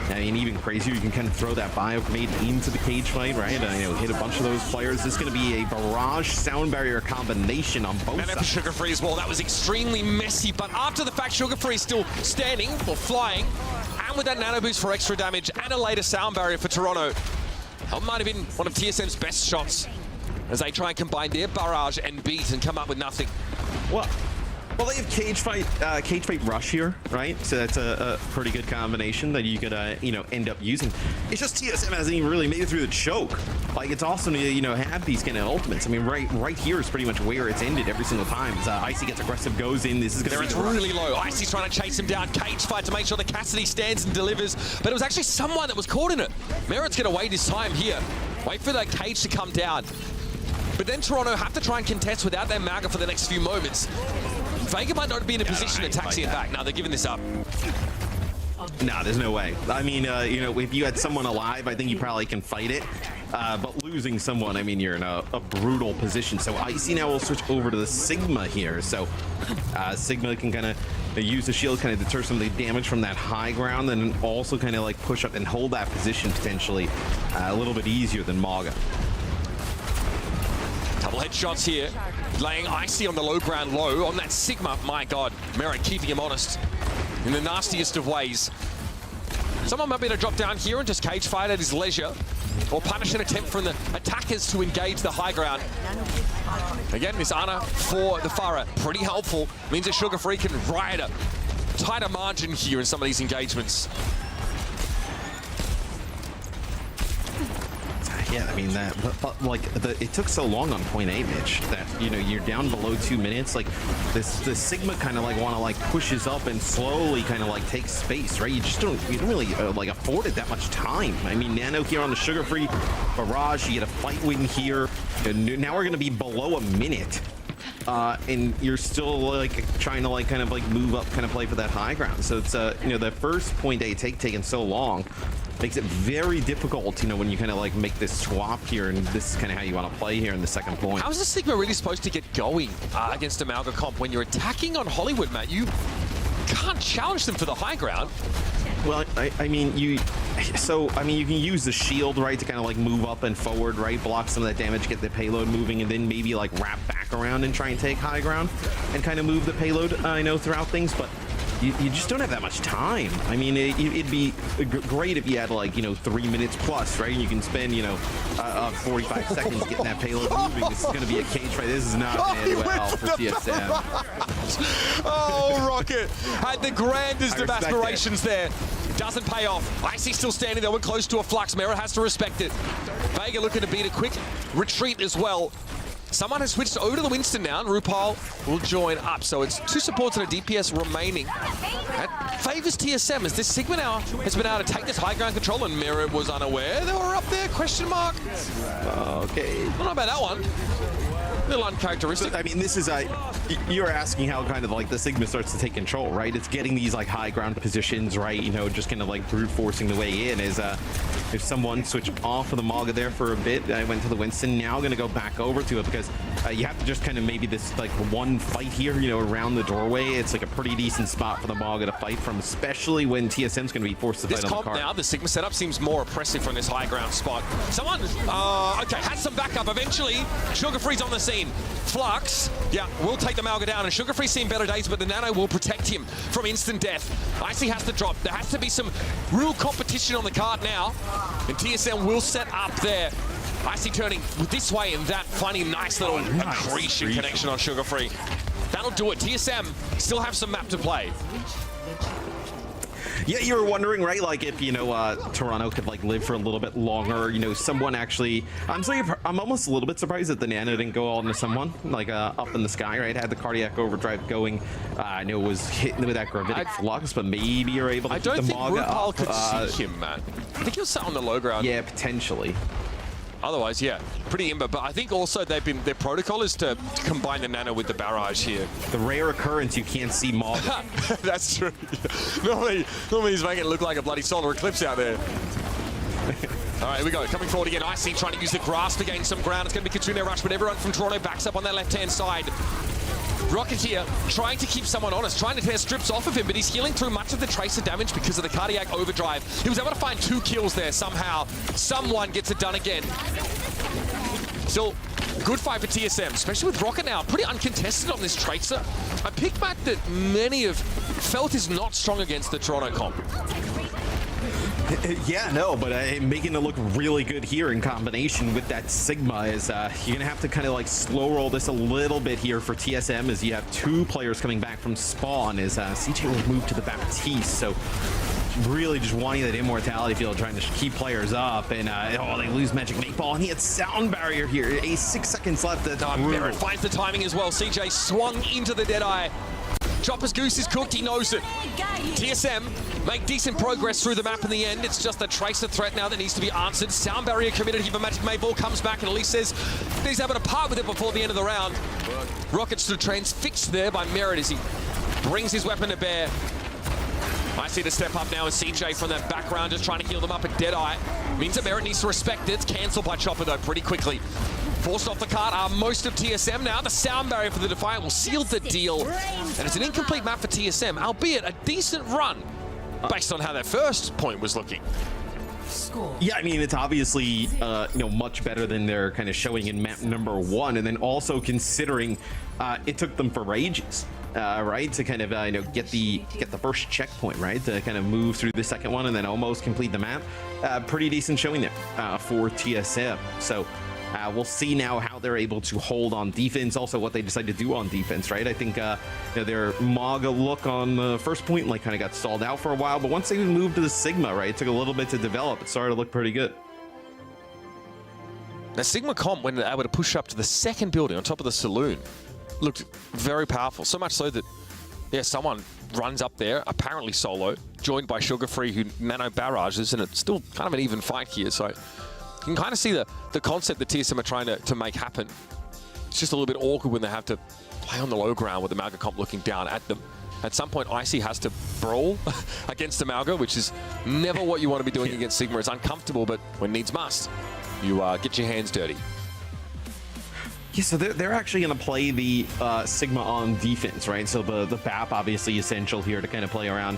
I mean, even crazier, you can kind of throw that bio grenade into the cage fight, right? Hit a bunch of those players. This is going to be a barrage sound barrier combination on both sides. Sugar Free as well. That was extremely messy, but after the fact, Sugar Free is still standing or flying, and with that nano boost for extra damage and a later sound barrier for Toronto, that might have been one of TSM's best shots as they try and combine their barrage and beat and come up with nothing. Well, they have cage fight rush here, right? So that's a pretty good combination that you could, end up using. It's just TSM hasn't even really made it through the choke. Like, it's awesome to, have these kind of ultimates. I mean, right here is pretty much where it's ended every single time. As Icy gets aggressive, goes in. This is going to be really low. Icy's trying to chase him down. Cage fight to make sure that Cassidy stands and delivers. But it was actually someone that was caught in it. Merritt's going to wait his time here. Wait for that cage to come down. But then Toronto have to try and contest without their Maga for the next few moments. Vega might not be in a position to taxi it back. Now they're giving this up. Nah, there's no way. I mean, if you had someone alive, I think you probably can fight it. But losing someone, I mean, you're in a brutal position. So Icy now will switch over to the Sigma here. So Sigma can kind of use the shield, kind of deter some of the damage from that high ground, and also kind of like push up and hold that position potentially a little bit easier than Maga. Double headshots here, laying Icy on the low ground low on that Sigma. My God, Merritt keeping him honest in the nastiest of ways. Someone might be able to drop down here and just cage fight at his leisure, or punish an attempt from the attackers to engage the high ground. Again, this Ana for the Farah, pretty helpful. Means that Sugar Free can ride a tighter margin here in some of these engagements. Yeah, I mean that, but like it took so long on point A, Mitch, that you're down below 2 minutes. Like the Sigma kind of like want to like pushes up and slowly kind of like takes space, right? You don't really like afford it that much time. I mean, Nano here on the Sugar Free barrage, you get a fight win here. Now we're gonna be below a minute. And you're still like trying to like kind of like move up, kind of play for that high ground. So it's the first point A taking so long makes it very difficult, when you kind of like make this swap here, and this is kind of how you want to play here in the second point. How is the Sigma really supposed to get going against a Malga comp when you're attacking on Hollywood, Matt? You can't challenge them for the high ground. Well, I mean, you can use the shield, right, to kind of like move up and forward, right, block some of that damage, get the payload moving, and then maybe like wrap back around and try and take high ground and kind of move the payload, throughout things, but you just don't have that much time. I mean, it'd be great if you had like 3 minutes plus, right? You can spend 45 seconds getting that payload moving. This is going to be a cage fight. This is not going to end well for TSM. Oh, Rocket had the grandest of aspirations there. Doesn't pay off. Icy still standing there. We're close to a flux. Mera has to respect it. Vega looking to beat a quick retreat as well. Someone has switched over to the Winston now, and Rupal will join up. So it's 2 supports and a DPS remaining. That favors TSM as this Sigma now has been able to take this high ground control, and Mirror was unaware. They were up there, question mark. Okay. I don't know about that one. A little uncharacteristic. I mean, this is you're asking how kind of like the Sigma starts to take control, right? It's getting these like high ground positions, right? Just kind of like brute forcing the way in. Is if someone switched off of the Maga there for a bit, I went to the Winston. Now going to go back over to it because you have to just kind of maybe this like one fight here, around the doorway. It's like a pretty decent spot for the Maga to fight from, especially when TSM's going to be forced to fight on the card. Now the Sigma setup seems more oppressive from this high ground spot. Someone, okay, has some backup. Eventually, Sugar Free's on the scene. Flux, yeah, will take the Malga down, and Sugar Free's seen better days, but the Nano will protect him from instant death. Icy has to drop. There has to be some real competition on the card now, and TSM will set up there. Icy turning this way and that, finding nice little accretion connection on Sugar Free. That'll do it. TSM still have some map to play. Yeah, you were wondering, right? Like if Toronto could like live for a little bit longer. Someone actually. I'm almost a little bit surprised that the Nano didn't go all into someone like up in the sky, right? Had the cardiac overdrive going. I know it was hitting with that gravitic flux, but maybe you're able to. I don't keep the think Maga RuPaul up. could see him, man. I think he was sat on the low ground. Yeah, potentially. Otherwise, yeah, pretty imber. But I think also their protocol is to combine the Nano with the barrage here. The rare occurrence you can't see Maga. That's true. Normally he's making it look like a bloody solar eclipse out there. All right, here we go. Coming forward again. Icy trying to use the grass to gain some ground. It's going to be Kitsune Rush, but everyone from Toronto backs up on that left-hand side. Rocket here, trying to keep someone honest, trying to tear strips off of him, but he's healing through much of the Tracer damage because of the cardiac overdrive. He was able to find 2 kills there somehow. Someone gets it done again. Still, good fight for TSM, especially with Rocket now. Pretty uncontested on this Tracer. A pick map that many have felt is not strong against the Toronto comp. Yeah, no, but making it look really good here in combination with that Sigma is you're gonna have to kind of like slow roll this a little bit here for TSM as you have 2 players coming back from spawn as CJ will move to the Baptiste. So really just wanting that immortality field, trying to keep players up, and oh, they lose Magic 8 Ball, and he had sound barrier here. 6 seconds left. Merritt finds the timing as well. CJ swung into the Deadeye. Chopper's goose is cooked, he knows it. TSM make decent progress through the map in the end. It's just a Tracer threat now that needs to be answered. Sound barrier committed here for Magic 8 Ball, comes back and at least says he's able to part with it before the end of the round. Rockets to transfixed there by Merritt as he brings his weapon to bear. I see the step up now as CJ from that background just trying to heal them up at Deadeye. Means that Merritt needs to respect it. It's cancelled by Chopper though pretty quickly. Forced off the cart are most of TSM now. The sound barrier for the Defiant will seal the deal. And it's an incomplete map for TSM, albeit a decent run based on how their first point was looking. Yeah, I mean, it's obviously, you know, much better than they're kind of showing in map number 1. And then also considering it took them for ages. Right, to kind of you know, get the first checkpoint, right, to kind of move through the second one and then almost complete the map. Pretty decent showing there for TSM. So we'll see now how they're able to hold on defense, also what they decide to do on defense, right? I think you know, their Maga look on the first point like kind of got stalled out for a while, but once they moved to the Sigma, right, it took a little bit to develop. It started to look pretty good. Now Sigma comp, when able to push up to the second building on top of the saloon, looked very powerful, so much so that, yeah, someone runs up there, apparently solo, joined by Sugar Free, who nano barrages, and it's still kind of an even fight here, so you can kind of see the concept that TSM are trying to make happen. It's just a little bit awkward when they have to play on the low ground with the Malga comp looking down at them. At some point, Icy has to brawl against the Malga, which is never what you want to be doing against Sigma. It's uncomfortable, but when needs must, you get your hands dirty. Yeah, so they're actually going to play the Sigma on defense, right? So the BAP obviously essential here to kind of play around.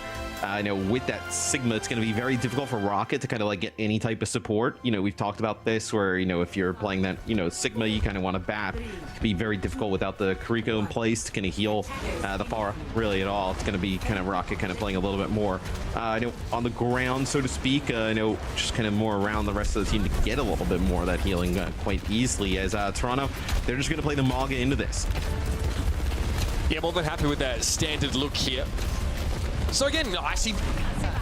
You know, with that Sigma, it's going to be very difficult for Rocket to kind of like get any type of support. You know, we've talked about this where, you know, if you're playing that, you know, Sigma, you kind of want to BAP. It can be very difficult without the Kariko in place to kind of heal the Pharah really at all. It's going to be kind of Rocket kind of playing a little bit more, you know, on the ground, so to speak, you know, just kind of more around the rest of the team to get a little bit more of that healing quite easily as Toronto, they're just going to play the Maga into this. Yeah, more than happy with that standard look here. So again, I see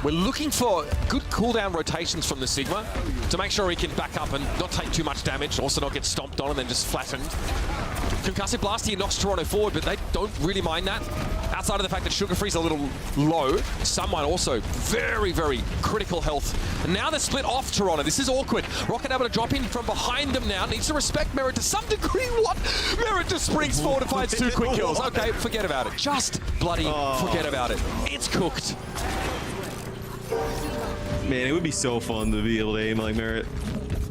we're looking for good cooldown rotations from the Sigma to make sure he can back up and not take too much damage, also not get stomped on and then just flattened. Concussive Blast here knocks Toronto forward, but they don't really mind that. Outside of the fact that Sugar Free's a little low, someone also very, very critical health. And now they're split off Toronto. This is awkward. Rocket able to drop in from behind them now. Needs to respect Merritt to some degree. What? Merritt just springs forward and finds 2 quick kills. Okay, forget about it. Just bloody forget about it. It's cooked. Man, it would be so fun to be able to aim like Merritt.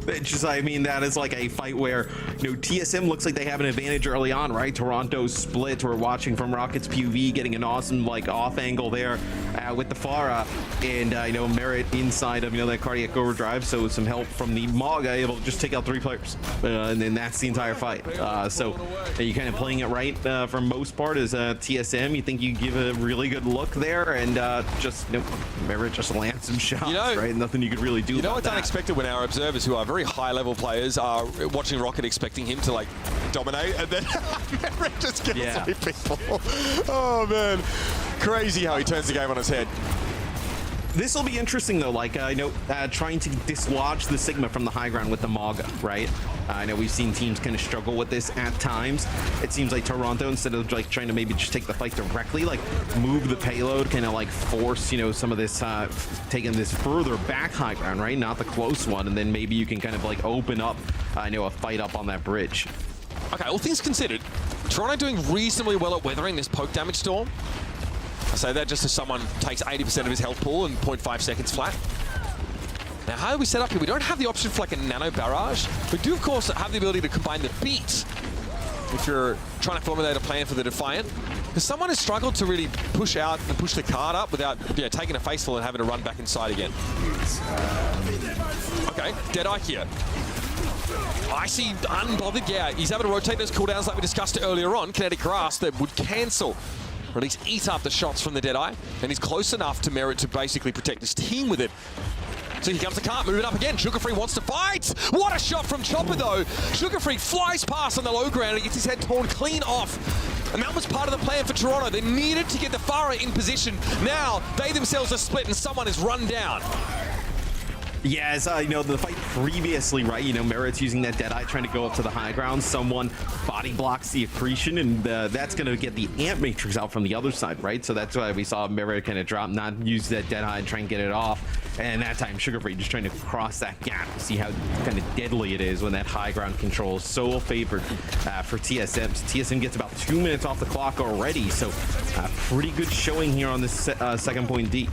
It's just, I mean, that is like a fight where, you know, TSM looks like they have an advantage early on, right? Toronto's split. We're watching from Rocket's POV, getting an awesome, like, off angle there with the Pharah. And, you know, Merritt inside of, you know, that cardiac overdrive. So with some help from the Maga, able to just take out 3 players. And then that's the entire fight. So you kind of playing it right for most part as TSM. You think you give a really good look there and just, you know, Merritt just lands some shots, you know, right? Nothing you could really do. You know what's that. Unexpected when our observers, who are very high-level players, are watching Rocket expecting him to, like, dominate, and then Merritt just kills 3 people. Oh, man. Crazy how he turns the game on its head. This will be interesting, though, like, I know, trying to dislodge the Sigma from the high ground with the Maga, right? I know we've seen teams kind of struggle with this at times. It seems like Toronto, instead of, like, trying to maybe just take the fight directly, like, move the payload, kind of, like, force, you know, some of this, taking this further back high ground, right? Not the close one, and then maybe you can kind of, like, open up, I know, a fight up on that bridge. Okay, all things considered, Toronto doing reasonably well at weathering this poke damage storm. I say that just as someone takes 80% of his health pool in 0.5 seconds flat. Now, how do we set up here? We don't have the option for like a nano barrage. We do, of course, have the ability to combine the beat if you're trying to formulate a plan for the Defiant. Because someone has struggled to really push out and push the card up without taking a faceful and having to run back inside again. Okay, Deadeye here. Icy, unbothered, yeah. He's able to rotate those cooldowns like we discussed earlier on. Kinetic Grasp that would cancel, or at least eat up the shots from the Deadeye. And he's close enough to Merit to basically protect his team with it. So here comes the cart, moving up again. Sugarfree wants to fight. What a shot from Chopper, though. Sugarfree flies past on the low ground and gets his head torn clean off. And that was part of the plan for Toronto. They needed to get the Farah in position. Now, they themselves are split and someone is run down. Yeah, as the fight previously, right? Merit's using that Deadeye, trying to go up to the high ground. Someone body blocks the accretion, and that's going to get the Amp Matrix out from the other side, right? So that's why we saw Merit kind of drop, not use that Deadeye and try and get it off. And that time, Sugarfree just trying to cross that gap. See how kind of deadly it is when that high ground control is so favored for TSM. So TSM gets about 2 minutes off the clock already. So pretty good showing here on this second point D.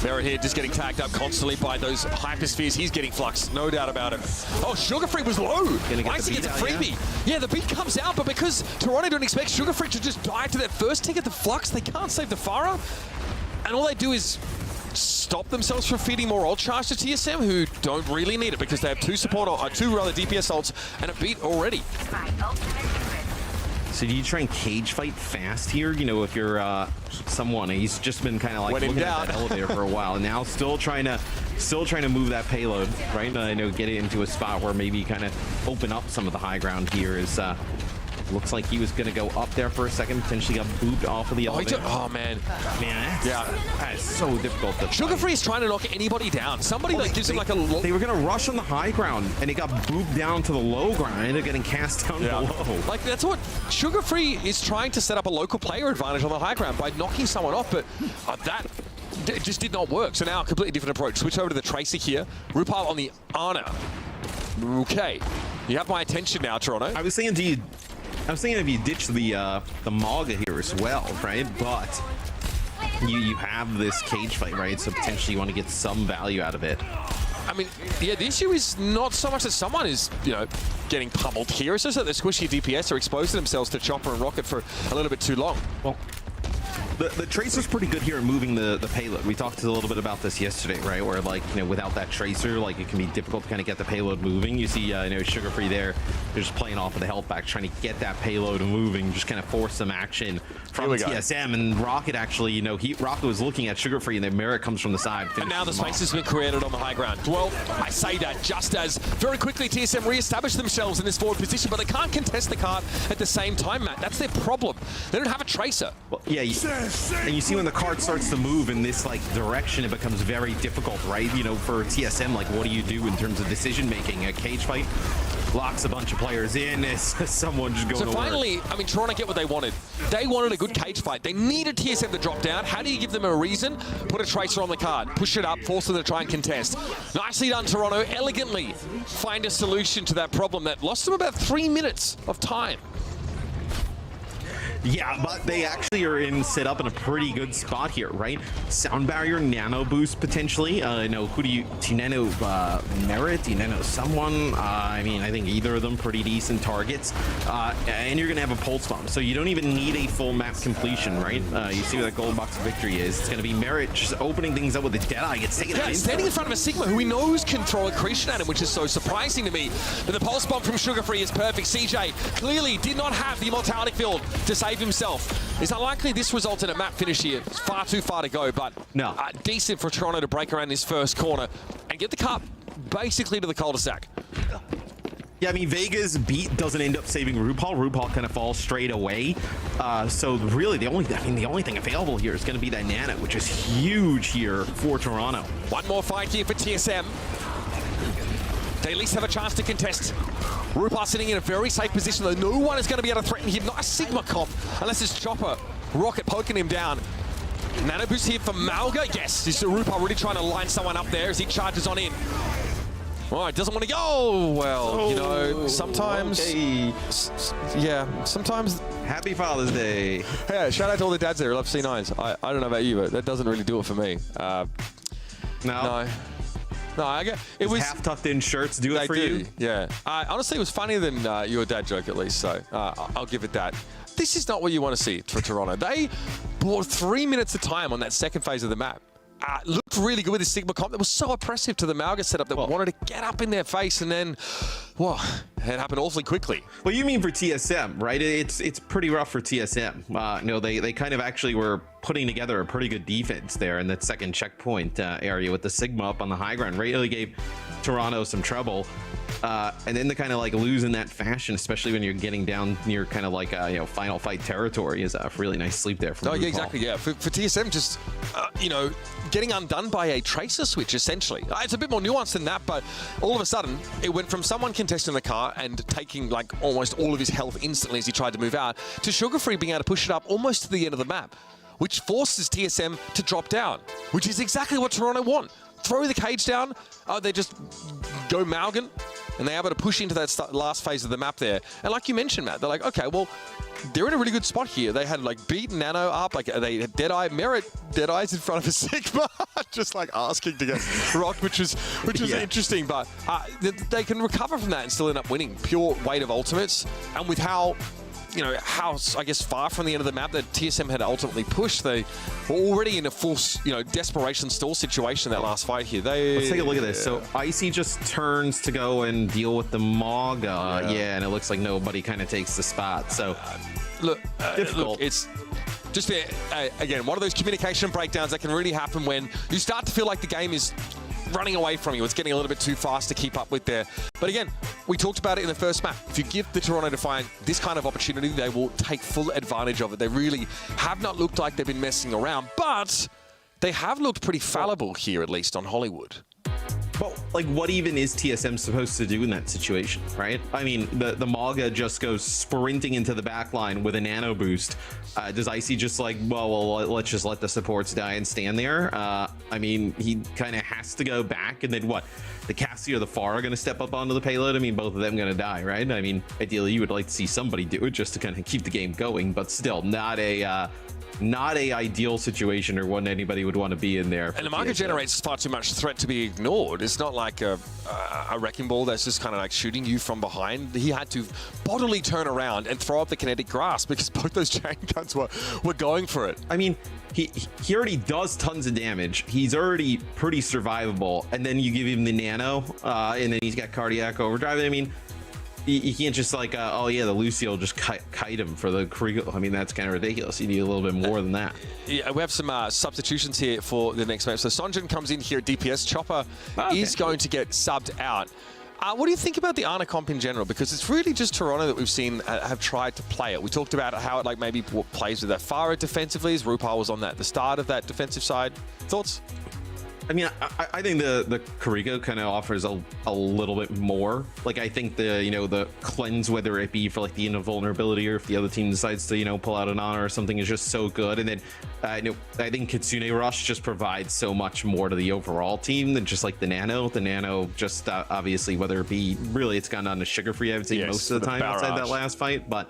Merit here just getting tagged up constantly by those hyperspheres. He's getting fluxed, no doubt about it. Oh, Sugarfree was low. Icy gets a freebie. Yeah, the beat comes out, but because Toronto don't expect Sugarfree to just die to that first tick at the flux, they can't save the Farah. And all they do is stop themselves from feeding more ult charge to TSM, who don't really need it because they have two DPS ults and a beat already. So do you try and cage fight fast here? If you're someone, he's just been kind of like looking at that elevator for a while, and now still trying to move that payload, right? Get it into a spot where maybe kind of open up some of the high ground here. Looks like he was going to go up there for a second, potentially got booped off of the elevator. Oh, man. That is so difficult to Sugarfree is trying to knock anybody down. Somebody gives him like a... They were going to rush on the high ground, and it got booped down to the low ground, and they're getting cast down below. Like, that's what Sugarfree is trying to set up a local player advantage on the high ground by knocking someone off, but that just did not work. So now a completely different approach. Switch over to the Tracer here. Rupal on the Ana. Okay. You have my attention now, Toronto. I was saying if you ditch the Maga here as well, right? But you have this cage fight, right? So potentially you want to get some value out of it. I mean, yeah, the issue is not so much that someone is, getting pummeled here. It's just that the squishy DPS are exposing themselves to Chopper and Rocket for a little bit too long. Well, the Tracer's pretty good here at moving the payload. We talked a little bit about this yesterday, right? Where, without that Tracer, it can be difficult to kind of get the payload moving. You see, Sugarfree there, they're just playing off of the health back, trying to get that payload moving, just kind of force some action from TSM. And Rocket actually, Rocket was looking at Sugarfree, and then Merit comes from the side. And now the space has been created on the high ground. Well, I say that just as very quickly TSM re-establish themselves in this forward position, but they can't contest the card at the same time, Matt. That's their problem. They don't have a Tracer. Well, yeah, and you see when the card starts to move in this direction, it becomes very difficult, right? For TSM, what do you do in terms of decision making? A cage fight locks a bunch of players in. Is someone just going So finally, I mean, Toronto get what they wanted. They wanted a good cage fight. They needed TSM to drop down. How do you give them a reason? Put a Tracer on the card, push it up, force them to try and contest. Nicely done, Toronto. Elegantly find a solution to that problem that lost them about 3 minutes of time. Yeah, but they actually are set up in a pretty good spot here, right? Sound barrier, nano boost potentially. Who do you, Tineno, Merit, Tineno, someone? I mean, I think either of them pretty decent targets. And you're gonna have a pulse bomb, so you don't even need a full map completion, right? You see where that gold box of victory is. It's gonna be Merit just opening things up with the Deadeye. Gets taken out. Standing in front of a Sigma who he knows can throw accretion at him, which is so surprising to me. But the pulse bomb from Sugarfree is perfect. CJ clearly did not have the immortality field to save himself. It's unlikely this results in a map finish here. It's far too far to go, but no, decent for Toronto to break around this first corner and get the cup basically to the cul-de-sac. Yeah, I mean, Vega's beat doesn't end up saving Rupal. Rupal kind of falls straight away. So really, the only thing available here is going to be that Nana, which is huge here for Toronto. One more fight here for TSM. They at least have a chance to contest. Rupal sitting in a very safe position, though no one is going to be able to threaten him. Nice Sigma comp, unless it's Chopper. Rocket poking him down. Nano boost here for Malga. Yes, this is Rupal really trying to line someone up there as he charges on in. All right, doesn't want to go. Well, sometimes... Okay. Yeah, sometimes... Happy Father's Day. Yeah, shout out to all the dads there who love C9s. I don't know about you, but that doesn't really do it for me. No. No, I get it. Was half tucked in shirts do it for you? Yeah. Honestly, it was funnier than your dad joke at least. So I'll give it that. This is not what you want to see for Toronto. They bought 3 minutes of time on that second phase of the map. Looked really good with the Sigma comp. That was so oppressive to the Malga setup that wanted to get up in their face, and then, well, it happened awfully quickly. Well, you mean for TSM, right? It's pretty rough for TSM. They kind of actually were putting together a pretty good defense there in that second checkpoint area with the Sigma up on the high ground. Really gave Toronto some trouble. And then to kind of like lose in that fashion, especially when you're getting down near kind of like final fight territory, is a really nice sleep there from yeah, exactly. Yeah, for TSM, just getting undone by a tracer switch essentially. It's a bit more nuanced than that, but all of a sudden it went from someone contesting the car and taking like almost all of his health instantly as he tried to move out to Sugarfree being able to push it up almost to the end of the map, which forces TSM to drop down, which is exactly what Toronto want. Throw the cage down. They just go Malgan, and they're able to push into that last phase of the map there. And like you mentioned, Matt, they're like, okay, well, they're in a really good spot here. They had like beat Nano up, like they had Deadeye, Merit Deadeye's in front of a Sigma, just like asking to get rocked, which is interesting. But they can recover from that and still end up winning. Pure weight of ultimates, and with how I guess far from the end of the map that TSM had ultimately pushed, they were already in a full, desperation stall situation that last fight here. Let's take a look at this. So Icy just turns to go and deal with the Maga. Yeah, and it looks like nobody kind of takes the spot. So difficult. Look, it's just again one of those communication breakdowns that can really happen when you start to feel like the game is running away from you. It's getting a little bit too fast to keep up with there. But again, we talked about it in the first map. If you give the Toronto Defiant this kind of opportunity, they will take full advantage of it. They really have not looked like they've been messing around, but they have looked pretty fallible here, at least on Hollywood. But like, what even is TSM supposed to do in that situation, right? I mean, the Maga just goes sprinting into the back line with a nano boost. Does Icy just like, well, let's just let the supports die and stand there? I mean, he kind of has to go back, and then what? The Cassie or the Pharah are going to step up onto the payload? I mean, both of them going to die, right? I mean, ideally, you would like to see somebody do it just to kind of keep the game going, but still not a ideal situation or one anybody would want to be in there. And the market generates far too much threat to be ignored. It's not like a wrecking ball that's just kind of like shooting you from behind. He had to bodily turn around and throw up the kinetic grasp because both those chain guns were going for it. I mean, he already does tons of damage. He's already pretty survivable, and then you give him the nano, and then he's got cardiac overdrive. I mean, you can't just like, oh yeah, the Lucy will just kite him for the Kriegel. I mean, that's kind of ridiculous. You need a little bit more than that. Yeah, we have some substitutions here for the next match. So Sonjin comes in here at DPS. Chopper is going to get subbed out. What do you think about the Ana comp in general? Because it's really just Toronto that we've seen have tried to play it. We talked about how it like maybe plays with that Pharah defensively, as RuPaul was on the start of that defensive side. Thoughts? I mean, I think the Karigo kind of offers a little bit more. Like, I think the cleanse, whether it be for like the invulnerability or if the other team decides to pull out an honor or something, is just so good. And then I think Kitsune Rush just provides so much more to the overall team than just like the Nano. The Nano just obviously, whether it be really, it's gone on to Sugarfree, I would say, most of the time outside that last fight, but.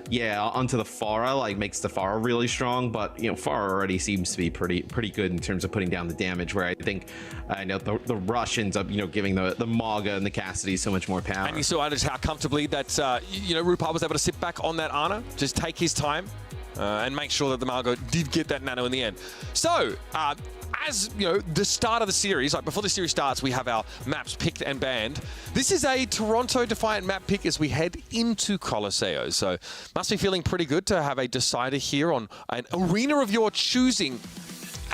Yeah, onto the Pharah, like, makes the Pharah really strong, but Pharah already seems to be pretty good in terms of putting down the damage. Where I think the Rush ends up giving the Maga and the Cassidy so much more power. And you saw just how comfortably that RuPaul was able to sit back on that Ana, just take his time and make sure that the Margot did get that nano in the end. So. As the start of the series, like before the series starts, we have our maps picked and banned. This is a Toronto Defiant map pick as we head into Colosseo. So must be feeling pretty good to have a decider here on an arena of your choosing.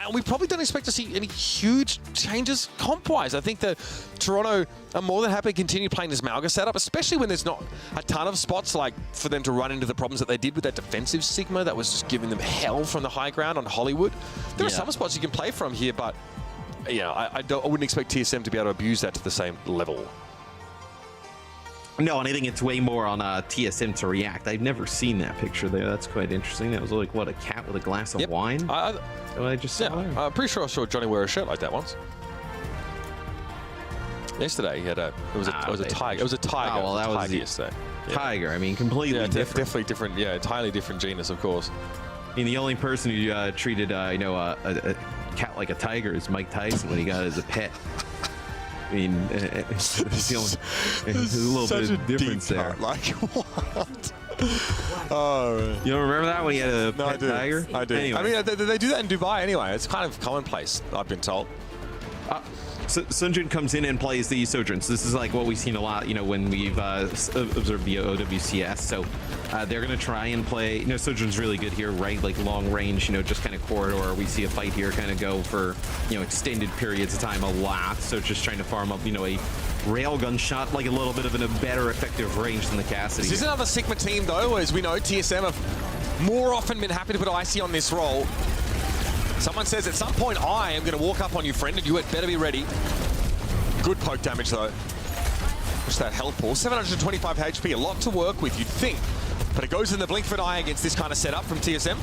And we probably don't expect to see any huge changes comp-wise. I think that Toronto are more than happy to continue playing this Malga setup, especially when there's not a ton of spots like for them to run into the problems that they did with that defensive Sigma that was just giving them hell from the high ground on Hollywood. There are some spots you can play from here, but I wouldn't expect TSM to be able to abuse that to the same level. No, and I think it's way more on TSM to react. I've never seen that picture there. That's quite interesting. That was like, what, a cat with a glass of wine? I just saw there. I'm pretty sure I saw Johnny wear a shirt like that once. Yesterday, he had it was a tiger. It was a tiger. Oh, well, that was yesterday. Tiger. I mean, completely different. Definitely different. Yeah, entirely different genus, of course. I mean, the only person who treated a cat like a tiger is Mike Tyson when he got it as a pet. I mean, there's a little bit of difference there. Like, what? Oh, you don't remember that when he had a pet tiger? I do. Anyway. I mean, they do that in Dubai anyway. It's kind of commonplace, I've been told. So Sunjun comes in and plays the Sojourns. This is like what we've seen a lot, you know, when we've observed the OWCS. So they're going to try and play, you know, Sojourn's really good here, right? Like long range, you know, just kind of corridor. We see a fight here kind of go for, you know, extended periods of time a lot. So just trying to farm up, you know, a railgun shot, like a little bit of a better effective range than the Cassidy. This is another Sigma team, though, as we know, TSM have more often been happy to put Icy on this role. Someone says at some point I am going to walk up on you, friend, and you had better be ready. Good poke damage, though. What's that health pool? 725 HP, a lot to work with, you'd think. But it goes in the blink of an eye against this kind of setup from TSM.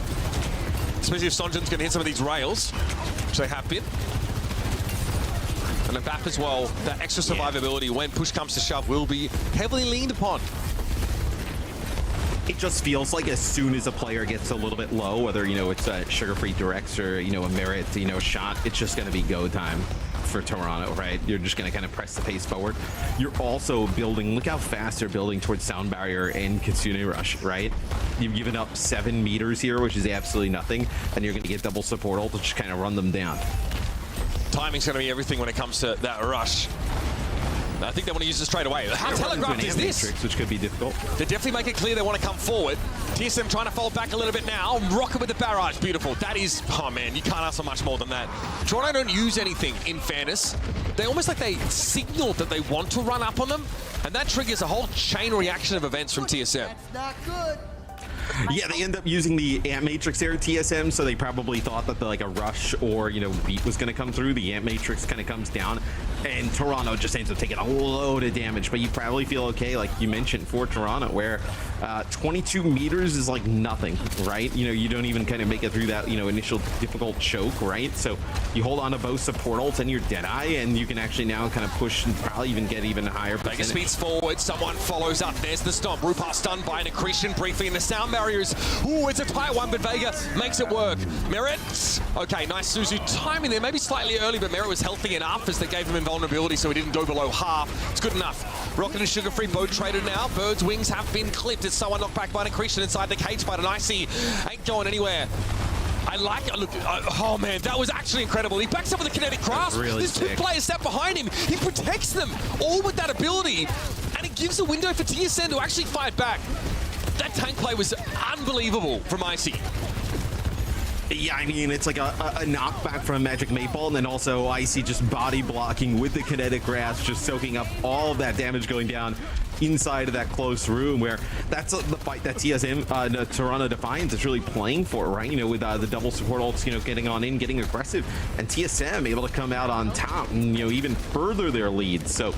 Especially if Sonjun's going to hit some of these rails, which they have been. And a BAP as well, that extra survivability when push comes to shove will be heavily leaned upon. It just feels like as soon as a player gets a little bit low, whether, you know, it's a sugar-free directs or, you know, a merit, you know, shot, it's just going to be go time for Toronto, right? You're just going to kind of press the pace forward. You're also building, look how fast they're building towards Sound Barrier and Kitsune Rush, right? You've given up 7 meters here, which is absolutely nothing, and you're going to get double support ult to just kind of run them down. Timing's going to be everything when it comes to that rush. I think they want to use it straight away. How telegraphed is this? Matrix, which could be difficult. They definitely make it clear they want to come forward. TSM trying to fold back a little bit now. Rocket with the barrage. Beautiful. That is, oh man, you can't ask for much more than that. Toronto don't use anything, in fairness. They almost like they signal that they want to run up on them, and that triggers a whole chain reaction of events from TSM. That's not good. Yeah, they end up using the Amp Matrix there at TSM, so they probably thought that like a rush or, you know, beat was going to come through. The Amp Matrix kind of comes down, and Toronto just ends up taking a load of damage. But you probably feel okay, like you mentioned, for Toronto, where 22 meters is like nothing, right? You know, you don't even kind of make it through that, you know, initial difficult choke, right? So you hold on to both support ults and your Deadeye, and you can actually now kind of push and probably even get even higher percentage. Vega speeds forward, someone follows up. There's the stomp. Rupar stunned by an accretion briefly in the sound barriers. Ooh, it's a tight one, but Vega makes it work. Merit, okay, nice Suzu timing there, maybe slightly early, but Merit was healthy enough as they gave him invulnerability, so he didn't go below half. It's good enough. Rocket and Sugar-Free both traded now. Bird's wings have been clipped. It's someone knocked back by an accretion inside the cage, but an Icy ain't going anywhere. I like it. Look, oh man, that was actually incredible. He backs up with a kinetic grasp. Really There's 2 players sat behind him. He protects them, all with that ability, and it gives a window for TSM to actually fight back. That tank play was unbelievable from Icy. Yeah, I mean, it's like a knockback from Magic Maple, and then also Icy just body blocking with the kinetic grasp, just soaking up all of that damage going down inside of that close room, where that's the fight that TSM, Toronto Defiance is really playing for, right? You know, with the double support ults, you know, getting on in, getting aggressive, and TSM able to come out on top and, you know, even further their lead. So,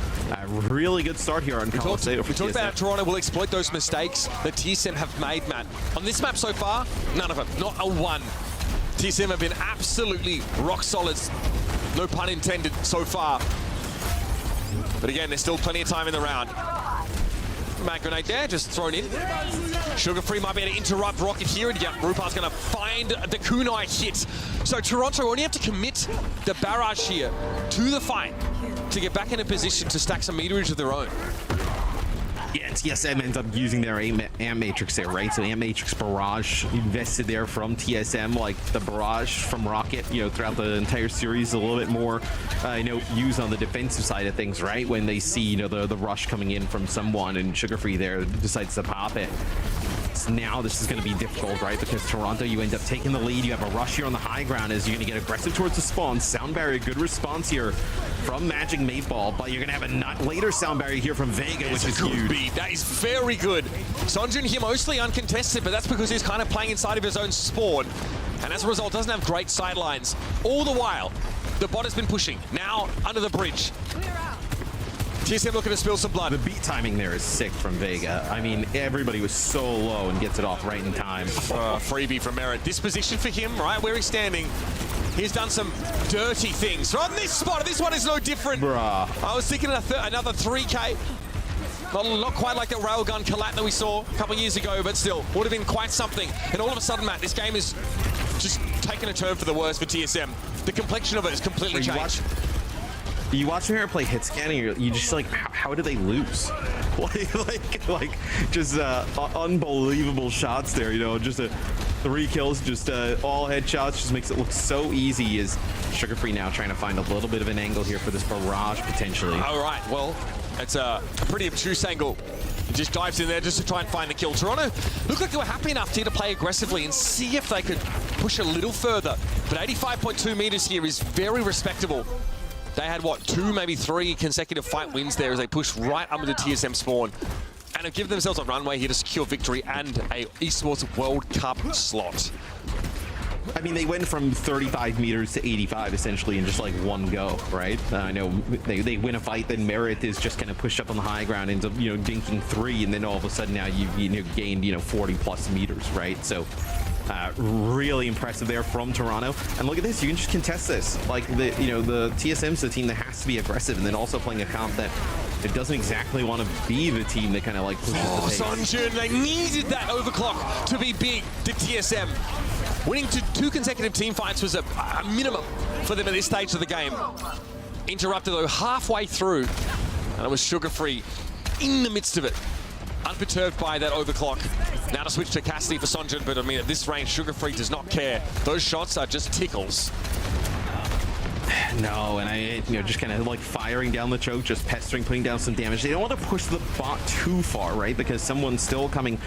really good start here on Coliseum. We talked about how Toronto will exploit those mistakes that TSM have made, Matt. On this map so far, none of them, not a one. TSM have been absolutely rock solid, no pun intended, so far. But again, there's still plenty of time in the round. Mag grenade there, just thrown in. Sugar-Free might be able to interrupt Rocket here, and yeah, Rupar's going to find the kunai hit. So Toronto only have to commit the barrage here to the fight to get back in a position to stack some meterage of their own. Yeah, TSM ends up using their Amp Matrix there, right? So Amp Matrix Barrage invested there from TSM, like the Barrage from Rocket, you know, throughout the entire series, a little bit more, you know, used on the defensive side of things, right? When they see, you know, the rush coming in from someone, and Sugar-Free there decides to pop it. So now this is going to be difficult, right? Because Toronto, you end up taking the lead. You have a rush here on the high ground as you're going to get aggressive towards the spawn. Sound Barrier, good response here from Magic Mayfall, but you're going to have a later Sound Barrier here from Vega, which is huge. Beat. That is very good. Sonjun here mostly uncontested, but that's because he's kind of playing inside of his own spawn. And as a result, doesn't have great sightlines. All the while, the bot has been pushing. Now, under the bridge. TSM looking to spill some blood. The beat timing there is sick from Vega. I mean, everybody was so low and gets it off right in time. Freebie from Merit. This position for him, right where he's standing, he's done some dirty things. From this spot, this one is no different. Bruh. I was thinking another 3K. Not quite like the railgun collat that we saw a couple years ago, but still, would have been quite something. And all of a sudden, Matt, this game is just taken a turn for the worse for TSM. The complexion of it has completely changed. You watch her play hit scanning, you just like, how do they lose? like just unbelievable shots there, you know, just 3 kills, just all headshots, just makes it look so easy. As Sugar Free now trying to find a little bit of an angle here for this barrage potentially. All right, well, it's a pretty obtuse angle. He just dives in there just to try and find the kill. Toronto looked like they were happy enough here to play aggressively and see if they could push a little further. But 85.2 meters here is very respectable. They had, what, 2, maybe 3 consecutive fight wins there as they pushed right under the TSM spawn and have given themselves a runway here to secure victory and a Esports World Cup slot. I mean, they went from 35 meters to 85 essentially in just like one go, right? I know they win a fight, then Merit is just kind of pushed up on the high ground, ends up, you know, dinking 3, and then all of a sudden now you've gained, you know, 40 plus meters, right? So really impressive there from Toronto. And look at this, you can just contest this. Like the TSM's the team that has to be aggressive, and then also playing a comp that it doesn't exactly want to be the team that kind of like pushes the pace. Sunjun, they needed that overclock to be big, the TSM. Winning 2 consecutive team fights was a minimum for them at this stage of the game. Interrupted though halfway through, and it was Sugar Free in the midst of it. Unperturbed by that overclock. Now to switch to Cassidy for Sunjun, but I mean at this range, Sugar Free does not care. Those shots are just tickles. No, and just kind of like firing down the choke, just pestering, putting down some damage. They don't want to push the bot too far, right? Because someone's still coming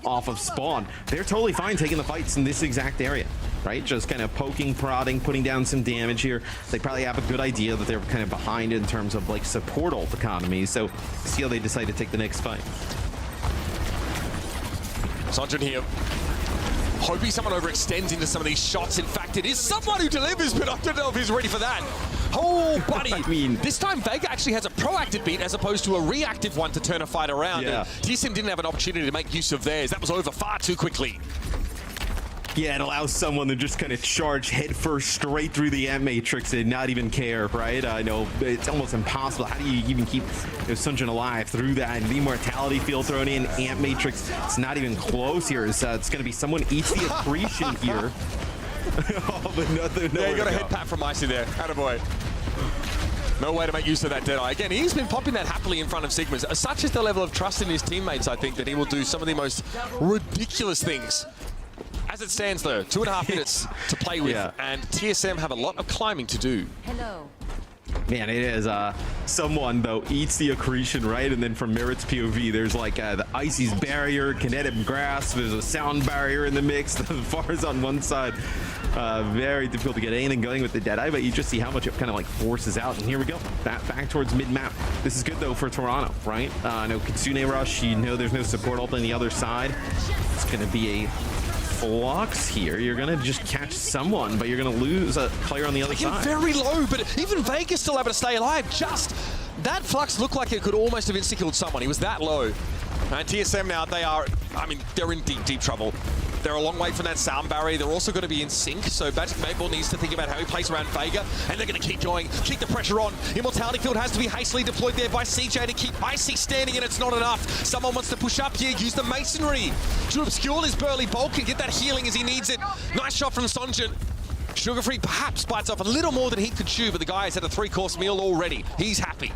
off of spawn. They're totally fine taking the fights in this exact area, right? Just kind of poking, prodding, putting down some damage here. They probably have a good idea that they're kind of behind in terms of like support ult economy. So see how they decide to take the next fight. Sunjun here. Hoping someone overextends into some of these shots. In fact, it is someone who delivers, but I don't know if he's ready for that. Oh, buddy. I mean, this time Vega actually has a proactive beat as opposed to a reactive one to turn a fight around. Yeah. And TSM didn't have an opportunity to make use of theirs. That was over far too quickly. Yeah, it allows someone to just kind of charge headfirst straight through the Amp Matrix and not even care, right? I know it's almost impossible. How do you even keep Sunjun alive through that? And the Immortality field thrown in, Amp Matrix, it's not even close here. It's going to be someone eats the accretion here. Oh, but nothing. Yeah, you got a head pat from Icy there. Attaboy. No way to make use of that Deadeye. Again, he's been popping that happily in front of Sigmas. Such is the level of trust in his teammates, I think, that he will do some of the most ridiculous things. As it stands, though, 2.5 minutes to play with, and TSM have a lot of climbing to do. Hello. Man, it is someone, though, eats the accretion, right? And then from Merit's POV, there's like the Icy's barrier, kinetic grasp, there's a sound barrier in the mix. The Far's on one side. Very difficult to get anything going with the Deadeye, but you just see how much it kind of like forces out. And here we go, back towards mid-map. This is good, though, for Toronto, right? No Kitsune Rush, you know there's no support ult on the other side. It's going to be a flux here. You're gonna just catch someone, but you're gonna lose a player on the other side. Very low, but even Vegas still able to stay alive. Just that flux looked like it could almost have encircled someone. He was that low. And TSM now, they're in deep trouble. They're a long way from that sound barrier. They're also going to be in sync, so Magic Maple needs to think about how he plays around Vega, and they're going to keep going, keep the pressure on. Immortality field has to be hastily deployed there by CJ to keep Icy standing, and it's not enough. Someone wants to push up here, use the masonry to obscure his burly bulk and get that healing as he needs it. Nice shot from Sunjun. Sugar Free perhaps bites off a little more than he could chew, but the guy has had a 3-course meal already. He's happy.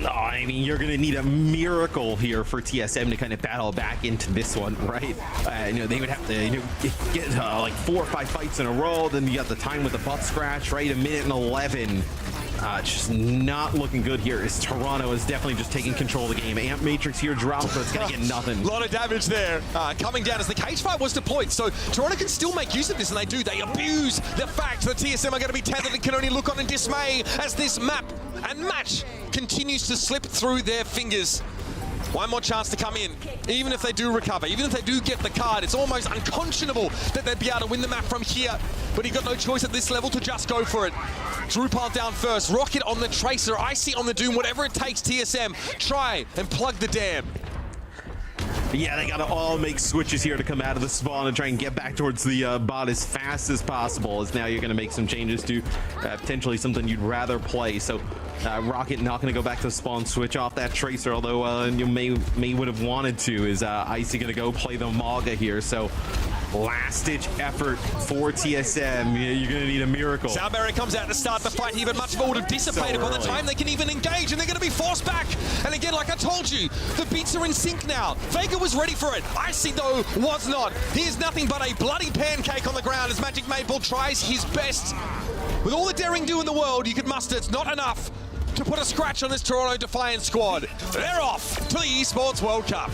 No, I mean, you're going to need a miracle here for TSM to kind of battle back into this one, right? They would have to get like 4 or 5 fights in a row. Then you got the time with the butt scratch, right? 1 minute and 11. Just not looking good here. As Toronto is definitely just taking control of the game. Amp Matrix here drops, but it's going to get nothing. A lot of damage there. Coming down as the cage fight was deployed. So Toronto can still make use of this, and they do. They abuse the fact that TSM are going to be tethered and can only look on in dismay as this map and match continues to slip through their fingers. One more chance to come in. Even if they do recover, even if they do get the card, it's almost unconscionable that they'd be able to win the map from here. But he got no choice at this level to just go for it. Drupal down first, Rocket on the Tracer, Icy on the Doom, whatever it takes, TSM, try and plug the dam. Yeah, they got to all make switches here to come out of the spawn and try and get back towards the bot as fast as possible, as now you're going to make some changes to potentially something you'd rather play. So Rocket not going to go back to spawn, switch off that Tracer, although you may would have wanted to. Is Icy going to go play the Maga here? So last-ditch effort for TSM. You're going to need a miracle. Soundberry comes out to start the fight here, but much of it would have dissipated by the time they can even engage, and they're going to be forced back. And again, like I told you, the beats are in sync now. Vega was ready for it. Icy, though, was not. He is nothing but a bloody pancake on the ground as Magic Maple tries his best. With all the daring do in the world you could muster, it's not enough to put a scratch on this Toronto Defiant squad. They're off to the Esports World Cup.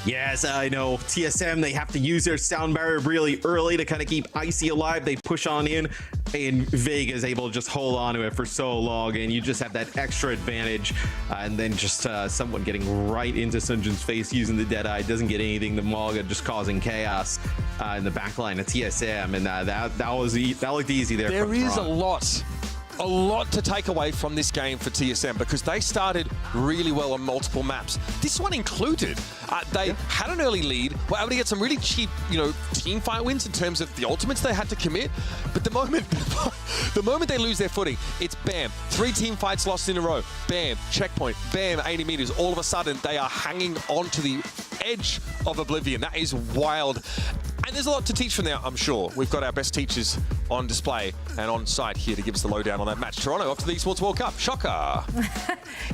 Yes, I know. TSM, they have to use their sound barrier really early to kind of keep Icy alive. They push on in, and Vega is able to just hold on to it for so long, and you just have that extra advantage. And then just someone getting right into Sunjin's face using the Deadeye. Doesn't get anything. The Maga just causing chaos in the backline of TSM, and that looked easy there. There is a lot to take away from this game for TSM because they started really well on multiple maps. This one included. They had an early lead, were able to get some really cheap, team fight wins in terms of the ultimates they had to commit. But the moment they lose their footing, it's bam, 3 team fights lost in a row. Bam, checkpoint, bam, 80 meters. All of a sudden, they are hanging onto the edge of oblivion. That is wild. And there's a lot to teach from there, I'm sure. We've got our best teachers on display and on site here to give us the lowdown on that match. Toronto off to the Esports World Cup. Shocker.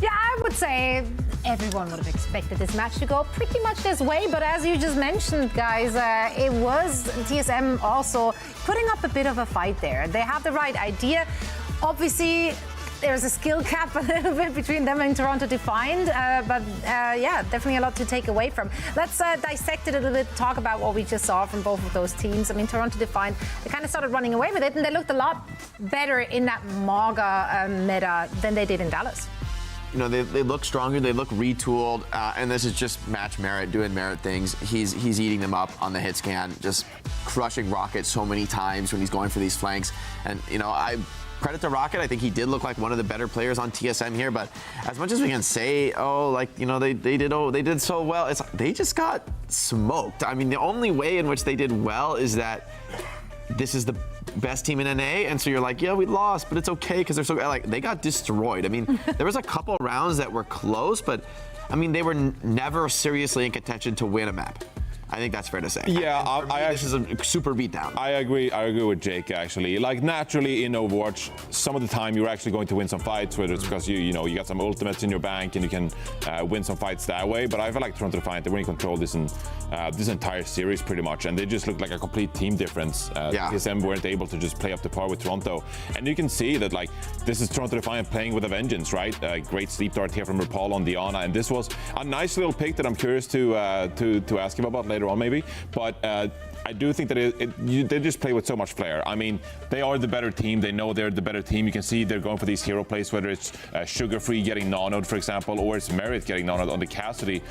Yeah, I would say everyone would have expected this match to go pretty much this way. But as you just mentioned, guys, it was TSM also putting up a bit of a fight there. They have the right idea. Obviously, there's a skill gap a little bit between them and Toronto Defiant, but yeah, definitely a lot to take away from. Let's dissect it a little bit, talk about what we just saw from both of those teams. I mean, Toronto Defiant, they kind of started running away with it, and they looked a lot better in that Maga meta than they did in Dallas. They look stronger, they look retooled, and this is just match Merit doing Merit things. He's eating them up on the hit scan, just crushing Rocket so many times when he's going for these flanks. And, I credit to Rocket. I think he did look like one of the better players on TSM here, but as much as we can say, they did so well, they just got smoked. I mean, the only way in which they did well is that this is the best team in NA, and so you're like, yeah, we lost, but it's okay because they're so they got destroyed. I mean, there was a couple rounds that were close, but I mean, they were never seriously in contention to win a map. I think that's fair to say. Yeah, this is a super beatdown. I agree with Jake, actually. Like, naturally in Overwatch, some of the time you're actually going to win some fights, whether it's because you got some ultimates in your bank and you can win some fights that way. But I feel like Toronto Defiant, they were in control this entire series pretty much, and they just looked like a complete team difference. TSM weren't able to just play up to par with Toronto. And you can see that, like, this is Toronto Defiant playing with a vengeance, right? Great sleep dart here from Rapal on Diana, and this was a nice little pick that I'm curious to ask him about later on, maybe. But I do think that they just play with so much flair. I mean, they are the better team. They know they're the better team. You can see they're going for these hero plays, whether it's Sugar-Free getting nanoed, for example, or it's Merit getting nanoed on the Cassidy.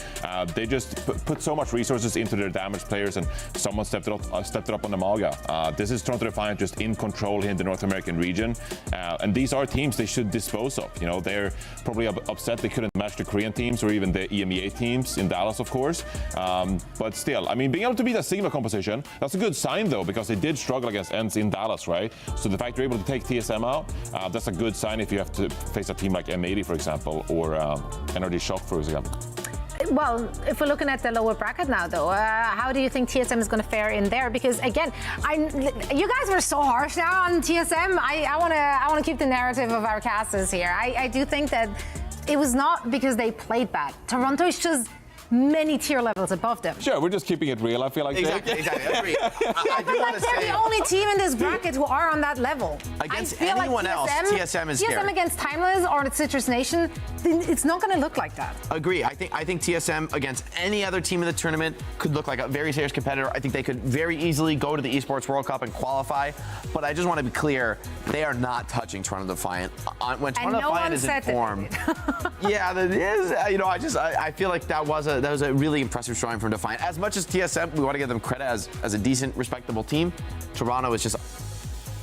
They just put so much resources into their damage players, and someone stepped it up on the Maga. This is Toronto Defiant just in control here in the North American region. And these are teams they should dispose of. They're probably upset they couldn't match the Korean teams or even the EMEA teams in Dallas, of course. But still, I mean, being able to beat a Sigma composition, that's a good sign, though, because they did struggle against ENCE in Dallas, right? So the fact you're able to take TSM out, that's a good sign if you have to face a team like M80, for example, or Energy Shock, for example. Well, if we're looking at the lower bracket now, though, how do you think TSM is going to fare in there? Because again, you guys were so harsh now on TSM. I want to keep the narrative of our casters here. I do think that it was not because they played bad. Toronto is just many tier levels above them. Sure, we're just keeping it real, I feel like. Exactly. Agree. I do want to they're say, the only team in this bracket who are on that level. Against anyone else, TSM is scary. TSM against Timeless or the Citrus Nation, it's not going to look like that. Agree. I think TSM against any other team in the tournament could look like a very serious competitor. I think they could very easily go to the Esports World Cup and qualify. But I just want to be clear, they are not touching Toronto Defiant. When Toronto Defiant is in form, yeah, that is. I feel like that was a really impressive showing from Defiant. As much as TSM, we want to give them credit as a decent, respectable team. Toronto is just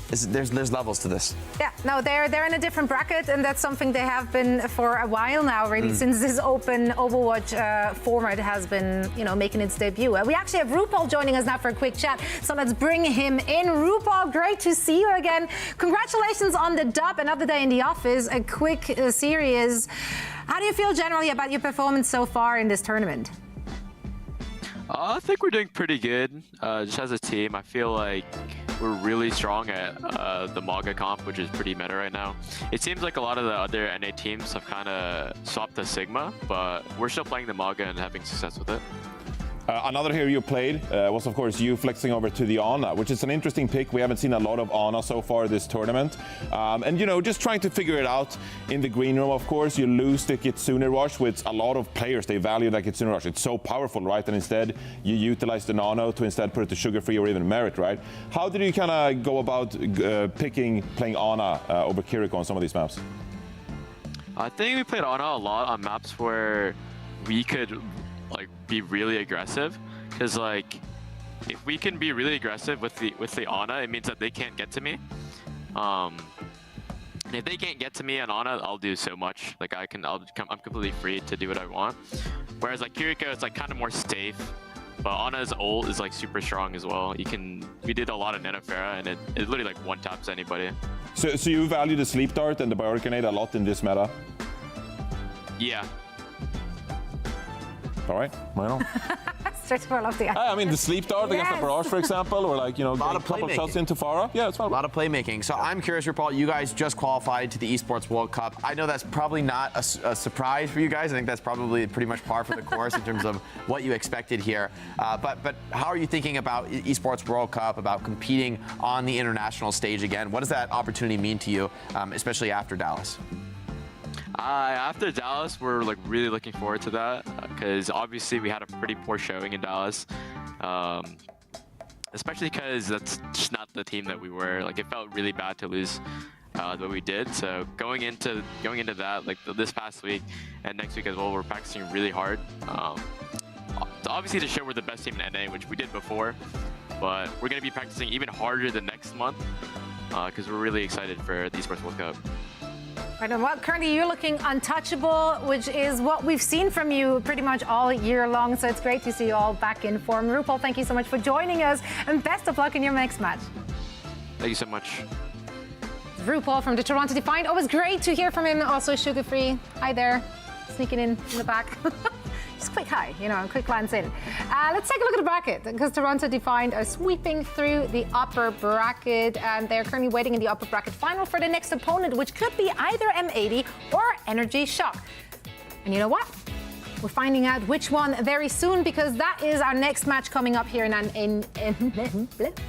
there's levels to this. Yeah, no, they're in a different bracket, and that's something they have been for a while now, really, since this open Overwatch format has been, making its debut. We actually have RuPaul joining us now for a quick chat, so let's bring him in. RuPaul, great to see you again. Congratulations on the dub, another day in the office, a quick series. How do you feel generally about your performance so far in this tournament? I think we're doing pretty good. Just as a team, I feel like we're really strong at the Maga comp, which is pretty meta right now. It seems like a lot of the other NA teams have kind of swapped the Sigma, but we're still playing the Maga and having success with it. Another hero you played was, of course, you flexing over to the Ana, which is an interesting pick. We haven't seen a lot of Ana so far this tournament. And, just trying to figure it out in the green room, of course. You lose the Kitsune Rush, which a lot of players, they value that Kitsune Rush. It's so powerful, right? And instead, you utilize the Nano to instead put it to Sugar Free or even Merit, right? How did you kind of go about playing Ana over Kiriko on some of these maps? I think we played Ana a lot on maps where we could be really aggressive, because if we can be really aggressive with the Ana, it means that they can't get to me. And if they can't get to me on Ana, I'll do so much. I'm completely free to do what I want. Whereas Kiriko is kind of more safe, but Ana's ult is super strong as well. We did a lot of Nenofera, and it literally one taps anybody. So you value the Sleep Dart and the Biotic Grenade a lot in this meta? Yeah. All right, right on. I mean, the Sleep Dart against the Barrage, for example, or a lot of couple shots into Pharah. Yeah, it's fun. A lot of playmaking. So I'm curious, RuPaul, you guys just qualified to the Esports World Cup. I know that's probably not a surprise for you guys. I think that's probably pretty much par for the course in terms of what you expected here. But how are you thinking about Esports World Cup, about competing on the international stage again? What does that opportunity mean to you, especially after Dallas? After Dallas, we're really looking forward to that, because obviously we had a pretty poor showing in Dallas, especially because that's just not the team that we were. It felt really bad to lose the way we did. So going into that, this past week and next week as well, we're practicing really hard. Obviously to show we're the best team in NA, which we did before, but we're going to be practicing even harder the next month, because we're really excited for the Esports World Cup. Right, and currently you're looking untouchable, which is what we've seen from you pretty much all year long. So it's great to see you all back in form. RuPaul, thank you so much for joining us, and best of luck in your next match. Thank you so much. RuPaul from the Toronto Defiant. Always great to hear from him. Also Sugar Free. Hi there, sneaking in the back. Just quick hi, a quick glance in. Let's take a look at the bracket, because Toronto Defiant are sweeping through the upper bracket, and they're currently waiting in the upper bracket final for the next opponent, which could be either M80 or Energy Shock. And you know what? We're finding out which one very soon, because that is our next match coming up here in blip.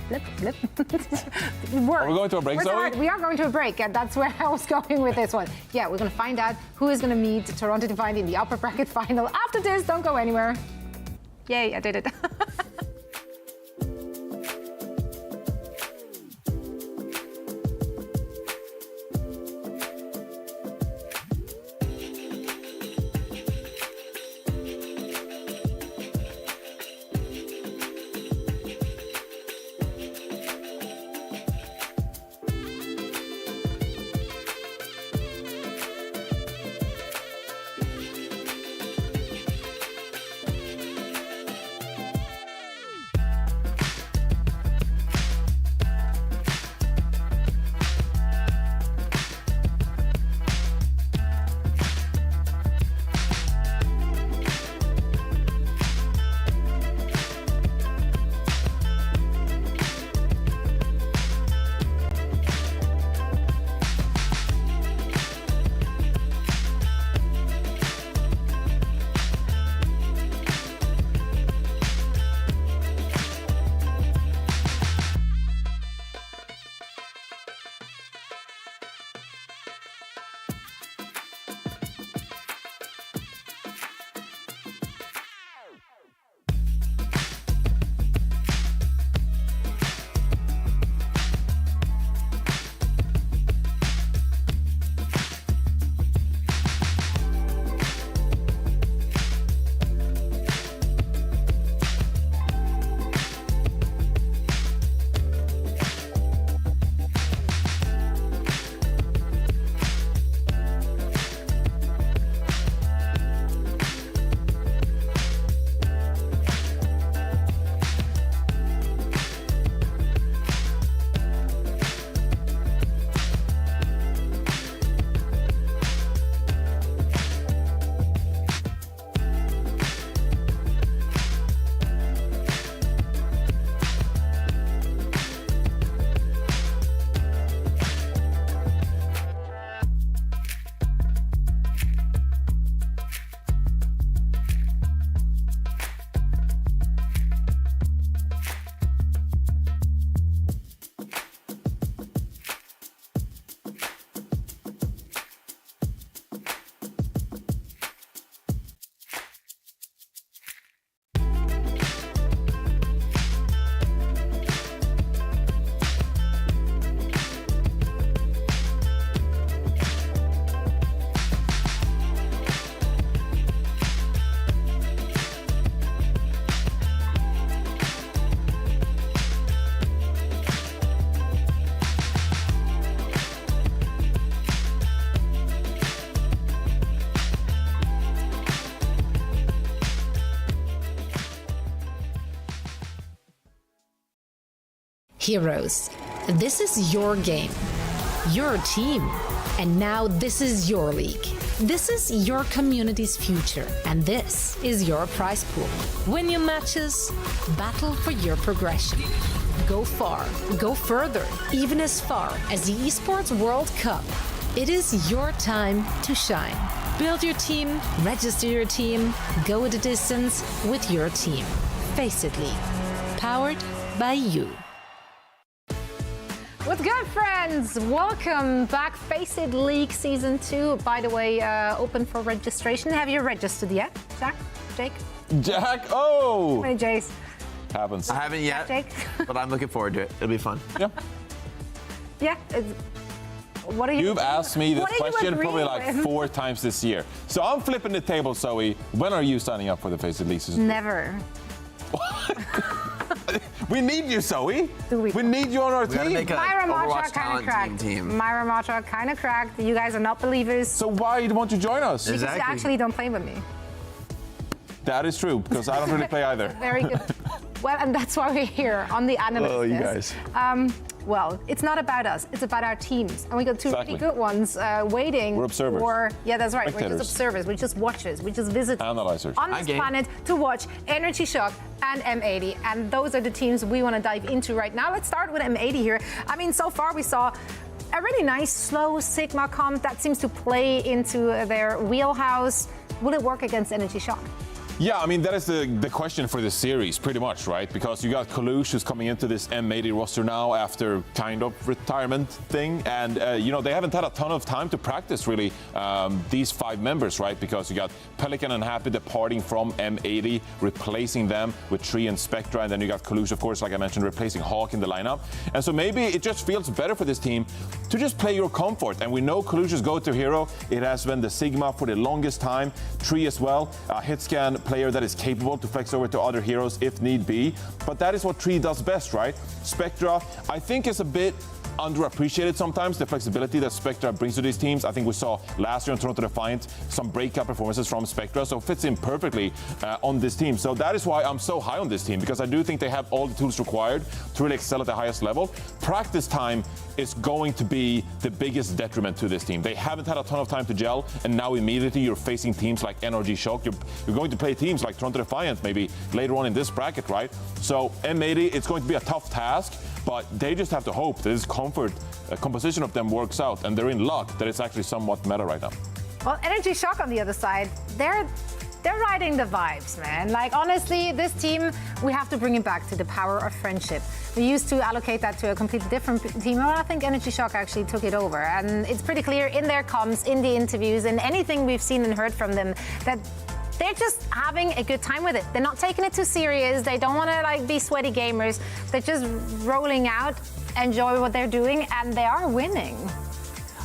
Are we going to a break, Zoe? We are going to a break, and that's where I was going with this one. Yeah, we're going to find out who is going to meet Toronto Defiant in the upper bracket final. After this, don't go anywhere. Yay, I did it. Heroes, this is your game, your team, and now this is your league. This is your community's future, and this is your prize pool. Win your matches, battle for your progression. Go far, go further, even as far as the Esports World Cup. It is your time to shine. Build your team, register your team, go the distance with your team. Face It League, powered by you. What's good, friends? Welcome back. Face It League Season 2, by the way, open for registration. Have you registered yet, Jack? Jake? Jack, oh! Hey, Jace. Happens. I haven't yet, Jake? but I'm looking forward to it. It'll be fun. Yeah. Yeah. What are you? You've asked me this what are you question probably agreeing like with? 4 times this year. So I'm flipping the table, Zoe. When are you signing up for the Face It League Season 2? Never. We need you, Zoe. Do we? We need you on our team. Myra Matra kind of cracked. Myra Matra kind of cracked. You guys are not believers. So why don't you join us? Because you actually don't play with me. That is true, because I don't really play either. Very good. Well, and that's why we're here on the analyst. Oh, you guys. Well, it's not about us. It's about our teams. And we got two Exactly. really good ones waiting. We're observers. Yeah, that's right. We're Spectators. just observers. We're just watchers. We just visit Analyzers. on this planet to watch Energy Shock and M80. And those are the teams we want to dive into right now. Let's start with M80 here. I mean, so far we saw a really nice, slow Sigma comp that seems to play into their wheelhouse. Will it work against Energy Shock? Yeah, I mean, that is the question for this series, pretty much, right? Because you got Kalush, who's coming into this M80 roster now after kind of retirement thing. And, they haven't had a ton of time to practice, really, these 5 members, right? Because you got Pelican and Happy departing from M80, replacing them with Tree and Spectra. And then you got Kalush, of course, like I mentioned, replacing Hawk in the lineup. And so maybe it just feels better for this team to just play your comfort. And we know Kalush's go-to hero. It has been the Sigma for the longest time. Tree as well, hit scan player that is capable to flex over to other heroes if need be. But that is what Tree does best, right? Spectra, I think, is a bit underappreciated sometimes, the flexibility that Spectra brings to these teams. I think we saw last year in Toronto Defiant some breakout performances from Spectra, so fits in perfectly on this team. So that is why I'm so high on this team, because I do think they have all the tools required to really excel at the highest level. Practice time is going to be the biggest detriment to this team. They haven't had a ton of time to gel, and now immediately you're facing teams like NRG Shock. You're going to play teams like Toronto Defiant maybe later on in this bracket, right? So M80, it's going to be a tough task, but they just have to hope that this composition of them works out, and they're in luck that it's actually somewhat meta right now. Well, Energy Shock on the other side, they're riding the vibes, man. Like, honestly, this team, we have to bring it back to the power of friendship. We used to allocate that to a completely different team, and I think Energy Shock actually took it over. And it's pretty clear in their comms, in the interviews, and anything we've seen and heard from them, that they're just having a good time with it. They're not taking it too serious. They don't want to be sweaty gamers. They're just rolling out, enjoy what they're doing, and they are winning.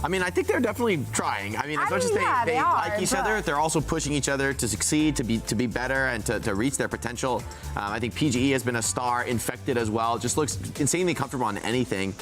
I mean, I think they're definitely trying. I mean, as much as they like each other, they're also pushing each other to succeed, to be better, and to reach their potential. I think PGE has been a star, Infected as well. Just looks insanely comfortable on anything.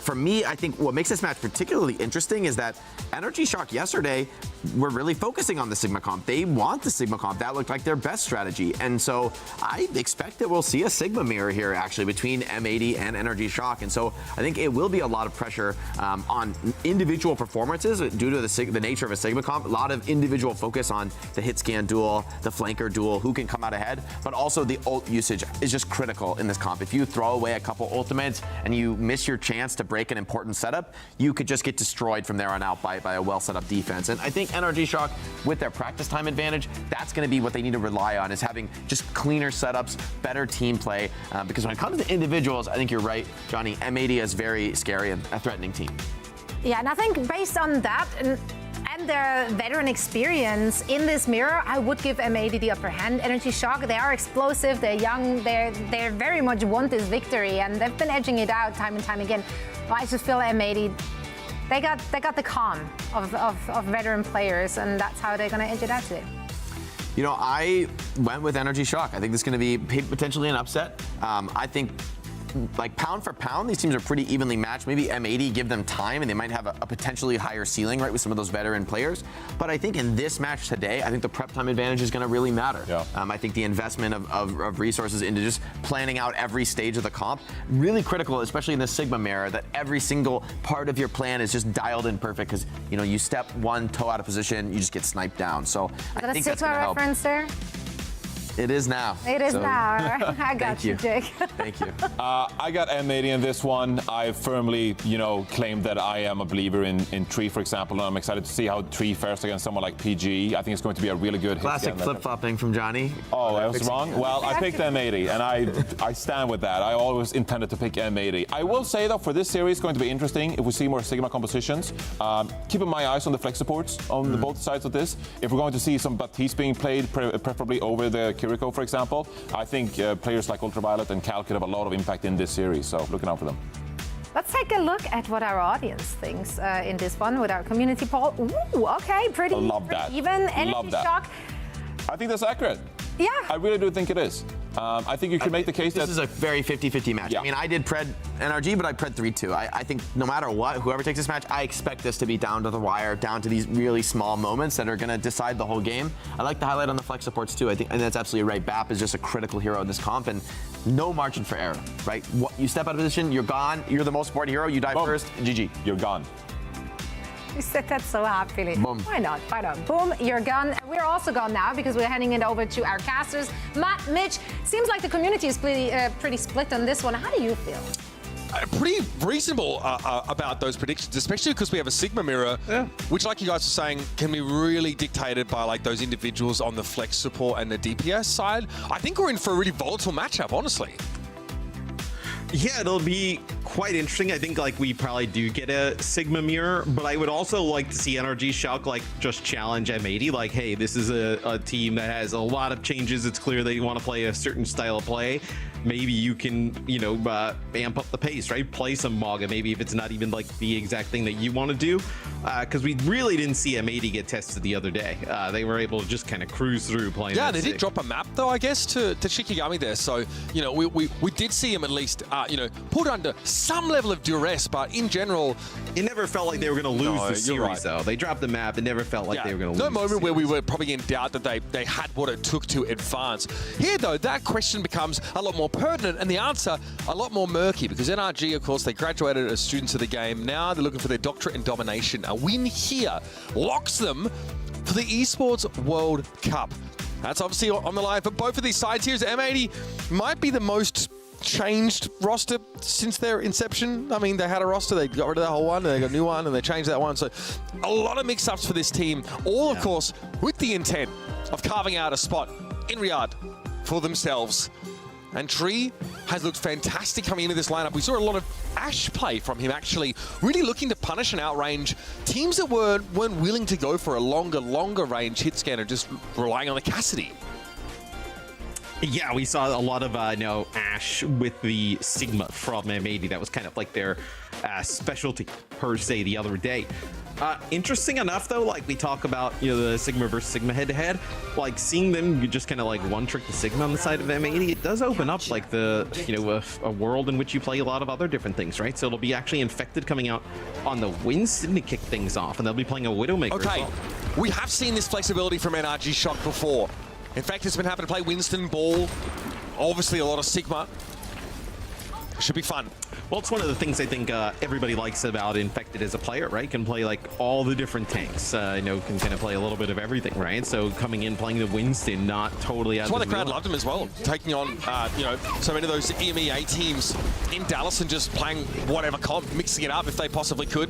For me, I think what makes this match particularly interesting is that Energy Shock yesterday were really focusing on the Sigma comp. They want the Sigma comp. That looked like their best strategy. And so I expect that we'll see a Sigma mirror here, actually, between M80 and Energy Shock. And so I think it will be a lot of pressure on individual performances due to the nature of a Sigma comp. A lot of individual focus on the hit scan duel, the flanker duel, who can come out ahead. But also the ult usage is just critical in this comp. If you throw away a couple ultimates and you miss your chance to break an important setup, you could just get destroyed from there on out by a well set up defense. And I think NRG Shock, with their practice time advantage, that's going to be what they need to rely on, is having just cleaner setups, better team play. Because when it comes to individuals, I think you're right, Johnny, M80 is very scary and a threatening team. Yeah, and I think based on that and their veteran experience in this mirror, I would give M80 the upper hand. Energy Shock, they are explosive, they're young, they very much want this victory, and they've been edging it out time and time again. But I just feel M80, they got the calm of veteran players, and that's how they're going to edge it out today. You know, I went with Energy Shock. I think this is going to be potentially an upset. I think like pound for pound, these teams are pretty evenly matched. Maybe M80 give them time and they might have a potentially higher ceiling, right, with some of those veteran players. But I think in this match today, I think the prep time advantage is going to really matter. Yeah. I think the investment of resources into just planning out every stage of the comp, really critical, especially in the Sigma mirror, that every single part of your plan is just dialed in perfect because, you know, you step one toe out of position, you just get sniped down. So I think that's going to help. Reference there? It is now. It is now. I got you, Jake. Thank you. I got M80 in this one. I firmly, claim that I am a believer in Tree, for example, and I'm excited to see how Tree fares against someone like PG. I think it's going to be a really good classic flip-flopping from Johnny. Oh, I was wrong? Well, I picked M80, and I stand with that. I always intended to pick M80. I will say, though, for this series, it's going to be interesting if we see more Sigma compositions. Keeping my eyes on the flex supports on both sides of this. If we're going to see some Baptiste being played, preferably over the Kiriko, for example, I think players like Ultraviolet and Cal could have a lot of impact in this series, so looking out for them. Let's take a look at what our audience thinks in this one with our community poll. Ooh, okay, pretty even. Energy shock. I think that's accurate. Yeah. I really do think it is. I think you can make the case that this is a very 50-50 match. Yeah. I mean, I did pred NRG, but I pred 3-2. I think no matter what, whoever takes this match, I expect this to be down to the wire, down to these really small moments that are going to decide the whole game. I like the highlight on the flex supports too. I think, and that's absolutely right. BAP is just a critical hero in this comp, and no margin for error, right? You step out of position, you're gone. You're the most supported hero. You die first. GG. You're gone. You said that so happily. Boom. Why not? Why not? Boom, you're gone. We're also gone now because we're handing it over to our casters. Matt, Mitch, seems like the community is pretty split on this one. How do you feel? Pretty reasonable about those predictions, especially because we have a Sigma mirror, which, like you guys were saying, can be really dictated by like those individuals on the flex support and the DPS side. I think we're in for a really volatile matchup, honestly. Yeah, it'll be quite interesting. I think like we probably do get a Sigma mirror, but I would also like to see NRG Shock like just challenge M80. Like, hey, this is a team that has a lot of changes. It's clear they want to play a certain style of play. Maybe you can, amp up the pace, right? Play some Maga, maybe if it's not even like the exact thing that you want to do. Because we really didn't see M80 get tested the other day. They were able to just kind of cruise through playing. Yeah, they did drop a map though, I guess, to Shikigami there. So, we did see him at least, put under some level of duress, but in general, it never felt like they were going to lose the series, though. They dropped the map. It never felt like they were going to lose. No moment where we were probably in doubt that they had what it took to advance. Here, though, that question becomes a lot more pertinent, and the answer a lot more murky, because NRG, of course, they graduated as students of the game. Now they're looking for their doctorate in domination. A win here locks them for the Esports World Cup. That's obviously on the line for both of these sides here. M80 might be the most changed roster since their inception. I mean, they had a roster, they got rid of that whole one, and they got a new one, and they changed that one. So a lot of mix-ups for this team, all, of course, with the intent of carving out a spot in Riyadh for themselves. And Tree has looked fantastic coming into this lineup. We saw a lot of Ash play from him, actually, really looking to punish and outrange teams that weren't willing to go for a longer range hit scanner, just relying on the Cassidy. Yeah, we saw a lot of Ash with the Sigma from M80. That was kind of like their specialty per se the other day. Interesting enough, though, like we talk about, the Sigma versus Sigma head-to-head, like seeing them just kind of like one-trick the Sigma on the side of M80, it does open up like a world in which you play a lot of other different things, right? So it'll be actually Infected coming out on the Winston to kick things off, and they'll be playing a Widowmaker as well. We have seen this flexibility from NRG Shock before. In fact, it's been happy to play Winston, Ball, obviously a lot of Sigma. Should be fun. Well, it's one of the things I think everybody likes about Infected as a player, right? Can play like all the different tanks, can kind of play a little bit of everything, right? So coming in, playing the Winston, not totally out of That's why the crowd loved him as well, taking on, so many of those EMEA teams in Dallas and just playing whatever comp, mixing it up if they possibly could.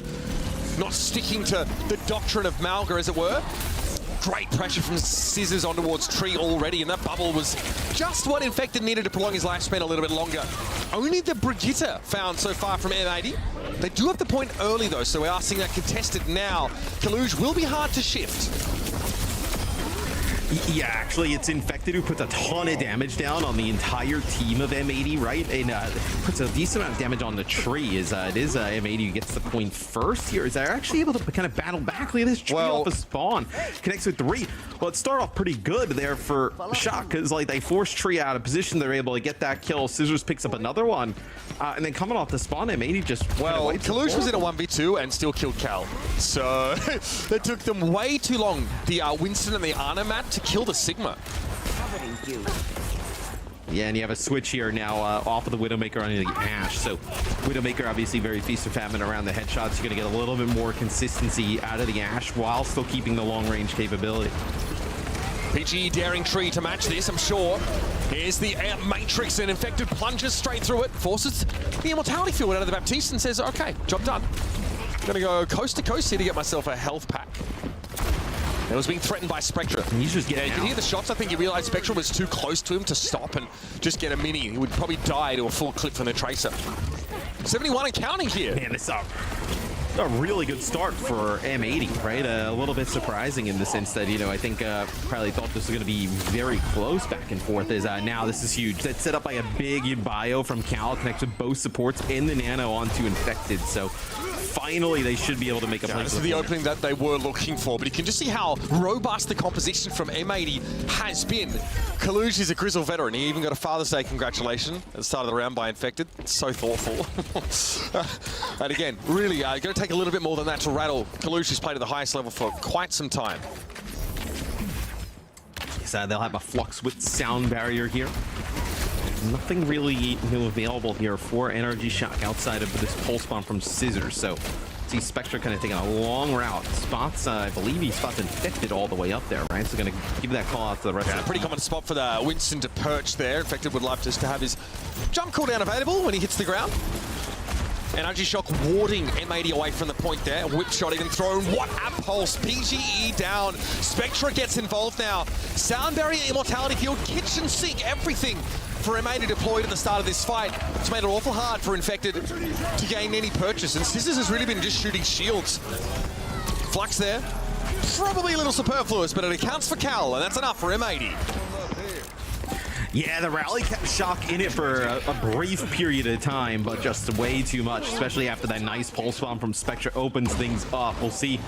Not sticking to the doctrine of Malga, as it were. Great pressure from Scissors on towards Tree already, and that bubble was just what Infected needed to prolong his lifespan a little bit longer. Only the Brigitte found so far from M80. They do have the point early, though, so we are seeing that contested now. Kaluge will be hard to shift. Yeah, actually, it's Infected Infected, who puts a ton of damage down on the entire team of M80, right? And puts a decent amount of damage on the tree. It is M80 who gets the point first here. Is they're actually able to kind of battle back. Look at this tree off a spawn. Connects with 3. Well, it started off pretty good there for Shock, because like they forced Tree out of position. They're able to get that kill. Scissors picks up another one. And then coming off the spawn, M80 just... Well, Kalush was in a 1v2 and still killed Cal. So it took them way too long, the Winston and the Ana map, to kill the Sigma. Yeah, and you have a switch here now off of the Widowmaker onto the Ash. So Widowmaker obviously very feast or famine around the headshots. You're going to get a little bit more consistency out of the Ash while still keeping the long-range capability. PGE daring Tree to match this, I'm sure. Here's the Matrix, and Infected plunges straight through it, forces the Immortality Field out of the Baptiste and says, okay, job done. Gonna go coast to coast here to get myself a health pack. It was being threatened by Spectra. He's just getting you can hear the shots. I think he realized Spectra was too close to him to stop and just get a mini. He would probably die to a full clip from the Tracer. 71 and counting here. Man, it's up. A really good start for M80, right? A little bit surprising in the sense that, you know, I think probably thought this was going to be very close back and forth. Now this is huge. That's set up by a big bio from Cal, connects with both supports and the Nano onto Infected. So finally they should be able to make a play. This is the opening that they were looking for, but you can just see how robust the composition from M80 has been. Kalush is a Grizzle veteran. He even got a Father's Day congratulation at the start of the round by Infected. It's so thoughtful. And again, really going to take a little bit more than that to rattle Kalush, who's played at the highest level for quite some time. So they'll have a Flux with sound barrier here. Nothing really new available here for NRG Shock outside of this pulse bomb from Scissors. So see Spectra kind of taking a long route. Spots, I believe he spots Infected all the way up there, right? So going to give that call out to the rest of the pretty common spot for the Winston to perch there. Infected would love just to have his jump cooldown available when he hits the ground. NRG Shock warding M80 away from the point there. Whip shot even thrown. What a pulse. PGE down. Spectra gets involved now. Sound barrier, Immortality Field, kitchen sink, everything for M80 deployed at the start of this fight. It's made it awful hard for Infected to gain any purchase. And Scissors has really been just shooting shields. Flux there. Probably a little superfluous, but it accounts for Cal, and that's enough for M80. Yeah, the rally kept Shock in it for a brief period of time, but just way too much, especially after that nice pulse bomb from Spectra opens things up. We'll see.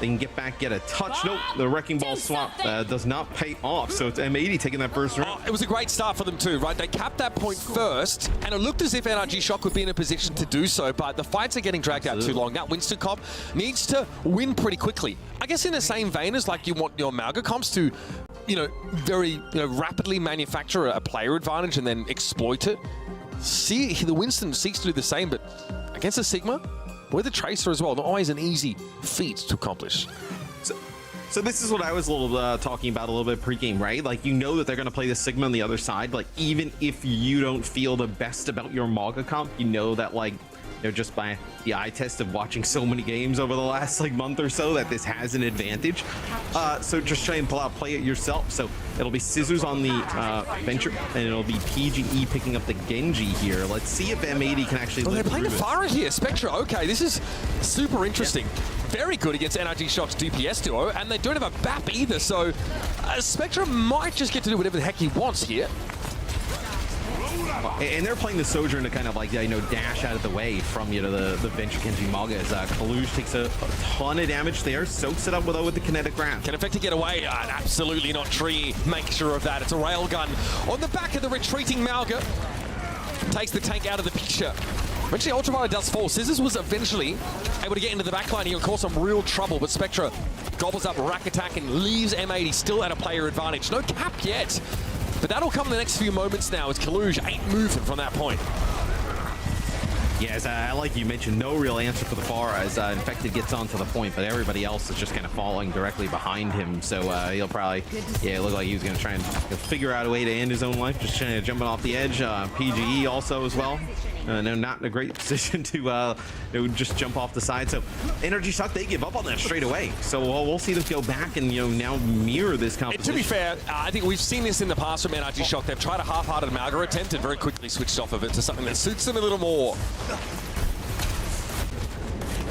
They can get back, get a touch. Nope, the Wrecking Ball swap does not pay off, so it's M80 taking that first round. It was a great start for them too, right? They capped that point first, and it looked as if NRG Shock would be in a position to do so, but the fights are getting dragged out too long. That Winston comp needs to win pretty quickly. I guess in the same vein as like you want your Malga comps to, very rapidly manufacture a player advantage and then exploit it. See, the Winston seeks to do the same, but against a Sigma, with a Tracer as well, not always an easy feat to accomplish. So this is what I was a little talking about a little bit pre-game, right? Like, you know that they're going to play the Sigma on the other side. Like, even if you don't feel the best about your Malga comp, you know that, like, just by the eye test of watching so many games over the last month or so, that this has an advantage. So just try and play it yourself. So it'll be Scissors on the Venture, and it'll be PGE picking up the Genji here. Let's see if M80 can actually. They're playing the Farah here, Spectra. Okay, this is super interesting. Yeah. Very good against NRG Shock's DPS duo, and they don't have a BAP either. So Spectra might just get to do whatever the heck he wants here. And they're playing the Sojourn to kind of dash out of the way from the Venture Genji Malga as Kalush takes a ton of damage there, soaks it up with the kinetic grab. Can Infected get away? Absolutely not. Tree make sure of that. It's a railgun on the back of the retreating Malga. Takes the tank out of the picture. Eventually Ultraviolet does fall. Scissors was eventually able to get into the backline here and cause some real trouble, but Spectra gobbles up rack attack and leaves M80 still at a player advantage. No cap yet. But that'll come in the next few moments now as Kalush ain't moving from that point. Yes, like you mentioned, no real answer for the far as Infected gets onto the point, but everybody else is just kind of falling directly behind him. So he'll probably, look like he was going to try and figure out a way to end his own life, just trying to jumping off the edge. PGE also as well. No, not in a great position to just jump off the side. So NRG Shock, they give up on that straight away. So we'll see them go back and now mirror this composition. To be fair, I think we've seen this in the past from NRG Shock. They've tried a half-hearted Malga attempt and very quickly switched off of it to something that suits them a little more.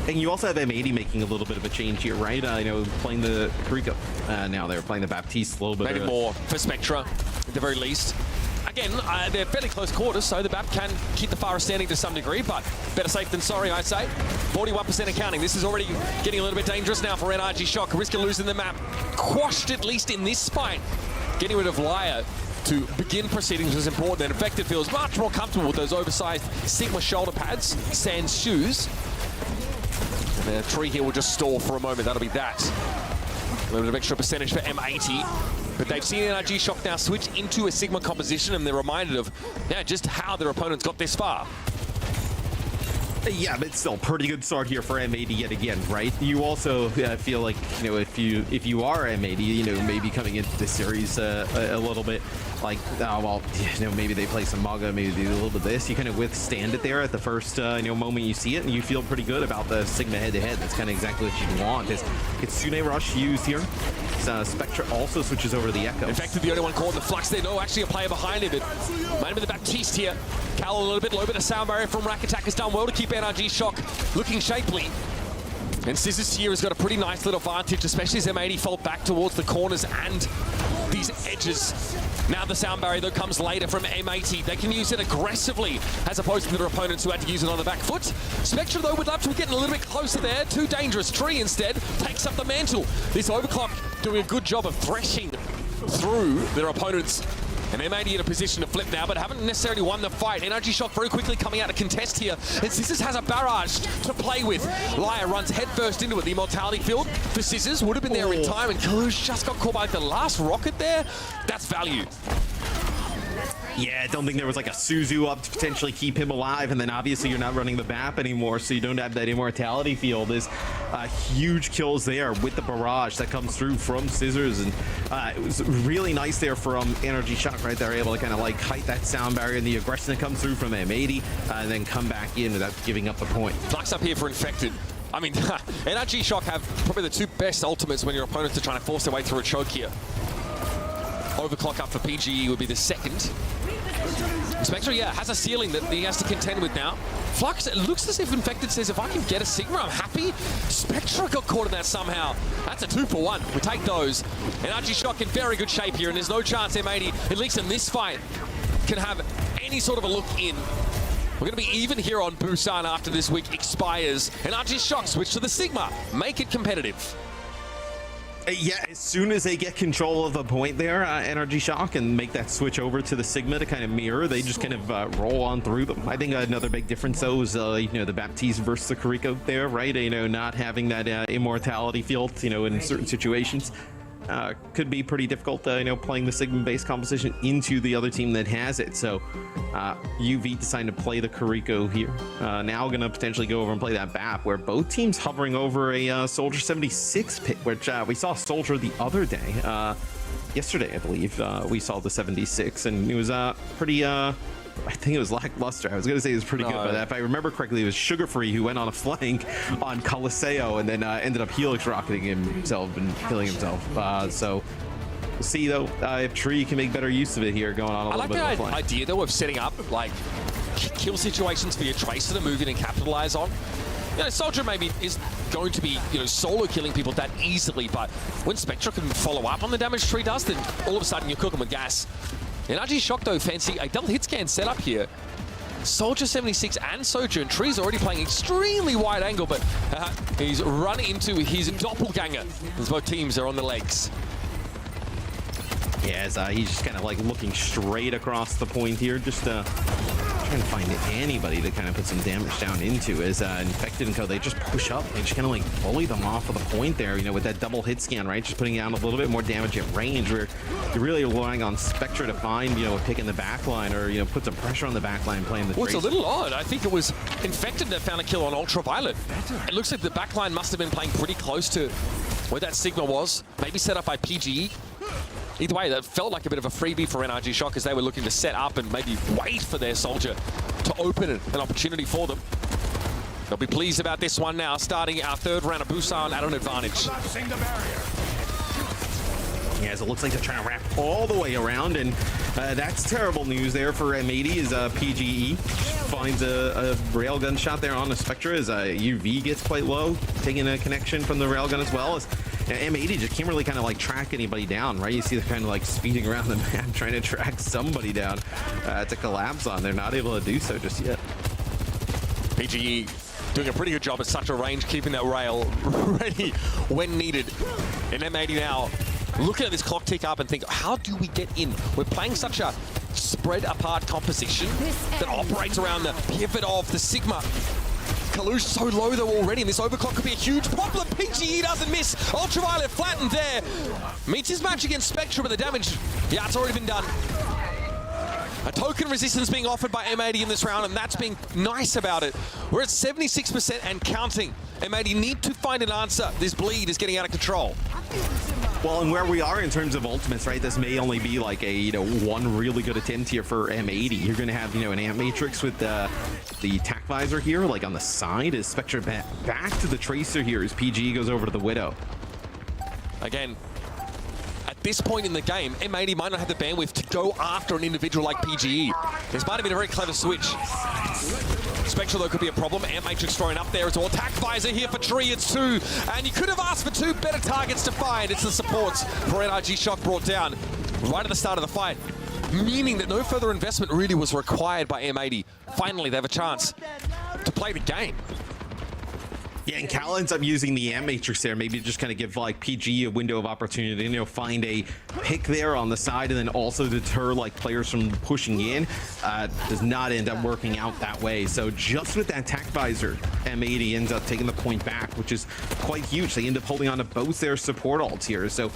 And you also have M80 making a little bit of a change here, right? Playing the Rico. Now they're playing the Baptiste a little bit. Maybe more for Spectra. at the very least. Again, they're fairly close quarters, so the BAP can keep the Forest standing to some degree, but better safe than sorry, I'd say. 41% and counting. This is already getting a little bit dangerous now for NRG Shock. Risk of losing the map. Quashed at least in this fight. Getting rid of Liar to begin proceedings was important, and Infected feels much more comfortable with those oversized Sigma shoulder pads, sans shoes. And the tree here will just stall for a moment. That'll be that. A little bit of extra percentage for M80. But they've seen NRG Shock now switch into a Sigma composition, and they're reminded of just how their opponents got this far. Yeah, but still, pretty good start here for M80 yet again, right? You also feel like, if you are M80, maybe coming into this series a little bit like, maybe they play some Maga, maybe they do a little bit of this. You kind of withstand it there at the first, moment you see it, and you feel pretty good about the Sigma head-to-head. That's kind of exactly what you want. It's Kitsune Rush used here. Spectre also switches over to the Echo. Infected, the only one caught in the flux there. No, actually a player behind him, but might have been the Baptiste here. Cal a little bit, low bit of sound barrier from Rack Attack has done well to keep NRG Shock looking shapely. And Scissors here has got a pretty nice little advantage, especially as M80 fall back towards the corners and these edges. Now the sound barrier, though, comes later from M80. They can use it aggressively, as opposed to their opponents who had to use it on the back foot. Spectre, though, would love to get a little bit closer there. Too dangerous. Tree, instead, takes up the mantle. This Overclock doing a good job of threshing through their opponents. And M80 in a position to flip now, but haven't necessarily won the fight. NRG Shock very quickly coming out to contest here. And Scissors has a barrage to play with. Liar runs headfirst into it. The Immortality field for Scissors would have been there in time, and Kalush just got caught by the last rocket there. That's value. Yeah, I don't think there was like a Suzu up to potentially keep him alive, and then obviously you're not running the BAP anymore, so you don't have that Immortality field. There's huge kills there with the barrage that comes through from Scissors, and it was really nice there from NRG Shock, right? They're able to kind of like height that sound barrier and the aggression that comes through from M80, and then come back in without giving up the point. Flux up here for Infected. I mean, NRG Shock have probably the two best ultimates when your opponents are trying to force their way through a choke here. Overclock up for PGE would be the second. Spectre, has a ceiling that he has to contend with now. Flux, it looks as if Infected says, if I can get a Sigma, I'm happy. Spectre got caught in that somehow. That's a 2-for-1. We take those. NRG Shock in very good shape here, and there's no chance M80, at least in this fight, can have any sort of a look in. We're going to be even here on Busan after this week expires. NRG Shock switch to the Sigma. Make it competitive. Yeah, as soon as they get control of the point there, NRG Shock, and make that switch over to the Sigma to kind of mirror, they just kind of roll on through them. I think another big difference, though, is, the Baptiste versus the Kariko there, right? Not having that Immortality field, in certain situations. Could be pretty difficult, playing the Sigma-based composition into the other team that has it. So UV decided to play the Kariko here. Now going to potentially go over and play that BAP, where both teams hovering over a Soldier 76 pit, which we saw Soldier the other day. Yesterday, I believe, we saw the 76, and it was pretty... I think it was lackluster. I was going to say it was pretty good, but if I remember correctly, it was Sugar Free who went on a flank on Coliseo and then ended up Helix rocketing himself and killing himself. So we'll see, though, if Tree can make better use of it here, going on a little bit of a flank. I like the idea, though, of setting up, like, kill situations for your Tracer to move in and capitalize on. Soldier maybe is going to be, solo killing people that easily, but when Spectre can follow up on the damage Tree does, then all of a sudden you're cooking with gas. NRG Shock, though, fancy a double hit scan setup here. Soldier 76 and Sojourn. Tree's already playing extremely wide angle, but he's run into his doppelganger as both teams are on the legs. Yeah, he's just kind of like looking straight across the point here, just trying to find anybody to kind of put some damage down into. As Infected and Co, they just push up. They just kind of like bully them off of the point there, with that double hit scan, right? Just putting down a little bit more damage at range, where you're really relying on Spectre to find, a pick in the backline, or, put some pressure on the backline playing the Tracer. It's a little odd. I think it was Infected that found a kill on Ultraviolet. It looks like the backline must have been playing pretty close to where that Sigma was. Maybe set up by PGE. Either way, that felt like a bit of a freebie for NRG Shock as they were looking to set up and maybe wait for their Soldier to open an opportunity for them. They'll be pleased about this one now, starting our third round of Busan at an advantage. Yeah, as it looks like they're trying to wrap all the way around, and that's terrible news there for M80 as PGE finds a railgun shot there on the Spectre as UV gets quite low, taking a connection from the railgun as well. As M80 just can't really kind of like track anybody down, right? You see they're kind of like speeding around the map trying to track somebody down to collapse on. They're not able to do so just yet. PGE doing a pretty good job at such a range, keeping that rail ready when needed. And M80 now looking at this clock tick up and think, how do we get in? We're playing such a spread apart composition that operates around the pivot of the Sigma. Kalush so low though already, and this overclock could be a huge problem. PGE doesn't miss. Ultraviolet flattened there. Meets his match against Spectra, but the damage, yeah, it's already been done. A token resistance being offered by M80 in this round, and that's being nice about it. We're at 76% and counting. M80 need to find an answer. This bleed is getting out of control. Well, and where we are in terms of ultimates, right? This may only be like a one really good attempt here for M80. You're going to have an Amp Matrix with the Tac Visor here, like on the side. Is Spectre back to the Tracer here as PGE goes over to the Widow. Again, at this point in the game, M80 might not have the bandwidth to go after an individual like PGE. This might have been a very clever switch. Spectral, though, could be a problem. Amp Matrix throwing up there as well. Tac Visor here for Tree. It's 2. And you could have asked for 2 better targets to find. It's the supports for NRG Shock brought down right at the start of the fight, meaning that no further investment really was required by M80. Finally, they have a chance to play the game. Yeah, and Cal ends up using the Amp Matrix there, maybe just kind of give like PG a window of opportunity, find a pick there on the side and then also deter like players from pushing in. Does not end up working out that way. So just with that Tac Visor, M80 ends up taking the point back, which is quite huge. They end up holding on to both their support ults here. So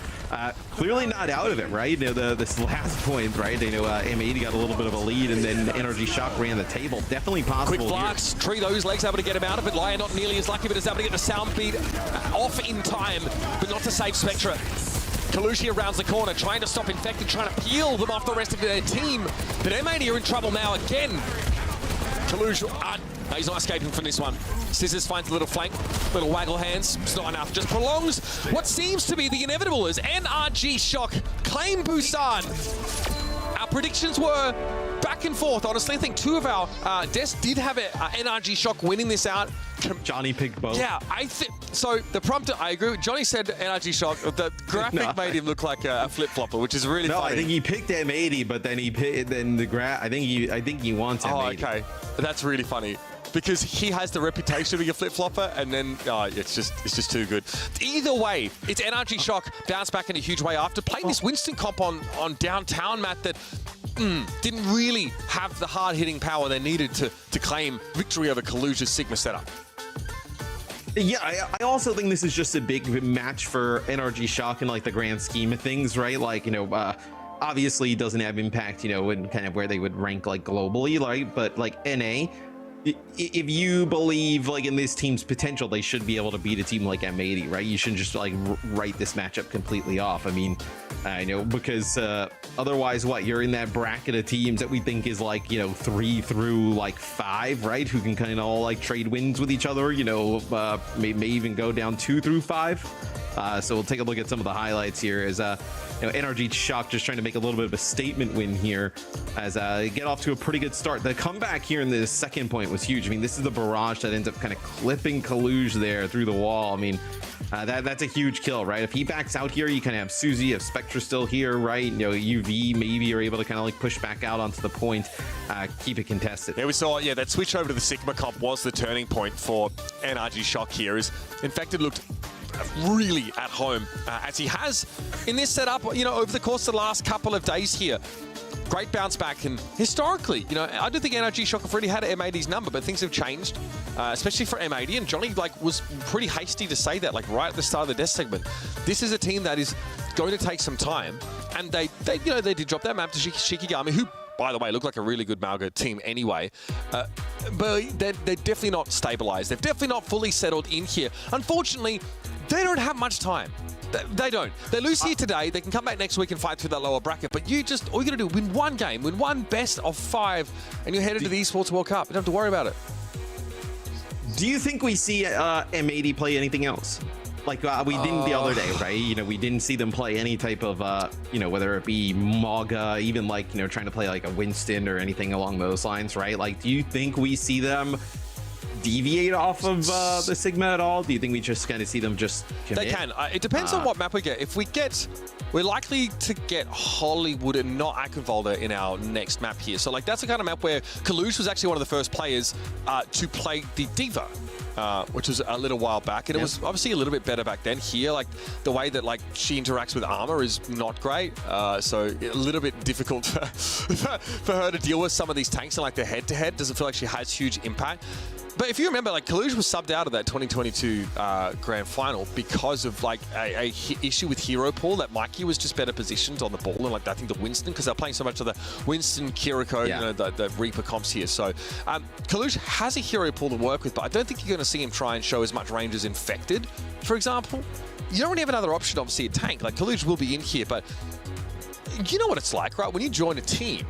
clearly not out of it, right? This last point, right? M80 got a little bit of a lead and then NRG Shock ran the table. Definitely possible. Quick flux, Tree those legs able to get him out of it. Lion not nearly as lucky, but is able to get the sound beat off in time, but not to save Spectra. Kalush here rounds the corner, trying to stop Infected, trying to peel them off the rest of their team. But M80 are in trouble now again. Kalush, no, he's not escaping from this one. Scissors finds a little flank, little waggle hands. It's not enough, just prolongs what seems to be the inevitable as NRG Shock claim Busan. Our predictions were back and forth, honestly. I think 2 of our desks did have NRG Shock winning this out. Johnny picked both. Yeah, so the prompter, I agree. Johnny said NRG Shock. The graphic made him look like a flip-flopper, which is really funny. I think he picked M80, but then I think he wants M80. Oh, okay. That's really funny. Because he has the reputation of being a flip-flopper, and then it's just too good. Either way, it's NRG Shock bounce back in a huge way after playing this Winston comp on downtown, Matt, that didn't really have the hard-hitting power they needed to claim victory over Kalush's Sigma setup. Yeah, I also think this is just a big match for NRG Shock in like the grand scheme of things, right? Like, obviously it doesn't have impact, in kind of where they would rank like globally, right? But like NA, if you believe like in this team's potential, they should be able to beat a team like M80, right? You shouldn't just like write this matchup completely off. I mean, I know, because otherwise what, you're in that bracket of teams that we think is like 3 through like 5, right? Who can kind of all like trade wins with each other, may even go down 2 through 5. So we'll take a look at some of the highlights here as NRG Shock just trying to make a little bit of a statement win here as they get off to a pretty good start. The comeback here in the second point was huge. I mean, this is the barrage that ends up kind of clipping Kalush there through the wall. I mean, that's a huge kill, right? If he backs out here, you kind of have Susie, if Spectra still here, right? UV maybe are able to kind of like push back out onto the point, keep it contested. Yeah, we saw, that switch over to the Sigma comp was the turning point for NRG Shock here. As Infected looked really at home, as he has in this setup, over the course of the last couple of days here. Great bounce back, and historically, I don't think NRG Shock have really had M80's number, but things have changed, especially for M80, and Johnny was pretty hasty to say that, right at the start of the death segment. This is a team that is going to take some time, and they did drop that map to Shikigami, who, by the way, look like a really good Malga team anyway. But they're definitely not stabilized. They've definitely not fully settled in here. Unfortunately, they don't have much time. They don't. They lose here today. They can come back next week and fight through that lower bracket. But all you got to do, win one game, win one best of 5, and you're headed to the Esports World Cup. You don't have to worry about it. Do you think we see M80 play anything else? Like we didn't the other day, right? We didn't see them play any type of, whether it be Maga, even trying to play like a Winston or anything along those lines, right? Like, do you think we see them deviate off of the Sigma at all? Do you think we just kind of see them just commit? They can. It depends on what map we get. If we get, we're likely to get Hollywood and not Akenvalder in our next map here. So like that's the kind of map where Kalush was actually one of the first players to play the Diva. Which was a little while back, and it was obviously a little bit better back then. Here, like the way that like she interacts with armor is not great, so a little bit difficult for her to deal with some of these tanks, and like the head-to-head doesn't feel like she has huge impact. But if you remember, like Kalush was subbed out of that 2022 Grand Final because of like a issue with hero pool, that Mikey was just better positioned on the ball, and like I think the Winston, because they're playing so much of the Winston, Kiriko, you know, the Reaper comps here. So Kalush has a hero pool to work with, but I don't think you're going to see him try and show as much range as Infected, for example. You don't really have another option, obviously, a tank. Like Kalush will be in here, but you know what it's like, right? When you join a team,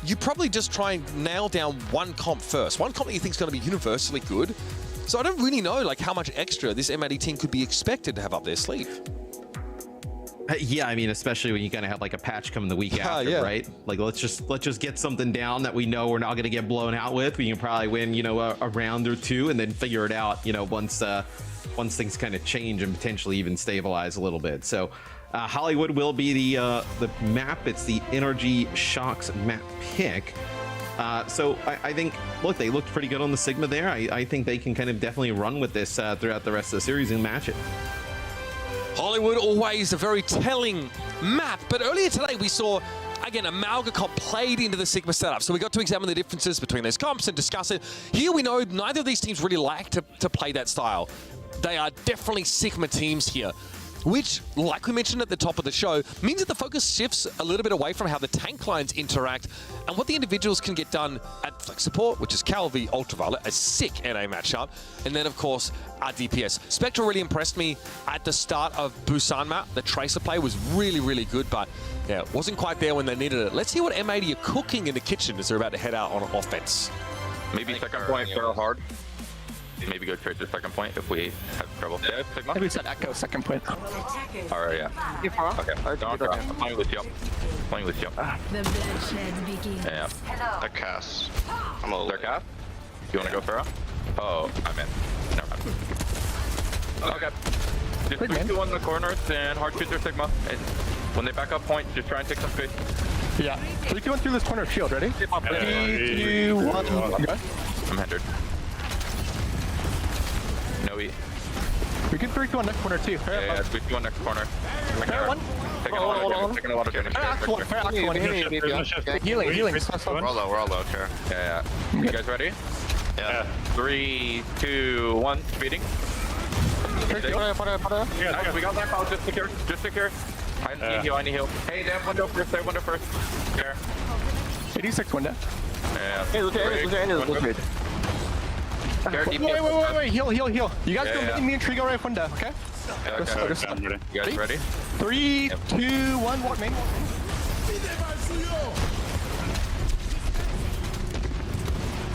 you probably just try and nail down one comp first. One comp that you think is going to be universally good. So I don't really know like how much extra this MAD team could be expected to have up their sleeve. Yeah, I mean, especially when you kind of have like a patch coming the week after, right? Like let's just get something down that we know we're not going to get blown out with. We can probably win, you know, a round or two, and then figure it out, you know, once things kind of change and potentially even stabilize a little bit. So. Hollywood will be the map. It's the Energy Shocks map pick. So I think, look, they looked pretty good on the Sigma there. I think they can kind of definitely run with this throughout the rest of the series and match it. Hollywood, always a very telling map. But earlier today, we saw, again, a Malga comp played into the Sigma setup. So we got to examine the differences between those comps and discuss it. Here we know neither of these teams really like to play that style. They are definitely Sigma teams here, which, like we mentioned at the top of the show, means that the focus shifts a little bit away from how the tank lines interact and what the individuals can get done at flex support, which is Calvi, Ultraviolet, a sick NA matchup, and then, of course, our DPS. Spectre really impressed me at the start of Busan map. The Tracer play was really, really good, but yeah, it wasn't quite there when they needed it. Let's see what M80 are cooking in the kitchen as they're about to head out on offense. Maybe second point, throw hard. Maybe go Tracer second point if we have trouble. Yeah, Sigma? Maybe set Echo second point. Alright, yeah. Okay, don't drop. I'm playing with you. Playing with you. The bloodshed begins. Yeah. They're cast. I'm a little cast. You want to go Pharaoh? Oh, I'm in. Never mind. Okay. Just 3-2-1 in the corners and hard shoot their Sigma. And when they back up point, just try and take some space. Yeah. 3-2-1 through this corner shield. Ready? 3, 2, 1. Go. I'm hindered. No E. We can 3-2-1 next corner too. Yeah, 3-2-1 next corner. Fair one. Taking a lot of damage. Healing. We're all low, okay. Yeah. You guys ready? Yeah. 3, 2, 1, speeding. Yeah, we got that out. Just secure. I need heal. Hey, they have window first. There. 86 window. Yeah. Hey, look at Wait, heal. You guys go meet me and Trigo right window, okay? Okay. You guys ready? 3, 2, 1, walk me.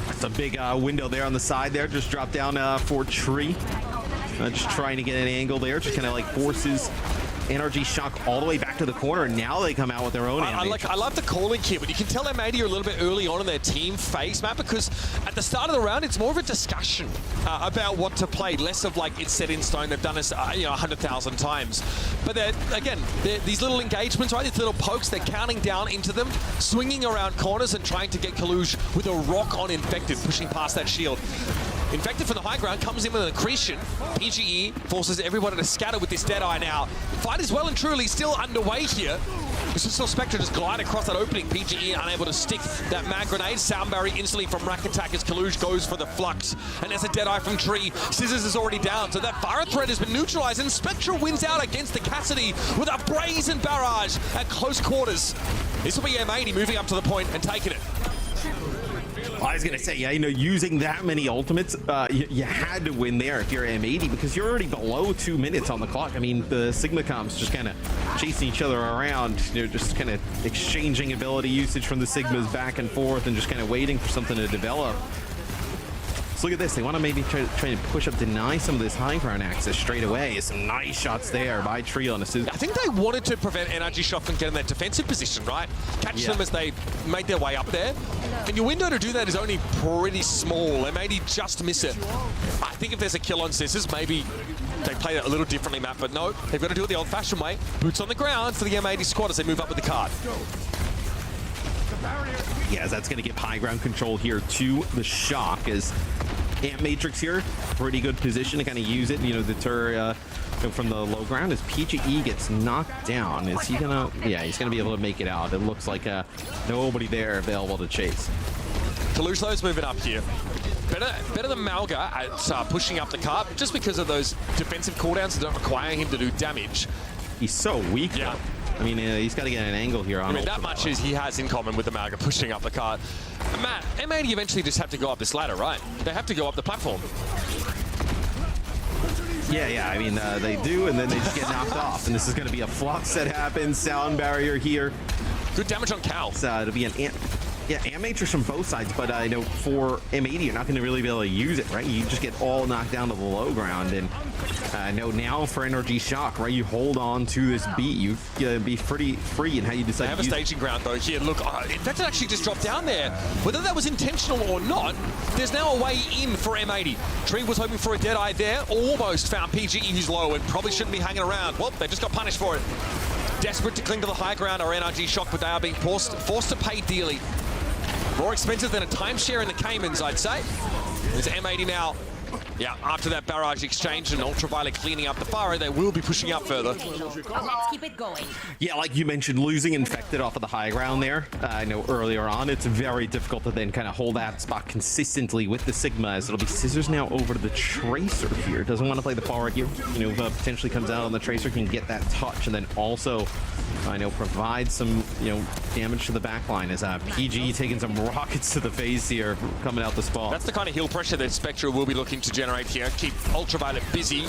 That's a big window there on the side there. Just drop down for Tree. Just trying to get an angle there. Just kind of like forces Energy Shock all the way back to the corner, and now they come out with their own animation. I love the calling here, but you can tell they made you a little bit early on in their team phase, Matt, because at the start of the round, it's more of a discussion about what to play, less of like it's set in stone. They've done this 100,000 times. But they're these little engagements, right? These little pokes, they're counting down into them, swinging around corners and trying to get Kalush with a rock on Infected, pushing past that shield. Infected from the high ground comes in with an accretion. PGE forces everybody to scatter with this Deadeye now. Fight is well and truly still underway here. This is still Spectre just glide across that opening. PGE unable to stick that mag grenade. Sound barrier instantly from Rack Attack as Kalush goes for the flux. And there's a Deadeye from Tree. Scissors is already down, so that fire threat has been neutralized, and Spectre wins out against the Cassidy with a brazen barrage at close quarters. This will be M80 moving up to the point and taking it. I was going to say, yeah, using that many ultimates, you had to win there if you're M80 because you're already below 2 minutes on the clock. I mean, the Sigma comps just kind of chasing each other around, just kind of exchanging ability usage from the Sigmas back and forth and just kind of waiting for something to develop. So look at this. They want to maybe try to push up, deny some of this high ground access straight away. Some nice shots there by Tree on assist. I think they wanted to prevent NRG Shock from getting that defensive position, right? Catch them as they made their way up there. And your window to do that is only pretty small. They maybe just miss it. I think if there's a kill on Scissors, maybe they play it a little differently, Matt, but no, they've got to do it the old-fashioned way. Boots on the ground for the M80 squad as they move up with the card. Yeah, that's going to give high ground control here to the Shock as Ant Matrix here. Pretty good position to kind of use it, deter from the low ground as PGE gets knocked down. Is he going to... Yeah, he's going to be able to make it out. It looks like nobody there available to chase. Kalushlo's moving up here. Better than Malga at pushing up the cart, just because of those defensive cooldowns that don't require him to do damage. He's so weak, though. I mean, he's got to get an angle here on that much is he has in common with the Malga pushing up the cart. Matt, M80 eventually just have to go up this ladder, right? They have to go up the platform. Yeah, I mean, they do, and then they just get knocked off. And this is going to be a flux that happens. Sound barrier here. Good damage on Cal. It'll be an Ant Matrix from both sides, but I know for M80, you're not going to really be able to use it, right? You just get all knocked down to the low ground, and I know now for NRG Shock, right? You hold on to this beat. You be pretty free in how you decide to use it. They have a staging ground, though, here. Look, in fact, it actually just dropped down there. Whether that was intentional or not, there's now a way in for M80. Tree was hoping for a dead eye there. Almost found PGE, who's low, and probably shouldn't be hanging around. Well, they just got punished for it. Desperate to cling to the high ground are NRG Shock, but they are being forced to pay dearly. More expensive than a timeshare in the Caymans, I'd say. There's M80 now. Yeah, after that barrage exchange and Ultraviolet cleaning up the fire, they will be pushing up further. Let's keep it going. Yeah, like you mentioned, losing Infected off of the high ground there. I know earlier on, it's very difficult to then kind of hold that spot consistently with the Sigma, as it'll be Scissors now over to the Tracer here. Doesn't want to play the forward here. Potentially comes out on the Tracer, can get that touch, and then also, provide some, damage to the backline as PG taking some rockets to the face here, coming out the spawn. That's the kind of heal pressure that Spectra will be looking to generate here. Keep Ultraviolet busy.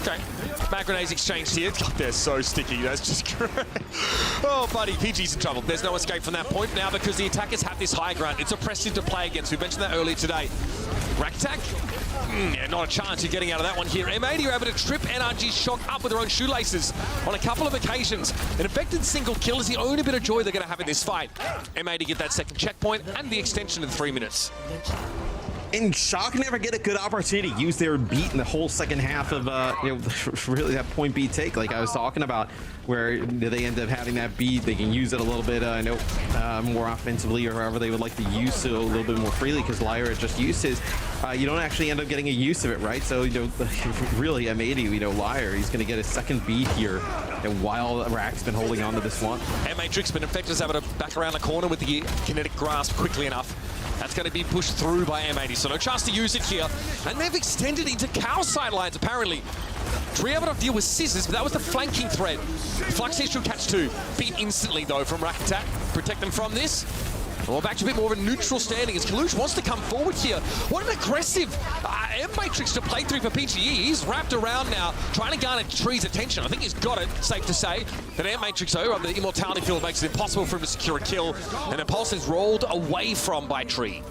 Okay, mag grenades exchanged here. God, they're so sticky. That's just great. Oh, buddy, PG's in trouble. There's no escape from that point now because the attackers have this high ground. It's oppressive to play against. We mentioned that earlier today. Rack attack? Yeah, not a chance of getting out of that one here. M80 are able to trip NRG Shock up with their own shoelaces on a couple of occasions. An infected single kill is the only bit of joy they're going to have in this fight. M80 get that second checkpoint and the extension of 3 minutes. And Shock never get a good opportunity to use their beat in the whole second half of, really that point B take, like I was talking about, where they end up having that beat. They can use it a little bit, more offensively or however they would like to use it a little bit more freely, because Lyra just used his. You don't actually end up getting a use of it, right? So, really, M80, Lyra, he's going to get a second beat here, and while Rack's been holding on to this one. M-Matrix, but Infectors able to back around the corner with the kinetic grasp quickly enough. That's going to be pushed through by M80, so no chance to use it here. And they've extended into Cow sidelines, apparently. Tree able to deal with Scissors, but that was the flanking thread. Flux should catch two. Beat instantly, though, from Rack Attack. Protect them from this. Well, back to a bit more of a neutral standing as Kalush wants to come forward here. What an aggressive M-Matrix to play through for PGE. He's wrapped around now, trying to garner Tree's attention. I think he's got it, safe to say. That M-Matrix, though, on the Immortality field makes it impossible for him to secure a kill. And Impulse is rolled away from by Tree.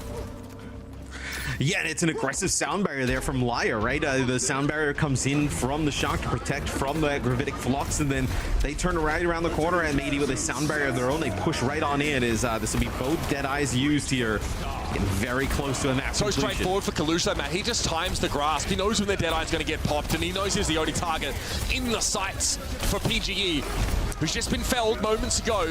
Yeah, and it's an aggressive sound barrier there from Lyre, right? The sound barrier comes in from the Shock to protect from the Gravitic Flux, and then they turn right around the corner, and maybe with a sound barrier of their own, they push right on in. This will be both Deadeyes used here. Getting very close to a map so completion. Straightforward for Kalush, though, Matt. He just times the grasp. He knows when their Deadeye's going to get popped, and he knows he's the only target in the sights for PGE, who's just been felled moments ago.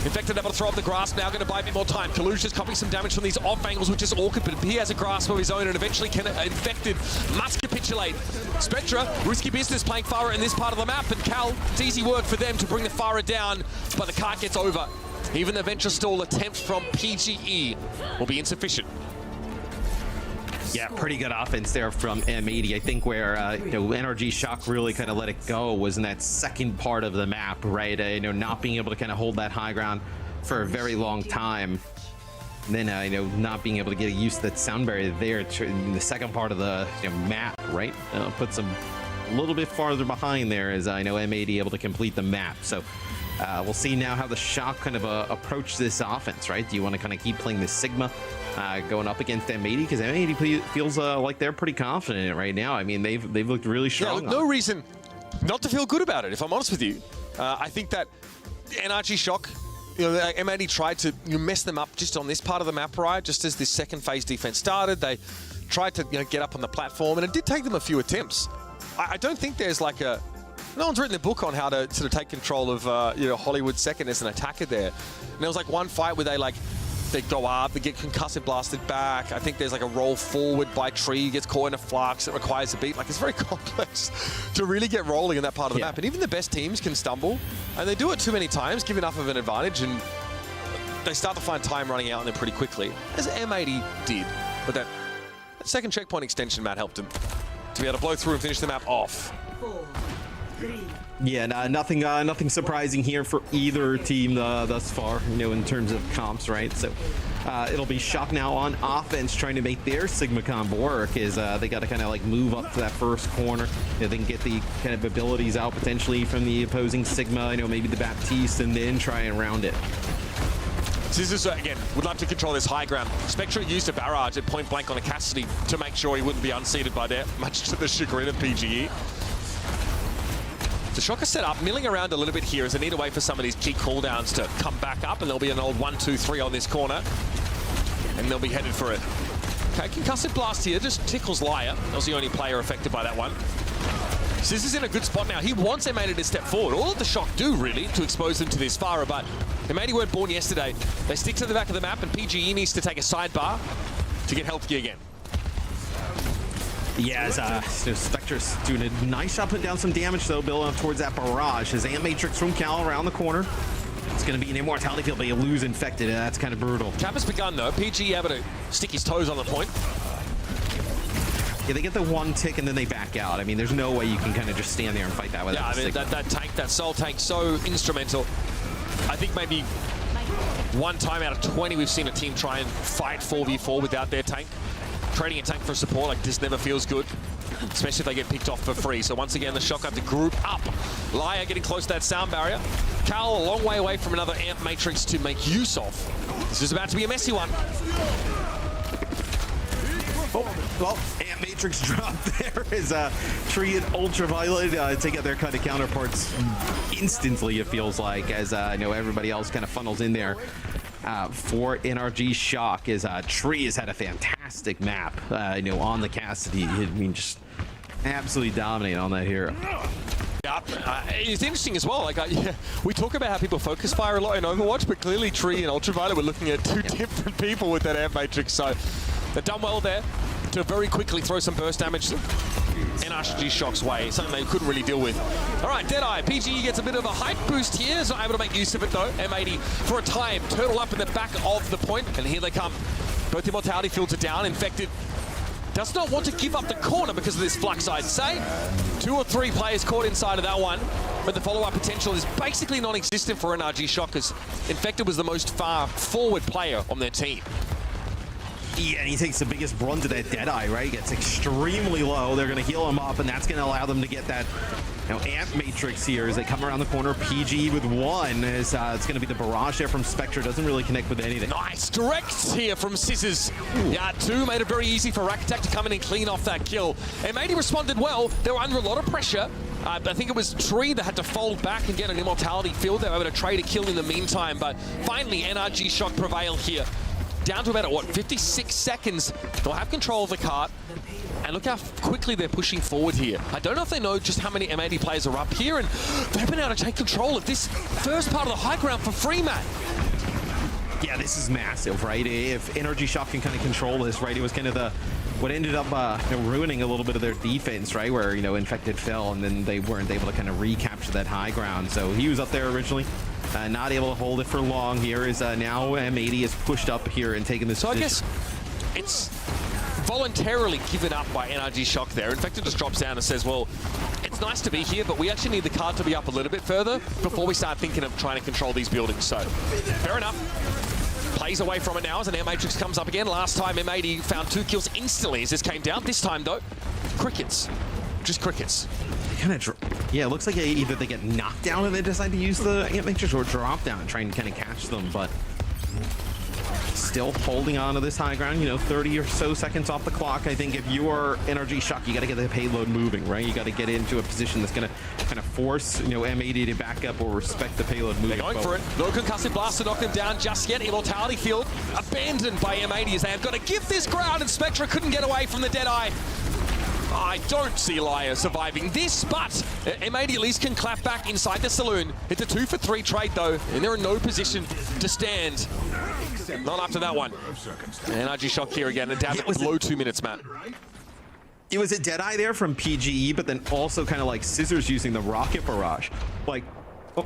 Infected able to throw up the grasp, now going to buy a bit more time. Kalush is copying some damage from these off angles, which is awkward, but he has a grasp of his own, and eventually Infected must capitulate. Spectra, risky business playing Farah in this part of the map, and Cal, it's easy work for them to bring the Farah down, but the cart gets over. Even the Venture Stall attempt from PGE will be insufficient. Yeah, pretty good offense there from M80. I think where NRG Shock really kind of let it go was in that second part of the map, right? Not being able to kind of hold that high ground for a very long time. And then, not being able to get used to that sound barrier there in the second part of the map, right? Puts them a little bit farther behind there as I know M80 able to complete the map. So We'll see now how the Shock kind of approach this offense, right? Do you want to kind of keep playing this Sigma going up against M80? Because M80 feels like they're pretty confident in it right now. I mean, they've looked really strong. Yeah, no reason not to feel good about it, if I'm honest with you. I think that NRG Shock, M80 tried to mess them up just on this part of the map, right? Just as this second phase defense started, they tried to get up on the platform, and it did take them a few attempts. I don't think there's like no one's written a book on how to sort of take control of Hollywood second as an attacker there. And there was like one fight where they go up, they get concussive blasted back. I think there's like a roll forward by Tree, gets caught in a flux, it requires a beat. Like, it's very complex to really get rolling in that part of the map. And even the best teams can stumble, and they do it too many times, give enough of an advantage, and they start to find time running out on them pretty quickly, as M80 did. But that second checkpoint extension, Matt, helped them to be able to blow through and finish the map off. 4, 3. Yeah, nothing surprising here for either team thus far, in terms of comps, right? So it'll be Shock now on offense, trying to make their Sigma combo work. Is they got to kind of like move up to that first corner. They can get the kind of abilities out potentially from the opposing Sigma, maybe the Baptiste, and then try and round it. Scissors, again, would love to control this high ground. Spectre used a barrage at point blank on a Cassidy to make sure he wouldn't be unseated by that, much to the chagrin of PGE. The Shock is set up, milling around a little bit here as they need to wait for some of these key cooldowns to come back up, and there'll be an old 1-2-3 on this corner, and they'll be headed for it. Okay, concussive blast here, just tickles Liar. That was the only player affected by that one. Scissors in a good spot now. He wants M80 to step forward. All that the Shock do, really, to expose them to this Pharah, but M80 weren't born yesterday. They stick to the back of the map, and PGE needs to take a sidebar to get healthy again. Yeah, Spectre's doing a nice job putting down some damage, though, building up towards that barrage. His Amp Matrix from Cal around the corner. It's going to be an immortality field, but you lose infected, and that's kind of brutal. Cap has begun, though. PGE able to stick his toes on the point. Yeah, they get the one tick, and then they back out. I mean, there's no way you can kind of just stand there and fight that without that tank, that Soul tank, so instrumental. I think maybe one time out of 20 we've seen a team try and fight 4v4 without their tank. Trading a tank for support like this never feels good, especially if they get picked off for free. So once again, the Shock have to group up. Liar getting close to that sound barrier. Cal a long way away from another Amp Matrix to make use of. This is about to be a messy one. Oh, well, Amp Matrix dropped there as Tree and Ultraviolet take out their kind of counterparts instantly, it feels like, as everybody else kind of funnels in there. For NRG Shock, is Tree has had a fantastic map, on the Cassidy. I mean, just absolutely dominating on that hero. Yeah, it's interesting as well. Like, we talk about how people focus fire a lot in Overwatch, but clearly Tree and Ultraviolet were looking at two different people with that Amp Matrix. So they've done well there to very quickly throw some burst damage NRG Shock's way, something they couldn't really deal with. All right, Deadeye. PGE gets a bit of a hype boost here. Is not able to make use of it, though. M80 for a time. Turtle up in the back of the point, and here they come. Both immortality fields are down. Infected does not want to give up the corner because of this flux, I'd say. 2 or 3 players caught inside of that one, but the follow-up potential is basically non-existent for NRG Shock, because Infected was the most far forward player on their team. Yeah, and he takes the biggest brunt of that Deadeye, right? He gets extremely low. They're going to heal him up, and that's going to allow them to get that Amp Matrix here as they come around the corner. PG with 1. As, it's going to be the barrage there from Spectre. Doesn't really connect with anything. Nice direct here from Scissors. Yeah, 2 made it very easy for Rack Attack to come in and clean off that kill. M80 responded well. They were under a lot of pressure. I think it was Tree that had to fold back and get an immortality field. They were able to trade a kill in the meantime, but finally NRG Shock prevailed here. Down to about, 56 seconds. They'll have control of the cart. And look how quickly they're pushing forward here. I don't know if they know just how many M80 players are up here, and they've been able to take control of this first part of the high ground for free, Matt. Yeah, this is massive, right? If NRG Shock can kind of control this, right? It was kind of what ended up ruining a little bit of their defense, right? Where, Infected fell, and then they weren't able to kind of recapture that high ground. So he was up there originally. Not able to hold it for long here, is now M80 is pushed up here and taken this So position. I guess it's voluntarily given up by NRG Shock there. Infected just drops down and says, well, it's nice to be here, but we actually need the card to be up a little bit further before we start thinking of trying to control these buildings. So, fair enough. Plays away from it now as an Amp Matrix comes up again. Last time M80 found 2 kills instantly as this came down. This time, though, crickets. Just crickets. Kind of Yeah, it looks like either they get knocked down and they decide to use the Ant Matrix or drop down and try and kind of catch them, but still holding on to this high ground, you know, 30 or so seconds off the clock. I think if you're NRG Shock, you got to get the payload moving, right? You got to get into a position that's going to kind of force, you know, M80 to back up or respect the payload moving. They're going for it. No concussive blast to knock them down just yet. Immortality field abandoned by M80 as they have got to give this ground, and Spectra couldn't get away from the Deadeye. I don't see Laya surviving this, but M80 at least can clap back inside the saloon. It's a 2-for-3 trade, though, and they're in no position to stand. Not after that one. NRG Shock here again, and down to below 2 minutes, Matt. It was a Deadeye there from PGE, but then also kind of like Scissors using the rocket barrage, like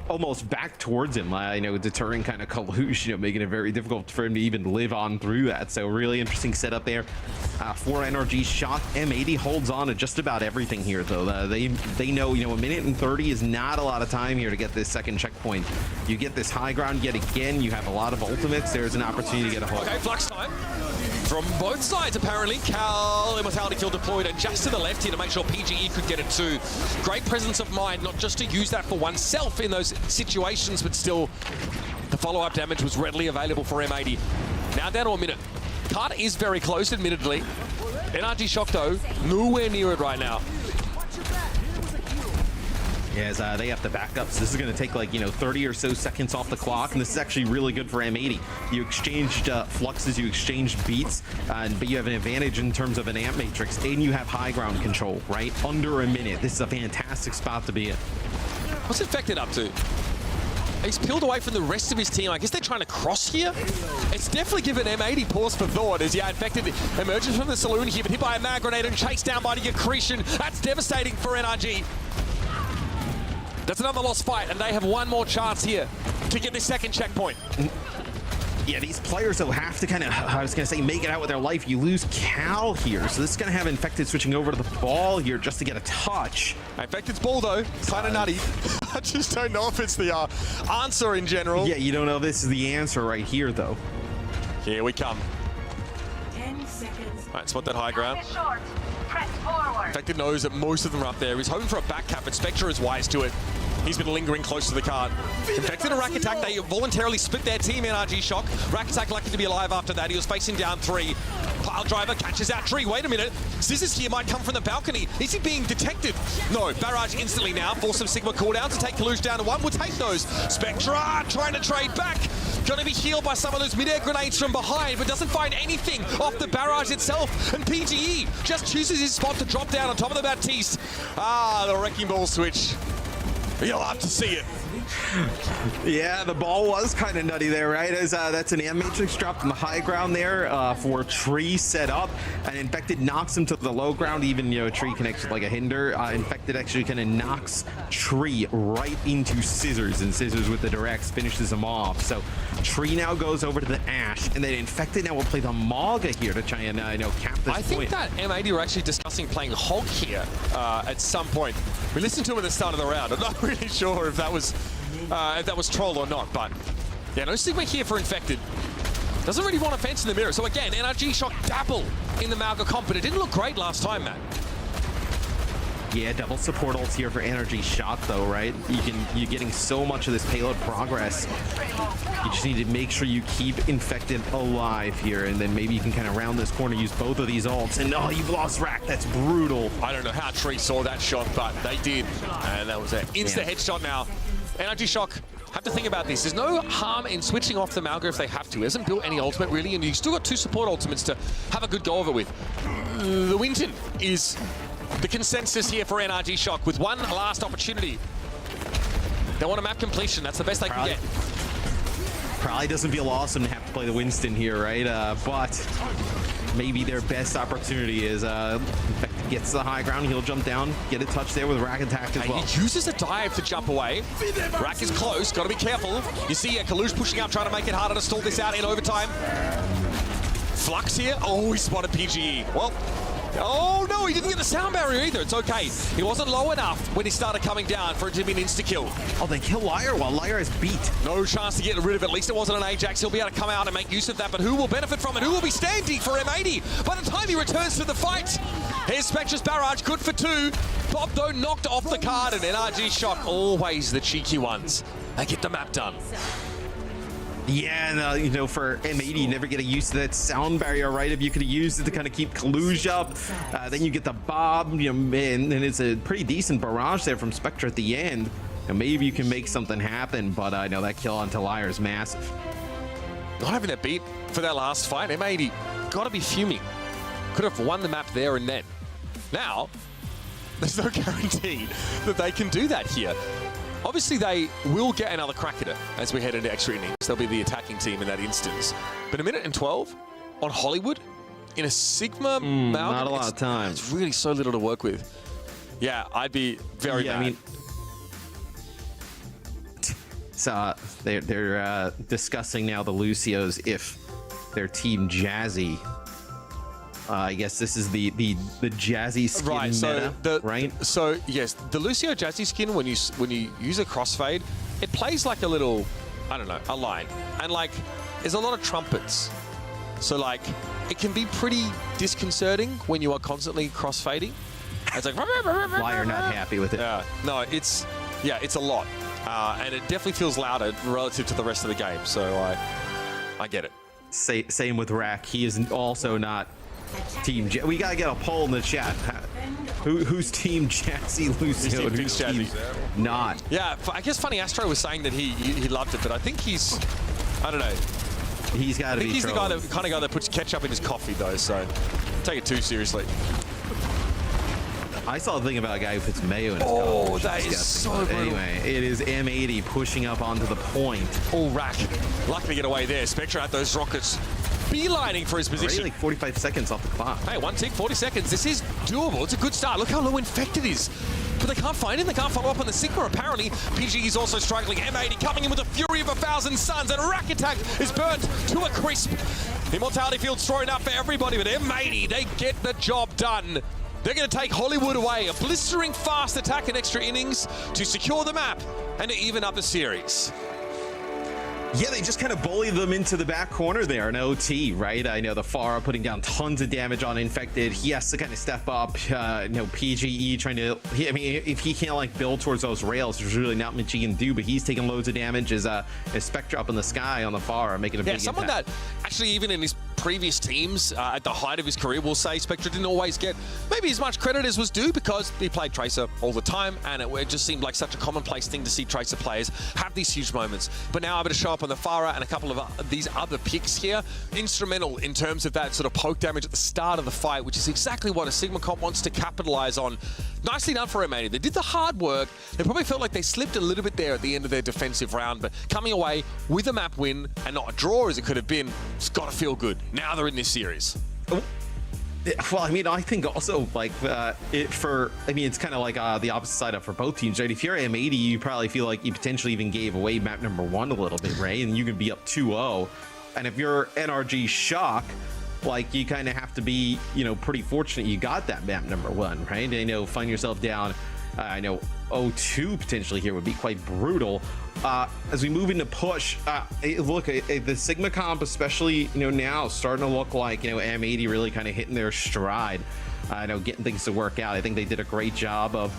almost back towards him, you know, deterring kind of Kalush, you know, making it very difficult for him to even live on through that. So really interesting setup there for NRG Shock. M80 holds on to just about everything here, though. They know, you know, 1 minute and 30 is not a lot of time here to get this second checkpoint. You get this high ground yet again. You have a lot of ultimates. There's an opportunity to get a hold. Okay, flux time from both sides, apparently. Cal, Immortality Field deployed, and just to the left here to make sure PGE could get it too. Great presence of mind, not just to use that for oneself in those situations, but still the follow-up damage was readily available for M80. Now down to a minute. Cut is very close, admittedly. NRG Shock, though, nowhere near it right now. Yeah, as they have to back up, so this is going to take like, you know, 30 or so seconds off the clock, and this is actually really good for M80. You exchanged fluxes, you exchanged beats, but you have an advantage in terms of an Ant Matrix, and you have high ground control, right? Under a minute. This is a fantastic spot to be in. What's Infected up to? He's peeled away from the rest of his team. I guess they're trying to cross here. It's definitely given M80 pause for thought as, yeah, Infected emerges from the saloon here, but hit by a mag grenade and chased down by the accretion. That's devastating for NRG. That's another lost fight, and they have one more chance here to get this second checkpoint. Yeah, these players, though, have to kind of, I was going to say, make it out with their life. You lose Cal here, so this is going to have Infected switching over to the ball here just to get a touch. Infected's ball, though, kind of nutty. I just don't know if it's the answer in general. Yeah, you don't know if this is the answer right here, though. Here we come. 10 seconds. All right, spot that high ground. Infected knows that most of them are up there. He's hoping for a back cap, but Spectre is wise to it. He's been lingering close to the card. Infected and Rack Attack, they voluntarily split their team, NRG Shock. Rack Attack lucky to be alive after that. He was facing down 3. Pile Driver catches out Tree. Wait a minute. Scissors here might come from the balcony. Is he being detected? No. Barrage instantly now. Force some Sigma cooldowns to take Kalush down to 1. We'll take those. Spectra trying to trade back. Going to be healed by some of those mid-air grenades from behind, but doesn't find anything off the barrage itself. And PGE just chooses his spot to drop down on top of the Baptiste. The Wrecking Ball switch. You'll have to see it. Yeah, the ball was kind of nutty there, right? As that's an Ant Matrix dropped on the high ground there for Tree set up, and Infected knocks him to the low ground. Even, you know, Tree connects with like a hinder. Infected actually kind of knocks Tree right into Scissors, and Scissors with the directs finishes him off. So Tree now goes over to the Ash, and then Infected now will play the Maga here to try and you know, cap this I think that M80 were actually discussing playing Hog here at some point. We listened to him at the start of the round. I'm not really sure if that was troll or not, but yeah, no Sigma here for Infected. Doesn't really want a fence in the mirror. So again, NRG Shock dabble in the Malga comp, but it didn't look great last time, Matt. Yeah, double support ults here for NRG Shock, though, right? You're getting so much of this payload progress. You just need to make sure you keep Infected alive here, and then maybe you can kind of round this corner, use both of these ults, and oh, you've lost Rack. That's brutal. I don't know how Tree saw that shot, but they did, and that was an instant headshot now. NRG Shock have to think about this. There's no harm in switching off the Malga if they have to. He hasn't built any ultimate, really, and you've still got 2 support ultimates to have a good go of it with. The Winton is the consensus here for NRG Shock with one last opportunity. They want a map completion. That's the best they can get. Probably doesn't feel awesome to have to play the Winston here, right? But maybe their best opportunity is Infected gets the high ground. He'll jump down, get a touch there with Rack Attack as well. He uses a dive to jump away. Rack is close. Got to be careful. You see Kalush pushing up, trying to make it harder to stall this out in overtime. Flux here. Oh, he spotted PGE. Well, Oh no, he didn't get the sound barrier either. It's okay. He wasn't low enough when he started coming down for it to be an insta-kill. Oh, they kill Liar while Liar is beat. No chance to get rid of it. At least it wasn't an Ajax. He'll be able to come out and make use of that, but who will benefit from it? Who will be standing for M80 by the time he returns to the fight? Here's Spectre's Barrage, good for 2. Bob, though, knocked off the card, and NRG Shock, always the cheeky ones. They get the map done. Yeah, and you know, for M80, you never get used to that sound barrier, right? If you could have used it to kind of keep Kaluj up, then you get the Bob, you know, and it's a pretty decent barrage there from Spectre at the end. And maybe you can make something happen, but I know that kill onto Liar is massive. Not having that beat for that last fight, M80 got to be fuming. Could have won the map there and then. Now, there's no guarantee that they can do that here. Obviously, they will get another crack at it as we head into extra innings. They'll be the attacking team in that instance. But a minute and 12 on Hollywood in a Sigma Malcolm, not a lot of time. It's really so little to work with. Yeah, I'd be very mad. I mean, so they're discussing now the Lucios if their team Jazzy. I guess this is the Jazzy skin right, so meta, right? So yes, the Lucio Jazzy skin, when you use a crossfade, it plays like a little, I don't know, a line, and like there's a lot of trumpets, so like it can be pretty disconcerting when you are constantly crossfading. It's like Liar not happy with it. Yeah, no, it's a lot, and it definitely feels louder relative to the rest of the game. So I get it. Same with Rack. He is also not. Team we gotta get a poll in the chat. Who's Team Jazzy Lucio? Who's team not? Yeah, I guess Funny Astro was saying that he loved it, but I think he's, I don't know. He's got to be. He's the trolling. kind of guy that puts ketchup in his coffee though, so take it too seriously. I saw a thing about a guy who puts mayo in his coffee. Oh, that is so brutal. Anyway, it is M80 pushing up onto the point. Oh, Rack, lucky to get away there. Spectre at those rockets. Beelining for his position. Already like 45 seconds off the clock. Hey, 1 tick, 40 seconds. This is doable. It's a good start. Look how low Infected is. But they can't find him. They can't follow up on the Sigma, apparently. PG is also struggling. M80 coming in with a fury of 1,000 suns. And Rack Attack is burnt to a crisp. Immortality Field's throwing up for everybody. But M80, they get the job done. They're going to take Hollywood away. A blistering fast attack in extra innings to secure the map and to even up the series. Yeah, they just kind of bully them into the back corner there, an OT, right? I know the Pharah putting down tons of damage on Infected. He has to kind of step up. PGE trying to, I mean, if he can't like build towards those rails, there's really not much he can do, but he's taking loads of damage as Spectre up in the sky on the Pharah, making a big someone impact. that actually even in his previous teams at the height of his career, we'll say Spectre didn't always get maybe as much credit as was due because he played Tracer all the time, and it just seemed like such a commonplace thing to see Tracer players have these huge moments. But now able to show up on the Pharah and a couple of these other picks here, instrumental in terms of that sort of poke damage at the start of the fight, which is exactly what a Sigma comp wants to capitalize on. Nicely done for M80. They did the hard work. They probably felt like they slipped a little bit there at the end of their defensive round, but coming away with a map win and not a draw as it could have been, it's got to feel good. Now they're in this series. Well, I mean, I think also like it's kind of like the opposite side up for both teams, right? If you're M80, you probably feel like you potentially even gave away map number 1 a little bit, right? And you can be up 2-0. And if you're NRG Shock, like you kind of have to be, pretty fortunate you got that map number 1, right? And find yourself down. I know 0-2 potentially here would be quite brutal. As we move into push, look, the Sigma comp, especially now, starting to look like M80 really kind of hitting their stride. Getting things to work out. I think they did a great job of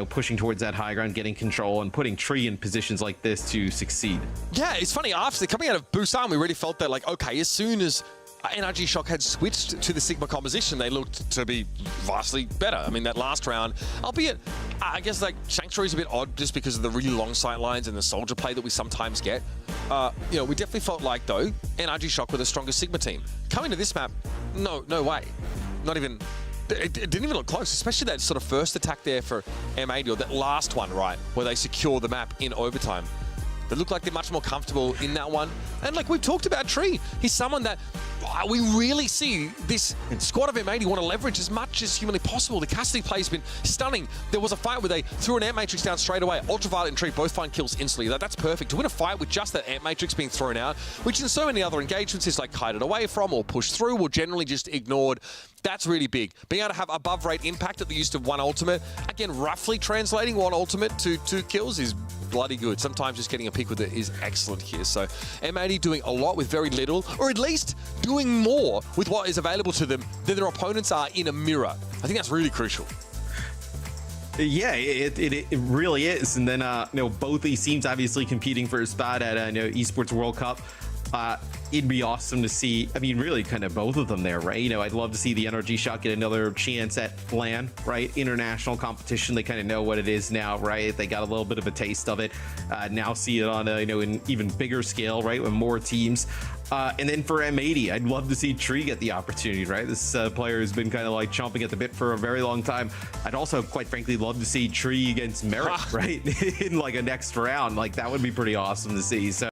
pushing towards that high ground, getting control, and putting Tree in positions like this to succeed. Yeah, it's funny. After coming out of Busan, we really felt that okay, as soon as NRG Shock had switched to the Sigma composition, they looked to be vastly better. I mean, that last round, albeit, I guess Sanctuary's a bit odd just because of the really long sight lines and the soldier play that we sometimes get. We definitely felt like, though, NRG Shock were the strongest Sigma team. Coming to this map, no way. Not even, it didn't even look close, especially that sort of first attack there for M80, or that last one, right, where they secure the map in overtime. They look like they're much more comfortable in that one. And like we've talked about Tree, he's someone that we really see this squad of M80 want to leverage as much as humanly possible. The Cassidy play has been stunning. There was a fight where they threw an Ant Matrix down straight away. Ultraviolet and Tree both find kills instantly. That's perfect. To win a fight with just that Ant Matrix being thrown out, which in so many other engagements is like kited away from or pushed through or generally just ignored, that's really big. Being able to have above rate impact at the use of one ultimate, again, roughly translating one ultimate to 2 kills is bloody good. Sometimes just getting a pick with it is excellent here. So M80 doing a lot with very little, or at least doing more with what is available to them than their opponents are in a mirror. I think that's really crucial. Yeah, it really is. And then, both these teams obviously competing for a spot at Esports World Cup. It'd be awesome to see, I mean, really kind of both of them there, right? I'd love to see the NRG Shot get another chance at LAN, right? International competition. They kind of know what it is now, right? They got a little bit of a taste of it. Now see it on an even bigger scale, right? With more teams. And then for M80, I'd love to see Tree get the opportunity, right? This player has been kind of like chomping at the bit for a very long time. I'd also, quite frankly, love to see Tree against Merit, right? In like a next round. Like, that would be pretty awesome to see. So,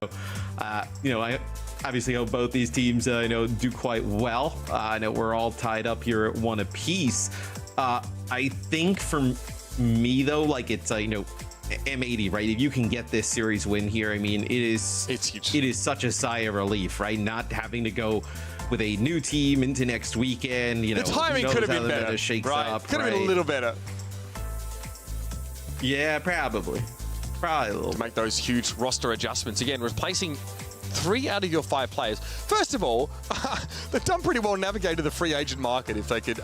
I obviously hope both these teams, do quite well. I know we're all tied up here at 1 apiece. I think for me, though, like, it's, M80, right? If you can get this series win here, I mean, it's huge. It is such a sigh of relief, right? Not having to go with a new team into next weekend. The timing could have been better. Right? Could have been a little better. Yeah, probably a little. To make those huge roster adjustments. Again, replacing 3 out of your 5 players. First of all, they've done pretty well navigated the free agent market if they could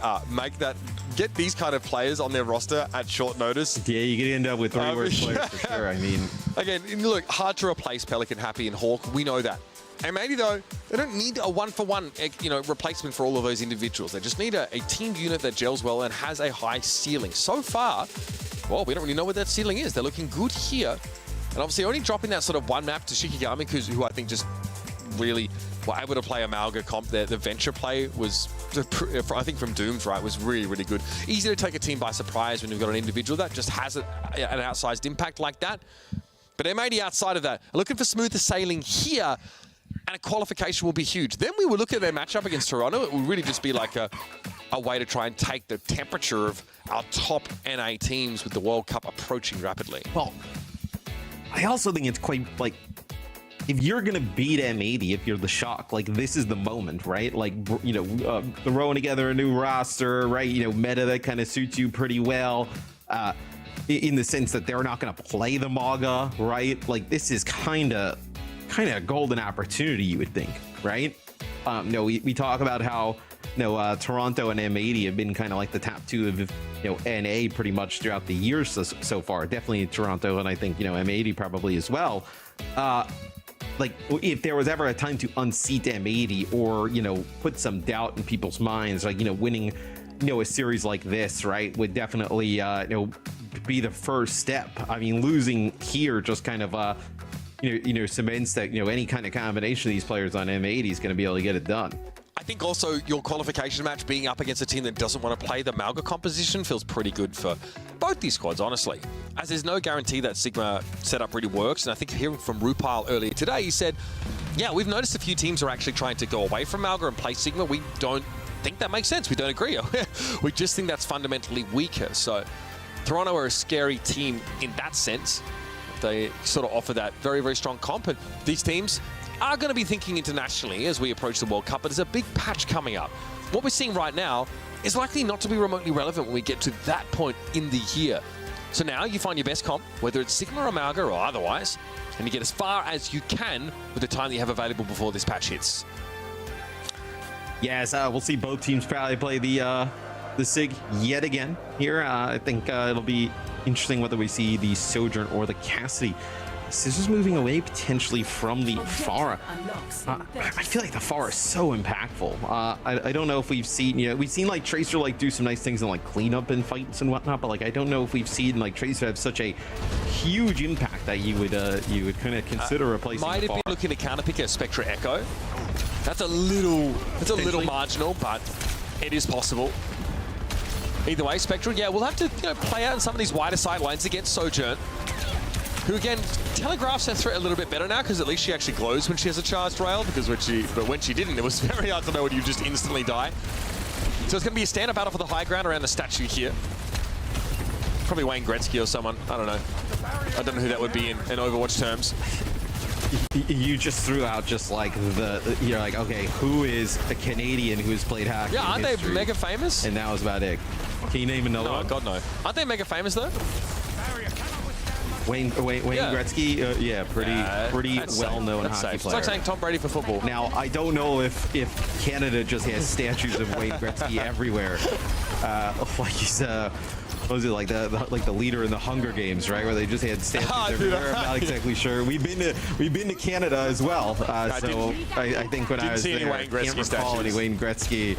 get these kind of players on their roster at short notice. Yeah, you could end up with 3 worse players for sure. I mean, again, look, hard to replace Pelican, Happy, and Hawk. We know that. And maybe though, they don't need a 1-for-1, replacement for all of those individuals. They just need a team unit that gels well and has a high ceiling. So far, well, we don't really know what that ceiling is. They're looking good here. And obviously only dropping that sort of 1 map to Shikigami, who I think just really were able to play a Malga comp there. The Venture play was, I think from Dooms, right, was really, really good. Easy to take a team by surprise when you've got an individual that just has an outsized impact like that. But M80 outside of that, looking for smoother sailing here, and a qualification will be huge. Then we will look at their matchup against Toronto. It will really just be like a way to try and take the temperature of our top NA teams with the World Cup approaching rapidly. Well, I also think it's quite, like, if you're going to beat M80, if you're the Shock, like, this is the moment, right? Like, throwing together a new roster, right? Meta that kind of suits you pretty well, in the sense that they're not going to play the Maga, right? Like, this is kind of a golden opportunity, you would think, right? We talk about how, Toronto and M80 have been kind of like the top 2 of, NA pretty much throughout the years so far. Definitely Toronto, and I think, M80 probably as well. Like, if there was ever a time to unseat M80 or, put some doubt in people's minds, like, winning, a series like this, right, would definitely, be the first step. I mean, losing here just kind of, cements that, any kind of combination of these players on M80 is going to be able to get it done. I think also your qualification match being up against a team that doesn't want to play the Malga composition feels pretty good for both these squads, honestly. As there's no guarantee that Sigma setup really works. And I think hearing from Rupal earlier today, he said, yeah, we've noticed a few teams are actually trying to go away from Malga and play Sigma. We don't think that makes sense. We don't agree. We just think that's fundamentally weaker. So Toronto are a scary team in that sense. They sort of offer that very, very strong comp. And these teams are going to be thinking internationally as we approach the World Cup, but there's a big patch coming up. What we're seeing right now is likely not to be remotely relevant when we get to that point in the year. So now you find your best comp, whether it's Sigma or Malga or otherwise, and you get as far as you can with the time that you have available before this patch hits. Yes, we'll see both teams probably play the Sig yet again here. I think it'll be interesting whether we see the Sojourn or the Cassidy. Scissors moving away potentially from the Pharah. I feel like the Pharah is so impactful. I don't know if we've seen, we've seen like Tracer like do some nice things in like cleanup and fights and whatnot, but like I don't know if we've seen like Tracer have such a huge impact that you would kind of consider replacing. Might have been looking to counterpick a Spectre Echo. That's a little marginal, but it is possible. Either way, Spectre, yeah, we'll have to play out in some of these wider side lanes against Sojourn. who again telegraphs her threat a little bit better now because at least she actually glows when she has a charged rail, because when she didn't, it was very hard to know when you just instantly die. So it's going to be a stand-up battle for the high ground around the statue here. Probably Wayne Gretzky or someone. I don't know. I don't know who that would be in Overwatch terms. You just threw out just like you're like, okay, who is a Canadian who's played hockey? Yeah, aren't they mega famous? And that was about it. Can you name another one? No, God no. Aren't they mega famous though? Wayne Gretzky, yeah, pretty well-known hockey player. It's like saying Tom Brady for football. Now, I don't know if Canada just has statues of Wayne Gretzky everywhere. Like he's what was it, like the leader in the Hunger Games, right? Where they just had statues everywhere. I'm not exactly sure. We've been to Canada as well. So I think when I was there, I can't recall any Wayne Gretzky.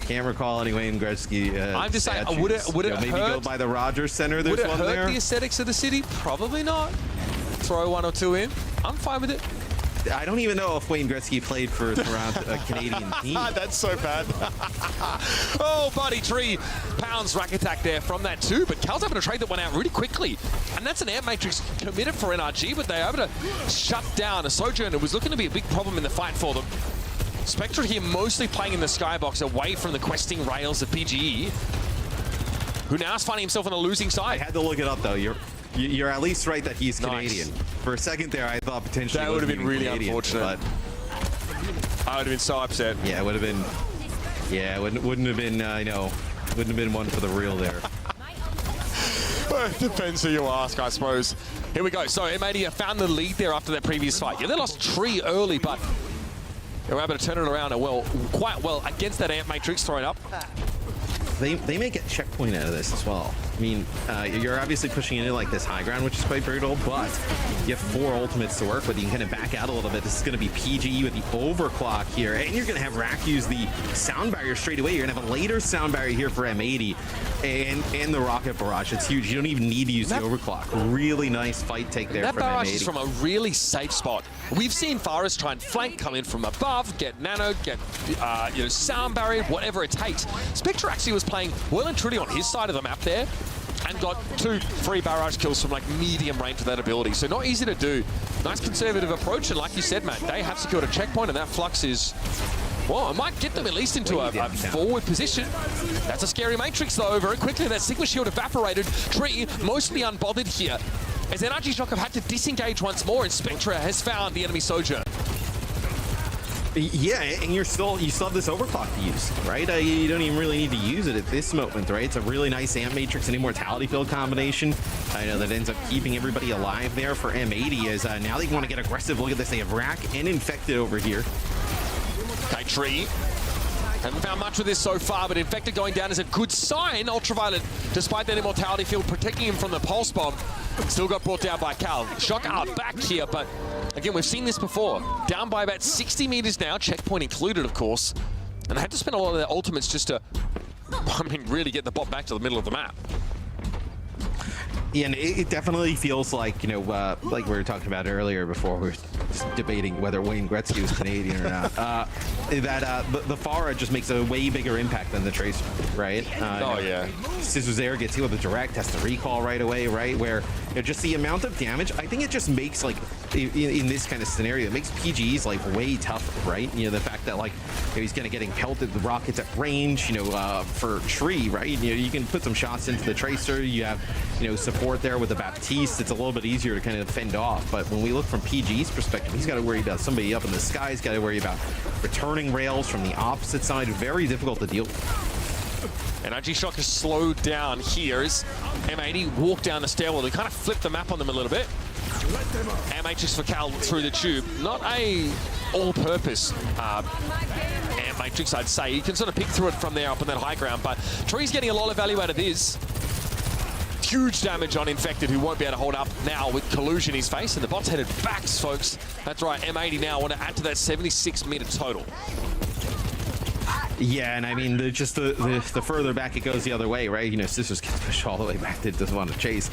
Can't recall any Wayne Gretzky. I'm just saying, would it maybe hurt? Go by the Rogers Center. There's one there. Would it hurt the aesthetics of the city? Probably not. Throw one or two in. I'm fine with it. I don't even know if Wayne Gretzky played for a Canadian team. That's so bad. Oh, buddy, 3 pounds rack attack there from that too, but Cal's having a trade that went out really quickly. And that's an air matrix committed for NRG, but they're able to shut down a Sojourner. It was looking to be a big problem in the fight for them. Spectre here mostly playing in the skybox away from the questing rails of PGE, who now is finding himself on a losing side. I had to look it up though. You're at least right that he's Canadian. Nice. For a second there, I thought potentially that would have been really Canadian, unfortunate. But I would have been so upset. Yeah, it would have been. Yeah, it wouldn't have been. Wouldn't have been one for the real there. Well, it depends who you ask, I suppose. Here we go. So M80 found the lead there after that previous fight. Yeah, they lost 3 early, but they were able to turn it around quite well against that amp matrix thrown up. They may get checkpoint out of this as well. I mean, you're obviously pushing into like this high ground, which is quite brutal, but you have 4 ultimates to work with. You can kind of back out a little bit. This is going to be PGE with the overclock here, and you're going to have Rack use the sound barrier straight away. You're going to have a later sound barrier here for M80 and the rocket barrage. It's huge. You don't even need to use the overclock. Really nice fight take there from M80. That barrage is from a really safe spot. We've seen Faris try and flank, come in from above, get nano, get sound barrier, whatever it takes. Spectre actually was playing well and truly on his side of the map there, and got 2 free barrage kills from like medium range with that ability. So not easy to do. Nice conservative approach, and like you said, Matt, they have secured a checkpoint, and that flux is, well, it might get them at least into a forward position. That's a scary matrix though. Very quickly that Sigma shield evaporated. Tree mostly unbothered here, as NRG Shock have had to disengage once more, and Spectre has found the enemy Sojourner. Yeah, and you still have this overclock to use, right? You don't even really need to use it at this moment, right? It's a really nice amp matrix and immortality field combination. I know that ends up keeping everybody alive there for M80, as now they want to get aggressive. Look at this, they have Rack and Infected over here. Okay, Tree. Haven't found much with this so far, but Infected going down is a good sign. Ultraviolet, despite that immortality field protecting him from the pulse bomb, still got brought down by Cal. Shock are back here, but again, we've seen this before. Down by about 60 meters now, checkpoint included, of course. And they had to spend a lot of their ultimates just to, really get the bot back to the middle of the map. Yeah, and it definitely feels like, like we were talking about earlier before we were debating whether Wayne Gretzky was Canadian or not, that the Pharah just makes a way bigger impact than the Tracer, right? Yeah. Scissors Air gets hit with a direct, has to recall right away, right? Where just the amount of damage, I think it just makes, like, in this kind of scenario, it makes PGs, like, way tougher, right? The fact that, like, he's going to getting pelted, the rockets at range, for Tree, right? You can put some shots into the Tracer, you have, support there with the Baptiste. It's a little bit easier to kind of fend off, but when we look from PG's perspective, he's got to worry about somebody up in the sky. He's got to worry about returning rails from the opposite side. Very difficult to deal with. NRG Shock is slowed down here as M80 walk down the stairwell. They kind of flip the map on them a little bit. Air Matrix for Cal through the tube. Not a all-purpose Air Matrix, I'd say. You can sort of pick through it from there up on that high ground, but Tree's getting a lot of value out of this. Huge damage on Infected, who won't be able to hold up now with collusion in his face, and the bot's headed backs, folks. That's right, M80 now want to add to that 76-meter total. Yeah, and I mean, the further back it goes the other way, right? Scissors gets pushed all the way back. It doesn't want to chase.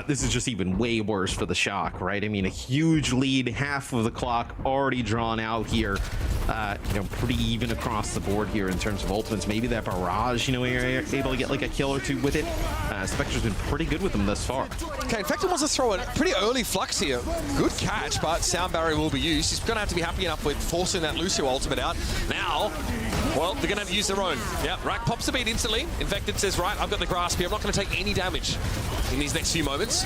this is just even way worse for the Shock, right? I mean, a huge lead, half of the clock already drawn out here. Pretty even across the board here in terms of ultimates. Maybe that barrage, you're able to get like a kill or two with it. Spectre's been pretty good with them thus far. Okay, Infected wants to throw a pretty early flux here. Good catch, but Sound Barrier will be used. He's going to have to be happy enough with forcing that Lucio ultimate out. Now, well, they're going to have to use their own. Yep, Rack pops the beat instantly. Infected says, right, I've got the grasp here. I'm not going to take any damage in these next few moments.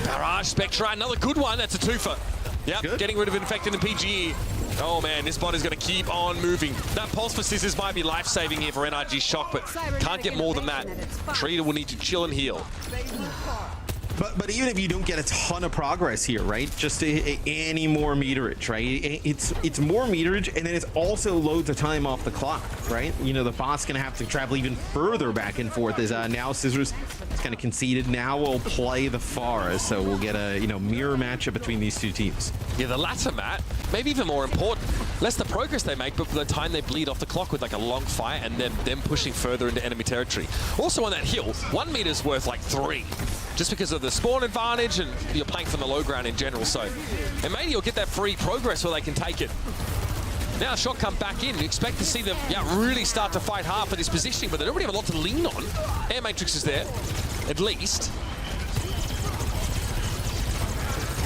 Barrage, Spectre, another good one. That's a twofer. Yep, getting rid of Infected and PGE. Oh man, this bot is going to keep on moving. That Pulse for Scissors might be life-saving here for NRG Shock, but can't get more than that. Trader will need to chill and heal. But even if you don't get a ton of progress here, right? Just any more meterage, right? It's more meterage, and then it's also loads of time off the clock, right? The bot's gonna have to travel even further back and forth. As now Scissors is kind of conceded. Now we'll play the Pharah, so we'll get a mirror matchup between these two teams. Yeah, the latter, Matt, maybe even more important. Less the progress they make, but for the time they bleed off the clock with like a long fight, and then them pushing further into enemy territory. Also on that hill, 1 meter's worth like 3. Just because of the spawn advantage, and you're playing from the low ground in general. So, and maybe you'll get that free progress where they can take it. Now, Shock come back in. You expect to see them really start to fight hard for this positioning, but they don't really have a lot to lean on. Air Matrix is there, at least.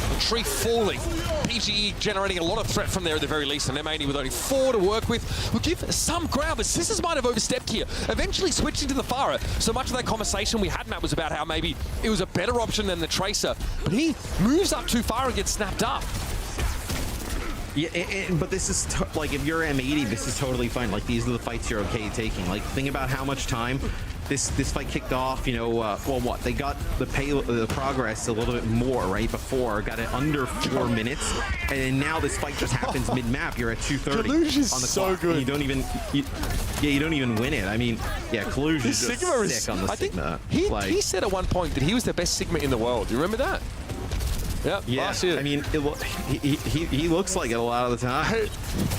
The tree falling. PGE generating a lot of threat from there at the very least, and M80 with only 4 to work with will give some ground, but Scissors might have overstepped here, eventually switching to the Pharah. So much of that conversation we had, Matt, was about how maybe it was a better option than the Tracer, but he moves up too far and gets snapped up. Yeah, but this is like, if you're M80, this is totally fine. Like, these are the fights you're okay taking. Like, think about how much time this fight kicked off. Well, what they got the progress a little bit more right before, got it under 4 minutes, and then now this fight just happens mid-map. You're at 2:30 on the clock. Good. You don't even win it. I mean, yeah, Kaluge is just sick on the Sigma. He said at one point that he was the best Sigma in the world. Do you remember that? Yep, yeah, I mean, he looks like it a lot of the time.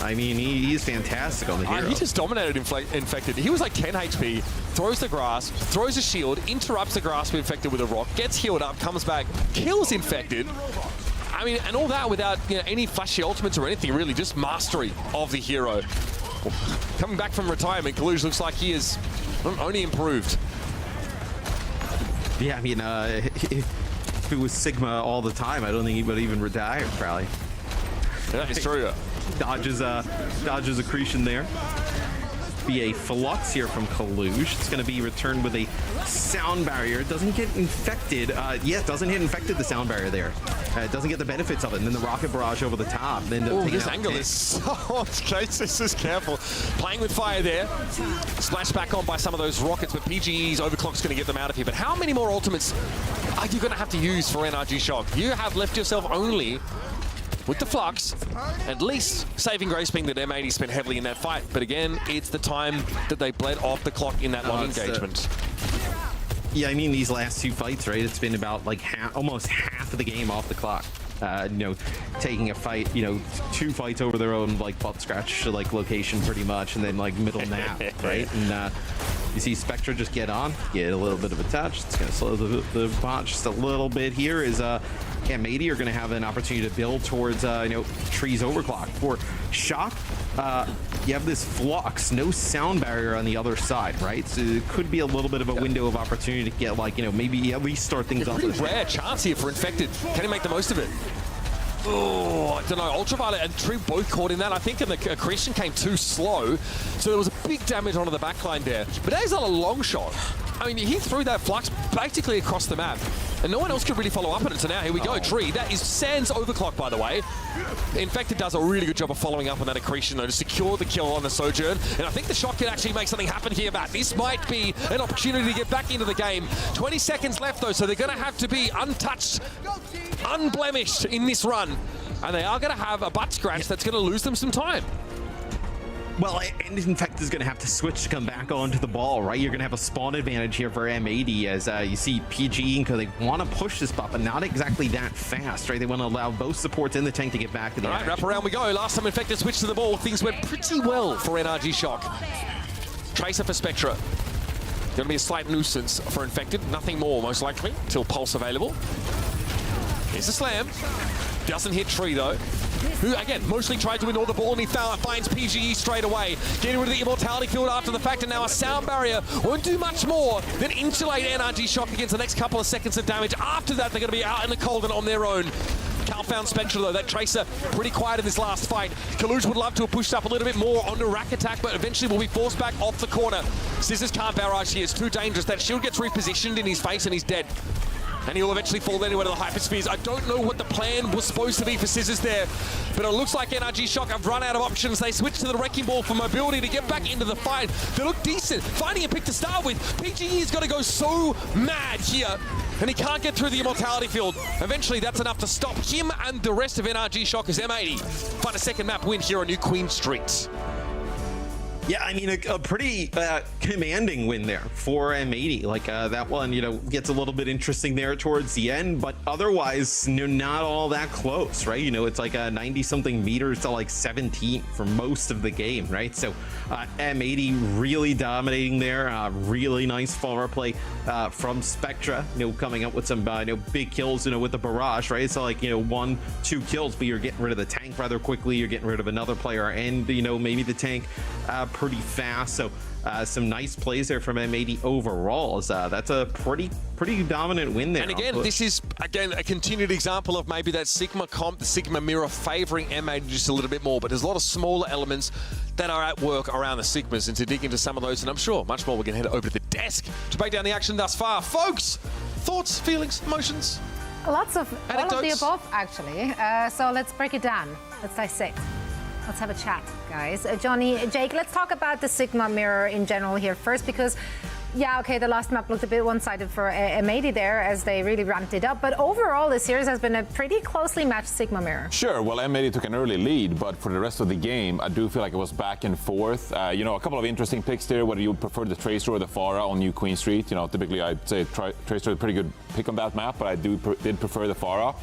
I mean, he's fantastic on the hero. He just dominated Infected. He was like 10 HP, throws the grass, throws a shield, interrupts the grasp of Infected with a rock, gets healed up, comes back, kills Infected. I mean, and all that without any flashy ultimates or anything, really, just mastery of the hero. Coming back from retirement, Kaluge looks like he is only improved. Yeah, I mean, if it was Sigma all the time, I don't think he would even retire, probably. Yeah, it's true. Dodges accretion there. Be a flux here from Kaluge. It's going to be returned with a sound barrier. It doesn't get infected. Yeah, it doesn't hit infected, the sound barrier there. It doesn't get the benefits of it. And then the rocket barrage over the top. Then this angle is so This is careful. Playing with fire there. Splash back on by some of those rockets, but PGE's overclock's going to get them out of here. But how many more ultimates are you going to have to use for NRG Shock? You have left yourself only with the flux, at least saving Grace being that M80 spent heavily in that fight. But again, it's the time that they bled off the clock in that long engagement. Yeah, I mean, these last 2 fights, right? It's been about like almost half of the game off the clock. Taking a fight, 2 fights over their own like butt scratch like location pretty much, and then like middle nap, right? And you see Spectre just get a little bit of a touch. It's gonna slow the bot just a little bit here. Is M80 are gonna have an opportunity to build towards Tree's overclock. For Shock, you have this flux, no sound barrier on the other side, right? So it could be a little bit of a window of opportunity to get maybe at least start things off. Pretty rare chance here for Infected. Can he make the most of it? Oh, I don't know. Ultraviolet and Tree both caught in that. I think the accretion came too slow, so there was a big damage onto the backline there. But that is not a long shot. I mean, he threw that flux basically across the map, and no one else could really follow up on it. So now here we go. Tree, that is Sans overclock, by the way. Infected does a really good job of following up on that accretion, though, to secure the kill on the Sojourn. And I think the Shock can actually make something happen here, Matt. This might be an opportunity to get back into the game. 20 seconds left, though, so they're going to have to be untouched, unblemished in this run. And they are going to have a butt scratch that's going to lose them some time. Well, and Infect is going to have to switch to come back onto the ball, right? You're going to have a spawn advantage here for M80 as you see PG and Co. They want to push this buff, but not exactly that fast, right? They want to allow both supports in the tank to get back to the action. Wrap around we go. Last time Infected switched to the ball, things went pretty well for NRG Shock. Tracer for Spectra. Going to be a slight nuisance for Infected. Nothing more, most likely, till Pulse available. Here's a slam. Doesn't hit Tree, though. Who, again, mostly tried to ignore the ball, and he finds PGE straight away. Getting rid of the Immortality field after the fact, and now a sound barrier won't do much more than insulate NRG Shock against the next couple of seconds of damage. After that, they're going to be out in the cold and on their own. Cal found Spectre, though. That Tracer pretty quiet in this last fight. Kaluj would love to have pushed up a little bit more on the rack attack, but eventually will be forced back off the corner. Scissors can't barrage here. It's too dangerous. That shield gets repositioned in his face, and he's dead. And he'll eventually fall anyway to the hyperspheres. I don't know what the plan was supposed to be for Scissors there, but it looks like NRG Shock have run out of options. They switch to the Wrecking Ball for mobility to get back into the fight. They look decent. Finding a pick to start with. PGE is going to go so mad here, and he can't get through the Immortality field. Eventually, that's enough to stop him and the rest of NRG Shock as M80 find a second map win here on New Queen Street. Yeah, I mean, a pretty commanding win there for M80. Like, that one, gets a little bit interesting there towards the end, but otherwise, not all that close, right? It's like 90-something meters to like 17 for most of the game, right? So M80 really dominating there. Really nice forward play from Spectra, coming up with some big kills, with the barrage, right? So like, 1-2 kills, but you're getting rid of the tank rather quickly. You're getting rid of another player and, maybe the tank pretty fast. So some nice plays there from M80 overall. That's a pretty dominant win there. And again, this is a continued example of maybe that Sigma comp, the Sigma mirror favoring M80 just a little bit more, but there's a lot of smaller elements that are at work around the Sigmas, and to dig into some of those, and I'm sure much more, we're going to head over to the desk to break down the action thus far. Folks, thoughts, feelings, emotions? Lots of anecdotes? All of the above, actually. So let's break it down. Let's dissect. Let's have a chat, guys. Johnny, Jake, let's talk about the Sigma mirror in general here first, because yeah, okay, the last map looked a bit one-sided for M80 there as they really ramped it up, but overall the series has been a pretty closely matched Sigma mirror. Sure, well, M80 took an early lead, but for the rest of the game, I do feel like it was back and forth. A couple of interesting picks there, whether you prefer the Tracer or the Pharah on New Queen Street. Typically I'd say Tracer is a pretty good pick on that map, but I did prefer the Pharah.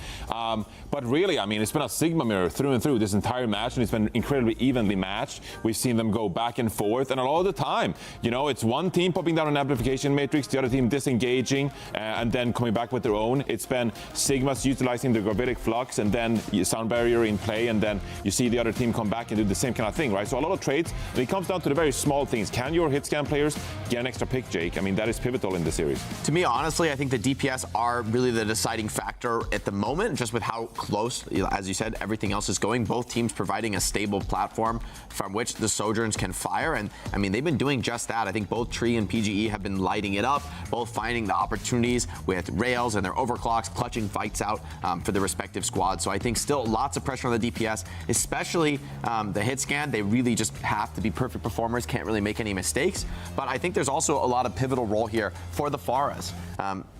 But really, I mean, it's been a Sigma mirror through and through this entire match, and it's been incredibly evenly matched. We've seen them go back and forth, and a lot of the time, it's one team popping down an amplification matrix, the other team disengaging, and then coming back with their own. It's been Sigmas utilizing the Gravitic Flux, and then Sound Barrier in play, and then you see the other team come back and do the same kind of thing, right? So a lot of trades, when it comes down to the very small things, can your hit scan players get an extra pick, Jake? I mean, that is pivotal in the series. To me, honestly, I think the DPS are really the deciding factor at the moment, just with how close, as you said, everything else is going. Both teams providing a stable platform from which the Sojourns can fire, and I mean, they've been doing just that. I think both Tree and PGE have been lighting it up, both finding the opportunities with rails and their overclocks, clutching fights out for the respective squads. So I think still lots of pressure on the DPS, especially the hit scan. They really just have to be perfect performers, can't really make any mistakes. But I think there's also a lot of pivotal role here for the Pharahs.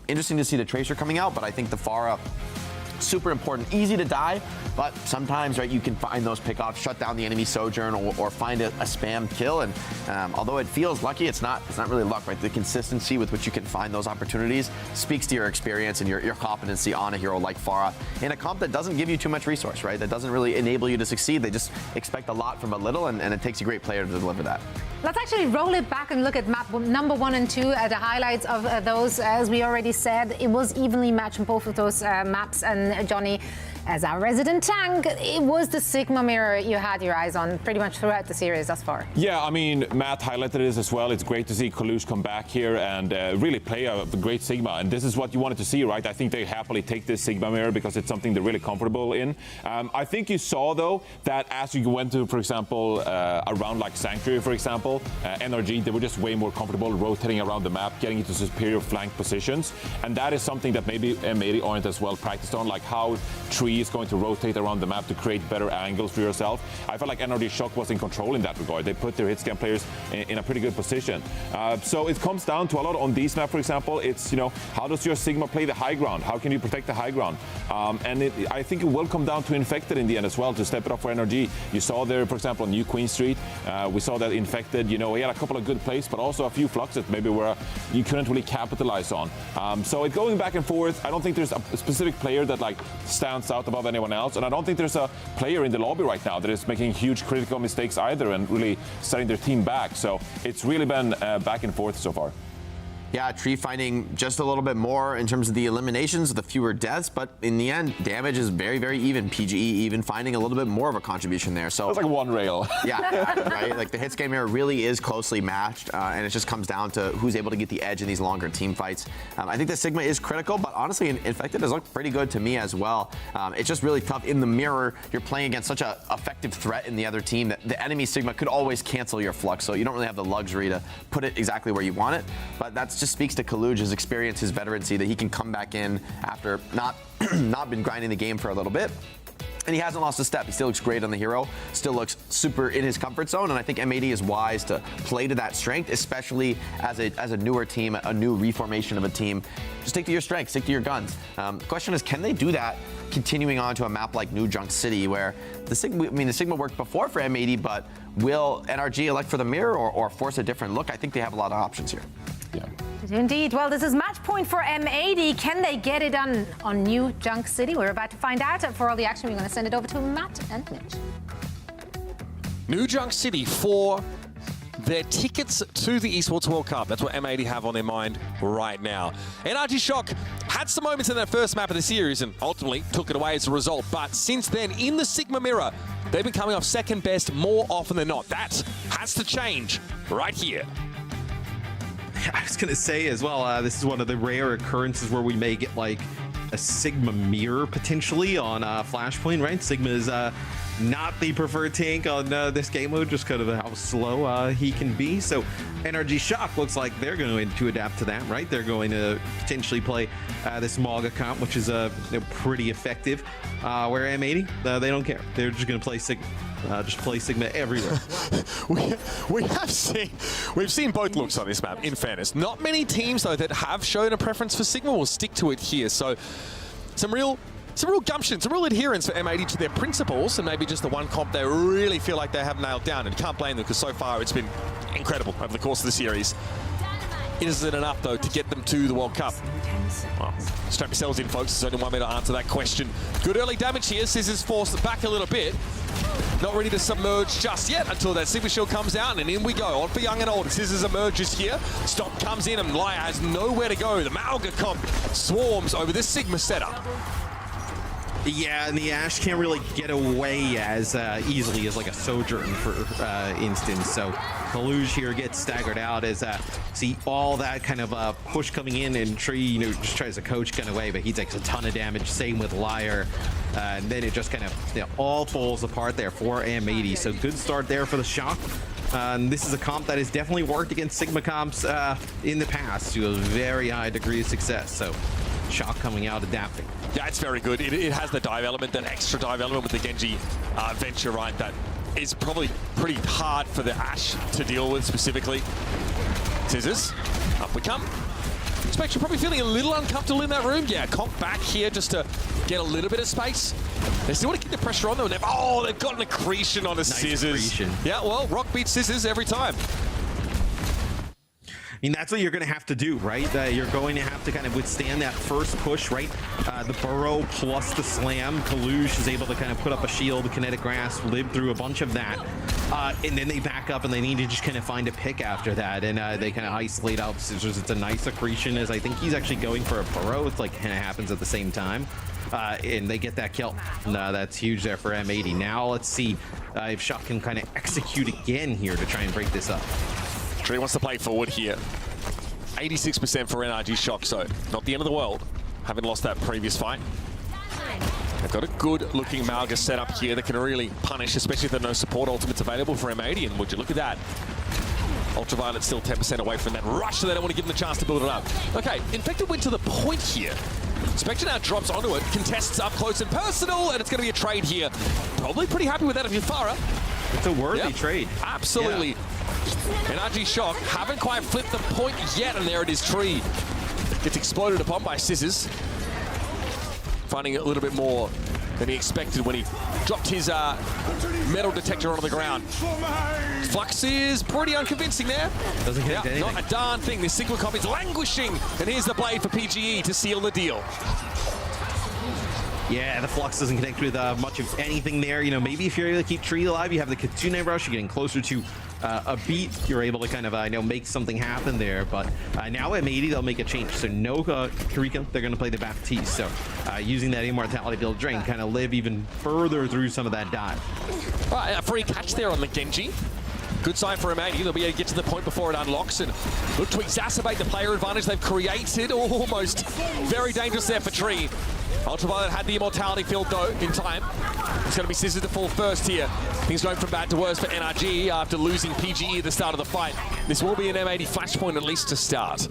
Interesting to see the Tracer coming out, but I think the Pharah, super important, easy to die, but sometimes, right, you can find those pickoffs, shut down the enemy Sojourn, or find a spam kill. And although it feels lucky, it's not really luck, right? The consistency with which you can find those opportunities speaks to your experience and your competency on a hero like Pharah in a comp that doesn't give you too much resource, right? That doesn't really enable you to succeed. They just expect a lot from a little, and it takes a great player to deliver that. Let's actually roll it back and look at map number 1 and 2, the highlights of those. As we already said, it was evenly matched in both of those maps, and Johnny, as our resident tank, it was the Sigma mirror you had your eyes on pretty much throughout the series thus far. Yeah, I mean, Matt highlighted this as well. It's great to see Kalush come back here and really play a great Sigma. And this is what you wanted to see, right? I think they happily take this Sigma mirror because it's something they're really comfortable in. I think you saw, though, that as you went to, for example, a round like Sanctuary, for example, NRG, they were just way more comfortable rotating around the map, getting into superior flank positions. And that is something that maybe M80 aren't as well practiced on, like how Tree is going to rotate around the map to create better angles for yourself. I felt like NRG Shock was in control in that regard. They put their hit scan players in a pretty good position. So it comes down to a lot on these map, for example. It's, how does your Sigma play the high ground? How can you protect the high ground? I think it will come down to Infected in the end as well to step it up for NRG. You saw there, for example, on New Queen Street, we saw that Infected, he had a couple of good plays, but also a few fluxes maybe where you couldn't really capitalize on. So it going back and forth. I don't think there's a specific player that stands out above anyone else, and I don't think there's a player in the lobby right now that is making huge critical mistakes either and really setting their team back. So it's really been back and forth so far. Yeah, Tree finding just a little bit more in terms of the eliminations, the fewer deaths, but in the end, damage is very, very even. PGE even finding a little bit more of a contribution there. So it's like one rail. Yeah, right. Like the hit scan mirror really is closely matched, and it just comes down to who's able to get the edge in these longer team fights. I think the Sigma is critical, but honestly, Infected has looked pretty good to me as well. It's just really tough in the mirror. You're playing against such an effective threat in the other team that the enemy Sigma could always cancel your flux, so you don't really have the luxury to put it exactly where you want it. But that just speaks to Kaluj, his experience, his veterancy, that he can come back in after not been grinding the game for a little bit. And he hasn't lost a step. He still looks great on the hero, still looks super in his comfort zone, and I think M80 is wise to play to that strength, especially as a newer team, a new reformation of a team. Just stick to your strengths, stick to your guns. The question is, can they do that continuing on to a map like New Junk City, where the Sigma worked before for M80, but will NRG elect for the mirror or force a different look? I think they have a lot of options here. Yeah. Indeed. Well, this is match point for M80. Can they get it done on New Junk City? We're about to find out. For all the action, we're going to send it over to Matt and Mitch. New Junk City for their tickets to the Esports World Cup. That's what M80 have on their mind right now. NRG Shock had some moments in their first map of the series and ultimately took it away as a result. But since then, in the Sigma mirror, they've been coming off second best more often than not. That has to change right here. I was going to say as well, this is one of the rare occurrences where we may get like a Sigma mirror potentially on Flashpoint, right? Sigma is not the preferred tank on this game mode, just kind of how slow he can be. So NRG Shock looks like they're going to adapt to that, right? They're going to potentially play this Mauga comp, which is pretty effective, where M80, they don't care. They're just going to play Sigma. Just play Sigma everywhere. We've seen both looks on this map, in fairness. Not many teams, though, that have shown a preference for Sigma will stick to it here. So some real gumption, some real adherence for M80 to their principles, and maybe just the one comp they really feel like they have nailed down. And you can't blame them, because so far it's been incredible over the course of the series. Isn't enough, though, to get them to the World Cup? Well, strap yourselves in, folks. There's only one way to answer that question. Good early damage here. Scissors forced back a little bit. Not ready to submerge just yet until that Sigma Shield comes out, and in we go. On for young and old. Scissors emerges here. Stomp comes in, and Laya has nowhere to go. The Mauga comp swarms over this Sigma setup. Yeah, and the Ashe can't really get away as easily as like a Sojourn, for instance. So Kaluj here gets staggered out as see all that kind of push coming in, and Tree, just tries to coach kind of away, but he takes a ton of damage. Same with Liar, and then it just kind of all falls apart there for M80. So good start there for the Shock. And this is a comp that has definitely worked against Sigma comps in the past to a very high degree of success. So Shock coming out, adapting. Yeah, it's very good. It has the dive element, that extra dive element with the Genji Venture, right? That is probably pretty hard for the Ashe to deal with specifically. Scissors, up we come. Spectre probably feeling a little uncomfortable in that room. Yeah, comp back here just to get a little bit of space. They still want to keep the pressure on though. They've got an accretion on the Scissors. Accretion. Yeah, well, Rock beats Scissors every time. I mean, that's what you're going to have to do, right? You're going to have to kind of withstand that first push, right? The burrow plus the slam. Kaluj is able to kind of put up a shield, kinetic grasp, live through a bunch of that. And then they back up and they need to just kind of find a pick after that. And they kind of isolate out Scissors. It's a nice accretion, as I think he's actually going for a burrow. It's like kind of happens at the same time. And they get that kill. That's huge there for M80. Now let's see if Shock can kind of execute again here to try and break this up. Tree wants to play forward here. 86% for NRG Shock, so not the end of the world. Haven't lost that previous fight. They've got a good-looking Mauga setup here that can really punish, especially if there are no support ultimates available for M80. And would you look at that? Ultraviolet still 10% away from that rush, so they don't want to give them the chance to build it up. Okay, Infected went to the point here. Spectre now drops onto it, contests up close and personal, and it's going to be a trade here. Probably pretty happy with that if you're Farah. It's a worthy trade. Absolutely. Yeah. NRG Shock haven't quite flipped the point yet, and there it is. Tree gets exploded upon by Scissors. Finding it a little bit more than he expected when he dropped his metal detector onto the ground. Flux is pretty unconvincing there. Doesn't get anything. Not a darn thing. This Sigma comp is languishing, and here's the blade for PGE to seal the deal. Yeah, the Flux doesn't connect with much of anything there. Maybe if you're able to keep Tree alive, you have the Kitsune Rush, you're getting closer to a beat, you're able to kind of make something happen there. But now at 80, they'll make a change. So no Karika, they're going to play the Baptiste. So using that immortality build drain, kind of live even further through some of that dive. All right, a free catch there on the Genji. Good sign for M80. They'll be able to get to the point before it unlocks and look to exacerbate the player advantage they've created. Almost very dangerous there for Tree. Ultraviolet had the immortality field though in time. It's going to be Scissors to fall first here. Things going from bad to worse for NRG after losing PGE at the start of the fight. This will be an M80 flashpoint at least to start.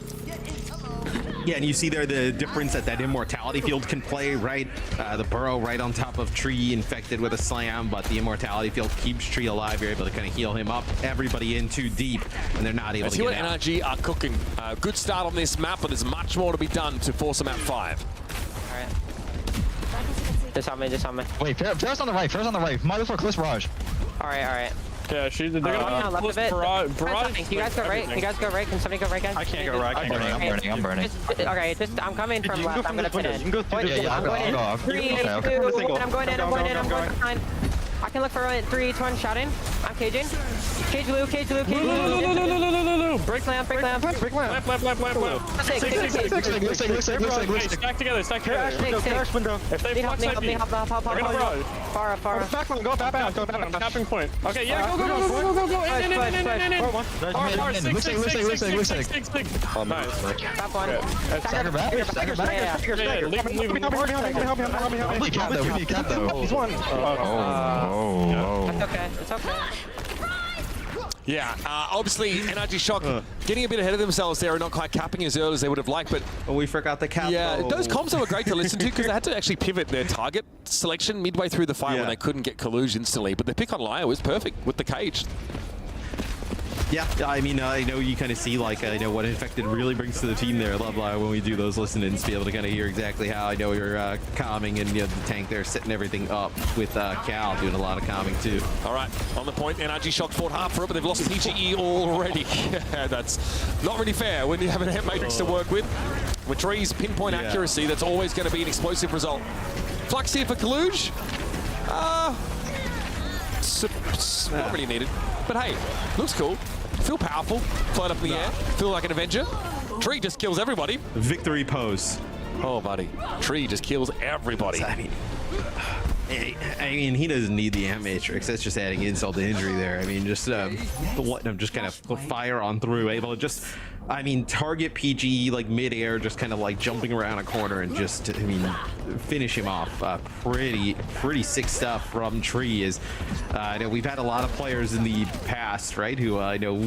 Yeah, and you see there the difference that immortality field can play, right? The burrow right on top of Tree, infected with a slam, but the immortality field keeps Tree alive. You're able to kind of heal him up. Everybody in too deep, and they're not able to get out. NRG are cooking. Good start on this map, but there's much more to be done to force them at 5. All right. Just on me, just on me. Wait, Farrah's on the right, Farrah's on the right. Might as well close Barrage. All right, all right. Yeah, they're gonna left a bit. Barrage. You guys go right. You guys go right. Can somebody go right, guys? I can't go right. I'm burning. Okay, I'm coming from left. I'm gonna pin in. You can go through this. I'm going in. 3, 2, 1. I'm going in. I'm behind. I can look for it. 3, 2, 1. Shouting. I'm caging. Cage Lou. Break lamp. Stack together. Six. Window. If they help me. Far. Back one. Go back. I'm tapping point. Okay, yeah, go. In. Six. Oh, nice. Top one. Stagger back. Yeah, leave him. We need cap though. He's one. That's okay. It's okay. Yeah, obviously NRG Shock getting a bit ahead of themselves there and not quite capping as early as they would have liked, but we forgot the cap. Yeah, those comms were great to listen to because they had to actually pivot their target selection midway through the fight when they couldn't get Kaluj instantly, but the pick on Laya was perfect with the cage. Yeah, I mean, I know you kind of see what Infected really brings to the team there. I love when we do those listen-ins to be able to kind of hear exactly how you're calming, and the tank there setting everything up with Cal doing a lot of calming too. All right, on the point, NRG Shock fought hard for it, but they've lost PGE already. That's not really fair when you have an M matrix to work with. With Tree's pinpoint accuracy, that's always going to be an explosive result. Flux here for Kaluj. Not really needed, but hey, looks cool. Feel powerful, float up in the air, feel like an Avenger. Tree just kills everybody. Victory pose. Oh, buddy. Tree just kills everybody. I mean, he doesn't need the Amp Matrix. That's just adding insult to injury there. I mean, just letting him just kind of fire on through, able to just, target PG mid-air, just kind of jumping around a corner and just, finish him off. Pretty sick stuff from Tree. Is we've had a lot of players in the past, right? Who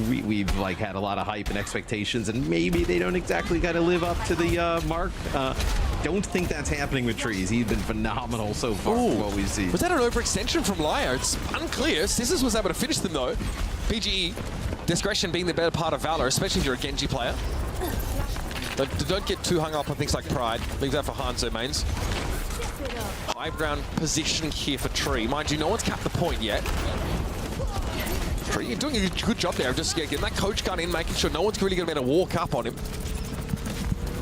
we've had a lot of hype and expectations, and maybe they don't exactly kind of live up to the mark. Don't think that's happening with Trees. He's been phenomenal so far from what we've seen. Was that an overextension from Laya? It's unclear. Scissors was able to finish them though. PGE, discretion being the better part of Valor, especially if you're a Genji player. But don't get too hung up on things like pride. Leave that for Hanzo mains. High ground positioning here for Tree. Mind you, no one's capped the point yet. Tree, you're doing a good job there of just getting that coach gun in, making sure no one's really going to be able to walk up on him.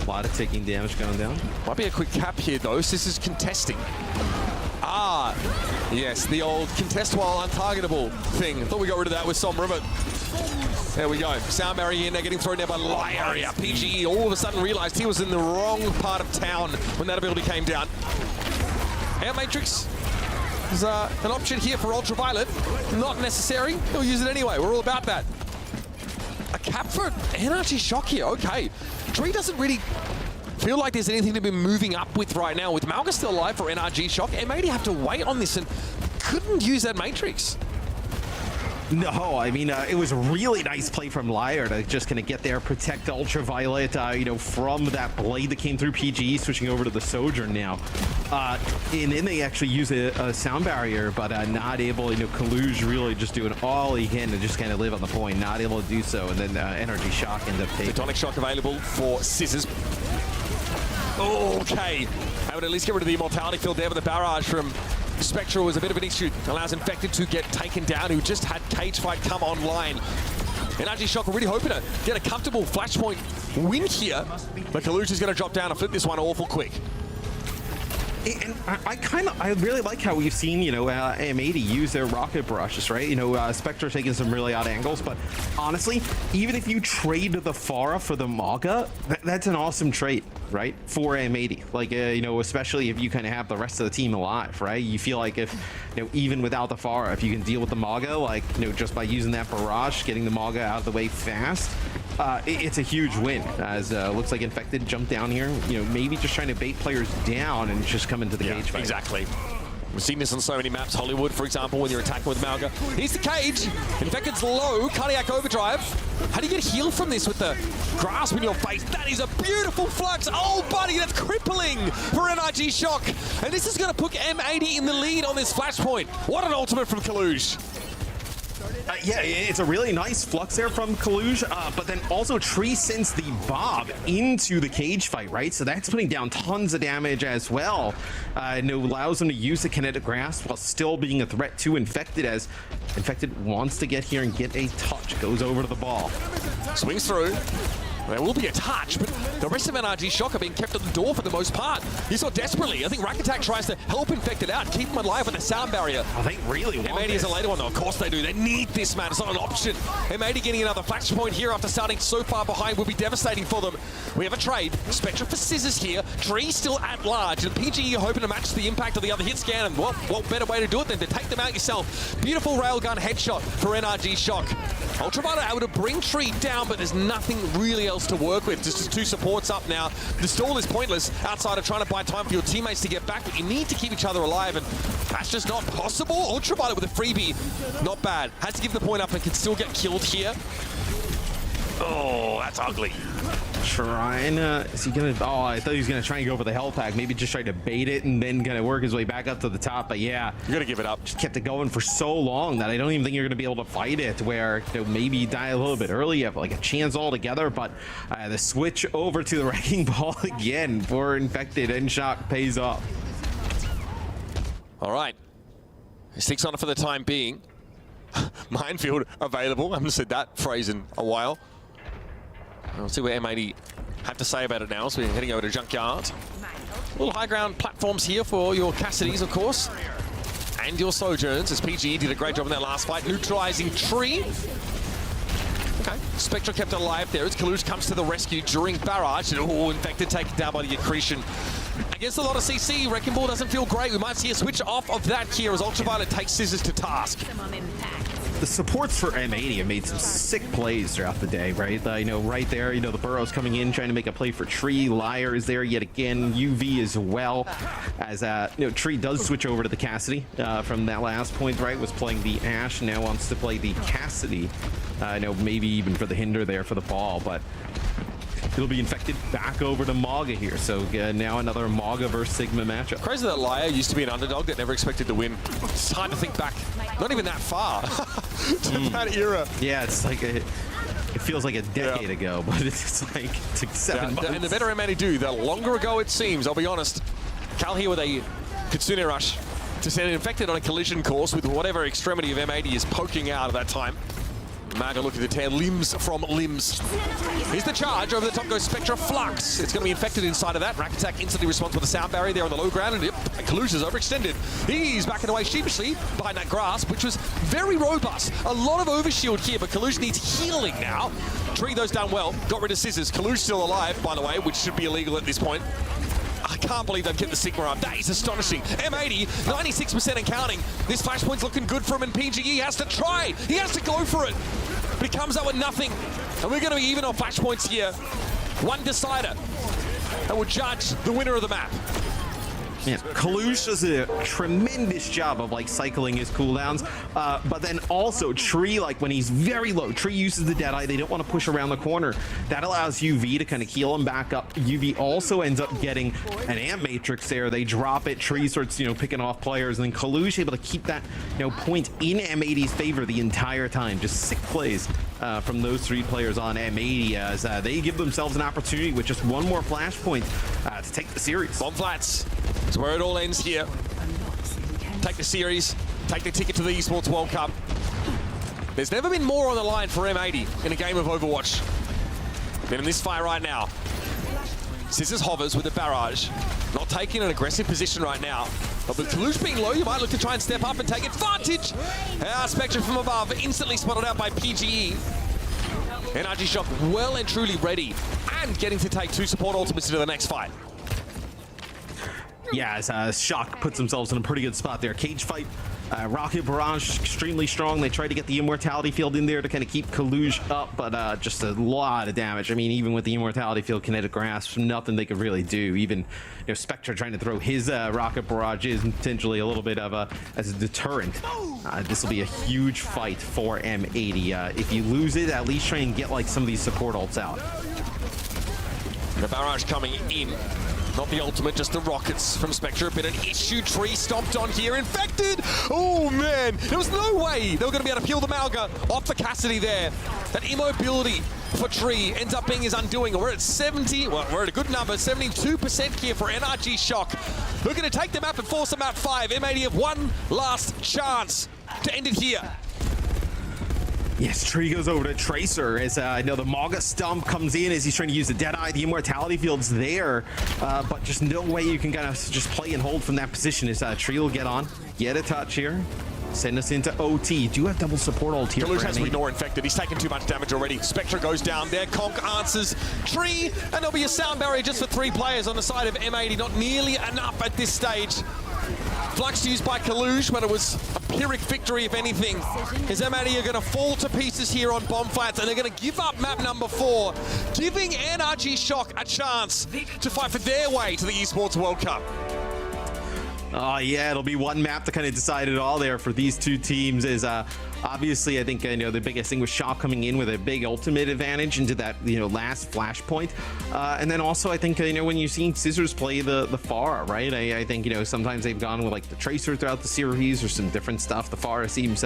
A lot of taking damage going down. Might be a quick cap here though. This is contesting. Yes, the old contest while untargetable thing. Thought we got rid of that with Sombra, but there we go. Sound barrier in there, getting thrown down by Laya. PGE all of a sudden realized he was in the wrong part of town when that ability came down. Air Matrix is an option here for Ultraviolet. Not necessary. He'll use it anyway. We're all about that. A cap for NRG Shock here. Okay. Tree doesn't really feel like there's anything to be moving up with right now. With Malga still alive for NRG Shock, and maybe have to wait on this and couldn't use that Matrix. No, I mean, it was a really nice play from Liar to just kind of get there, protect Ultraviolet, from that blade that came through PGE, switching over to the Sojourn now. And then they actually use a sound barrier, but not able, Kaluj really just doing all he can to just kind of live on the point, not able to do so, and then NRG Shock ends up taking. Tonic Shock available for Scissors. Okay, I would at least get rid of the immortality field there, but the barrage from Spectral was a bit of an issue. Allows Infected to get taken down, who just had Cage Fight come online. NRG Shock really hoping to get a comfortable Flashpoint win here, but Kaluj is going to drop down and flip this one awful quick. And I really like how we've seen, M80 use their rocket barrages, right? Spectre taking some really odd angles, but honestly, even if you trade the Pharah for the Maga, that's an awesome trade, right? For M80, like, especially if you kind of have the rest of the team alive, right? You feel like if, even without the Pharah, if you can deal with the Maga, like, just by using that barrage, getting the Maga out of the way fast, it's a huge win, as looks like Infected jumped down here, maybe just trying to bait players down and just come into the cage fight. Exactly. We've seen this on so many maps. Hollywood, for example, when you're attacking with Malga. Here's the cage. Infected's low. Cardiac overdrive. How do you get healed from this with the grasp in your face? That is a beautiful flux. Oh, buddy, that's crippling for NRG Shock. And this is going to put M80 in the lead on this flashpoint. What an ultimate from Kaluge. Yeah, it's a really nice flux there from Kaluge, but then also Tree sends the Bob into the cage fight, right? So that's putting down tons of damage as well. And it allows them to use the kinetic grasp while still being a threat to Infected, as Infected wants to get here and get a touch. Goes over to the ball. Swings through. There will be a touch, but the rest of NRG Shock are being kept at the door for the most part. You saw desperately. I think Rack Attack tries to help Infected out, keep him alive with the sound barrier. Oh, they really want M80 is a later one, though. Of course they do. They need this, man. It's not an option. M80 getting another flashpoint here after starting so far behind would be devastating for them. We have a trade. Spectre for Scissors here. Tree still at large, and PGE hoping to match the impact of the other hit scan. And what better way to do it than to take them out yourself? Beautiful railgun headshot for NRG Shock. Ultraviolet able to bring Tree down, but there's nothing really else to work with. Just two supports up now. The stall is pointless outside of trying to buy time for your teammates to get back, but you need to keep each other alive, and that's just not possible. Ultraviolet with a freebie, not bad. Has to give the point up and can still get killed here. Oh, that's ugly. Trying is he gonna, oh, I thought he was gonna try and go for the health pack, maybe just try to bait it and then gonna work his way back up to the top, but yeah, you gotta give it up. Just kept it going for so long that I don't even think you're gonna be able to fight it, where maybe you die a little bit early, you have like a chance altogether, but the switch over to the Wrecking Ball again for Infected and Shock pays off. All right, 6 on it for the time being. Minefield available. I haven't said that phrase in a while. We'll see what M80 have to say about it now. So we're heading over to Junkyard. Little high ground platforms here for your Cassidys, of course, and your Sojourns, as PGE did a great job in that last fight, neutralizing Tree. Okay, Spectre kept it alive there as Kaluge comes to the rescue during barrage, and Infected taken down by the accretion. Against a lot of CC, Wrecking Ball doesn't feel great. We might see a switch off of that here as Ultraviolet takes Scissors to task. The supports for M80 have made some sick plays throughout the day, right? Right there, the Burrow's coming in, trying to make a play for Tree. Liar is there yet again. UV as well, as Tree does switch over to the Cassidy from that last point, right? Was playing the Ashe, now wants to play the Cassidy. Maybe even for the Hinder there for the ball, but it'll be Infected back over to Maga here. So now another Maga versus Sigma matchup. Crazy that Liar used to be an underdog that never expected to win. It's hard to think back, not even that far, to that era. Yeah, it's like it feels like a decade ago, but it's like 7 months. And the better M80 do, the longer ago it seems, I'll be honest. Cal here with a Kitsune Rush to send Infected on a collision course with whatever extremity of M80 is poking out at that time. Maga looking to tear limbs from limbs. Here's the charge. Over the top goes Spectre Flux. It's going to be Infected inside of that. Rack Attack instantly responds with a sound barrier there on the low ground. And Kaluge is overextended. He's backing away sheepishly behind that grasp, which was very robust. A lot of overshield here, but Kaluge needs healing now. Tree those down well. Got rid of Scissors. Kaluge still alive, by the way, which should be illegal at this point. I can't believe they've kept the Sigma up. That is astonishing. M80, 96% and counting. This flashpoint's looking good for him, and PGE has to try. He has to go for it. But he comes out with nothing. And we're going to be even on flashpoints here. One decider that will judge the winner of the map. Yeah, Kaluge does a tremendous job of cycling his cooldowns, but then also Tree, when he's very low, Tree uses the Deadeye. They don't want to push around the corner. That allows UV to kind of heal him back up. UV also ends up getting an Amp Matrix there. They drop it. Tree starts, picking off players, and then Kaluge able to keep that, point in M80's favor the entire time. Just sick plays from those 3 players on M80 as they give themselves an opportunity with just one more flashpoint to take the series. Bomb flats. That's where it all ends here. Take the series, take the ticket to the Esports World Cup. There's never been more on the line for M80 in a game of Overwatch than in this fight right now. Scissors hovers with the barrage. Not taking an aggressive position right now. But with Kalush being low, you might look to try and step up and take advantage. Spectre from above, instantly spotted out by PGE. NRG Shock well and truly ready and getting to take 2 support ultimates into the next fight. Yeah, as Shock puts themselves in a pretty good spot there. Cage fight, Rocket Barrage extremely strong. They try to get the Immortality Field in there to kind of keep Kalush up, but just a lot of damage. I mean, even with the Immortality Field, Kinetic Grasp, nothing they could really do. Even Spectre trying to throw his Rocket Barrage is potentially a little bit of as a deterrent. This will be a huge fight for M80. If you lose it, at least try and get like some of these support ults out. The barrage coming in. Not the ultimate, just the rockets from Spectre. A bit of an issue. Tree stomped on here. Infected! Oh, man. There was no way they were going to be able to peel the Malga off the Cassidy there. That immobility for Tree ends up being his undoing. We're at 70. Well, we're at a good number. 72% here for NRG Shock. Looking to take the map and force them out 5. M80 have one last chance to end it here. Yes, Tree goes over to Tracer as I know the Maga Stump comes in as he's trying to use the Deadeye. The Immortality Field's there, but just no way you can kind of just play and hold from that position as Tree will get on, get a touch here, send us into OT. Do have double support ult here. Kalush has to ignore Infected. He's taken too much damage already. Spectre goes down there. Conk answers Tree, and there'll be a sound barrier just for 3 players on the side of M80. Not nearly enough at this stage. Flux used by Kalush, but it was a Pyrrhic victory, if anything. His M80 are going to fall to pieces here on Bomb Flats, and they're going to give up map number 4, giving NRG Shock a chance to fight for their way to the Esports World Cup. Oh yeah, it'll be one map to kind of decide it all there for these two teams. Is obviously I think the biggest thing was Shock coming in with a big ultimate advantage into that last flashpoint, and then also I think when you've seen Scissors play the Pharah, right? I think sometimes they've gone with like the Tracer throughout the series or some different stuff. The Pharah seems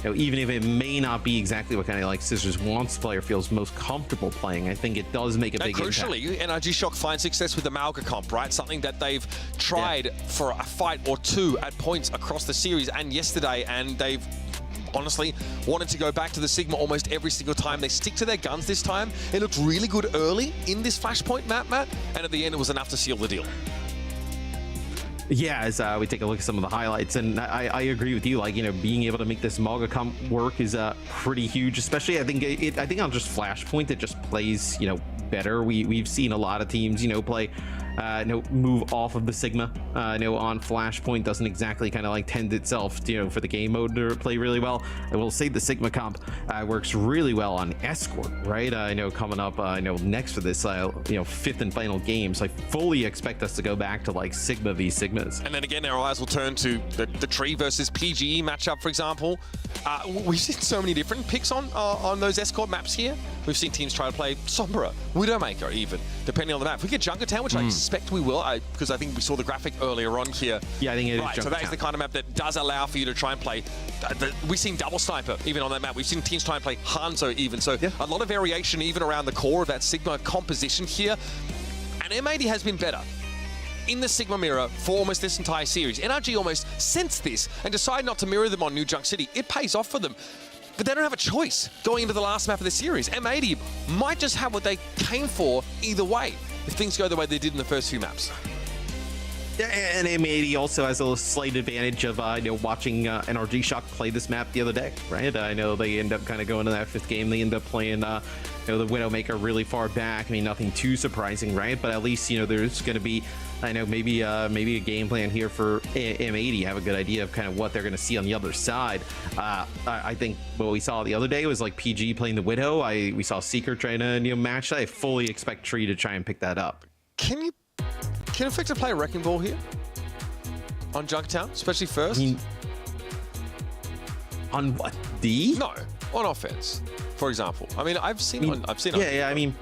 even if it may not be exactly what kind of like Scissors wants the player feels most comfortable playing, I think it does make a big impact. Crucially, NRG Shock find success with the Malga comp, right? Something that they've tried for a fight or 2 at points across the series and yesterday, and they've honestly wanted to go back to the Sigma almost every single time. They stick to their guns this time. It looked really good early in this Flashpoint map, Matt, and at the end it was enough to seal the deal. Yeah, as we take a look at some of the highlights, and I agree with you. Like being able to make this Malga comp work is pretty huge. Especially, I think on just Flashpoint, it just plays better. We've seen a lot of teams play move off of the Sigma on Flashpoint. Doesn't exactly kind of like tend itself for the game mode to play really well. I will say the Sigma comp works really well on Escort, right? I know coming up next for this 5th and final game, so I fully expect us to go back to like Sigma v Sigmas. And then again our eyes will turn to the Tree versus PGE matchup, for example. We've seen so many different picks on those Escort maps here. We've seen teams try to play Sombra, Widowmaker even, depending on the map. If we get Junkertown, which I expect we will, because I think we saw the graphic earlier on here. Yeah, I think it is. Right, so that is the kind of map that does allow for you to try and play. We've seen Double Sniper even on that map. We've seen teams try and play Hanzo even. So a lot of variation even around the core of that Sigma composition here. And M80 has been better in the Sigma mirror for almost this entire series. NRG almost sensed this and decided not to mirror them on New Junk City. It pays off for them. But they don't have a choice going into the last map of the series. M80 might just have what they came for either way if things go the way they did in the first few maps. Yeah, and M80 also has a slight advantage of watching NRG Shock play this map the other day, right? I know they end up kind of going to that 5th game. They end up playing the Widowmaker really far back. I mean, nothing too surprising, right? But at least there's going to be maybe a game plan here for M80. Have a good idea of kind of what they're going to see on the other side. I think what we saw the other day was like PG playing the Widow. We saw Seeker trying to match that. I fully expect Tree to try and pick that up. Can Infected play a Wrecking Ball here on Junkertown, especially first? On what? D? No, on offense, for example. I mean, I've seen. Yeah. I mean,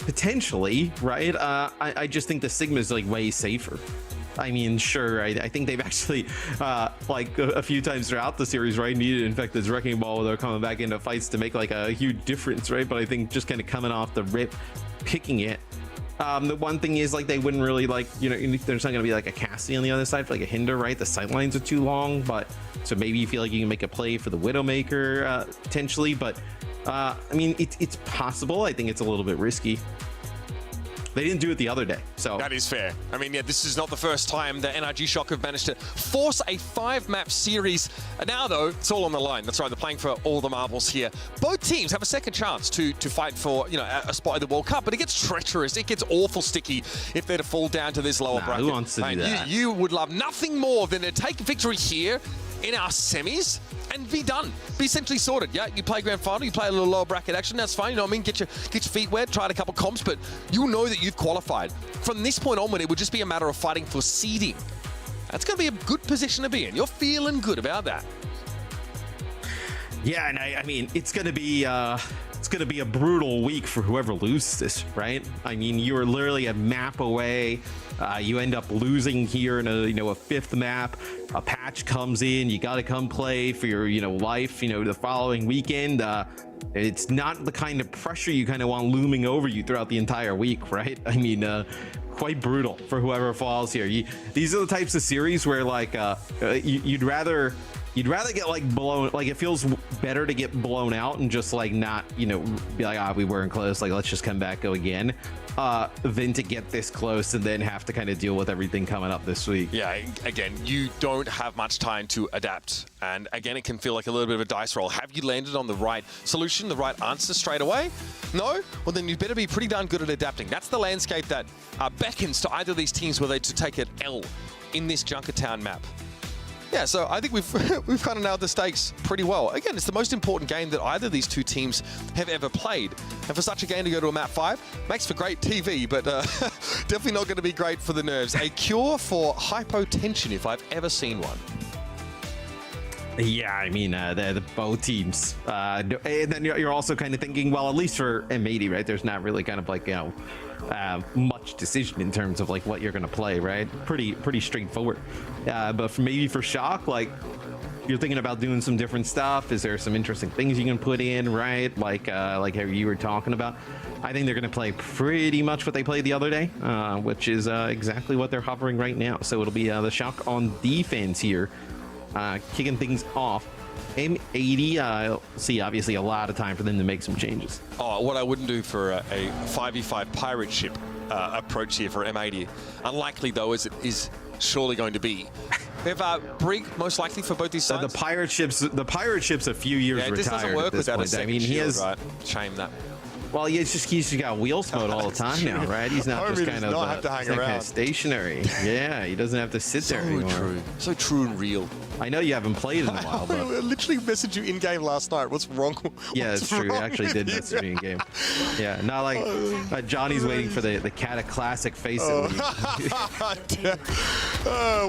potentially, right? I just think the Sigma is like way safer. I mean, sure, I think they've actually, like a few times throughout the series, right, needed Infected's Wrecking Ball where they're coming back into fights to make like a huge difference, right? But I think just kind of coming off the rip, picking it. The one thing is like they wouldn't really like, there's not going to be like a Cassie on the other side for like a hinder, right? The sight lines are too long, but so maybe you feel like you can make a play for the Widowmaker potentially, but I mean, it's possible. I think it's a little bit risky. They didn't do it the other day. So that is fair. I mean, yeah, this is not the first time that NRG Shock have managed to force a 5-map series. Now, though, it's all on the line. That's right, they're playing for all the marbles here. Both teams have a second chance to fight for, you know, a spot in the World Cup, but it gets treacherous. It gets awful sticky if they're to fall down to this lower bracket. Who wants to do that? You would love nothing more than to take victory here in our semis and be done. Be essentially sorted. Yeah, you play grand final, you play a little lower bracket action, that's fine. You know what I mean? Get your feet wet, try a couple comps, but you'll know that you've qualified. From this point onward, it would just be a matter of fighting for seeding. That's going to be a good position to be in. You're feeling good about that. Yeah, and I mean, it's going to be a brutal week for whoever loses this, right? I mean, you're literally a map away. You end up losing here in a fifth map. A patch comes in. You got to come play for your life. The following weekend. It's not the kind of pressure you kind of want looming over you throughout the entire week, right? I mean, quite brutal for whoever falls here. These are the types of series where you'd rather get blown, it feels better to get blown out and just not be like, we weren't close, let's just come back, go again, than to get this close and then have to kind of deal with everything coming up this week. Yeah, again, you don't have much time to adapt, and again, it can feel like a little bit of a dice roll. Have you landed on the right solution, the right answer straight away? No? Well, then you better be pretty darn good at adapting. That's the landscape that beckons to either of these teams were they to take an L in this Junkertown map. Yeah, so I think we've kind of nailed the stakes pretty well. Again, it's the most important game that either of these two teams have ever played. And for such a game to go to a map 5, makes for great TV, but definitely not going to be great for the nerves. A cure for hypotension, if I've ever seen one. Yeah, I mean, the both teams. And then you're also kind of thinking, well, at least for M80, right? There's not really kind of much decision in terms of what you're going to play, right? Pretty straightforward. But maybe for Shock, you're thinking about doing some different stuff. Is there some interesting things you can put in, right? Like how you were talking about. I think they're going to play pretty much what they played the other day, which is exactly what they're hovering right now. So it'll be the Shock on defense here. Kicking things off. M80, I'll see obviously a lot of time for them to make some changes. Oh, what I wouldn't do for a 5v5 pirate ship approach here for M80. Unlikely though, as it is surely going to be. We have Brig most likely for both these sides. The pirate ship's a few years retired. This doesn't work without a second shield, right? Shame that. Well, he's got wheels mode all the time now, right? He's not just kind of stationary. Yeah, he doesn't have to sit there anymore. So true and real. I know you haven't played in a while, but I literally messaged you in game last night. What's wrong? Yeah, it's true. I actually did message you in game. Yeah, not like Johnny's waiting for the Cataclassic face.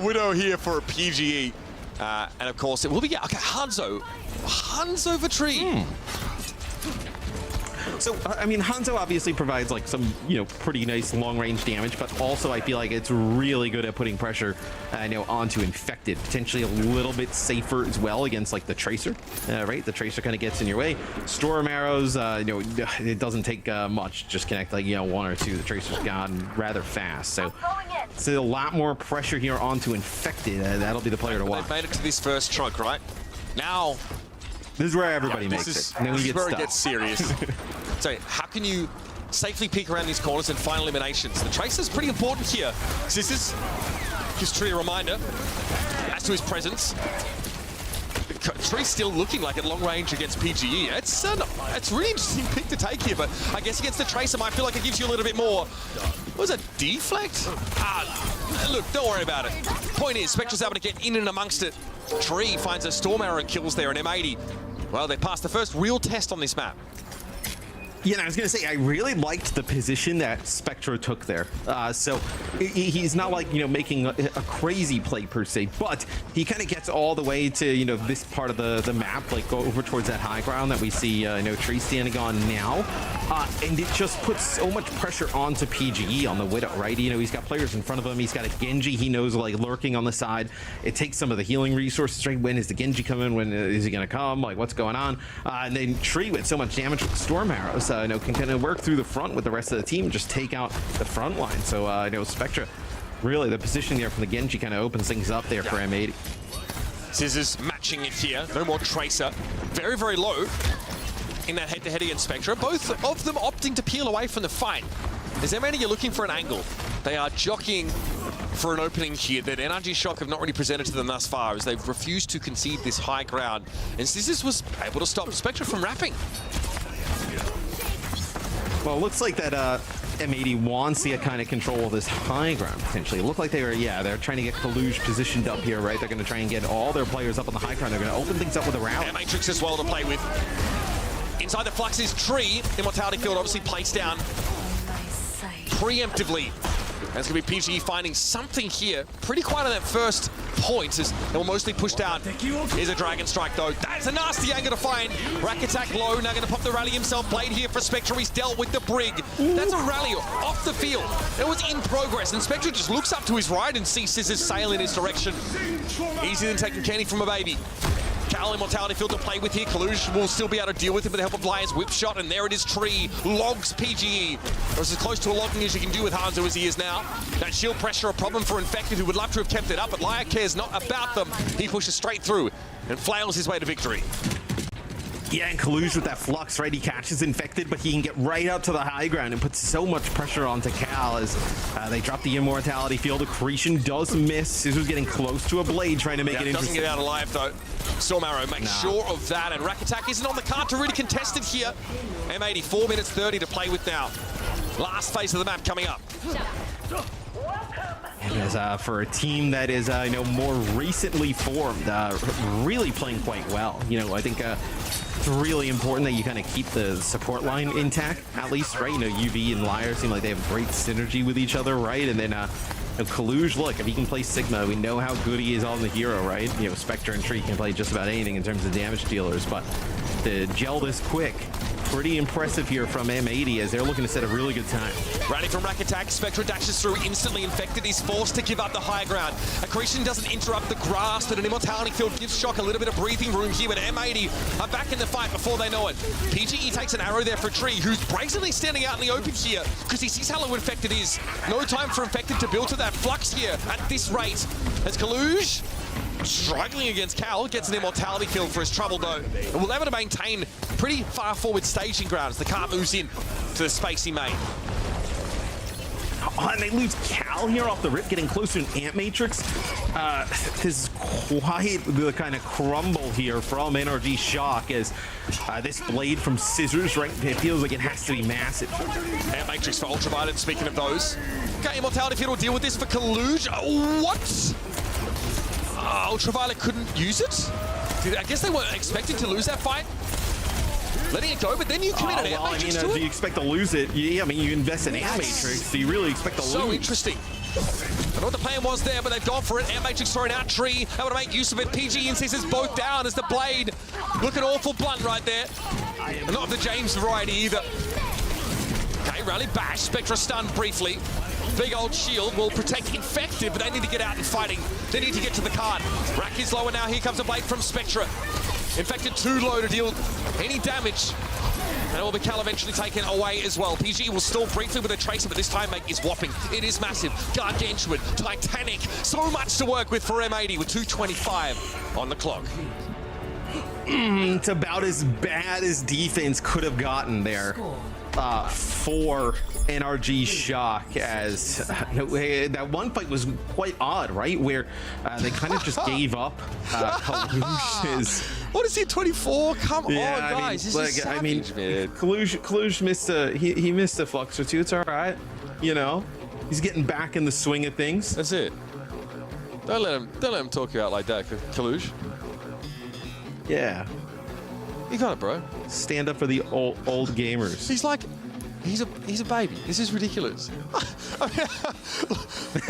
Widow here for a PGE, and of course it will be Hanzo for Tree. So, I mean, Hanzo obviously provides some, pretty nice long-range damage, but also I feel like it's really good at putting pressure, onto Infected. Potentially a little bit safer as well against, the Tracer, right? The Tracer kind of gets in your way. Storm arrows, it doesn't take much. Just connect, one or two. The Tracer's gone rather fast. So, it's a lot more pressure here onto Infected. That'll be the player to watch. They've made it to this first chunk, right? Now... This is where everybody makes it. And then we get where it gets serious. So how can you safely peek around these corners and find eliminations? The Tracer's pretty important here. Sisters gives Tree a reminder as to his presence. Tree's still looking like at long range against PGE. It's really interesting pick to take here, but I guess against the Tracer might feel like it gives you a little bit more. What was it, deflect? Look, don't worry about it. Point is, Spectre's able to get in and amongst it. Tree finds a Storm Arrow kills there in M80. Well, they passed the first real test on this map. Yeah, I was going to say, I really liked the position that Spectre took there. So he's not making a crazy play per se, but he kind of gets all the way to, this part of the map, go over towards that high ground that we see, Tree standing on now. And it just puts so much pressure onto PGE on the Widow, right? He's got players in front of him. He's got a Genji he knows, lurking on the side. It takes some of the healing resources, right? When is the Genji coming? When is he going to come? What's going on? And then Tree with so much damage with Storm Arrows, can kind of work through the front with the rest of the team and just take out the front line. So, Spectre, really, the position there from the Genji kind of opens things up there for M80. Scissors matching it here. No more Tracer. Very, very low in that head-to-head against Spectre. Both of them opting to peel away from the fight. As M80 are looking for an angle, they are jockeying for an opening here that NRG Shock have not really presented to them thus far, as they've refused to concede this high ground. And Scissors was able to stop Spectra from wrapping. Well, it looks like that M80 wants to get kind of control of this high ground, potentially. It looked like they were, they're trying to get Kaluj positioned up here, right? They're going to try and get all their players up on the high ground. They're going to open things up with a rally. Matrix as well to play with. Inside the Flux's tree, Immortality Field obviously placed down preemptively. That's going to be PGE finding something here. Pretty quiet on that first point as they were mostly pushed out. Here's a Dragon Strike though. That's a nasty angle to find. Rack attack low. Now going to pop the rally himself. Blade here for Spectre. He's dealt with the Brig. That's a rally off the field. It was in progress and Spectre just looks up to his right and sees Scissors sail in his direction. Easier than taking candy from a baby. Cal Immortality Field to play with here. Kaluj will still be able to deal with him with the help of Lions Whip Shot, and there it is, Tree. Logs PGE. Or as close to a logging as you can do with Hanzo as he is now. That shield pressure a problem for Infected, who would love to have kept it up, but Lyre cares not about them. He pushes straight through and flails his way to victory. Yeah, and Kaluj with that flux, right? He catches Infected, but he can get right up to the high ground and puts so much pressure onto Cal as they drop the Immortality Field. Accretion does miss. Scissors getting close to a Blade, trying to make it interesting. Doesn't get out alive, though. Storm Arrow makes sure of that, and Rack Attack isn't on the card to really contest it here. M80, 4 minutes 30 to play with now. Last phase of the map coming up. As for a team that is, more recently formed, really playing quite well. I think it's really important that you kind of keep the support line intact, at least, right? UV and Lyre seem like they have great synergy with each other, right? And then Kaluj, look, if he can play Sigma, we know how good he is on the hero, right? Spectre and Tree can play just about anything in terms of damage dealers, but to gel this quick, pretty impressive here from M80 as they're looking to set a really good time. Rally from Rack Attack, Spectre dashes through, instantly Infected. He's forced to give up the high ground. Accretion doesn't interrupt the grasp, and an Immortality Field gives Shock a little bit of breathing room here, but M80 are back in the fight before they know it. PGE takes an arrow there for Tree, who's brazenly standing out in the open here because he sees how low Infected is. No time for Infected to build to that flux here at this rate. As Kaluj struggling against Cal, gets an Immortality Field for his trouble though, and will able to maintain pretty far forward staging ground as the car moves in to the space he made. Oh, and they lose Cal here off the rip, getting close to an Ant Matrix. This is quite the kind of crumble here from NRG Shock as this Blade from Scissors, right? It feels like it has to be massive. Ant Matrix for Ultraviolet, speaking of those. Okay, Immortality Field will deal with this for Kaluj. What? Ultraviolet couldn't use it? I guess they weren't expecting to lose that fight. Letting it go, but then you commit an Ant Matrix to it? Do you expect to lose it? Yeah, I mean, you invest in Ant Matrix, so you really expect to lose. So interesting. I don't know what the plan was there, but they've gone for it. Ant Matrix throwing out Tree, able to make use of it. PG and Scissors both down as the Blade looking awful blunt right there. And not of the James variety either. Okay, rally bash. Spectra stunned briefly. Big old shield will protect Infected, but they need to get out and fighting. They need to get to the card. Rack is lower now. Here comes a Blade from Spectra. Infected too low to deal any damage. And it will be Cal eventually taken away as well. PG will stall briefly with a Tracer, but this time make is whopping. It is massive, gargantuan, titanic. So much to work with for M80 with 2:25 on the clock. It's about as bad as defense could have gotten there for NRG Shock, as that one fight was quite odd, right? Where they kind of just gave up. What is he, 24? Come on, guys. This is savage, man. Kaluj missed he missed a flux or two. It's all right, He's getting back in the swing of things. That's it. Don't let him talk you out like that, Kaluj. Yeah. You got it, bro. Stand up for the old gamers. He's like, he's a baby. This is ridiculous.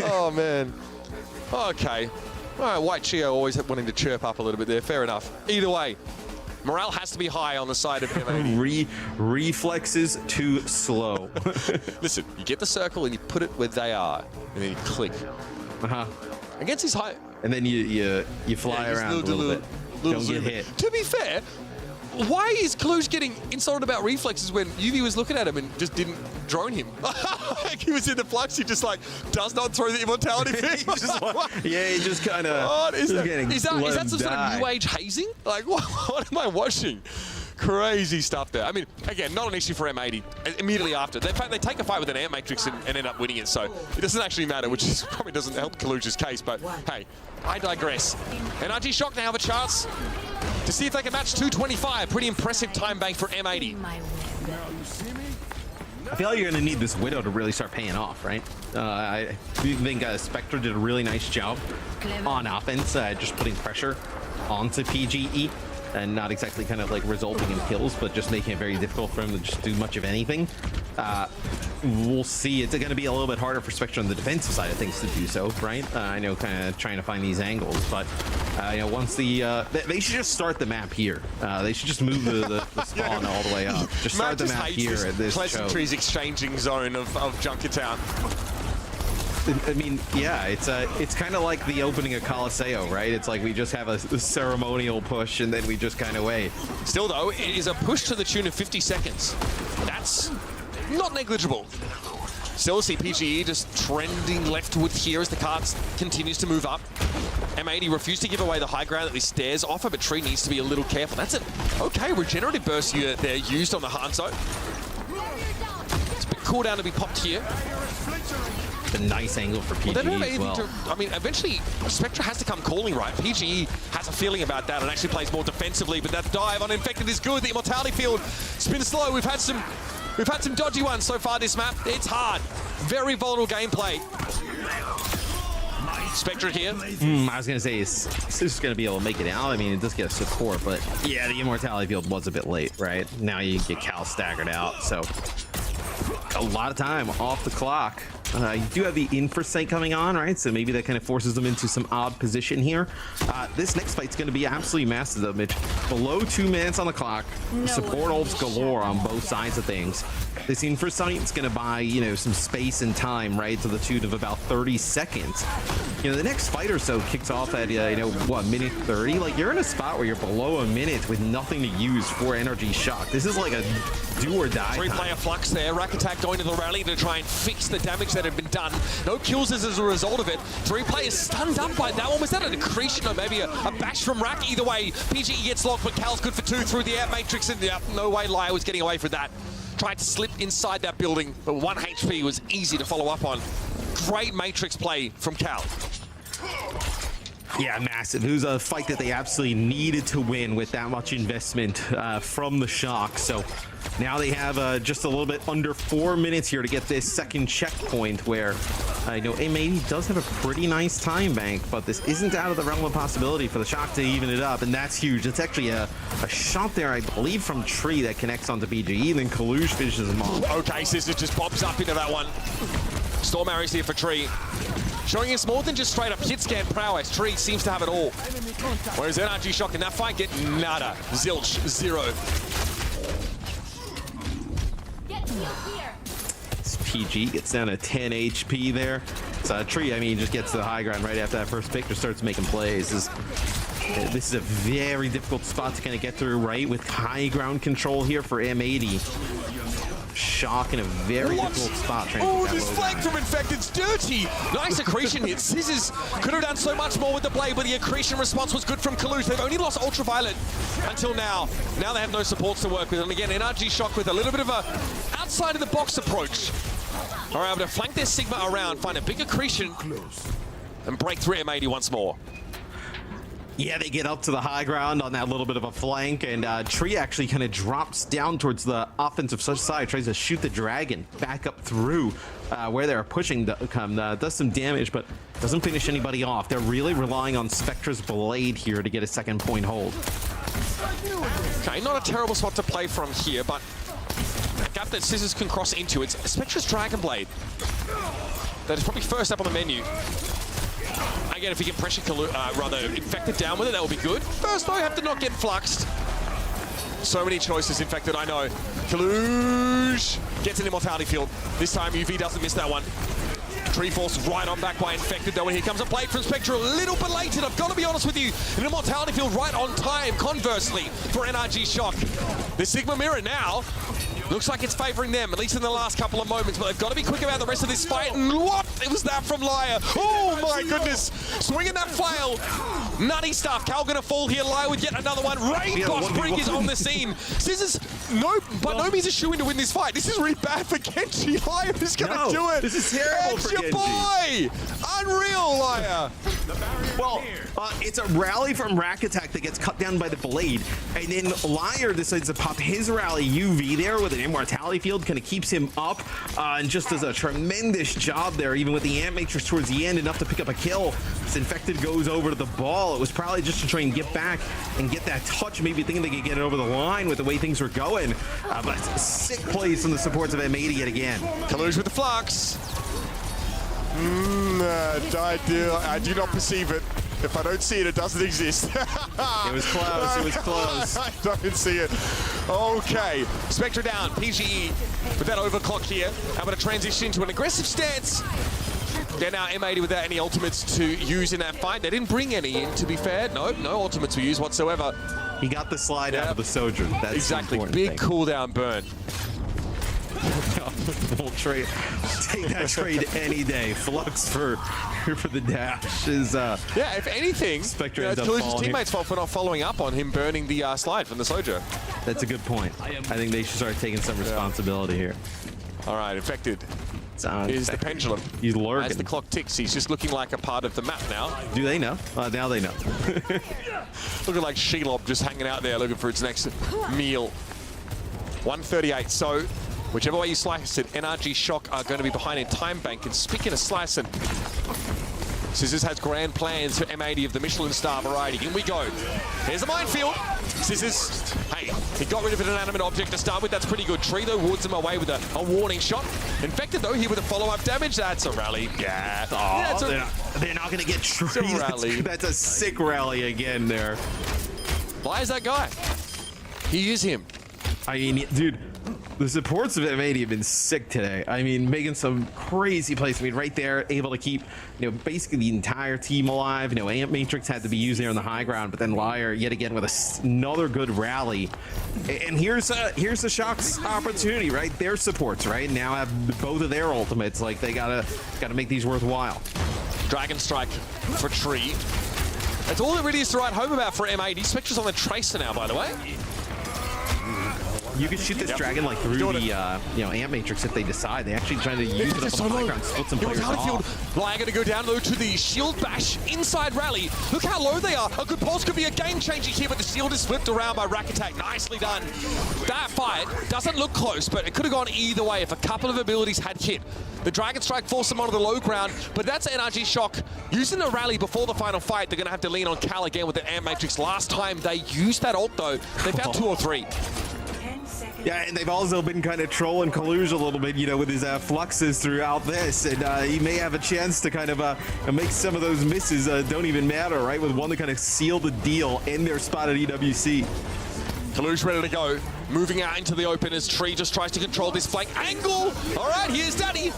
Oh man. Okay. All right, White Chio always wanting to chirp up a little bit there. Fair enough. Either way, morale has to be be on the side of M80. Reflexes too slow. Listen, you get the circle and you put it where they are, and then you click. Against his height. And then you fly around a little bit. Don't get hit. To be fair, why is Kaluj getting insulted about reflexes when UV was looking at him and just didn't drone him? Like he was in the flux, he just does not throw the immortality field. He just kind of. Is that some sort of new age hazing? Like what am I watching? Crazy stuff there. I mean, again, not an issue for M80. Immediately after. They take a fight with an air matrix and end up winning it, so it doesn't actually matter, which is, probably doesn't help Kaluja's case, but hey, I digress. NRG Shock now have a chance to see if they can match 225. Pretty impressive time bank for M80. I feel like you're going to need this Widow to really start paying off, right? I think Spectre did a really nice job on offense, just putting pressure onto PGE and not exactly kind of like resulting in kills, but just making it very difficult for him to just do much of anything. We'll see. It's going to be a little bit harder for Spectre on the defensive side of things to do so, right? I know, kind of trying to find these angles, but you know, once the they should just start the map here. They should just move the spawn all the way up. Just start the map here at this Pleasantries exchanging zone of Junkertown. I mean, yeah, it's kind of like the opening of Colosseo, right? It's like we just have a ceremonial push and then we just kind of wait. Still, though, it is a push to the tune of 50 seconds. That's not negligible. Still see PGE just trending leftward here as the cards continues to move up. M80 refused to give away the high ground that these stairs offer, but Tree needs to be a little careful. That's an okay regenerative burst unit there used on the Hanzo. It's a bit cooldown to be popped here. A nice angle for PGE as well. I mean, eventually, Spectre has to come calling, right? PGE has a feeling about that and actually plays more defensively, but that dive on Infected is good. The Immortality Field spins slow. We've had some dodgy ones so far this map. It's hard. Very volatile gameplay. Spectre here. I was going to say, is this going to be able to make it out? I mean, it does get a support, but yeah, the Immortality Field was a bit late, right? Now you get Cal staggered out, so a lot of time off the clock. You do have the Infrasight coming on, right? So maybe that kind of forces them into some odd position here. This next fight's going to be absolutely massive, though, Mitch. Below 2 minutes on the clock, support ults galore on both sides of things. This Infrasight's going to buy, you know, some space and time, right, to the tune of about 30 seconds. You know, the next fight or so kicks off at, you know, what, minute 30? Like, you're in a spot where you're below a minute with nothing to use for Energy Shock. This is like a do or die. 3-player flux there. Rack Attack going to the rally to try and fix the damage that had been done. No kills as a result of it. 3 players stunned up by that one. Was that an accretion or maybe a bash from Rack? Either way, PGE gets locked, but Cal's good for 2 through the air matrix. And no way Lyre was getting away from that. Tried to slip inside that building, but 1 HP was easy to follow up on. Great matrix play from Cal. Yeah, massive. It was a fight that they absolutely needed to win with that much investment from the Shock. So now they have just a little bit under 4 minutes here to get this second checkpoint, where I know M80 does have a pretty nice time bank, but this isn't out of the realm of possibility for the Shock to even it up, and that's huge. It's actually a shot there, I believe, from Tree that connects onto BGE, and then Kaluj finishes him off. Okay, Scissors just pops up into that one. Storm Arrows here for Tree. Showing us more than just straight up hit scan prowess. Tree seems to have it all. Whereas NRG Shock in that fight get nada. Zilch, 0. PG gets down to 10 HP there. So Tree, I mean, just gets to the high ground right after that first pick, just starts making plays. This is a very difficult spot to kind of get through, right? With high ground control here for M80. Shock in a very difficult spot. Oh, this flank from Infected's dirty. Nice accretion hit. Scissors could have done so much more with the blade, but the accretion response was good from Kalush. They've only lost Ultraviolet until now. Now they have no supports to work with. And again, NRG Shock with a little bit of a outside of the box approach. Are able to flank their Sigma around, find a big accretion, and break through M80 once more. Yeah, they get up to the high ground on that little bit of a flank, and Tree actually kind of drops down towards the offensive side, tries to shoot the dragon back up through where they're pushing, does some damage, but doesn't finish anybody off. They're really relying on Spectre's blade here to get a second point hold. Okay, not a terrible spot to play from here, but a gap that Scissors can cross into. It's Spectre's Dragon Blade that is probably first up on the menu. Again, if he can pressure Infected down with it, that will be good. First, though, have to not get fluxed. So many choices, Infected, I know. Kalush gets an Immortality Field. This time, UV doesn't miss that one. Tree Force right on back by Infected, though, and here comes a blade from Spectre, a little belated, I've got to be honest with you. An Immortality Field right on time, conversely, for NRG Shock. The Sigma Mirror now Looks like it's favoring them, at least in the last couple of moments, but they've got to be quick about the rest of this fight. And what? It was that from Liar. Oh my goodness. Swinging that flail. Nutty stuff. Cal going to fall here. Liar with yet another one. Rainbow Spring is on the scene. Scissors, by no means a shoo-in to win this fight. This is really bad for Genji. Liar is going to do it. This is terrible for Genji. Boy! Unreal, Liar. Well, it's a rally from Rack Attack that gets cut down by the blade, and then Liar decides to pop his rally UV there with an Immortality Field, kind of keeps him up, and just does a tremendous job there, even with the Amp Matrix towards the end, enough to pick up a kill. This Infected goes over to the ball. It was probably just to try and get back and get that touch, maybe thinking they could get it over the line with the way things were going, but sick plays from the supports of M80 yet again. Kalush with the flux. I do not perceive it. If I don't see it, it doesn't exist. It was close. It was close. I don't see it. Okay. Spectre down. PGE with that overclock here. Able to transition to an aggressive stance. They're now M80 without any ultimates to use in that fight. They didn't bring any in, to be fair. No ultimates were used whatsoever. He got the slide out of the Sojourn. That's exactly. Big cooldown burn. We'll trade. Take that trade any day. Flux for the dash is. Yeah, if anything, Spectre it's Kalush's teammates' fault for not following up on him burning the slide from the Sojourn. That's a good point. I think they should start taking some responsibility here. All right, Infected is the pendulum. He's lurking. As the clock ticks, he's just looking like a part of the map now. Do they know? Now they know. Looking like Shelob just hanging out there looking for its next meal. 138, so whichever way you slice it, NRG Shock are going to be behind in Time Bank. And speaking of slicing, Scissors has grand plans for M80 of the Michelin star variety. In we go. Here's a minefield. Scissors, hey, he got rid of an inanimate object to start with. That's pretty good. Tree, though, wards him away with a warning shot. Infected, though, here with a follow-up damage. That's a rally. Yeah. They're not going to get Tree. That's a sick rally again there. Why is that guy? He is him. I mean, dude, the supports of M80 have been sick today. I mean, making some crazy plays. I mean, right there, able to keep, basically the entire team alive. Amp Matrix had to be used there on the high ground, but then Liar yet again with another good rally. And here's the Shock's opportunity, right? Their supports, right, now have both of their ultimates. Like they gotta make these worthwhile. Dragon Strike for Tree. That's all that really is to write home about for M80. Spectre's on the Tracer now, by the way. You can shoot this dragon like through the Amp Matrix if they decide. They actually trying to use it up on the high ground, split some players off. Lion going to go down low to the shield bash inside rally. Look how low they are. A good pulse could be a game changer here, but the shield is flipped around by Rack Attack. Nicely done. That fight doesn't look close, but it could have gone either way if a couple of abilities had hit. The Dragon Strike forced them onto the low ground, but that's NRG Shock. Using the rally before the final fight, they're going to have to lean on Cal again with the Amp Matrix. Last time they used that ult, though, they found 2 or 3. Yeah, and they've also been kind of trolling Kalush a little bit, with his fluxes throughout this, and he may have a chance to kind of make some of those misses don't even matter, right? With one to kind of seal the deal in their spot at EWC. Kalush ready to go, moving out into the open as Tree just tries to control this flank angle. All right, here's Daddy.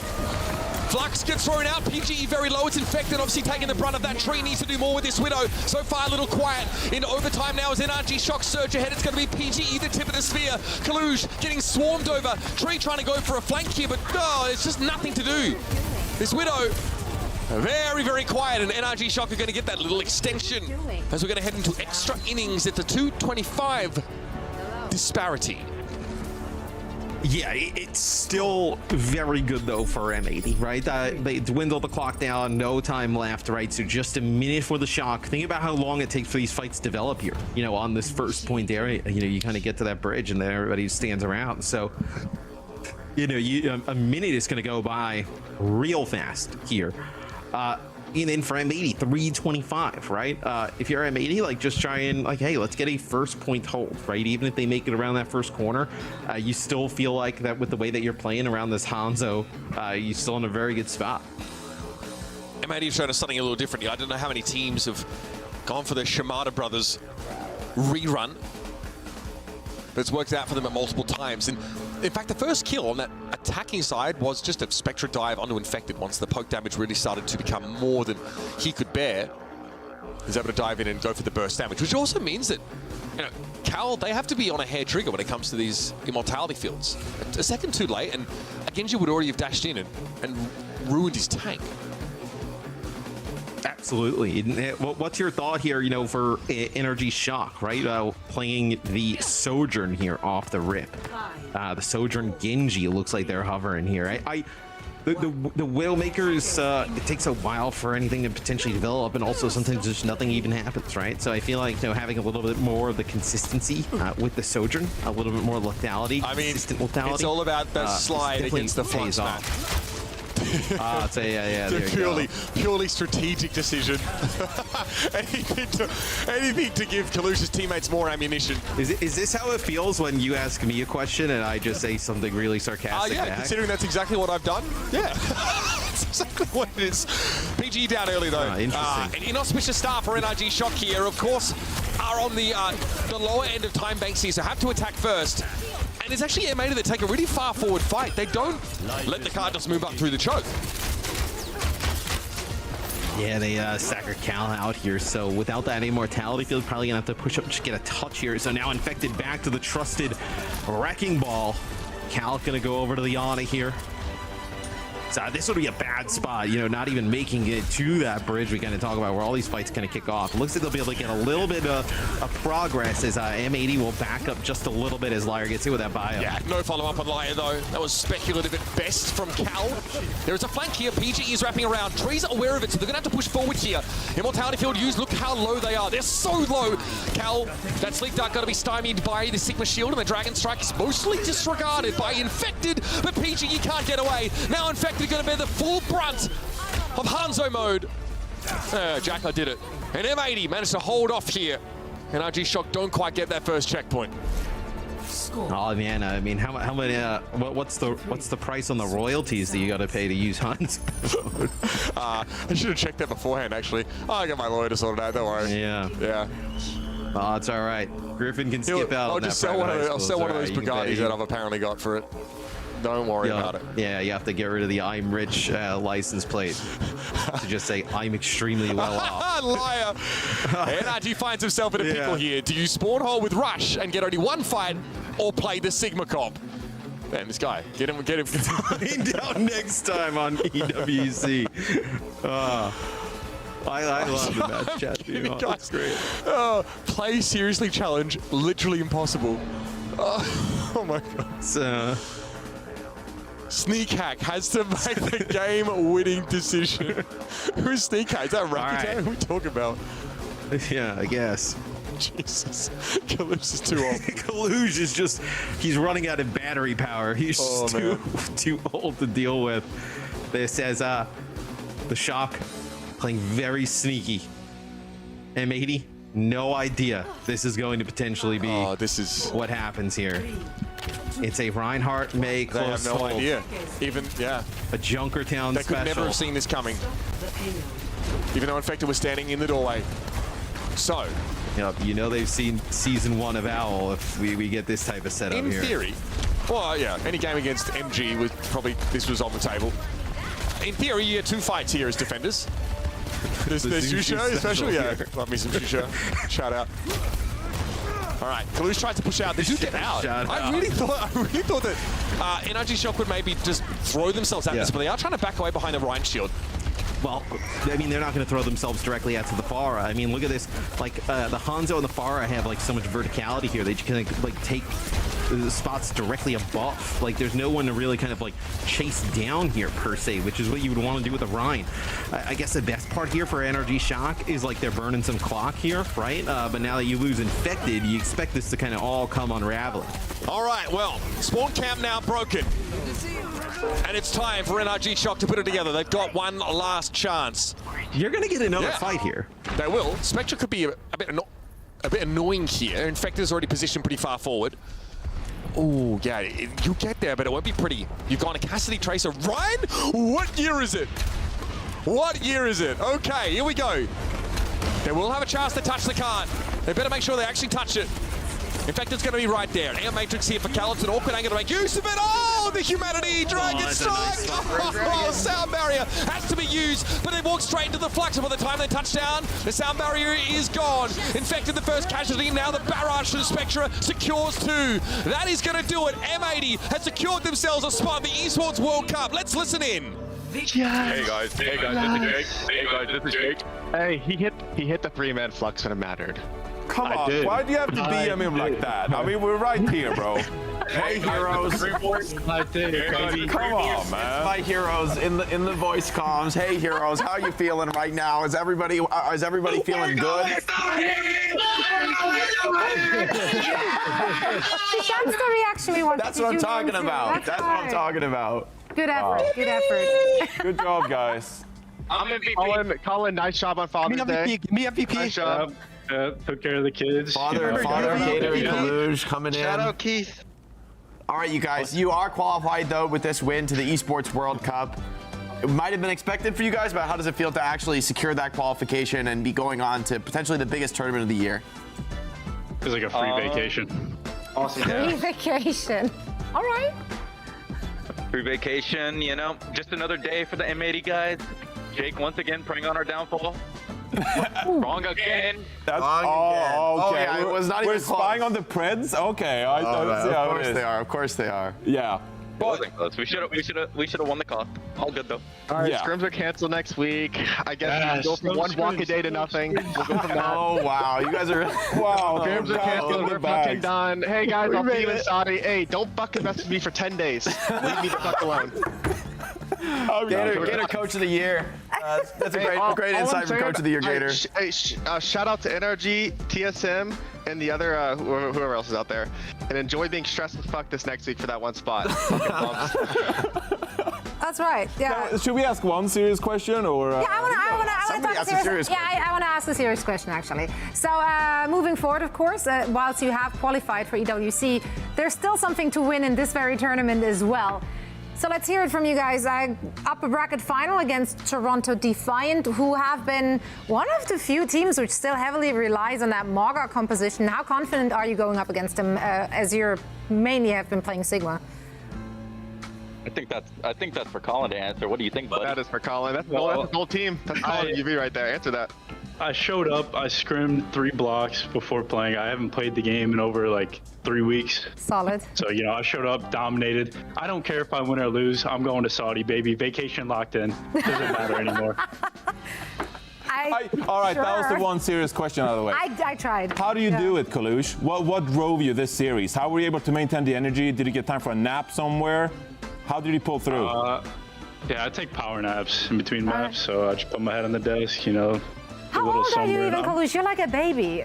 Flux gets thrown out, PGE very low, it's Infected, obviously taking the brunt of that. Tree needs to do more with this Widow. So far, a little quiet. In overtime now as NRG Shock surge ahead, it's going to be PGE, the tip of the spear. Kalush getting swarmed over. Tree trying to go for a flank here, but it's just nothing to do. This Widow, very, very quiet, and NRG Shock are going to get that little extension as we're going to head into extra innings at the 225 disparity. Yeah, it's still very good, though, for M80, right? They dwindle the clock down, no time left, right? So just a minute for the Shock. Think about how long it takes for these fights to develop here, on this first point area. You kind of get to that bridge, and then everybody stands around. So, a minute is going to go by real fast here. And then for M80, 325, right? If you're M80, just try and hey, let's get a first point hold, right? Even if they make it around that first corner, you still feel like that with the way that you're playing around this Hanzo, you're still in a very good spot. M80 have shown us something a little different. I don't know how many teams have gone for the Shimada Brothers rerun, but it's worked out for them at multiple times. And in fact, the first kill on that attacking side was just a Spectre dive onto Infected once the poke damage really started to become more than he could bear. He's able to dive in and go for the burst damage, which also means that you know, Cal, they have to be on a hair trigger when it comes to these immortality fields. A second too late, and Genji would already have dashed in and ruined his tank. Absolutely. What's your thought here, you know, for Energy Shock, right? Playing the Sojourn here off the rip. The Sojourn Genji looks like they're hovering here. The Whalemakers, it takes a while for anything to potentially develop, and also sometimes just nothing even happens, right? So I feel like, you know, having a little bit more of the consistency with the Sojourn, a little bit more lethality, consistent lettality. It's all about the slide against the flanks, man. Purely strategic decision. anything to give Kalush's teammates more ammunition. Is this how it feels when you ask me a question and I just say something really sarcastic back? Considering that's exactly what I've done. Yeah. That's exactly what it is. PG down early, though. Interesting. An inauspicious start for NRG Shock here, of course, are on the lower end of time banks here, so have to attack first. And it's actually M80 that take a really far forward fight. They don't let the card just move up through the choke. Yeah, they sacker Cal out here, so without that immortality field, probably gonna have to push up and just get a touch here. So now Infected back to the trusted Wrecking Ball. Cal gonna go over to the Ana here. So this would be a bad spot, you know, not even making it to that bridge we kind of talk about where all these fights kind of kick off. It looks like they'll be able to get a little bit of progress as M80 will back up just a little bit as Liar gets hit with that bio. Yeah, no follow-up on Liar, though. That was speculative at best from Cal. There is a flank here. PG is wrapping around. Tree's aware of it, so they're going to have to push forward here. Immortality field used. Look how low they are. They're so low. Cal, that Sleek Dart got to be stymied by the Sigma Shield, and the Dragon Strike is mostly disregarded by Infected, but PG, you can't get away. Now Infected going to bear the full brunt of Hanzo mode. Jacko did it. And M80 managed to hold off here. And RG Shock don't quite get that first checkpoint. Oh man, I mean, how many? What's the price on the royalties that you got to pay to use Hanzo? I should have checked that beforehand, actually. Oh, I got my lawyer to sort it out. Don't worry. Yeah. Oh, it's all right. Griffin can skip out. I'll just sell one of those Bugattis that I've apparently got for it. Don't worry about it. Yeah, you have to get rid of the I'm rich license plate to just say I'm extremely well off. Liar. NRG finds himself in a pickle here. Do you spawn hole with Rush and get only one fight, or play the Sigma comp? Man, this guy, get him. Find out next time on EWC. I love the match chat. That's great. Play seriously challenge, literally impossible. Oh my god. Sneak Hack has to make the game-winning decision. Who's Sneak Hack? Is that Rakuten? Who are we talking about? Yeah, I guess. Jesus. Kalush is too old. Kalush is just, he's running out of battery power. He's too old to deal with. This as the Shock playing very sneaky. M80, no idea this is going to potentially be what happens here. It's a Reinhardt May close They have no idea. Even, a Junkertown They special. could never have seen this coming. Even though Infected was standing in the doorway. So. Yep, you know they've seen season 1 of Owl if we get this type of setup here. In theory. Well, yeah, any game against MG was probably, this was on the table. In theory, you get 2 fights here as defenders. There's Shusha, especially. Yeah, love me some Shusha. Shout out. All right, Kalush tried to push out. They do get out. I really thought that NRG Shock would maybe just throw themselves at this, but they are trying to back away behind the Ryan shield. Well, I mean, they're not going to throw themselves directly out to the Pharah. I mean, look at this. Like, the Hanzo and the Pharah have, like, so much verticality here. They just kind of, like, take the spots directly above. Like, there's no one to really kind of, like, chase down here, per se, which is what you would want to do with the Rhine. I guess the best part here for NRG Shock is, like, they're burning some clock here, right? But now that you lose Infected, you expect this to kind of all come unraveling. All right, well, spawn camp now broken. And it's time for NRG Shock to put it together. They've got one last chance. You're going to get another fight here. They will. Spectre could be a bit annoying here. Infected's already positioned pretty far forward. Oh, yeah, you get there, but it won't be pretty. You've gone a Cassidy Tracer. Ryan, what year is it? What year is it? Okay, here we go. They will have a chance to touch the card. They better make sure they actually touch it. Infected's going to be right there. Air Matrix here for Cal. It's an awkward angle to make use of it. Oh, the Humanity Dragon Strike! Nice Sound barrier barrier has to be used, but they walk straight into the flux, and by the time they touch down, the sound barrier is gone. Infected the first casualty, now the barrage from Spectra secures 2. That is going to do it. M80 has secured themselves a spot in the Esports World Cup. Let's listen in. Hey guys, this is Jake. Hey guys, this is Jake. Hey, he hit the 3-man flux when it mattered. Come on, why do you have to DM him like that? I mean, we're right here, bro. Hey, heroes. Come on, man. My heroes in the voice comms. Hey, heroes, how you feeling right now? Is everybody feeling good? That's the reaction we want. That's what I'm talking about. That's what I'm talking about. Good effort. Good effort. Good job, guys. I'm MVP. Colin, nice job on Father's Day. Give me MVP. Nice job. Took care of the kids. Father Gator and Kaluge coming in. Shout out Keith. All right, you guys, you are qualified, though, with this win to the Esports World Cup. It might have been expected for you guys, but how does it feel to actually secure that qualification and be going on to potentially the biggest tournament of the year? It's like a free vacation. Awesome. Free vacation. All right. Free vacation, you know, just another day for the M80 guys. Jake once again preying on our downfall. Wrong again. That's Wrong again. okay. Yeah, it was not We're even close. spying on the Preds. Okay, I see Of how it course is. they are. Of course they are. Yeah. It wasn't close. We should have won the cost. All good though. All right, Yeah. scrims are canceled next week. I guess we'll go from one block a day to nothing. We'll go from that. Oh, wow. You guys are... Wow. Scrims are canceled. We're fucking done. Hey, guys, I'll see you in Saudi. Hey, don't fucking mess with me for 10 days. Leave me the fuck alone. Gator Coach of the Year. That's a great insight from Coach of the Year, Gator. Shout out to NRG, TSM, and the other whoever else is out there. And enjoy being stressed as fuck this next week for that one spot. That's right. Yeah. Now, should we ask one serious question or? Yeah, I want to serious Yeah, I want to ask a serious question actually. So moving forward, of course, whilst you have qualified for EWC, there's still something to win in this very tournament as well. So let's hear it from you guys. Upper bracket final against Toronto Defiant, who have been one of the few teams which still heavily relies on that Mauga composition. How confident are you going up against them, as you mainly have been playing Sigma? I think that's for Colin to answer. What do you think, buddy? That is for Colin. That's the whole team. That's Colin UV right there. Answer that. I showed up, I scrimmed 3 blocks before playing. I haven't played the game in over like 3 weeks. Solid. So, you know, I showed up, dominated. I don't care if I win or lose. I'm going to Saudi, baby. Vacation locked in. Doesn't matter anymore. All right, that was the one serious question out of the way. I tried. How do you do it, Kalush? What drove you this series? How were you able to maintain the energy? Did you get time for a nap somewhere? How did you pull through? Yeah, I take power naps in between maps, so I just put my head on the desk, you know. How old are you even, Kalush? You're like a baby.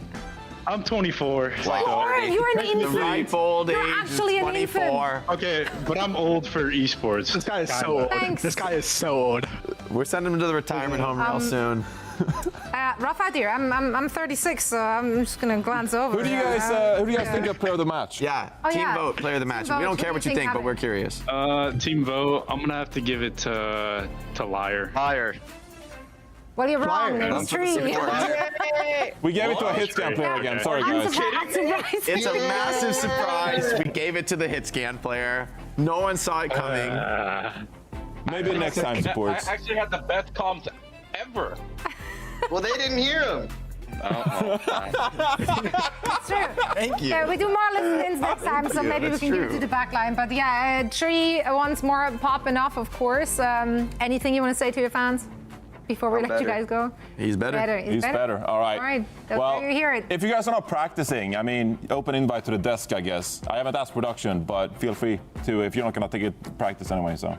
I'm 24. Wow. You're an infant. The ripe old age You're actually is an infant. 24. Okay, but I'm old for esports. This guy is so old. Thanks. This guy is so old. We're sending him to the retirement home real soon. Rough idea. I'm 36, so I'm just gonna glance over. Who do you guys think of player of the match? Yeah, team vote, player of the match. Team We don't vote. care what you think, but we're curious. Team vote. I'm gonna have to give it to Liar. Liar. Well, you're wrong. It's Tree. We gave it to a Hitscan player again. Sorry, guys. It's a massive surprise. We gave it to the Hitscan player. No one saw it coming. Maybe next time, Sports. I actually had the best comms ever. Well, they didn't hear him. It's true. Thank you. Yeah, we do more listen-ins next time, so maybe we can give it to the back line. But yeah, Tree once more popping off, of course. Anything you want to say to your fans before we let you guys go? He's better. He's better. All right. All right. Well, you hear it. if you guys are not practicing, I mean, open invite to the desk, I guess. I haven't asked production, but feel free to if you're not going to take it to practice anyway, so.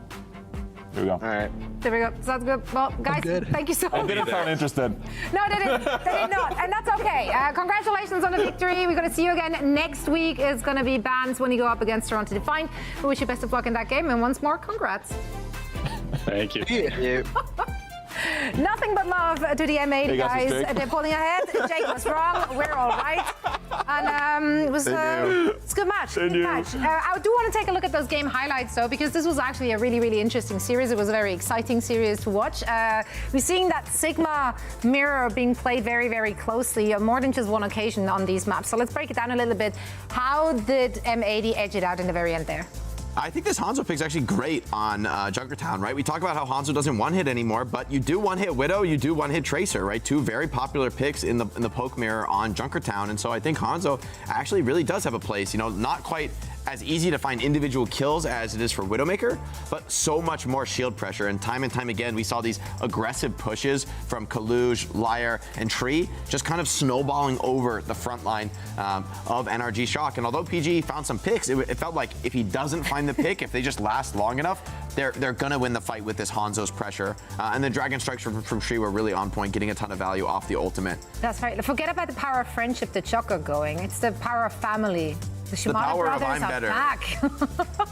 Here we go. All right. There we go. Sounds good. Well, guys, thank you so much. I didn't sound interested. No, they didn't. They did not. And that's okay. Congratulations on the victory. We're going to see you again next week. It's going to be bans when you go up against Toronto Defiant. We wish you best of luck in that game. And once more, congrats. Thank you. Nothing but love to the M80 Hey guys, it's guys. Jake. They're pulling ahead. Jake was wrong. We're all right. And it was it's a good match. Good match. I do want to take a look at those game highlights though, because this was actually a really, really interesting series. It was a very exciting series to watch. We're seeing that Sigma mirror being played very, very closely on more than just one occasion on these maps. So let's break it down a little bit. How did M80 edge it out in the very end there? I think this Hanzo pick is actually great on Junkertown, right? We talk about how Hanzo doesn't one-hit anymore, but you do one-hit Widow, you do one-hit Tracer, right? Two very popular picks in the poke mirror on Junkertown, and so I think Hanzo actually really does have a place. You know, not quite as easy to find individual kills as it is for Widowmaker, but so much more shield pressure. And time again, we saw these aggressive pushes from Kaluj, Lyre, and Tree, just kind of snowballing over the front line of NRG Shock. And although PG found some picks, it felt like if he doesn't find the pick, if they just last long enough, they're gonna win the fight with this Hanzo's pressure. And the Dragon Strikes from Tree were really on point, getting a ton of value off the ultimate. That's right. Forget about the power of friendship that Shock are going. It's the power of family. The Shimano power of brothers I'm are better. back.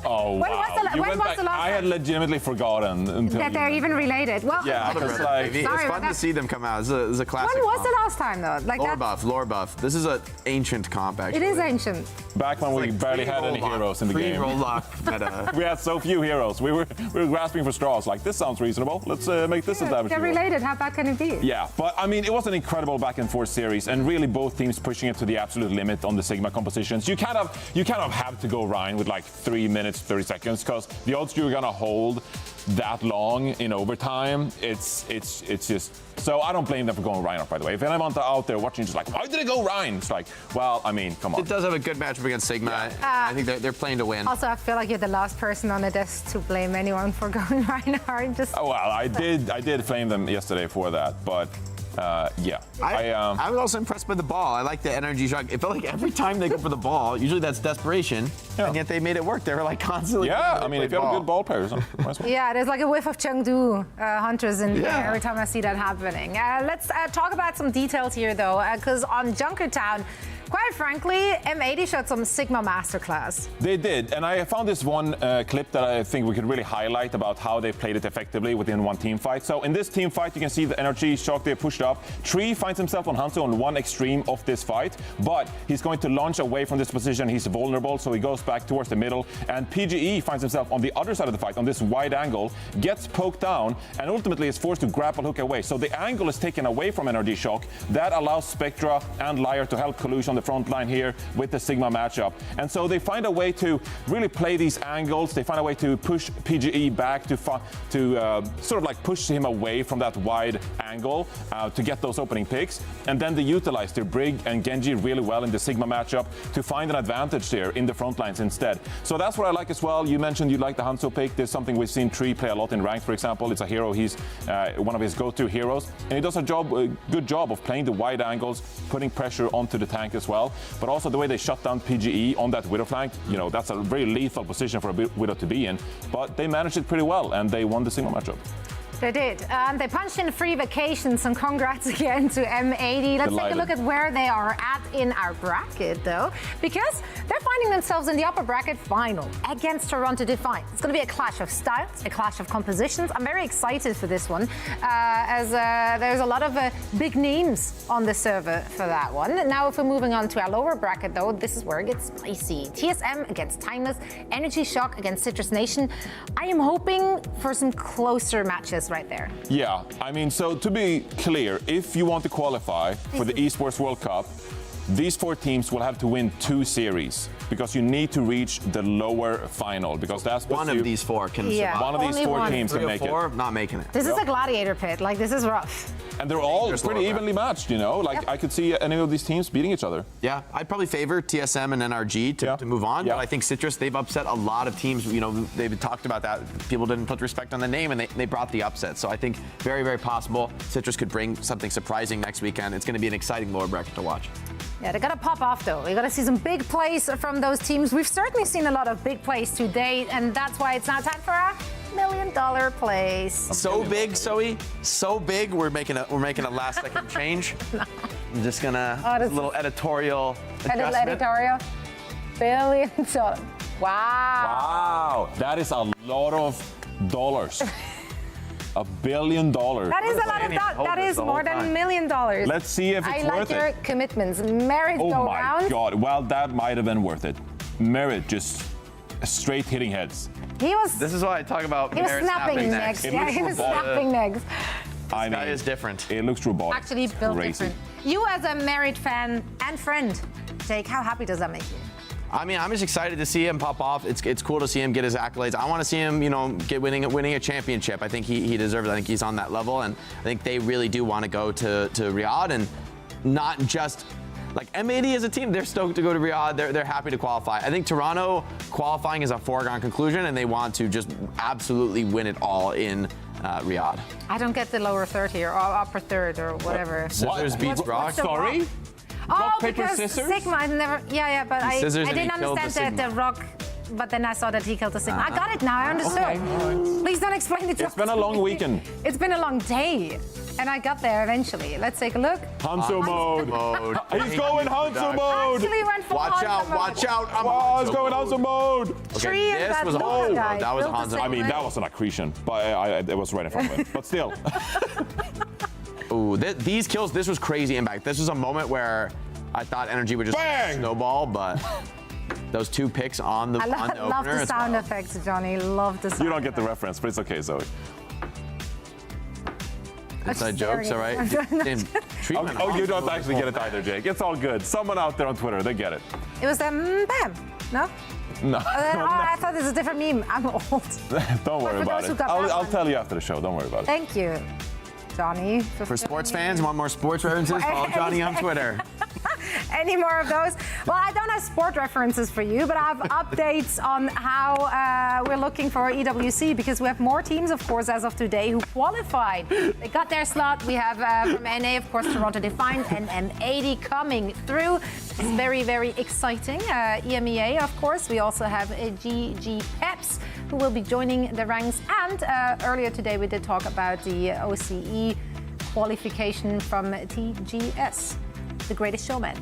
Oh, When wow. was the last I had legitimately forgotten until that they're even related? Well, Yeah, because like... It's Sorry fun about to see them come out. It's a classic. when was comp. the last time though? Like Lore buff. This is an ancient comp, actually. It is ancient. Back when we barely had any heroes in the game. Pre-roll lock meta. We had so few heroes. We were grasping for straws. Like, this sounds reasonable. Let's make this a damage They're hero. related. How bad can it be? Yeah, but I mean, it was an incredible back and forth series, and really both teams pushing it to the absolute limit on the Sigma compositions. You kind of have to go Ryan with like 3 minutes 30 seconds, because the odds you're gonna hold that long in overtime, it's just. So I don't blame them for going Ryan off, by the way. If anyone out there watching just like, why did it go Ryan? It's like, well, I mean, come on. It does have a good matchup against Sigma. I think they're playing to win. Also, I feel like you're the last person on the desk to blame anyone for going Reinhardt. Just Oh, well, I did flame them yesterday for that, but yeah. I was also impressed by the ball. I like the energy shock. It felt like every time they go for the ball, usually that's desperation, and yet they made it work. They were like constantly. Yeah, I mean, if you have a good ball player, yeah, there's like a whiff of Chengdu hunters in there every time I see that happening. Let's talk about some details here, though, because on Junkertown, quite frankly, M80 showed some Sigma masterclass. They did, and I found this one clip that I think we could really highlight about how they played it effectively within one team fight. So in this team fight, you can see the energy shock they pushed up. Tree finds himself on Hanzo on one extreme of this fight, but he's going to launch away from this position. He's vulnerable, so he goes back towards the middle, and PGE finds himself on the other side of the fight, on this wide angle, gets poked down, and ultimately is forced to grapple hook away. So the angle is taken away from energy shock. That allows Spectra and Lyre to help Kalush on the front line here with the Sigma matchup. And so they find a way to really play these angles. They find a way to push PGE back to sort of like push him away from that wide angle to get those opening picks. And then they utilize their Brig and Genji really well in the Sigma matchup to find an advantage there in the front lines instead. So that's what I like as well. You mentioned you like the Hanzo pick. There's something we've seen Tree play a lot in ranked, for example. It's a hero. He's one of his go-to heroes. And he does a good job of playing the wide angles, putting pressure onto the tank as well. But also the way they shut down PGE on that Widow flank, you know, that's a very lethal position for a Widow to be in. But they managed it pretty well, and they won the Sigma matchup. They did. They punched in free vacations, and congrats again to M80. Let's take a look at where they are at in our bracket, though, because they're finding themselves in the upper bracket final against Toronto Defiant. It's going to be a clash of styles, a clash of compositions. I'm very excited for this one, as there's a lot of big names on the server for that one. Now, if we're moving on to our lower bracket, though, this is where it gets spicy. TSM against Timeless, Energy Shock against Citrus Nation. I am hoping for some closer matches right there. Yeah, I mean, so to be clear, if you want to qualify for the Esports World Cup, these 4 teams will have to win 2 series, because you need to reach the lower final, because that's one of these 4 can survive. One of these 4 teams can make it. Not making it. This is a gladiator pit. Like, this is rough. And they're all pretty evenly matched, you know? Like, I could see any of these teams beating each other. Yeah, I'd probably favor TSM and NRG to move on. But I think Citrus, they've upset a lot of teams. You know, they've talked about that. People didn't put respect on the name, and they brought the upset. So I think very, very possible Citrus could bring something surprising next weekend. It's going to be an exciting lower bracket to watch. Yeah, they got to pop off, though. We got to see some big plays from those teams. We've certainly seen a lot of big plays to date, and that's why it's now time for our $1 million plays. So big, Zoe. So big. We're making a last second change. No. I'm just gonna a little editorial adjustment. Editorial. $1 billion. Wow. Wow, that is a lot of dollars. $1 billion. That is a lot of dollars. That is more than $1 million. Let's see if it's worth it. I like your commitments. Merit go round. Oh my God. Well, that might have been worth it. Merit just straight hitting heads. This is why I talk about. He was snapping necks. Yeah, he was snapping necks. I mean, is different. It looks robotic. Actually, built different. You, as a Merit fan and friend, Jake, how happy does that make you? I mean, I'm just excited to see him pop off. It's cool to see him get his accolades. I want to see him, you know, winning a championship. I think he deserves it. I think he's on that level, and I think they really do want to go to Riyadh, and not just like M80 as a team. They're stoked to go to Riyadh. They're happy to qualify. I think Toronto qualifying is a foregone conclusion, and they want to just absolutely win it all in Riyadh. I don't get the lower third here, or upper third, or whatever. Scissors beats Brock. Sorry? Oh, paper, because scissors? Sigma, I never. Yeah, but I Scissors and didn't he killed understand the the Rock. But then I saw that he killed the Sigma. I got it now. I understood. Okay. Please don't explain it to It's been a long weekend. It's been a long day, and I got there eventually. Let's take a look. Hanzo mode. He's going Hanzo mode. Actually went full Watch Hanzo out! mode. Watch out! Wow, it's going Hanzo mode. Tree and this that was a Luca Hanzo guy mode. That was a built the Hanzo. same I mean, way. that was an accretion, but it was right in front of him. But still. Ooh, these kills. This was crazy impact. This was a moment where I thought Energy would just snowball, but those 2 picks on the I opener. love the it's sound wild. effects, Johnny. Love the sound You don't get the effects. reference, but it's okay, Zoe. Inside jokes, all right? Oh, you don't actually get it either, Jake. It's all good. Someone out there on Twitter, they get it. It was the bam. No? No. I thought this was a different meme. I'm old. Don't worry for about those who it. got that I'll one. tell you after the show. Don't worry about it. Thank you, Johnny. For sports fans, want more sports references? Follow Johnny on Twitter. Any more of those? Well, I don't have sport references for you, but I have updates on how we're looking for EWC, because we have more teams, of course, as of today who qualified. They got their slot. We have from NA, of course, Toronto Defiant and M80 coming through. It's very, very exciting. EMEA, of course. We also have GG Peps, who will be joining the ranks. And earlier today, we did talk about the OCE qualification from TGS. The Greatest Showman.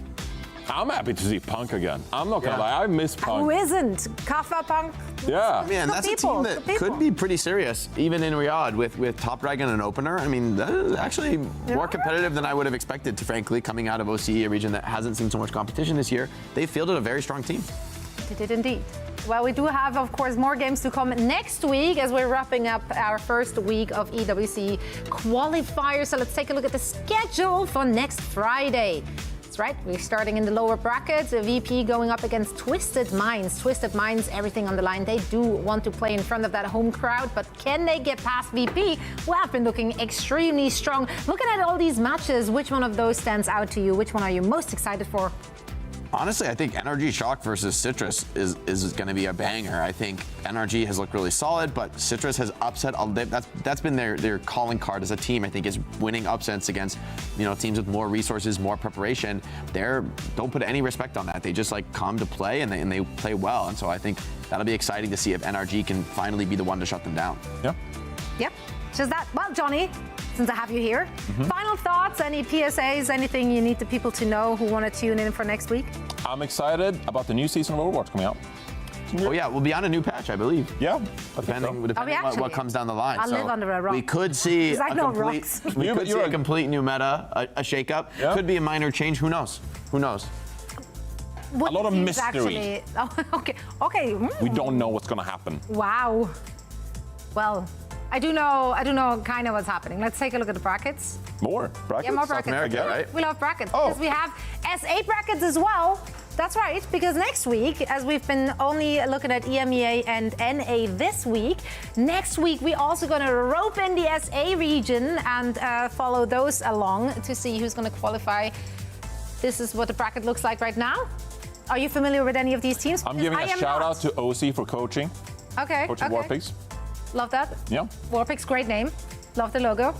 I'm happy to see Punk again. I'm not gonna lie, I miss Punk. Who isn't? Kaffa Punk. Yeah. Man, Good that's people, a team good that people. could be pretty serious, even in Riyadh with Top Dragon and Opener. I mean, that is actually more competitive than I would have expected, frankly, coming out of OCE, a region that hasn't seen so much competition this year. They fielded a very strong team. They did indeed. Well, we do have, of course, more games to come next week as we're wrapping up our first week of EWC qualifiers. So let's take a look at the schedule for next Friday. That's right, we're starting in the lower brackets. VP going up against Twisted Minds. Twisted Minds, everything on the line. They do want to play in front of that home crowd, but can they get past VP? Well, I've been looking extremely strong. Looking at all these matches, which one of those stands out to you? Which one are you most excited for? Honestly, I think NRG Shock versus Citrus is going to be a banger. I think NRG has looked really solid, but Citrus has upset. That's been their calling card as a team. I think is winning upsets against teams with more resources, more preparation. Don't put any respect on that. They just come to play and they play well. And so I think that'll be exciting to see if NRG can finally be the one to shut them down. Yeah. Yep. Just that. Well, Johnny, since I have you here, final thoughts, any PSAs, anything you need the people to know who want to tune in for next week? I'm excited about the new season of Overwatch coming out. Oh yeah, we'll be on a new patch, I believe. Yeah, depending on what comes down the line. I live under a rock. We could see I know rocks. a complete new meta, a shakeup. Yeah. Could be a minor change. Who knows? Who knows? What A lot of teams mystery. Actually, okay. We don't know what's gonna happen. Wow. Well, I do know kind of what's happening. Let's take a look at the brackets. More brackets? Yeah, more South brackets. America, right? We love brackets Oh. because we have S8 brackets as well. That's right, because next week, as we've been only looking at EMEA and NA this week, next week we're also going to rope in the SA region and follow those along to see who's going to qualify. This is what the bracket looks like right now. Are you familiar with any of these teams? I'm giving a shout out to OC for coaching. Okay. Coaching Warpigs. Love that. Yeah. Warpigs, great name. Love the logo.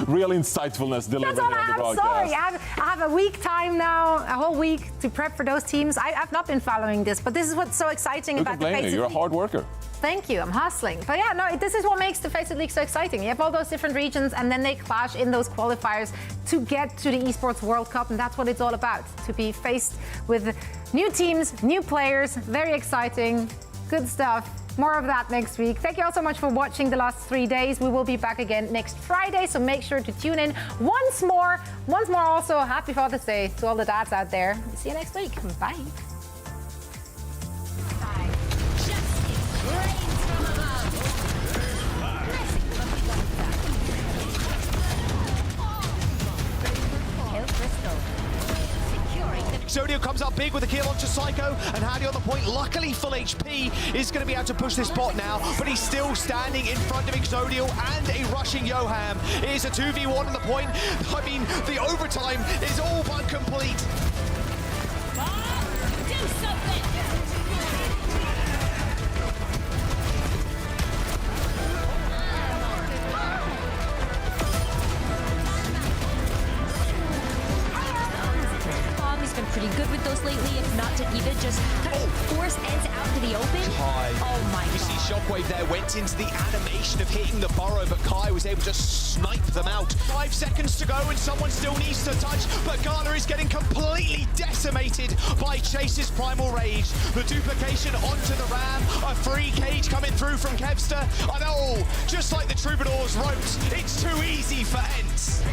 Real insightfulness delivered That's all here on the I'm broadcast. sorry. I have a week time now, a whole week to prep for those teams. I've not been following this, but this is what's so exciting Who about can the blame you? Face It You're a League. hard worker. Thank you, I'm hustling. But yeah, no, this is what makes the Face It League so exciting. You have all those different regions and then they clash in those qualifiers to get to the Esports World Cup, and that's what it's all about, to be faced with new teams, new players, very exciting, good stuff. More of that next week. Thank you all so much for watching the last 3 days. We will be back again next Friday, so make sure to tune in once more. Once more also, happy Father's Day to all the dads out there. See you next week. Bye. Crystal, securing the Exodio comes up big with a kill onto Psycho, and Hardy on the point, luckily full HP, is going to be able to push this bot now, but he's still standing in front of Exodio and a rushing Yoham. It is a 2v1 on the point. I mean, the overtime is all but complete. Do something! He's been pretty good with those lately, if not to even just kind of force ends out to the open. Kai. Oh my god. You see Shockwave there went into the animation of hitting the burrow, but Kai was able to snipe them out. 5 seconds to go and someone still needs to touch, but Gala is getting completely decimated by Chase's Primal Rage. The duplication onto the Ram, a free cage coming through from Kevster. I know, just like the Troubadours wrote, it's too easy for Ents.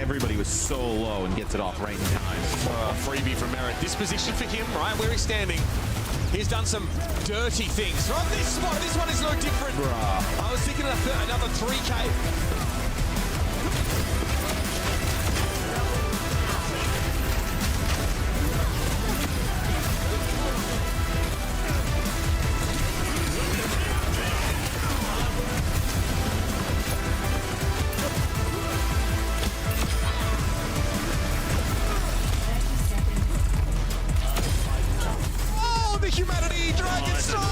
Everybody was so low and gets it off right in time. Freebie from Merit. This position for him, right where he's standing, he's done some dirty things. From this spot, this one is no different. I was thinking another 3K. Humanity, Dragon Strike!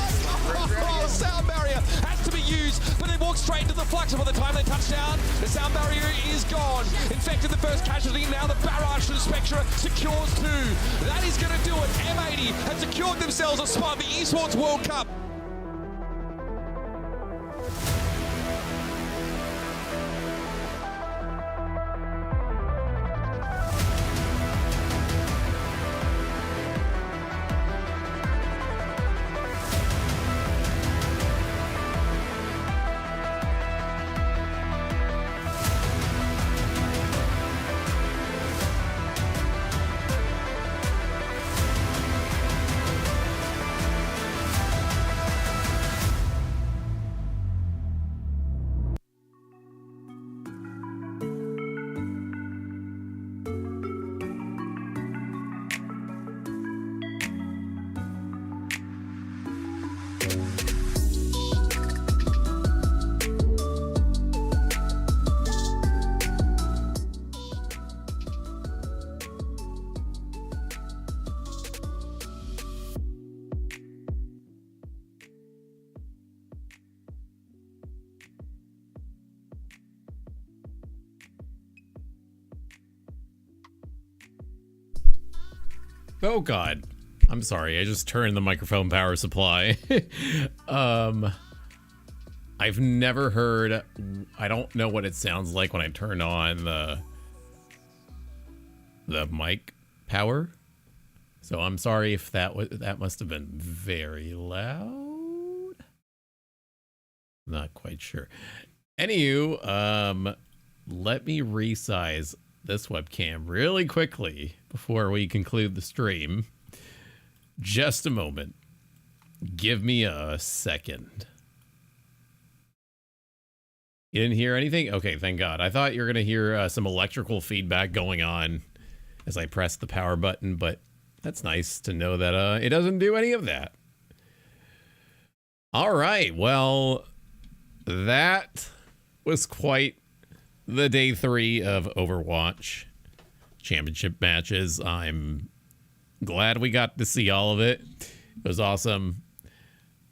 Oh, sound barrier has to be used, but they walk straight into the flux. By the time they touch down, the sound barrier is gone. Infected the first casualty, now the barrage from Spectra secures 2. That is going to do it. M80 have secured themselves a spot in the Esports World Cup. Oh god. I'm sorry, I just turned the microphone power supply. I've never heard, I don't know what it sounds like when I turn on the mic power. So I'm sorry if that must have been very loud. Not quite sure. Anywho, let me resize this webcam really quickly before we conclude the stream. Just a moment. Give me a second. You didn't hear anything? Okay, thank God. I thought you were going to hear some electrical feedback going on as I pressed the power button, but that's nice to know that it doesn't do any of that. All right, well, that was quite the day 3 of Overwatch championship matches. I'm glad we got to see all of it. It was awesome.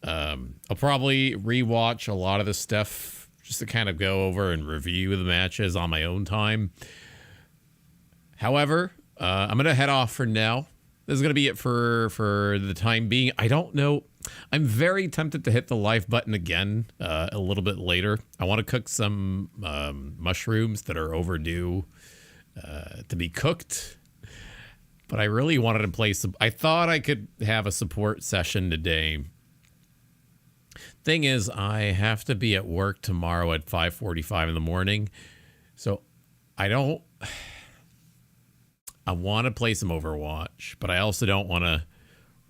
I'll probably rewatch a lot of the stuff just to kind of go over and review the matches on my own time. However, I'm going to head off for now. This is going to be it for the time being. I don't know. I'm very tempted to hit the live button again a little bit later. I want to cook some mushrooms that are overdue to be cooked. But I really wanted to play some. I thought I could have a support session today. Thing is, I have to be at work tomorrow at 5:45 in the morning. So I want to play some Overwatch, but I also don't want to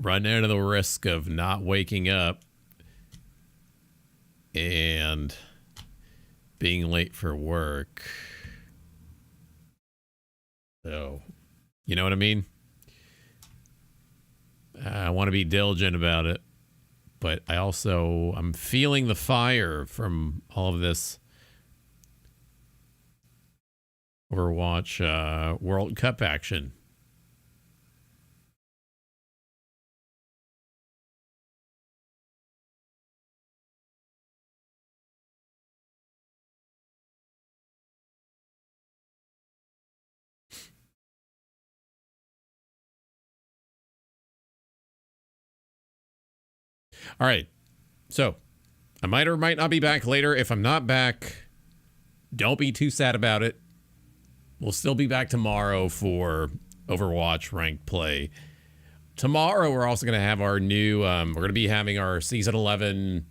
run into the risk of not waking up and being late for work. So, you know what I mean? I want to be diligent about it, but I'm feeling the fire from all of this Overwatch World Cup action. All right. So I might or might not be back later. If I'm not back, don't be too sad about it. We'll still be back tomorrow for Overwatch ranked play. Tomorrow, we're also going to have our new, we're going to be having our Season 11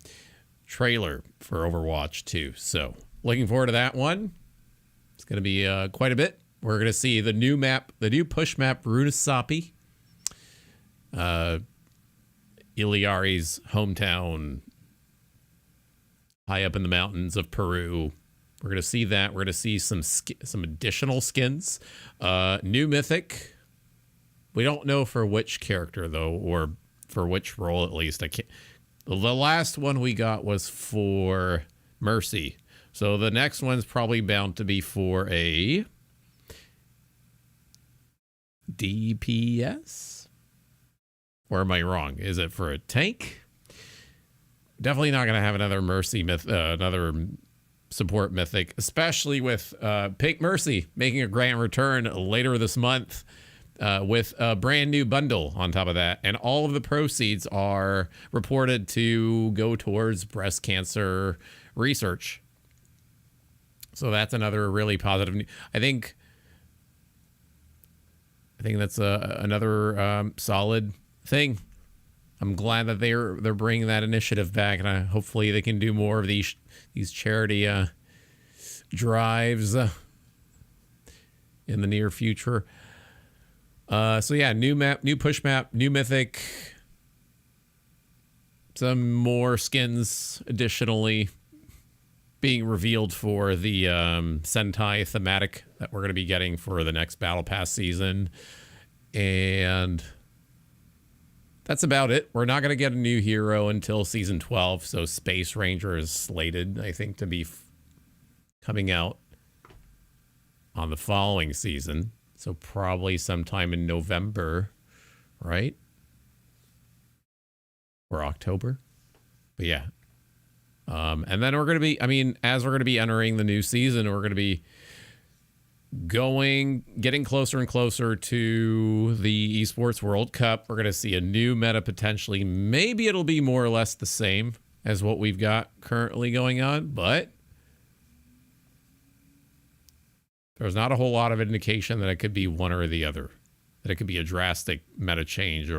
trailer for Overwatch 2. So looking forward to that one. It's going to be quite a bit. We're going to see the new map, the new push map, Runasapi. Iliari's hometown, high up in the mountains of Peru. We're going to see that. We're going to see some additional skins. New mythic. We don't know for which character, though, or for which role, at least. I can't. The last one we got was for Mercy. So the next one's probably bound to be for a DPS? Or am I wrong? Is it for a tank? Definitely not going to have another Mercy another support mythic, especially with Pink Mercy making a grand return later this month with a brand new bundle on top of that. And all of the proceeds are reported to go towards breast cancer research. So that's another really positive. I think that's another solid thing. I'm glad that they're bringing that initiative back, and hopefully they can do more of these charity drives in the near future. So yeah, new map, new push map, new mythic, some more skins additionally being revealed for the Sentai thematic that we're going to be getting for the next Battle Pass season, and that's about it. We're not going to get a new hero until season 12, so Space Ranger is slated, I think, to be coming out on the following season. So probably sometime in November, right? Or October. But yeah. And then we're going to be, as we're going to be entering the new season, we're going to be getting closer and closer to the Esports World Cup. We're going to see a new meta potentially. Maybe it'll be more or less the same as what we've got currently going on, but there's not a whole lot of indication that it could be one or the other, that it could be a drastic meta change.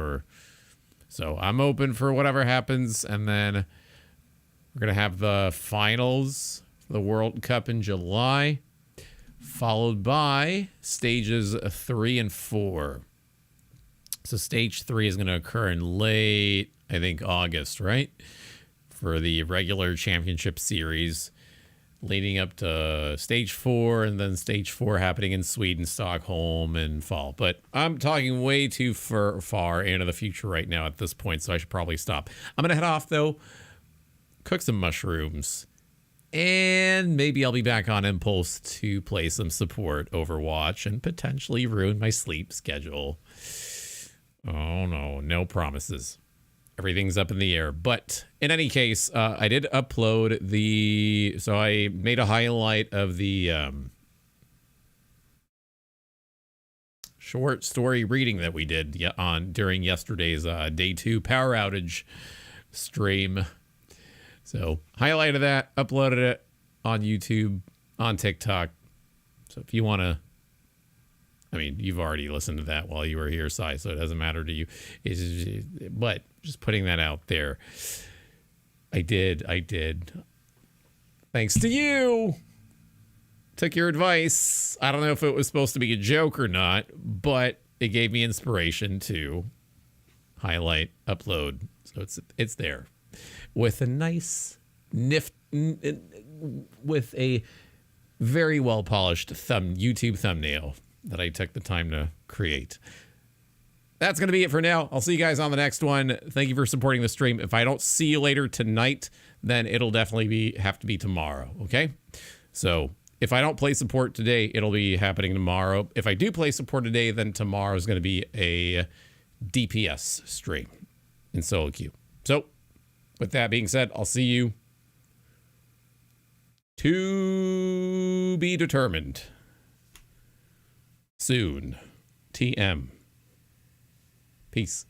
So I'm open for whatever happens, and then we're going to have the finals for the World Cup in July, followed by stages 3 and 4. So stage 3 is going to occur in late, I think, August, right? For the regular championship series, leading up to stage 4, and then stage 4 happening in Sweden, Stockholm, and fall. But I'm talking way too far into the future right now at this point, so I should probably stop. I'm going to head off, though, cook some mushrooms, and maybe I'll be back on Impulse to play some support Overwatch and potentially ruin my sleep schedule. Oh, no promises. Everything's up in the air. But in any case, I did upload so I made a highlight of the short story reading that we did during yesterday's day 2 power outage stream. So highlighted that, uploaded it on YouTube, on TikTok. So if you want to, you've already listened to that while you were here, Sai, so it doesn't matter to you. But just putting that out there. I did. Thanks to you. Took your advice. I don't know if it was supposed to be a joke or not, but it gave me inspiration to highlight, upload. So it's there with a nice with a very well polished YouTube thumbnail that I took the time to create. That's going to be it for now. I'll see you guys on the next one. Thank you for supporting the stream. If I don't see you later tonight, then it'll definitely have to be tomorrow, okay? So if I don't play support today, it'll be happening tomorrow. If I do play support today, then tomorrow is going to be a DPS stream in solo queue. So with that being said, I'll see you to be determined soon. TM. Peace.